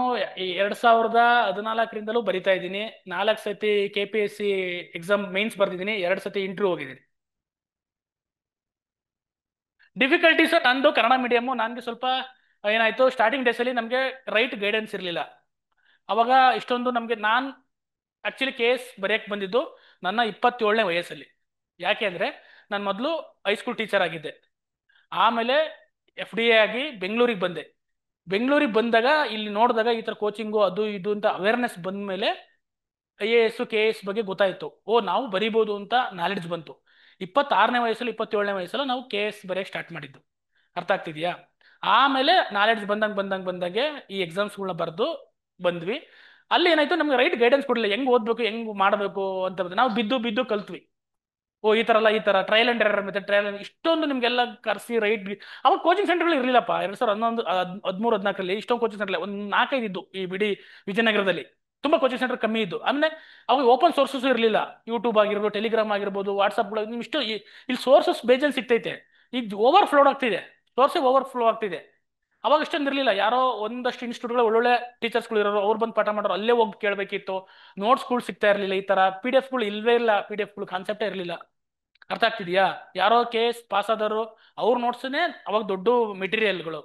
2014ರಿಂದಲೂ ಬರಿತಾ ಇದ್ದೀನಿ. 4 ಸತಿ KPSC ಎಕ್ಸಾಮ್ ಮೈನ್ಸ್ ಬರ್ದಿದ್ದೀನಿ, 2 ಸತಿ ಇಂಟರ್ವ್ಯೂ ಹೋಗಿದ್ದೀನಿ. ಡಿಫಿಕಲ್ಟೀಸ್ ನಂದು ಕನ್ನಡ ಮೀಡಿಯಮು. ನನಗೆ ಸ್ವಲ್ಪ ಏನಾಯ್ತು, ಸ್ಟಾರ್ಟಿಂಗ್ ಡೇಸಲ್ಲಿ ನಮಗೆ ರೈಟ್ ಗೈಡೆನ್ಸ್ ಇರಲಿಲ್ಲ. ಅವಾಗ ಇಷ್ಟೊಂದು ನಾನು ಆ್ಯಕ್ಚುಲಿ KS ಬರೆಯಕ್ಕೆ ಬಂದಿದ್ದು ನನ್ನ 27ನೇ ವಯಸ್ಸಲ್ಲಿ. ಯಾಕೆ ಅಂದರೆ ನಾನು ಮೊದಲು ಹೈಸ್ಕೂಲ್ ಟೀಚರ್ ಆಗಿದ್ದೆ, ಆಮೇಲೆ FDA ಆಗಿ ಬೆಂಗಳೂರಿಗೆ ಬಂದೆ. ಬೆಂಗಳೂರಿಗೆ ಬಂದಾಗ ಇಲ್ಲಿ ನೋಡಿದಾಗ ಈ ಥರ ಕೋಚಿಂಗು ಅದು ಇದು ಅಂತ ಅವೇರ್ನೆಸ್ ಬಂದ ಮೇಲೆ IAS KS ಬಗ್ಗೆ ಗೊತ್ತಾಯಿತು. ನಾವು ಬರಿಬೋದು ಅಂತ ನಾಲೆಡ್ಜ್ ಬಂತು. 26ನೇ ವಯಸ್ಸಲ್ಲಿ 27ನೇ ವಯಸ್ಸಲ್ಲಿ ನಾವು KS ಬರೆಯೋಕ್ಕೆ ಸ್ಟಾರ್ಟ್ ಮಾಡಿದ್ದು. ಅರ್ಥ ಆಗ್ತಿದೆಯಾ? ಆಮೇಲೆ ನಾಲೆಡ್ಜ್ ಬಂದಂಗೆ ಈ ಎಕ್ಸಾಮ್ಸ್ಗಳನ್ನ ಬರೆದು ಬಂದ್ವಿ. ಅಲ್ಲಿ ಏನಾಯ್ತು, ನಮ್ಗೆ ರೈಟ್ ಗೈಡೆನ್ಸ್ ಕೊಡಲಿಲ್ಲ, ಹೆಂಗೆ ಓದಬೇಕು, ಹೆಂಗೆ ಮಾಡಬೇಕು ಅಂತ. ನಾವು ಬಿದ್ದು ಕಲ್ತ್ವಿ. ಈ ಥರ ಅಲ್ಲ, ಈ ಥರ ಟ್ರಯಲ್ ಆ್ಯಂಡ್ ಎರರ್ ಮೆಥಡ್, ಇಷ್ಟೊಂದು ನಿಮಗೆಲ್ಲ ಕರೆಸಿ ರೈಟ್. ಅವಾಗ ಕೋಚಿಂಗ್ ಸೆಂಟರ್ಗಳು ಇರಲಿಲ್ಲಪ್ಪ. 2011, 13, 14ರಲ್ಲಿ ಇಷ್ಟೊಂದು ಕೋಚಿಂಗ್ ಸೆಂಟರ್, ಒಂದು 4-5 ಇದ್ದು ಈ ಬಿಡಿ ವಿಜಯನಗರದಲ್ಲಿ. ತುಂಬ ಕೋಚಿಂಗ್ ಸೆಂಟರ್ ಕಮ್ಮಿ ಇದ್ದು. ಆಮೇಲೆ ಅವಾಗ ಓಪನ್ ಸೋರ್ಸಸ್ ಇರಲಿಲ್ಲ. ಯೂಟ್ಯೂಬ್ ಆಗಿರ್ಬೋದು, ಟೆಲಿಗ್ರಾಮ್ ಆಗಿರ್ಬೋದು, ವಾಟ್ಸಪ್ಗಳು, ನಿಮ್ಗೆ ಇಷ್ಟು ಇಲ್ಲಿ ಸೋರ್ಸಸ್ ಬೇಜನ್ ಸಿಗ್ತೈತೆ. ಈಗ ಓವರ್ಫ್ಲೋ ಆಗ್ತಿದೆ, ಸೋರ್ಸೇ ಓವರ್ಫ್ಲೋ ಆಗ್ತಿದೆ. ಅವಾಗ ಇಷ್ಟೊಂದು ಇರಲಿಲ್ಲ. ಯಾರೋ ಒಂದಷ್ಟು ಇನ್ಸ್ಟಿಟ್ಯೂಟ್ಗಳು ಒಳ್ಳೊಳ್ಳೆ ಟೀಚರ್ಸ್ಗಳು ಇರೋರು, ಅವ್ರು ಬಂದು ಪಾಠ ಮಾಡೋರು, ಅಲ್ಲೇ ಹೋಗಿ ಕೇಳಬೇಕಿತ್ತು. ನೋಟ್ಸ್ಗಳು ಸಿಗ್ತಾ ಇರಲಿಲ್ಲ. ಈ ಥರ PDFಗಳು ಇಲ್ಲವೇ ಇಲ್ಲ, PDFಗಳು ಕಾನ್ಸೆಪ್ಟೇ ಇರಲಿಲ್ಲ. ಅರ್ಥ ಆಗ್ತಿದೆಯಾ? ಯಾರೋ KS ಪಾಸ್ ಆದವರು ಅವ್ರ ನೋಟ್ಸನ್ನೇ ಅವಾಗ ದೊಡ್ಡ ಮೆಟೀರಿಯಲ್ಗಳು.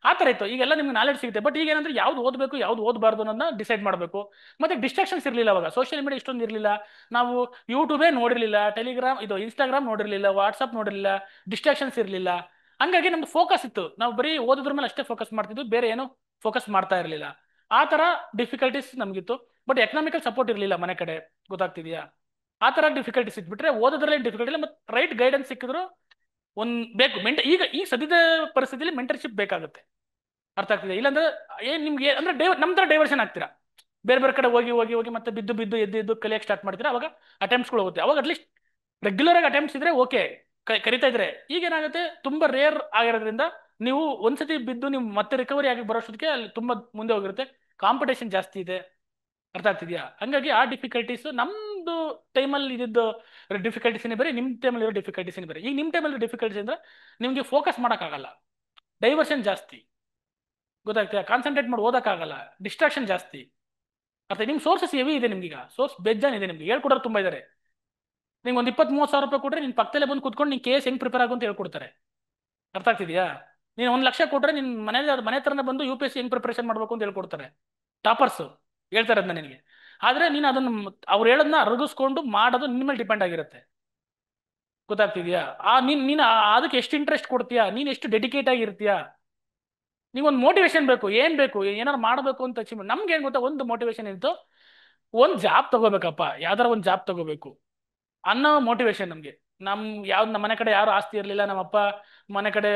ಆ ಥರ ಇತ್ತು. ಈಗೆಲ್ಲ ನಿಮ್ಗೆ ನಾಲೆಡ್ಜ್ ಸಿಗುತ್ತೆ. ಬಟ್ ಈಗ ಏನಂದ್ರೆ ಯಾವ್ದು ಓದಬೇಕು, ಯಾವ್ದು ಓದಬಾರ್ದು ಅನ್ನೋದನ್ನ ಡಿಸೈಡ್ ಮಾಡಬೇಕು. ಮತ್ತೆ ಡಿಸ್ಟ್ರಾಕ್ಷನ್ಸ್ ಇರಲಿಲ್ಲ ಅವಾಗ. ಸೋಷಿಯಲ್ ಮೀಡಿಯಾ ಇಷ್ಟೊಂದು ಇರಲಿಲ್ಲ. ನಾವು ಯೂಟ್ಯೂಬೇ ನೋಡಿರಲಿಲ್ಲ, ಟೆಲಿಗ್ರಾಮ್, ಇನ್ಸ್ಟಾಗ್ರಾಮ್ ನೋಡಿರಲಿಲ್ಲ, ವಾಟ್ಸಪ್ ನೋಡಿರಲಿಲ್ಲ, ಡಿಸ್ಟ್ರಾಕ್ಷನ್ಸ್ ಇರಲಿಲ್ಲ. ಹಂಗಾಗಿ ನಮ್ದು ಫೋಕಸ್ ಇತ್ತು, ನಾವು ಬರೀ ಓದೋದ್ರ ಮೇಲೆ ಅಷ್ಟೇ ಫೋಕಸ್ ಮಾಡ್ತಿದ್ವಿ, ಬೇರೆ ಏನು ಫೋಕಸ್ ಮಾಡ್ತಾ ಇರಲಿಲ್ಲ. ಆ ಥರ ಡಿಫಿಕಲ್ಟೀಸ್ ನಮಗಿತ್ತು. ಬಟ್ ಎಕನಾಮಿಕಲ್ ಸಪೋರ್ಟ್ ಇರಲಿಲ್ಲ ಮನೆ ಕಡೆ, ಗೊತ್ತಾಗ್ತಿದೆಯಾ? ಆ ಥರ ಡಿಫಿಕಲ್ಟೀಸ್ ಇಟ್ಬಿಟ್ರೆ ಓದೋದ್ರಲ್ಲಿ ಡಿಫಿಕಲ್ಟಿ ಇಲ್ಲ. ಮತ್ತು ರೈಟ್ ಗೈಡೆನ್ಸ್ ಸಿಕ್ಕಿದ್ರು ಒಂದು ಬೇಕು ಈಗ ಸದ್ಯದ ಪರಿಸ್ಥಿತಿಯಲ್ಲಿ ಮೆಂಟರ್ಶಿಪ್ ಬೇಕಾಗುತ್ತೆ. ಅರ್ಥ ಆಗ್ತಿದೆ? ಇಲ್ಲಾಂದ್ರೆ ಏನ್ ನಿಮ್ಗೆ ಅಂದ್ರೆ ನಮ್ ತರ ಡೈವರ್ಷನ್ ಆಗ್ತೀರಾ, ಬೇರೆ ಬೇರೆ ಕಡೆ ಹೋಗಿ ಹೋಗಿ ಹೋಗಿ ಮತ್ತೆ ಬಿದ್ದು ಬಿದ್ದು ಎದ್ದು ಎದ್ದು ಕಲಿಯಕ್ಕೆ ಸ್ಟಾರ್ಟ್ ಮಾಡ್ತೀರಾ. ಅವಾಗ ಅಟೆಂಪ್ಟ್ಸ್ಗಳು ಹೋಗುತ್ತೆ. ಅವಾಗ ಅಟ್ಲೀಸ್ಟ್ ರೆಗ್ಯುಲರ್ ಆಗಿ ಅಟೆಂಪ್ಟ್ಸ್ ಇದ್ರೆ ಓಕೆ, ಕರಿತಾ ಇದ್ರೆ. ಈಗ ಏನಾಗುತ್ತೆ, ತುಂಬಾ ರೇರ್ ಆಗಿರೋದ್ರಿಂದ ನೀವು ಒಂದ್ಸತಿ ಬಿದ್ದು ನೀವು ಮತ್ತೆ ರಿಕವರಿ ಆಗಿ ಬರೋಷ್ಟೊತ್ತಿಗೆ ಅಲ್ಲಿ ತುಂಬಾ ಮುಂದೆ ಹೋಗಿರುತ್ತೆ, ಕಾಂಪಿಟೇಷನ್ ಜಾಸ್ತಿ ಇದೆ. ಅರ್ಥ ಆಗ್ತಿದ್ಯಾ? ಹಂಗಾಗಿ ಆ ಡಿಫಿಕಲ್ಟೀಸ್ ನಮ್ದು ಟೈಮಲ್ಲಿ ಇದ್ದಿದ್ದು ಡಿಫಿಕಲ್ಟೀಸ್ನೇ ಬೇರೆ, ನಿಮ್ಮ ಟೈಮಲ್ಲಿ ಇರೋ ಡಿಫಿಕಲ್ಟೀಸ್ನೇ ಬೇರೆ. ಈಗ ನಿಮ್ಮ ಟೈಮಲ್ಲಿ ಡಿಫಿಕಲ್ಟೀಸ್ ಅಂದ್ರೆ ನಿಮಗೆ ಫೋಕಸ್ ಮಾಡೋಕ್ಕಾಗಲ್ಲ, ಡೈವರ್ಷನ್ ಜಾಸ್ತಿ, ಗೊತ್ತಾಗ್ತದೆ? ಕಾನ್ಸಂಟ್ರೇಟ್ ಮಾಡಿ ಓದಕ್ಕಾಗಲ್ಲ, ಡಿಸ್ಟ್ರಾಕ್ಷನ್ ಜಾಸ್ತಿ. ಅರ್ಥ? ನಿಮ್ಮ ಸೋರ್ಸಸ್ ಹೆವಿ ಇದೆ, ನಿಮ್ಗೀಗ ಸೋರ್ಸ್ ಬೇಜಾನ್ ಇದೆ, ನಿಮ್ಗೆ ಹೇಳ್ಕೊಡೋರು ತುಂಬಾ ಇದ್ದಾರೆ. ನಿಂಗೆ ಒಂದು 20-30 ಸಾವಿರ ರೂಪಾಯಿ ಕೊಟ್ರೆ ನಿನ್ ಪಕ್ಕದಲ್ಲೇ ಬಂದು ಕುತ್ಕೊಂಡು ನೀನು ಕೇಸ್ ಹೆಂಗ್ ಪ್ರಿಪೇರ್ ಆಗು ಅಂತ ಹೇಳ್ಕೊಡ್ತಾರೆ. ಅರ್ಥ ಆಗ್ತಿದ್ಯಾ? ನೀನು 1 ಲಕ್ಷ ಕೊಟ್ರೆ ನಿನ್ ಮನೆ ಹತ್ರನೇ ಬಂದು UPSC ಹೆಂಗ್ ಪ್ರಿಪರೇಷನ್ ಮಾಡ್ಬೇಕು ಅಂತ ಹೇಳ್ಕೊಡ್ತಾರೆ. ಟಾಪರ್ಸ್ ಹೇಳ್ತಾರೆ ಅದನ್ನ ನಿನಗೆ. ಆದ್ರೆ ನೀನು ಅದನ್ನ ಅವ್ರು ಹೇಳೋದನ್ನ ಅರಗಿಸ್ಕೊಂಡು ಮಾಡೋದು ನಿನ್ನ ಮೇಲೆ ಡಿಪೆಂಡ್ ಆಗಿರುತ್ತೆ, ಗೊತ್ತಾಗ್ತಿದ್ಯಾ? ನೀನು ಅದಕ್ಕೆ ಎಷ್ಟು ಇಂಟ್ರೆಸ್ಟ್ ಕೊಡ್ತೀಯಾ, ನೀನು ಎಷ್ಟು ಡೆಡಿಕೇಟ್ ಆಗಿರ್ತೀಯಾ. ನೀವೊಂದು ಮೋಟಿವೇಶನ್ ಬೇಕು, ಏನ್ ಬೇಕು, ಏನಾರು ಮಾಡಬೇಕು ಅಂತ ಅಚೀವ್ಮೆಂಟ್. ನಮ್ಗೆ ಏನ್ ಗೊತ್ತಾ, ಒಂದು ಮೋಟಿವೇಶನ್ ಇತ್ತು, ಒಂದು ಜಾಬ್ ತಗೋಬೇಕಪ್ಪ, ಯಾವ್ದಾರ ಒಂದು ಜಾಬ್ ತಗೋಬೇಕು ಅನ್ನೋ ಮೋಟಿವೇಶನ್ ನಮ್ಗೆ. ನಮ್ಮ ಮನೆ ಕಡೆ ಯಾರು ಆಸ್ತಿ ಇರಲಿಲ್ಲ, ನಮ್ಮಪ್ಪ ಮನೆ ಕಡೆ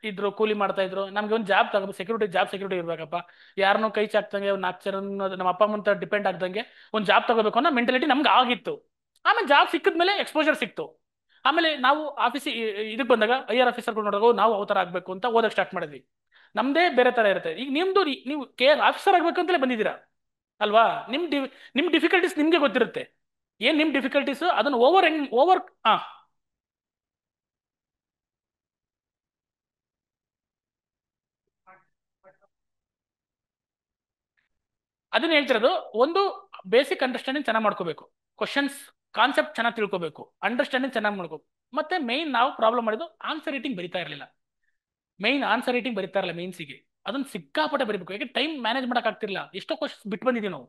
ಇದ್ರು, ಕೂಲಿ ಮಾಡ್ತಾ ಇದ್ರು. ನಮ್ಗೆ ಒಂದು ಜಾಬ್ ತಗೋಬೇಕು, ಸೆಕ್ಯೂರಿಟಿ ಇರ್ಬೇಕಪ್ಪ, ಯಾರನ್ನೋ ಕೈ ಚಾಕ್ದಂಗೆ, ಒಂದು 4 ಜನ ನಮ್ಮ ಅಪ್ಪ ಅಮ್ಮಂತ ಡಿಪೆಂಡ್ ಆಗ್ದಂಗೆ ಒಂದು ಜಾಬ್ ತಗೋಬೇಕು ಅನ್ನೋ ಮೆಂಟಾಲಿಟಿ ನಮ್ಗೆ ಆಗಿತ್ತು. ಆಮೇಲೆ ಜಾಬ್ ಸಿಕ್ಕಿದ್ಮೇಲೆ ಎಕ್ಸ್ಪೋಜರ್ ಸಿಕ್ತು. ಆಮೇಲೆ ನಾವು ಇದಕ್ಕೆ ಬಂದಾಗ IR ಆಫೀಸರ್ಗಳು ನೋಡಿದಾಗ ನಾವು ಅವತರ ಆಗ್ಬೇಕು ಅಂತ ಓದಕ್ಕೆ ಸ್ಟಾರ್ಟ್ ಮಾಡಿದ್ವಿ. ನಮ್ದೇ ಬೇರೆ ತರ ಇರುತ್ತೆ. ಈಗ ನೀವು KR ಆಫೀಸರ್ ಆಗ್ಬೇಕು ಅಂತಲೇ ಬಂದಿದ್ದೀರಾ ಅಲ್ವಾ? ನಿಮ್ ಡಿಫಿಕಲ್ಟೀಸ್ ನಿಮ್ಗೆ ಗೊತ್ತಿರುತ್ತೆ. ಏನ್ ನಿಮ್ ಡಿಫಿಕಲ್ಟೀಸ್, ಅದನ್ನ ಓವರ್ ಅದನ್ನ ಹೇಳ್ತಿರೋದು. ಒಂದು ಬೇಸಿಕ್ ಅಂಡರ್ಸ್ಟ್ಯಾಂಡಿಂಗ್ ಚೆನ್ನಾಗಿ ಮಾಡ್ಕೋಬೇಕು, ಕ್ವಶನ್ಸ್ ಕಾನ್ಸೆಪ್ಟ್ ಚೆನ್ನಾಗಿ ತಿಳ್ಕೋಬೇಕು, ಅಂಡರ್ಸ್ಟ್ಯಾಂಡಿಂಗ್ ಚೆನ್ನಾಗಿ ಮಾಡ್ಕೋಬೇಕು. ಮತ್ತೆ ಮೈನ್ ನಾವು ಪ್ರಾಬ್ಲಮ್ ಮಾಡಿದ್ದು ಆನ್ಸರ್ ರೈಟಿಂಗ್ ಬರಿತಾ ಇರಲಿಲ್ಲ. ಮೇನ್ಸಿಗೆ ಅದನ್ನ ಸಿಕ್ಕಾಪಟ್ಟೆ ಬರಿಬೇಕು. ಯಾಕೆ ಟೈಮ್ ಮ್ಯಾನೇಜ್ ಮಾಡಕ್ ಆಗ್ತಿರ್ಲಿಲ್ಲ, ಎಷ್ಟೋ ಕ್ವಶನ್ಸ್ ಬಿಟ್ಟು ಬಂದಿದ್ದೀವಿ ನಾವು.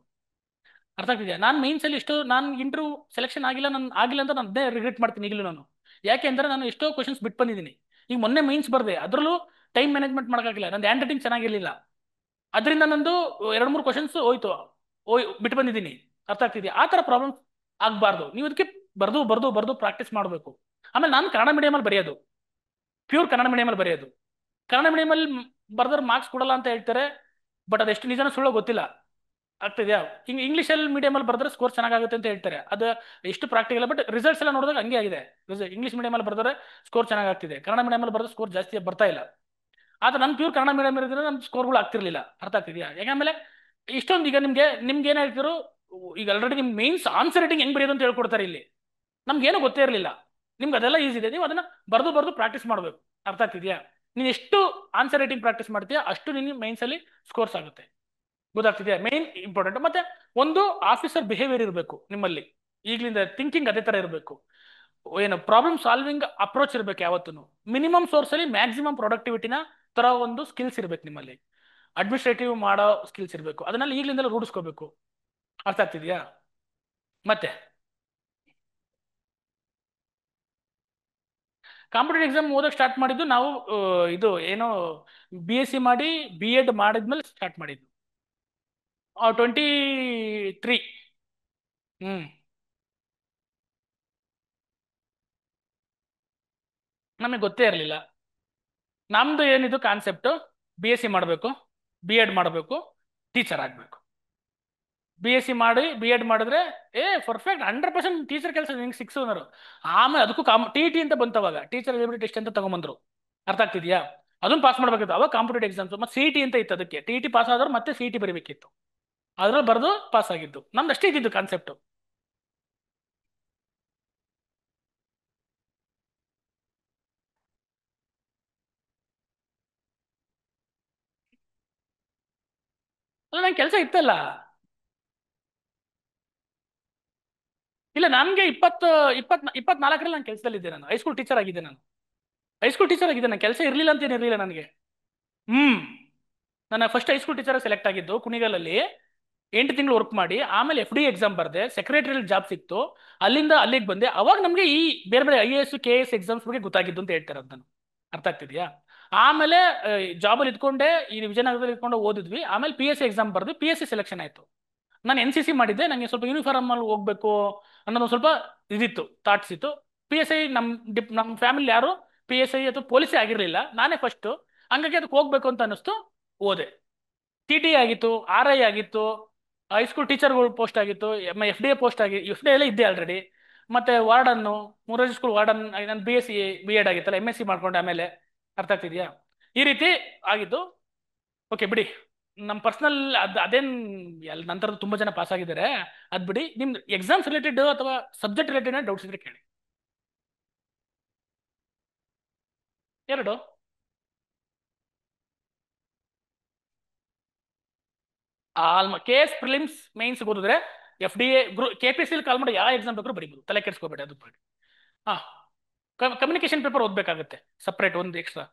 ಅರ್ಥ ಆಗ್ತಿದೆಯಾ? ನಾನು ಮೇನ್ಸಲ್ಲಿ ನಾನು ಇಂಟರ್ವ್ಯೂ ಸೆಲೆಕ್ಷನ್ ಆಗಿಲ್ಲ ಅಂತ ನಾನು ಅದೇ ರಿಗ್ರೆಟ್ ಮಾಡ್ತೀನಿ ಈಗಲೂ ನಾನು. ಯಾಕೆ ಅಂದ್ರೆ ನಾನು ಎಷ್ಟೋ ಕ್ವಶನ್ಸ್ ಬಿಟ್ಟು ಬಂದಿದ್ದೀನಿ. ಈಗ ಮೊನ್ನೆ ಮೈನ್ಸ್ ಬರ್ದೆ, ಅದರಲ್ಲೂ ಟೈಮ್ ಮ್ಯಾನೇಜ್ಮೆಂಟ್ ಮಾಡೋಕ್ಕಾಗಿಲ್ಲ, ನಂದು ಹ್ಯಾಂಡ್ ರೈಟಿಂಗ್ ಚೆನ್ನಾಗಿರ್ಲಿಲ್ಲ, ಅದರಿಂದ ನಂದು 2-3 ಕ್ವಶನ್ಸ್ ಬಿಟ್ಟು ಬಂದಿದ್ದೀನಿ. ಅರ್ಥ ಆಗ್ತಿದೆಯಾ? ಆ ಥರ ಪ್ರಾಬ್ಲಮ್ ಆಗಬಾರ್ದು. ನೀವು ಅದಕ್ಕೆ ಬರ್ದು ಪ್ರಾಕ್ಟೀಸ್ ಮಾಡಬೇಕು. ಆಮೇಲೆ ನಾನು ಕನ್ನಡ ಮೀಡಿಯಮಲ್ಲಿ ಬರೆಯೋದು, ಪ್ಯೂರ್ ಕನ್ನಡ ಮೀಡಿಯಮಲ್ಲಿ ಬರೆಯೋದು. ಕನ್ನಡ ಮೀಡಿಯಮಲ್ಲಿ ಬರ್ದ್ರೆ ಮಾರ್ಕ್ಸ್ ಕೊಡಲ್ಲ ಅಂತ ಹೇಳ್ತಾರೆ, ಬಟ್ ಅದೆಷ್ಟು ನಿಜನೋ ಸುಳ್ಳೋ ಗೊತ್ತಿಲ್ಲ. ಆಗ್ತಿದ್ಯಾ? ಇಂಗ್ಲೀಷಲ್ಲಿ ಮೀಡಿಯಮಲ್ಲಿ ಬರೆದ್ರೆ ಸ್ಕೋರ್ ಚೆನ್ನಾಗುತ್ತೆ ಅಂತ ಹೇಳ್ತಾರೆ, ಅದು ಎಷ್ಟು ಪ್ರಾಕ್ಟಿಕಲ್. ಬಟ್ ರಿಸಲ್ಟ್ಸ್ ಎಲ್ಲ ನೋಡಿದಾಗ ಹಂಗೆ ಆಗಿದೆ. ಇಂಗ್ಲೀಷ್ ಮೀಡಿಯಮಲ್ಲಿ ಬರೆದ್ರೆ ಸ್ಕೋರ್ ಚೆನ್ನಾಗ್ತಿದೆ, ಕನ್ನಡ ಮೀಡಿಯಮಲ್ಲಿ ಬರೆದ್ರೆ ಸ್ಕೋರ್ ಜಾಸ್ತಿ ಬರ್ತಾ ಇಲ್ಲ. ಆದ್ರೆ ನನ್ನ ಪ್ಯೂರ್ ಕನ್ನಡ ಮೀಡಿಯಂ ಇರೋದ್ರಿಂದ ನಮ್ಮ ಸ್ಕೋರ್ಗಳು ಆಗ್ತಿರ್ಲಿಲ್ಲ. ಅರ್ಥ ಆಗ್ತಿದೆಯಾ? ಯಾಕಂದ್ರೆ ಇಷ್ಟೊಂದು ಈಗ ನಿಮ್ಗೆ ಏನ್ ಹೇಳ್ತಿದ್ರು, ಈಗ ಆಲ್ರೆಡಿ ನಿಮ್ ಮೇನ್ಸ್ ಆನ್ಸರ್ ರೈಟಿಂಗ್ ಹೆಂಗ್ ಬರೆಯೋದು ಅಂತ ಹೇಳ್ಕೊಡ್ತಾರೆ ಇಲ್ಲಿ. ನಮ್ಗೇನು ಗೊತ್ತೇ ಇರಲಿಲ್ಲ. ನಿಮ್ಗೆ ಅದೆಲ್ಲ ಈಸಿ ಇದೆ, ನೀವು ಅದನ್ನ ಬರ್ದು ಪ್ರಾಕ್ಟೀಸ್ ಮಾಡಬೇಕು. ಅರ್ಥ ಆಗ್ತಿದೆಯಾ? ನೀನು ಎಷ್ಟು ಆನ್ಸರ್ ರೈಟಿಂಗ್ ಪ್ರಾಕ್ಟೀಸ್ ಮಾಡ್ತೀಯಾ ಅಷ್ಟು ನಿನ್ನ ಮೈನ್ಸ್ ಅಲ್ಲಿ ಸ್ಕೋರ್ಸ್ ಆಗುತ್ತೆ, ಗೊತ್ತಾಗ್ತಿದೆಯಾ? Main important. ಮತ್ತೆ ಒಂದು ಆಫೀಸರ್ ಬಿಹೇವಿಯರ್ ಇರಬೇಕು ನಿಮ್ಮಲ್ಲಿ, ಈಗಲಿಂದ ಥಿಂಕಿಂಗ್ ಅದೇ ತರ ಇರಬೇಕು. ಏನು ಪ್ರಾಬ್ಲಮ್ ಸಾಲ್ವಿಂಗ್ ಅಪ್ರೋಚ್ ಇರಬೇಕು ಯಾವತ್ತೂ. ಮಿನಿಮಮ್ ಸೋರ್ಸ್ ಅಲ್ಲಿ ಮ್ಯಾಕ್ಸಿಮಮ್ ಪ್ರೊಡಕ್ಟಿವಿಟಿನ ತರ ಒಂದು ಸ್ಕಿಲ್ಸ್ ಇರ್ಬೇಕು ನಿಮ್ಮಲ್ಲಿ. ಅಡ್ಮಿನಿಸ್ಟ್ರೇಟಿವ್ ಮಾಡೋ ಸ್ಕಿಲ್ಸ್ ಇರಬೇಕು, ಅದನ್ನೆಲ್ಲ ಈಗಲಿಂದಲೇ ರೂಢಿಸ್ಕೋಬೇಕು. ಅರ್ಥ ಆಗ್ತಿದ್ಯಾ? ಮತ್ತೆ ಕಾಂಪಿಟೇಟಿವ್ ಎಕ್ಸಾಮ್ ಓದಕ್ಕೆ ಸ್ಟಾರ್ಟ್ ಮಾಡಿದ್ದು ನಾವು ಇದು ಏನೋ BSc ಮಾಡಿ B.Ed ಮಾಡಿದ್ಮೇಲೆ ಸ್ಟಾರ್ಟ್ ಮಾಡಿದ್ದು 23. ನಮಗೆ ಗೊತ್ತೇ ಇರಲಿಲ್ಲ. ನಮ್ದು ಏನಿದು ಕಾನ್ಸೆಪ್ಟು, BSc ಮಾಡಬೇಕು, B.Ed ಮಾಡಬೇಕು, ಟೀಚರ್ ಆಗಬೇಕು. BSc ಮಾಡಿ B.Ed ಮಾಡಿದ್ರೆ ಪರ್ಫೆಕ್ಟ್ 100% ಟೀಚರ್ ಕೆಲಸ ನಿಂಗೆ ಸಿಕ್ಸೋನರು. ಆಮೇಲೆ ಅದಕ್ಕೂ TET ಅಂತ ಬಂತವಾಗ, ಟೀಚರ್ ಎಲಿಜಿಬಿಲಿಟಿ ಟೆಸ್ಟ್ ಅಂತ ತಗೊಂಬಂದ್ರು. ಅರ್ಥ ಆಗ್ತಿದ್ಯಾ? ಅದನ್ನ ಪಾಸ್ ಮಾಡ್ಬೇಕಿತ್ತು. ಅವಾಗ ಕಾಂಪಿಟೇಟಿವ್ ಎಕ್ಸಾಮ್ಸ್ ಮತ್ತೆ CET ಅಂತ ಇತ್ತು. ಅದಕ್ಕೆ TET ಪಾಸ್ ಆದ್ರೆ ಮತ್ತೆ CET ಬರೀಬೇಕಿತ್ತು. ಅದ್ರಲ್ಲಿ ಬರೆದು ಪಾಸ್ ಆಗಿದ್ದು. ನಮ್ದು ಅಷ್ಟೇ ಇದ್ದಿದ್ದು ಕಾನ್ಸೆಪ್ಟ್. ಅಲ್ಲ, ನಂಗೆ ಕೆಲಸ ಇತ್ತಲ್ಲ. ಇಲ್ಲ, ನನ್ಗೆ 24ರಲ್ಲಿ ನಾನು ಕೆಲಸದಲ್ಲಿದ್ದೆ. ನಾನು ಹೈಸ್ಕೂಲ್ ಟೀಚರ್ ಆಗಿದ್ದೆ. ನಾನು ಕೆಲಸ ಇರಲಿಲ್ಲ ಅಂತ ಏನಿರಲಿಲ್ಲ ನನಗೆ. ನನ್ನ ಫಸ್ಟ್ ಹೈಸ್ಕೂಲ್ ಟೀಚರ್ ಸೆಲೆಕ್ಟ್ ಆಗಿದ್ದು ಕುಣಿಗಲಲ್ಲಿ. 8 ತಿಂಗಳು ವರ್ಕ್ ಮಾಡಿ ಆಮೇಲೆ FD ಎಕ್ಸಾಮ್ ಬರ್ದೆ, ಸೆಕ್ರೆಟರಿಯಲ್ ಜಾಬ್ ಸಿಕ್ತು, ಅಲ್ಲಿಂದ ಅಲ್ಲಿಗೆ ಬಂದೆ. ಅವಾಗ ನಮಗೆ ಈ ಬೇರೆ ಬೇರೆ IAS KS ಎಕ್ಸಾಮ್ಸ್ ಬಗ್ಗೆ ಗೊತ್ತಾಗಿದ್ದು ಅಂತ ಹೇಳ್ತಾರೆ. ಅದನ್ನು ಅರ್ಥ ಆಗ್ತಿದ್ಯಾ? ಆಮೇಲೆ ಜಾಬಲ್ಲಿ ಇದ್ಕೊಂಡೆ ಈ ವಿಜಯನಗರದಲ್ಲಿ ಇದ್ಕೊಂಡು ಓದಿದ್ವಿ. ಆಮೇಲೆ PSC ಎಕ್ಸಾಮ್ ಬರ್ದು PSC ಸೆಲೆಕ್ಷನ್ ಆಯ್ತು. ನಾನು NCC ಮಾಡಿದ್ದೆ. ನನಗೆ ಸ್ವಲ್ಪ ಯೂನಿಫಾರ್ಮ್ ಅಲ್ಲಿ ಹೋಗ್ಬೇಕು ಅನ್ನೋದು ಸ್ವಲ್ಪ ಇದಿತ್ತು, ಥಾಟ್ಸ್ ಇತ್ತು. PSI ನಮ್ಮ ಫ್ಯಾಮಿಲಿ ಯಾರು PSI ಅಥವಾ ಪೊಲೀಸೇ ಆಗಿರಲಿಲ್ಲ, ನಾನೇ ಫಸ್ಟು. ಹಂಗಾಗಿ ಅದಕ್ಕೆ ಹೋಗ್ಬೇಕು ಅಂತ ಅನ್ನಿಸ್ತು, ಓದೆ. TT ಆಗಿತ್ತು, RI ಆಗಿತ್ತು, ಹೈಸ್ಕೂಲ್ ಟೀಚರ್ಗಳು ಪೋಸ್ಟ್ ಆಗಿತ್ತು, FDA ಪೋಸ್ಟ್ FDA ಎಲ್ಲ ಇದ್ದೆ ಆಲ್ರೆಡಿ. ಮತ್ತೆ ವಾರ್ಡನ್ನು, ಮೂರಾರ್ಜಿ ಸ್ಕೂಲ್ ವಾರ್ಡನ್, ನಾನು BSc B.Ed ಆಗಿತ್ತಲ್ಲ, MSc ಮಾಡ್ಕೊಂಡೆ ಆಮೇಲೆ. ಅರ್ಥ ಆಗ್ತಿದ್ಯಾ? ಈ ರೀತಿ ಆಗಿದ್ದು. ಓಕೆ ಬಿಡಿ, ನಮ್ಮ ಪರ್ಸನಲ್ ಅದೇನ್ ನಂತರ ತುಂಬಾ ಜನ ಪಾಸ್ ಆಗಿದ್ದಾರೆ, ಅದ್ ಬಿಡಿ. ನಿಮ್ದು ಎಕ್ಸಾಮ್ಸ್ ರಿಲೇಟೆಡ್ ಅಥವಾ ಸಬ್ಜೆಕ್ಟ್ ರಿಲೇಟೆಡ್ ಡೌಟ್ಸ್ ಇದ್ರೆ ಕೇಳಿ. ಎರಡು KS ಪ್ರಿಲಿಮ್ಸ್ ಮೈನ್ಸ್ ಓದಿದ್ರೆ FDA KPSC ಕಾಲ್ ಮಾಡಿ ಯಾವ ಎಕ್ಸಾಮ್ ಬೇಕಾದ್ರೂ ಬರೀಬಹುದು, ತಲೆ ಕೆಡಿಸ್ಕೋಬೇಡಿ ಅದ್ರ ಬಗ್ಗೆ. ಹಾ, ಕಮ್ಯುನಿಕೇಶನ್ ಪೇಪರ್ ಓದ್ಬೇಕಾಗುತ್ತೆ ಸಪ್ರೇಟ್ ಒಂದು ಎಕ್ಸ್ಟ್ರಾ.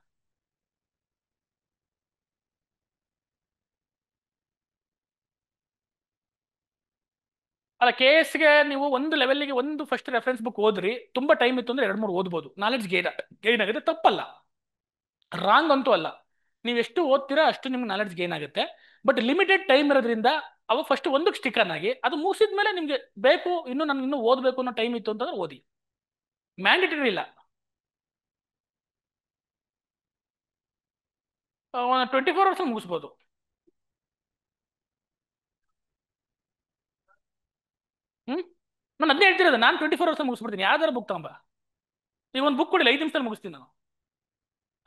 ಅಲ್ಲ, KSಗೆ ನೀವು ಒಂದು ಲೆವೆಲ್ಗೆ ಒಂದು ಫಸ್ಟ್ ರೆಫರೆನ್ಸ್ ಬುಕ್ ಓದ್ರಿ. ತುಂಬಾ ಟೈಮ್ ಇತ್ತು ಅಂದ್ರೆ 2-3 ಓದ್ಬೋದು. ನಾಲೆಡ್ಜ್ ಗೇನ್ ಆಗುತ್ತೆ, ತಪ್ಪಲ್ಲ, ರಾಂಗ್ ಅಂತೂ ಅಲ್ಲ. ನೀವು ಎಷ್ಟು ಓದ್ತೀರಾ ಅಷ್ಟು ನಿಮ್ಗೆ ನಾಲೆಡ್ಜ್ ಗೇನ್ ಆಗುತ್ತೆ. ಬಟ್ ಲಿಮಿಟೆಡ್ ಟೈಮ್ ಇರೋದ್ರಿಂದ ಅವ ಫಸ್ಟ್ ಒಂದಕ್ಕೆ ಸ್ಟಿಕನ್ ಆಗಿ, ಅದು ಮುಗಿಸಿದ್ಮೇಲೆ ನಿಮ್ಗೆ ಬೇಕು ಇನ್ನೂ ಓದಬೇಕು ಅನ್ನೋ ಟೈಮ್ ಇತ್ತು ಅಂತಂದ್ರೆ ಓದಿ. ಮ್ಯಾಂಡೇಟರಿ ಇಲ್ಲ. 24 ಅವರ್ಸ್ ಮುಗಿಸ್ಬೋದು. ನಾನು ಅದನ್ನೇ ಹೇಳ್ತಿರೋದು, ನಾನು 24 ಅವರ್ಸ್ ಮುಗಿಸ್ಬಿಡ್ತೀನಿ. ಯಾವ್ದಾರು ಬುಕ್ ತಗೊಂಬ, ಈಗ ಒಂದು ಬುಕ್ ಕೊಡಿಲ್ಲ, 5 ನಿಮಿಷದಲ್ಲಿ ಮುಗಿಸ್ತೀನಿ ನಾನು.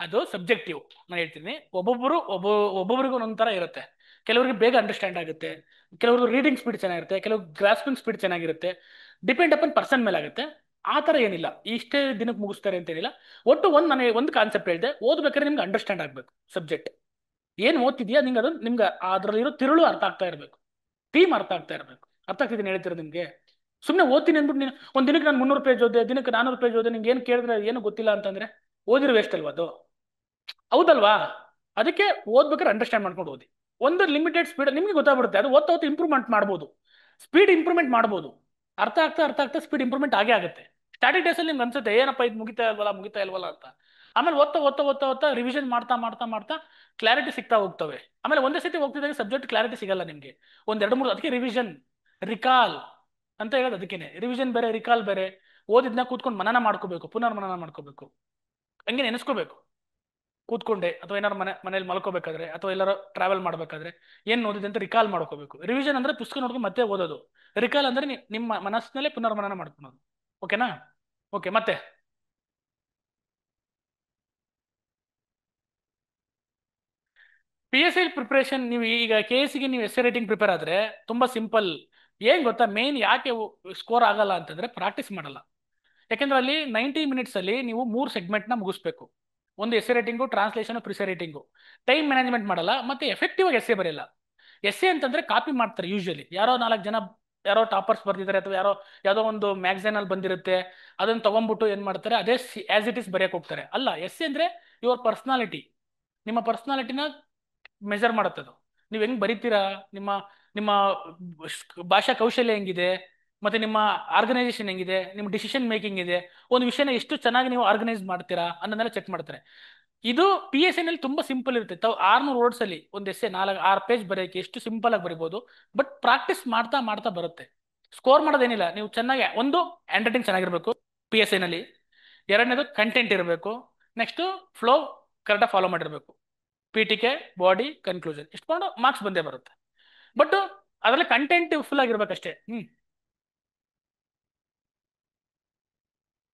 ಅದು ಸಬ್ಜೆಕ್ಟಿವ್. ನಾನು ಹೇಳ್ತೀನಿ, ಒಬ್ಬೊಬ್ಬರಿಗೂ ಒಂದೊಂಥರ ಇರುತ್ತೆ. ಕೆಲವರಿಗೆ ಬೇಗ ಅಂಡರ್ಸ್ಟ್ಯಾಂಡ್ ಆಗುತ್ತೆ, ಕೆಲವ್ರಿಗೆ ರೀಡಿಂಗ್ ಸ್ಪೀಡ್ ಚೆನ್ನಾಗಿರುತ್ತೆ, ಕೆಲವು ಗ್ರಾಸ್ಪಿಂಗ್ ಸ್ಪೀಡ್ ಚೆನ್ನಾಗಿರುತ್ತೆ. ಡಿಪೆಂಡ್ ಅಪನ್ ಪರ್ಸನ್ ಮೇಲೆ ಆಗುತ್ತೆ. ಆ ಥರ ಏನಿಲ್ಲ, ಇಷ್ಟೇ ದಿನಕ್ಕೆ ಮುಗಿಸ್ತಾರೆ ಅಂತ ಏನಿಲ್ಲ. ಒಟ್ಟು ನನಗೆ ಒಂದು ಕಾನ್ಸೆಪ್ಟ್ ಹೇಳಿದೆ, ಓದ್ಬೇಕಾದ್ರೆ ನಿಮ್ಗೆ ಅಂಡರ್ಸ್ಟ್ಯಾಂಡ್ ಆಗಬೇಕು ಸಬ್ಜೆಕ್ಟ್. ಏನು ಓದ್ತಿದ್ಯಾ ನಿಂಗೆ ಅದು ನಿಮ್ಗೆ ಅದರಲ್ಲಿರೋ ತಿರುಳು ಅರ್ಥ ಆಗ್ತಾ ಇರಬೇಕು, ಥೀಮ್ ಅರ್ಥ ಆಗ್ತಾ ಇರಬೇಕು. ಅರ್ಥ ಆಗ್ತಿದ್ದೀನಿ ಹೇಳ್ತಿರೋದು ನಿಮಗೆ? ಸುಮ್ಮನೆ ಓದ್ತೀನಿ ಅಂದ್ಬಿಟ್ಟು ನೀನು ಒಂದು ದಿನಕ್ಕೆ ನಾನು 300 ಪೇಜ್ ಓದಿದೆ, ದಿನಕ್ಕೆ 400 ಪೇಜ್ ಓದಿದೆ, ನಿಂಗೆ ಏನು ಕೇಳಿದ್ರೆ ಏನು ಗೊತ್ತಿಲ್ಲ ಅಂತಂದ್ರೆ ಓದಿರೋ ವೇಸ್ಟ್ ಅಲ್ವಾ ಅದು? ಹೌದಲ್ವಾ? ಅದಕ್ಕೆ ಓದ್ಬೇಕಾದ್ರೆ ಅಂಡರ್ಸ್ಟ್ಯಾಂಡ್ ಮಾಡ್ಕೊಂಡು ಓದಿ. ಒಂದು ಲಿಮಿಟೆಡ್ ಸ್ಪೀಡ್ ನಿಮ್ಗೆ ಗೊತ್ತಾಗ್ಬಿಡುತ್ತೆ. ಅದು ಓದ್ತಾ ಇಂಪ್ರೂವ್ಮೆಂಟ್ ಮಾಡ್ಬೋದು, ಸ್ಪೀಡ್ ಇಂಪ್ರೂವ್ಮೆಂಟ್ ಮಾಡ್ಬೋದು. ಅರ್ಥ ಆಗ್ತಾ ಸ್ಪೀಡ್ ಇಂಪ್ರೂವ್ಮೆಂಟ್ ಆಗೇ ಆಗುತ್ತೆ. ಸ್ಟಾರ್ಟಿಂಗ್ ಡೇಸಲ್ಲಿ ನಿಮ್ಗೆ ಅನ್ಸುತ್ತೆ ಏನಪ್ಪ ಇದು ಮುಗಿತಾ ಇಲ್ವಲ್ಲ ಅಂತ. ಆಮೇಲೆ ಓದ್ತಾ ರಿವಿಷನ್ ಮಾಡ್ತಾ ಕ್ಲಾರಿಟಿ ಸಿಗ್ತಾ ಹೋಗ್ತವೆ. ಆಮೇಲೆ ಒಂದೇ ಸತಿ ಹೋಗ್ತಿದ್ದಾಗ ಸಬ್ಜೆಕ್ಟ್ ಕ್ಲಾರಿಟಿ ಸಿಗಲ್ಲ ನಿಮಗೆ. 1-2-3 ಅದಕ್ಕೆ ರಿವಿಷನ್, ರಿಕಾಲ್ ಅಂತ ಹೇಳೋದು. ಅದಕ್ಕೇನೆ ರಿವಿಷನ್ ಬೇರೆ, ರಿಕಾಲ್ ಬೇರೆ. ಓದಿದ್ನ ಕೂತ್ಕೊಂಡು ಮನನ ಮಾಡ್ಕೋಬೇಕು, ಪುನರ್ಮನನ ಮಾಡ್ಕೋಬೇಕು, ಹಂಗೆ ನೆನೆಸ್ಕೋಬೇಕು ಕೂತ್ಕೊಂಡೆ. ಅಥವಾ ಏನಾರು ಮನೇಲಿ ಮಲ್ಕೋಬೇಕಾದ್ರೆ ಅಥವಾ ಎಲ್ಲಾರು ಟ್ರಾವೆಲ್ ಮಾಡ್ಬೇಕಾದ್ರೆ ಏನ್ ಓದಿದೆ ಅಂತ ರಿಕಾಲ್ ಮಾಡ್ಕೋಬೇಕು. ರಿವಿಷನ್ ಅಂದ್ರೆ ಪುಸ್ತಕ ನೋಡ್ಕೊಂಡು ಮತ್ತೆ ಓದೋದು. ರಿಕಾಲ್ ಅಂದ್ರೆ ನಿಮ್ಮ ಮನಸ್ಸಿನಲ್ಲೇ ಪುನರ್ಮನನ ಮಾಡ್ಕೊಳೋದು. ಓಕೆನಾ? ಓಕೆ. ಮತ್ತೆ PSI ಪ್ರಿಪರೇಷನ್, ನೀವು ಈಗ KSಗೆ ನೀವು essay ರೈಟಿಂಗ್ ಪ್ರಿಪೇರ್ ಆದ್ರೆ ತುಂಬಾ ಸಿಂಪಲ್. ಏನ್ ಗೊತ್ತಾ, ಮೇನ್ ಯಾಕೆ ಸ್ಕೋರ್ ಆಗಲ್ಲ ಅಂತಂದ್ರೆ ಪ್ರಾಕ್ಟೀಸ್ ಮಾಡಲ್ಲ. ಯಾಕೆಂದ್ರೆ ಅಲ್ಲಿ 90 ಮಿನಿಟ್ಸ್ ಅಲ್ಲಿ ನೀವು 3 ಸೆಗ್ಮೆಂಟ್ನ ಮುಗಿಸ್ಬೇಕು. ಒಂದು essay writing, translation, precis writing. Time management ಮಾಡಲ್ಲ, ಮತ್ತೆ ಎಫೆಕ್ಟಿವ್ ಆಗಿ essay ಬರೆಯಲ್ಲ. essay ಅಂತಂದ್ರೆ ಕಾಪಿ ಮಾಡ್ತಾರೆ ಯೂಶಲಿ. ಯಾರೋ 4 ಜನ ಯಾರೋ ಟಾಪರ್ಸ್ ಬರ್ದಿದ್ದಾರೆ ಅಥವಾ ಯಾವುದೋ ಒಂದು ಮ್ಯಾಗಝೈನ್ ಅಲ್ಲಿ ಬಂದಿರುತ್ತೆ, ಅದನ್ನ ತಗೊಂಡ್ಬಿಟ್ಟು ಏನ್ ಮಾಡ್ತಾರೆ, ಅದೇ ಆಸ್ ಇಟ್ ಇಸ್ ಬರೆಯಕ್ಕೆ ಹೋಗ್ತಾರೆ. ಅಲ್ಲ, essay ಅಂದ್ರೆ ಯುವರ್ ಪರ್ಸನಾಲಿಟಿ, ನಿಮ್ಮ ಪರ್ಸನಾಲಿಟಿನ ಮೆಜರ್ ಮಾಡುತ್ತೆ ಅದು. ನೀವು ಹೆಂಗ್ ಬರೀತೀರಾ, ನಿಮ್ಮ ನಿಮ್ಮ ಭಾಷಾ ಕೌಶಲ್ಯ ಹೆಂಗಿದೆ, ಮತ್ತೆ ನಿಮ್ಮ ಆರ್ಗನೈಸೇಷನ್ ಹೆಂಗಿದೆ, ನಿಮ್ಮ ಡಿಸಿಷನ್ ಮೇಕಿಂಗ್ ಇದೆ, ಒಂದು ವಿಷಯನ ಎಷ್ಟು ಚೆನ್ನಾಗಿ ನೀವು ಆರ್ಗನೈಸ್ ಮಾಡ್ತೀರಾ ಅನ್ನೋದನ್ನೆಲ್ಲ ಚೆಕ್ ಮಾಡ್ತಾರೆ. ಇದು PSI ನಲ್ಲಿ ತುಂಬಾ ಸಿಂಪಲ್ ಇರುತ್ತೆ. ತಾವು 600 ವರ್ಡ್ಸ್ ಅಲ್ಲಿ ಒಂದು essay 4-6 ಪೇಜ್ ಬರೆಯಕ್ಕೆ ಎಷ್ಟು ಸಿಂಪಲ್ ಆಗಿ ಬರಿಬಹುದು. ಬಟ್ ಪ್ರಾಕ್ಟೀಸ್ ಮಾಡ್ತಾ ಬರುತ್ತೆ. ಸ್ಕೋರ್ ಮಾಡೋದೇನಿಲ್ಲ, ನೀವು ಚೆನ್ನಾಗಿ ಒಂದು ಹ್ಯಾಂಡ್ ರೈಟಿಂಗ್ ಚೆನ್ನಾಗಿರ್ಬೇಕು PSI ನಲ್ಲಿ. ಎರಡನೇದು ಕಂಟೆಂಟ್ ಇರಬೇಕು. ನೆಕ್ಸ್ಟ್ ಫ್ಲೋ ಕರೆಕ್ಟಾಗಿ ಫಾಲೋ ಮಾಡಿರ್ಬೇಕು. ಪೀಠಿಕೆ, ಬಾಡಿ, ಕನ್ಕ್ಲೂಷನ್ ಇಷ್ಟಕೊಂಡು ಮಾರ್ಕ್ಸ್ ಬಂದೇ ಬರುತ್ತೆ. ಬಟ್ ಅದರಲ್ಲಿ ಕಂಟೆಂಟ್ ಫುಲ್ ಆಗಿರ್ಬೇಕಷ್ಟೇ.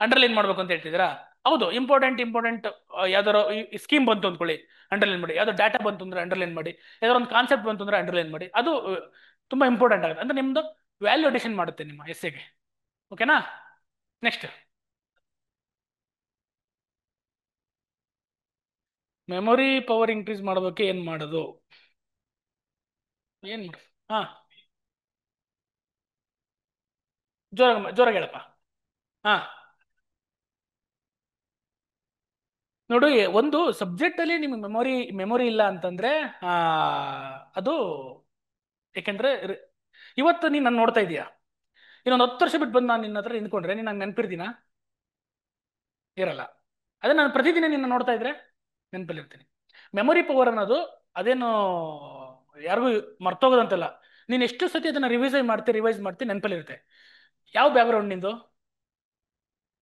ಅಂಡರ್ಲೈನ್ ಮಾಡ್ಬೇಕು ಅಂತ ಹೇಳ್ತಿದ್ದೀರಾ? ಹೌದು, ಇಂಪಾರ್ಟೆಂಟ್ ಯಾವ್ದಾರು ಸ್ಕೀಮ್ ಬಂತು ಅಂದ್ಕೊಳ್ಳಿ, ಅಂಡರ್ಲೈನ್ ಮಾಡಿ. ಯಾವ್ದೋ ಡಾಟಾ ಬಂತು ಅಂದ್ರೆ ಅಂಡರ್ಲೈನ್ ಮಾಡಿ. ಯಾವ್ದಾರು ಒಂದು ಕಾನ್ಸೆಪ್ಟ್ ಬಂತು ಅಂದ್ರೆ ಅಂಡರ್ಲೈನ್ ಮಾಡಿ. ಅದು ತುಂಬಾ ಇಂಪಾರ್ಟೆಂಟ್ ಆಗುತ್ತೆ. ಅಂದ್ರೆ ನಿಮ್ದು ವ್ಯಾಲ್ಯೂ ಅಡಿಷನ್ ಮಾಡುತ್ತೆ ನಿಮ್ಮ essayಗೆ. ಓಕೆನಾ? ನೆಕ್ಸ್ಟ್, ಮೆಮೊರಿ ಪವರ್ ಇನ್ಕ್ರೀಸ್ ಮಾಡೋದಕ್ಕೆ ಏನ್ ಮಾಡೋದು? ಏನ್ ಮಾಡೋದು? ಹಾ, ಜೋರಾಗಿ ಹೇಳಪ್ಪ. ಹಾ, ನೋಡು, ಒಂದು ಸಬ್ಜೆಕ್ಟ್ ಅಲ್ಲಿ ನಿಮ್ಗೆ ಮೆಮೊರಿ ಇಲ್ಲ ಅಂತಂದ್ರೆ ಅದು ಯಾಕೆಂದ್ರೆ ಇವತ್ತು ನೀನು ನನ್ನ ನೋಡ್ತಾ ಇದೀಯಾ, ಇನ್ನೊಂದು 10 ವರ್ಷ ಬಿಟ್ಟು ಬಂದು ನಾನು ನಿನ್ನ ಹತ್ರ ನಿಂತ್ಕೊಂಡ್ರೆ ನೀನು ನಂಗೆ ನೆನಪಿರ್ತೀನ? ಇರಲ್ಲ. ಅದೇ ನಾನು ಪ್ರತಿದಿನ ನಿನ್ನ ನೋಡ್ತಾ ಇದ್ರೆ ನೆನಪಲ್ಲಿರ್ತೀನಿ. ಮೆಮೊರಿ ಪವರ್ ಅನ್ನೋದು ಅದೇನು ಯಾರಿಗೂ ಮರ್ತೋಗೋದಂತಲ್ಲ. ನೀನು ಎಷ್ಟು ಸತಿ ಅದನ್ನ ರಿವೈಸ್ ಮಾಡ್ತಿ ನೆನಪಲ್ಲಿರುತ್ತೆ. ಯಾವ ಬ್ಯಾಕ್ಗ್ರೌಂಡ್ ನಿಂದು?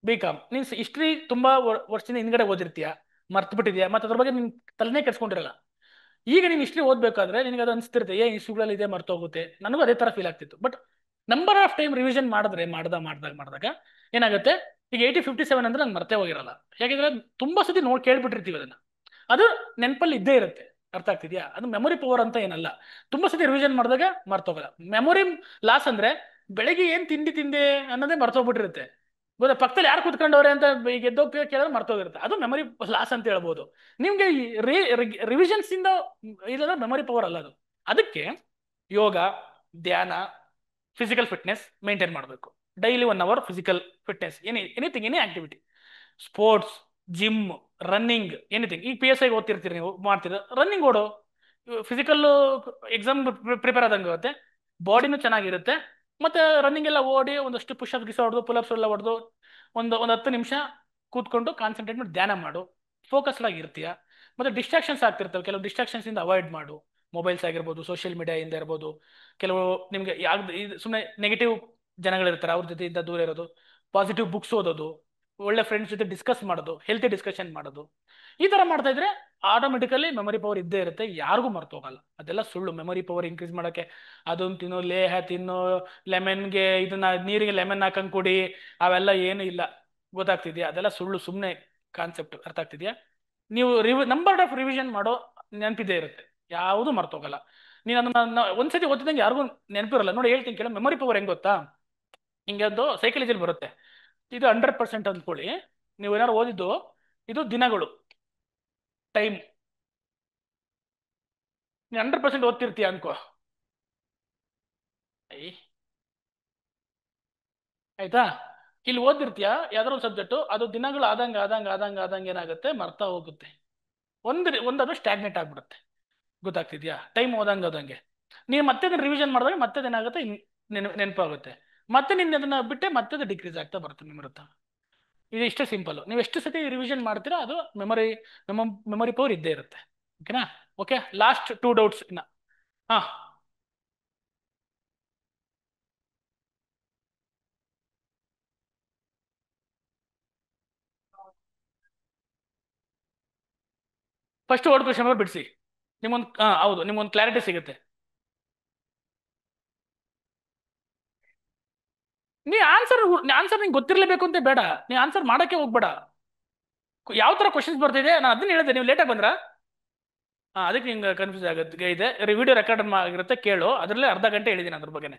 ಬಿ.ಕಾಮ್. ನೀನು ಹಿಸ್ಟ್ರಿ ತುಂಬಾ ವರ್ಷದಿಂದ ಹಿಂದ್ಗಡೆ ಓದಿರ್ತೀಯ, ಮರ್ತು ಬಿಟ್ಟಿದ್ಯಾ, ಮತ್ತೆ ಅದ್ರ ಬಗ್ಗೆ ನಿನ್ ತಲೆನೇ ಕೆಡ್ಸ್ಕೊಂಡಿರಲ್ಲ. ಈಗ ನೀನು ಹಿಸ್ಟ್ರಿ ಓದ್ಬೇಕಾದ್ರೆ ನಿನಗೆ ಅದು ಅನಿಸ್ತಿರುತ್ತೆ, ಹಿಸ್ಟ್ರಿಗಳಲ್ಲಿ ಇದೆ ಮರ್ತೋಗುತ್ತೆ. ನನಗೂ ಅದೇ ತರ ಫೀಲ್ ಆಗ್ತಿತ್ತು. But number of time revision ಮಾಡಿದ್ರೆ ಮಾಡಿದಾಗ ಏನಾಗುತ್ತೆ, ಈಗ 8057 ಅಂದ್ರೆ ನಂಗೆ ಮರ್ತೇ ಹೋಗಿರಲ್ಲ. ಯಾಕೆಂದ್ರೆ ತುಂಬಾ ಸತಿ ಕೇಳ್ಬಿಟ್ಟಿರ್ತೀವಿ ಅದನ್ನ. ಅದು ನೆನಪಲ್ಲಿ ಇದ್ದೇ ಇರುತ್ತೆ. ಅರ್ಥ ಆಗ್ತಿದ್ಯಾ? ಅದು ಮೆಮೊರಿ ಪವರ್ ಅಂತ ಏನಲ್ಲ. ತುಂಬಾ ಸತಿ ರಿವಿಷನ್ ಮಾಡಿದಾಗ ಮರ್ತೋಗಲ್ಲ. ಮೆಮೊರಿ ಲಾಸ್ ಅಂದ್ರೆ ಬೆಳಿಗ್ಗೆ ಏನ್ ತಿಂಡಿ ತಿಂದೆ ಅನ್ನೋದೇ ಮರ್ತೋಗ್ಬಿಟ್ಟಿರುತ್ತೆ. ಗೊತ್ತಾ? ಪಕ್ಕದಲ್ಲಿ ಯಾರು ಕುತ್ಕೊಂಡವ್ರೆ ಅಂತ ಈಗ ಎದ್ದೋಗಿ ಕೇಳಿದ್ರೆ ಮರ್ತೋಗಿರುತ್ತೆ. ಅದು ಮೆಮೊರಿ ಲಾಸ್ ಅಂತ ಹೇಳ್ಬೋದು. ನಿಮ್ಗೆ ರಿವಿಷನ್ಸ್ ಇಂದ ಇಲ್ಲದ ಮೆಮೊರಿ ಪವರ್ ಅಲ್ಲ ಅದು. ಅದಕ್ಕೆ ಯೋಗ, ಧ್ಯಾನ, ಫಿಸಿಕಲ್ ಫಿಟ್ನೆಸ್ ಮೇಂಟೈನ್ ಮಾಡಬೇಕು. Daily 1 hour physical fitness, anything, any activity, sports, gym, running, anything. ಈಗ PSI ಓದ್ತಿರ್ತೀರಿ, ನೀವು ಮಾಡ್ತೀರ, ರನ್ನಿಂಗ್ ಓಡೋ. ಫಿಸಿಕಲ್ ಎಕ್ಸಾಮ್ ಪ್ರಿಪೇರ್ ಆದಂಗೆ ಆಗುತ್ತೆ, ಬಾಡಿನೂ ಚೆನ್ನಾಗಿರುತ್ತೆ. ಮತ್ತೆ ರನ್ನಿಂಗ್ ಎಲ್ಲ ಓಡಿ ಒಂದಷ್ಟು ಪುಷಪ್ ಗಿಸ್ ಹೊಡೆದು ಪುಲಪ್ಸ್ ಎಲ್ಲ ಹೊಡೆದು ಒಂದು 10 ನಿಮಿಷ ಕೂತ್ಕೊಂಡು ಕಾನ್ಸಂಟ್ರೇಟ್ ಮಾಡಿ ಧ್ಯಾನ ಮಾಡು. ಫೋಕಸ್ಡ್ ಆಗಿರ್ತೀಯ. ಮತ್ತೆ ಡಿಸ್ಟ್ರಾಕ್ಷನ್ಸ್ ಆಗ್ತಿರ್ತವೆ, ಕೆಲವು ಡಿಸ್ಟ್ರಾಕ್ಷನ್ಸ್ ಇಂದ ಅವಾಯ್ಡ್ ಮಾಡು. ಮೊಬೈಲ್ಸ್ ಆಗಿರ್ಬೋದು, ಸೋಷಿಯಲ್ ಮೀಡಿಯಾ ಇಂದ ಇರ್ಬೋದು. ಕೆಲವು ನಿಮ್ಗೆ ಸುಮ್ಮನೆ ನೆಗೆಟಿವ್ ಜನಗಳಿರ್ತಾರೆ, ಅವ್ರ ಜೊತೆ ಇಂದ ದೂರ ಇರೋದು. ಪಾಸಿಟಿವ್ ಬುಕ್ಸ್ ಓದೋದು, ಒಳ್ಳೆ ಫ್ರೆಂಡ್ಸ್ ಜೊತೆ ಡಿಸ್ಕಸ್ ಮಾಡೋದು, ಹೆಲ್ತಿ ಡಿಸ್ಕಷನ್ ಮಾಡೋದು. ಈ ತರ ಮಾಡ್ತಾ ಇದ್ರೆ ಆಟೋಮೆಟಿಕಲಿ ಮೆಮೊರಿ ಪವರ್ ಇದ್ದೇ ಇರುತ್ತೆ, ಯಾರಿಗೂ ಮರ್ತು ಹೋಗಲ್ಲ. ಅದೆಲ್ಲ ಸುಳ್ಳು. ಮೆಮೊರಿ ಪವರ್ ಇನ್ಕ್ರೀಸ್ ಮಾಡಕ್ಕೆ ಅದೊಂದು ತಿನ್ನೋ, ಲೇಹ ತಿನ್ನೋ, ಲೆಮನ್ಗೆ ಇದನ್ನ ನೀರಿಗೆ ಲೆಮನ್ ಹಾಕಂಗ್ ಕುಡಿ, ಅವೆಲ್ಲ ಏನು ಇಲ್ಲ. ಗೊತ್ತಾಗ್ತಿದ್ಯಾ? ಅದೆಲ್ಲ ಸುಳ್ಳು, ಸುಮ್ಮನೆ ಕಾನ್ಸೆಪ್ಟ್. ಅರ್ಥ ಆಗ್ತಿದ್ಯಾ? ನೀವು ನಂಬರ್ ಆಫ್ ರಿವಿಷನ್ ಮಾಡೋ ನೆನಪಿದ್ದೇ ಇರುತ್ತೆ, ಯಾವುದು ಮರ್ತೋಗಲ್ಲ. ನೀನು ಅದನ್ನ ಒಂದ್ಸತಿ ಓದಿದಂಗೆ ಯಾರಿಗೂ ನೆನಪಿರಲ್ಲ. ನೋಡಿ ಹೇಳ್ತೀನಿ ಕೇಳ, ಮೆಮೊರಿ ಪವರ್ ಹೆಂಗ್ ಗೊತ್ತಾ? ಹಿಂಗೆ ಒಂದು ಸೈಕಾಲಜಿಲಿ ಬರುತ್ತೆ. ಇದು 100% ಅಂದ್ಕೊಳ್ಳಿ. ನೀವು ಏನಾದ್ರು ಓದಿದ್ದು, ಇದು ದಿನಗಳು, ಟೈಮ್. ನೀನು 100% ಓದ್ತಿರ್ತೀಯ ಅನ್ಕೋ. ಆಯ್ತಾ? ಇಲ್ಲಿ ಓದಿರ್ತೀಯ ಯಾವ್ದಾದ್ರು ಒಂದು ಸಬ್ಜೆಕ್ಟು, ಅದು ದಿನಗಳು ಆದಂಗೆ ಏನಾಗುತ್ತೆ, ಮರ್ತಾ ಹೋಗುತ್ತೆ. ಒಂದದು ಸ್ಟ್ಯಾಗ್ನೆಟ್ ಆಗ್ಬಿಡುತ್ತೆ. ಗೊತ್ತಾಗ್ತಿದ್ಯಾ? ಟೈಮ್ ಓದಂಗೆ ನೀವು ಮತ್ತೆ ಅದನ್ನ ರಿವಿಷನ್ ಮಾಡಿದಾಗ ಮತ್ತೆ ಏನಾಗುತ್ತೆ, ನೆನಪಾಗುತ್ತೆ. ಮತ್ತೆ ನಿನ್ನ ಅದನ್ನ ಬಿಟ್ಟೆ ಮತ್ತೆ ಅದು ಡಿಕ್ರೀಸ್ ಆಗ್ತಾ ಬರುತ್ತೆ ಮೆಮೊರಿ. ಇದು ಇಷ್ಟೇ ಸಿಂಪಲ್. ನೀವು ಎಷ್ಟು ಸತಿ ರಿವಿಷನ್ ಮಾಡ್ತೀರಾ ಅದು ಮೆಮೊರಿ ಪವರ್ ಇದ್ದೇ ಇರುತ್ತೆ. ಓಕೆನಾ? ಓಕೆ, ಲಾಸ್ಟ್ 2 ಡೌಟ್ಸ್ ಇನ್ನ. ಹಾ, ಫಸ್ಟ್ ವರ್ಡ್ ಕ್ವೆಶ್ಚನ್ ಪೇಪರ್ ಬಿಡಿಸಿ. ಹೌದು, ನಿಮ್ಗೊಂದು ಕ್ಲಾರಿಟಿ ಸಿಗುತ್ತೆ. ಆನ್ಸರ್ ನಿಂಗೆ ಗೊತ್ತಿರಲೇಬೇಕು ಅಂತ ಬೇಡ. ನೀ ಆನ್ಸರ್ ಮಾಡಕ್ಕೆ ಹೋಗ್ಬೇಡ. ಯಾವ ತರ ಕ್ವಶನ್ಸ್ ಬರ್ತಿದೆ ನಾನು ಅದನ್ನ ಹೇಳಿದೆ. ನೀವು ಲೇಟಾಗಿ ಬಂದ್ರ ಅದಕ್ಕೆ ನಿಂಗೆ ಕನ್ಫ್ಯೂಸ್ ಆಗುತ್ತೆ. ಇದೆ ವಿಡಿಯೋ ರೆಕಾರ್ಡ್ ಆಗಿರುತ್ತೆ, ಕೇಳು. ಅದರಲ್ಲೇ ಅರ್ಧ ಗಂಟೆ ಹೇಳಿದ್ದೀನಿ ಅದ್ರ ಬಗ್ಗೆನೆ.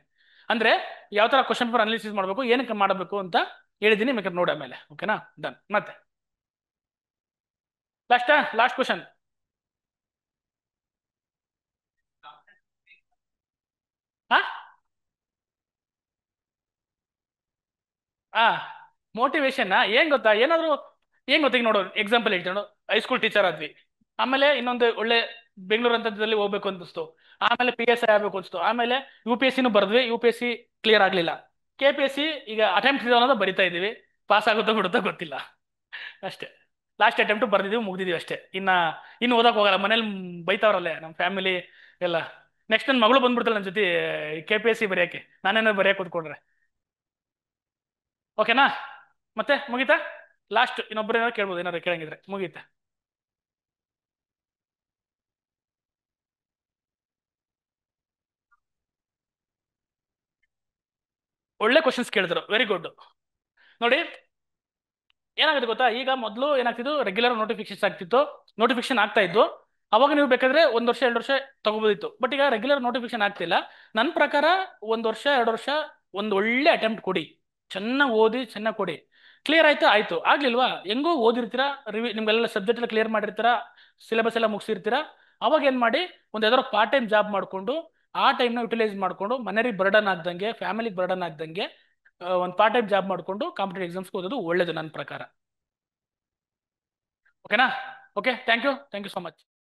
ಅಂದ್ರೆ ಯಾವ ತರ ಕ್ವಶನ್ ಪೇಪರ್ ಅನಾಲಿಸಿಸ್ ಮಾಡಬೇಕು, ಏನಕ್ಕೆ ಮಾಡಬೇಕು ಅಂತ ಹೇಳಿದ್ದೀನಿ. ಬೇಕಾದ್ರೆ ನೋಡಿ ಆಮೇಲೆ. ಓಕೆನಾ? ಡನ್. ಮತ್ತೆ ಲಾಸ್ಟ್ ಕ್ವಶನ್. ಹಾ, ಮೋಟಿವೇಶನ್ ಏನ್ ಗೊತ್ತಾ? ಏನ್ ಗೊತ್ತಾ, ಈಗ ನೋಡು, ಎಕ್ಸಾಂಪಲ್ ಹೇಳ್ತೀನಿ ನೋಡು. ಹೈಸ್ಕೂಲ್ ಟೀಚರ್ ಆದ್ವಿ, ಆಮೇಲೆ ಇನ್ನೊಂದು ಒಳ್ಳೆ ಬೆಂಗಳೂರು ಅಂತದಲ್ಲಿ ಹೋಗ್ಬೇಕು ಅನಿಸ್ತು, ಆಮೇಲೆ PSI ಆಗ್ಬೇಕು ಅನಿಸ್ತು, ಆಮೇಲೆ UPSC ಬರ್ದ್ವಿ, UPSC ಕ್ಲಿಯರ್ ಆಗ್ಲಿಲ್ಲ. KPSC ಈಗ ಅಟೆಂಪ್ಟ್ ಅನ್ನೋದು ಬರಿತಾ ಇದೀವಿ, ಪಾಸ್ ಆಗುತ್ತೋ ಬಿಡುತ್ತೋ ಗೊತ್ತಿಲ್ಲ. ಅಷ್ಟೇ. ಲಾಸ್ಟ್ ಅಟೆಂಪ್ಟ್ ಬರ್ದಿದೀವಿ, ಮುಗ್ದಿದೀವಿ ಅಷ್ಟೇ. ಇನ್ನು ಓದಕ್ ಹೋಗಲ್ಲ, ಮನೇಲಿ ಬೈತಾವ್ರಲ್ಲೇ ನಮ್ಮ ಫ್ಯಾಮಿಲಿ ಎಲ್ಲ. ನೆಕ್ಸ್ಟ್ ನನ್ನ ಮಗಳು ಬಂದ್ಬಿಡ್ತಾಳೆ ನನ್ನ ಜೊತೆ KPSC ಬರೆಯಕ್ಕೆ, ನಾನೇನಾದ್ರು ಬರೆಯಕ್ಕೆ ಕೂತ್ಕೊಂಡ್ರೆ. ಓಕೆನಾ? ಮತ್ತೆ ಮುಗೀತಾ? ಲಾಸ್ಟ್ ಇನ್ನೊಬ್ಬರು ಏನಾದ್ರು ಕೇಳ್ಬೋದು, ಏನಾದ್ರು ಕೇಳಂಗಿದ್ರೆ. ಮುಗೀತಾ? ಒಳ್ಳೆ ಕ್ವಶನ್ಸ್ ಕೇಳಿದ್ರು, ವೆರಿ ಗುಡ್. ನೋಡಿ, ಏನಾಗುತ್ತೆ ಗೊತ್ತಾ? ಈಗ ಮೊದಲು ಏನಾಗ್ತಿದ್ದು, ರೆಗ್ಯುಲರ್ ನೋಟಿಫಿಕೇಶನ್ ಆಗ್ತಾ ಇದ್ದು. ಅವಾಗ ನೀವು ಬೇಕಾದ್ರೆ 1 ವರ್ಷ 2 ವರ್ಷ ತಗೋಬೋದಿತ್ತು. ಬಟ್ ಈಗ ರೆಗ್ಯುಲರ್ ನೋಟಿಫಿಕೇಶನ್ ಆಗ್ತಿಲ್ಲ. ನನ್ನ ಪ್ರಕಾರ 1 ವರ್ಷ 2 ವರ್ಷ ಒಂದು ಒಳ್ಳೆ ಅಟೆಂಪ್ಟ್ ಕೊಡಿ, ಚೆನ್ನಾಗಿ ಓದಿ, ಚೆನ್ನಾಗಿ ಕೊಡಿ. ಕ್ಲಿಯರ್ ಆಯ್ತು ಆಗ್ಲಿಲ್ವಾ, ಹೆಂಗೋ ಓದಿರ್ತೀರಾ, ನಿಮ್ಗೆಲ್ಲ ಸಬ್ಜೆಕ್ಟ್ ಎಲ್ಲ ಕ್ಲಿಯರ್ ಮಾಡಿರ್ತೀರಾ, ಸಿಲೆಬಸ್ ಎಲ್ಲ ಮುಗಿಸಿರ್ತೀರಾ. ಅವಾಗ ಏನ್ ಮಾಡಿ, ಒಂದು ಯಾವ್ದಾದ್ರು ಪಾರ್ಟ್ ಟೈಮ್ ಜಾಬ್ ಮಾಡ್ಕೊಂಡು ಆ ಟೈಮ್ನ ಯುಟಿಲೈಸ್ ಮಾಡ್ಕೊಂಡು, ಮನೆಯವ್ರಿಗೆ ಬರ್ಡನ್ ಆಗ್ದಂಗೆ, ಫ್ಯಾಮಿಲಿಗೆ ಬರ್ಡನ್ ಆಗ್ದಂಗೆ ಒಂದು ಪಾರ್ಟ್ ಟೈಮ್ ಜಾಬ್ ಮಾಡ್ಕೊಂಡು ಕಾಂಪಿಟೇಟಿವ್ ಎಕ್ಸಾಮ್ಸ್ಗೆ ಓದೋದು ಒಳ್ಳೇದು ನನ್ನ ಪ್ರಕಾರ. ಓಕೆನಾ? Okay, thank you so much.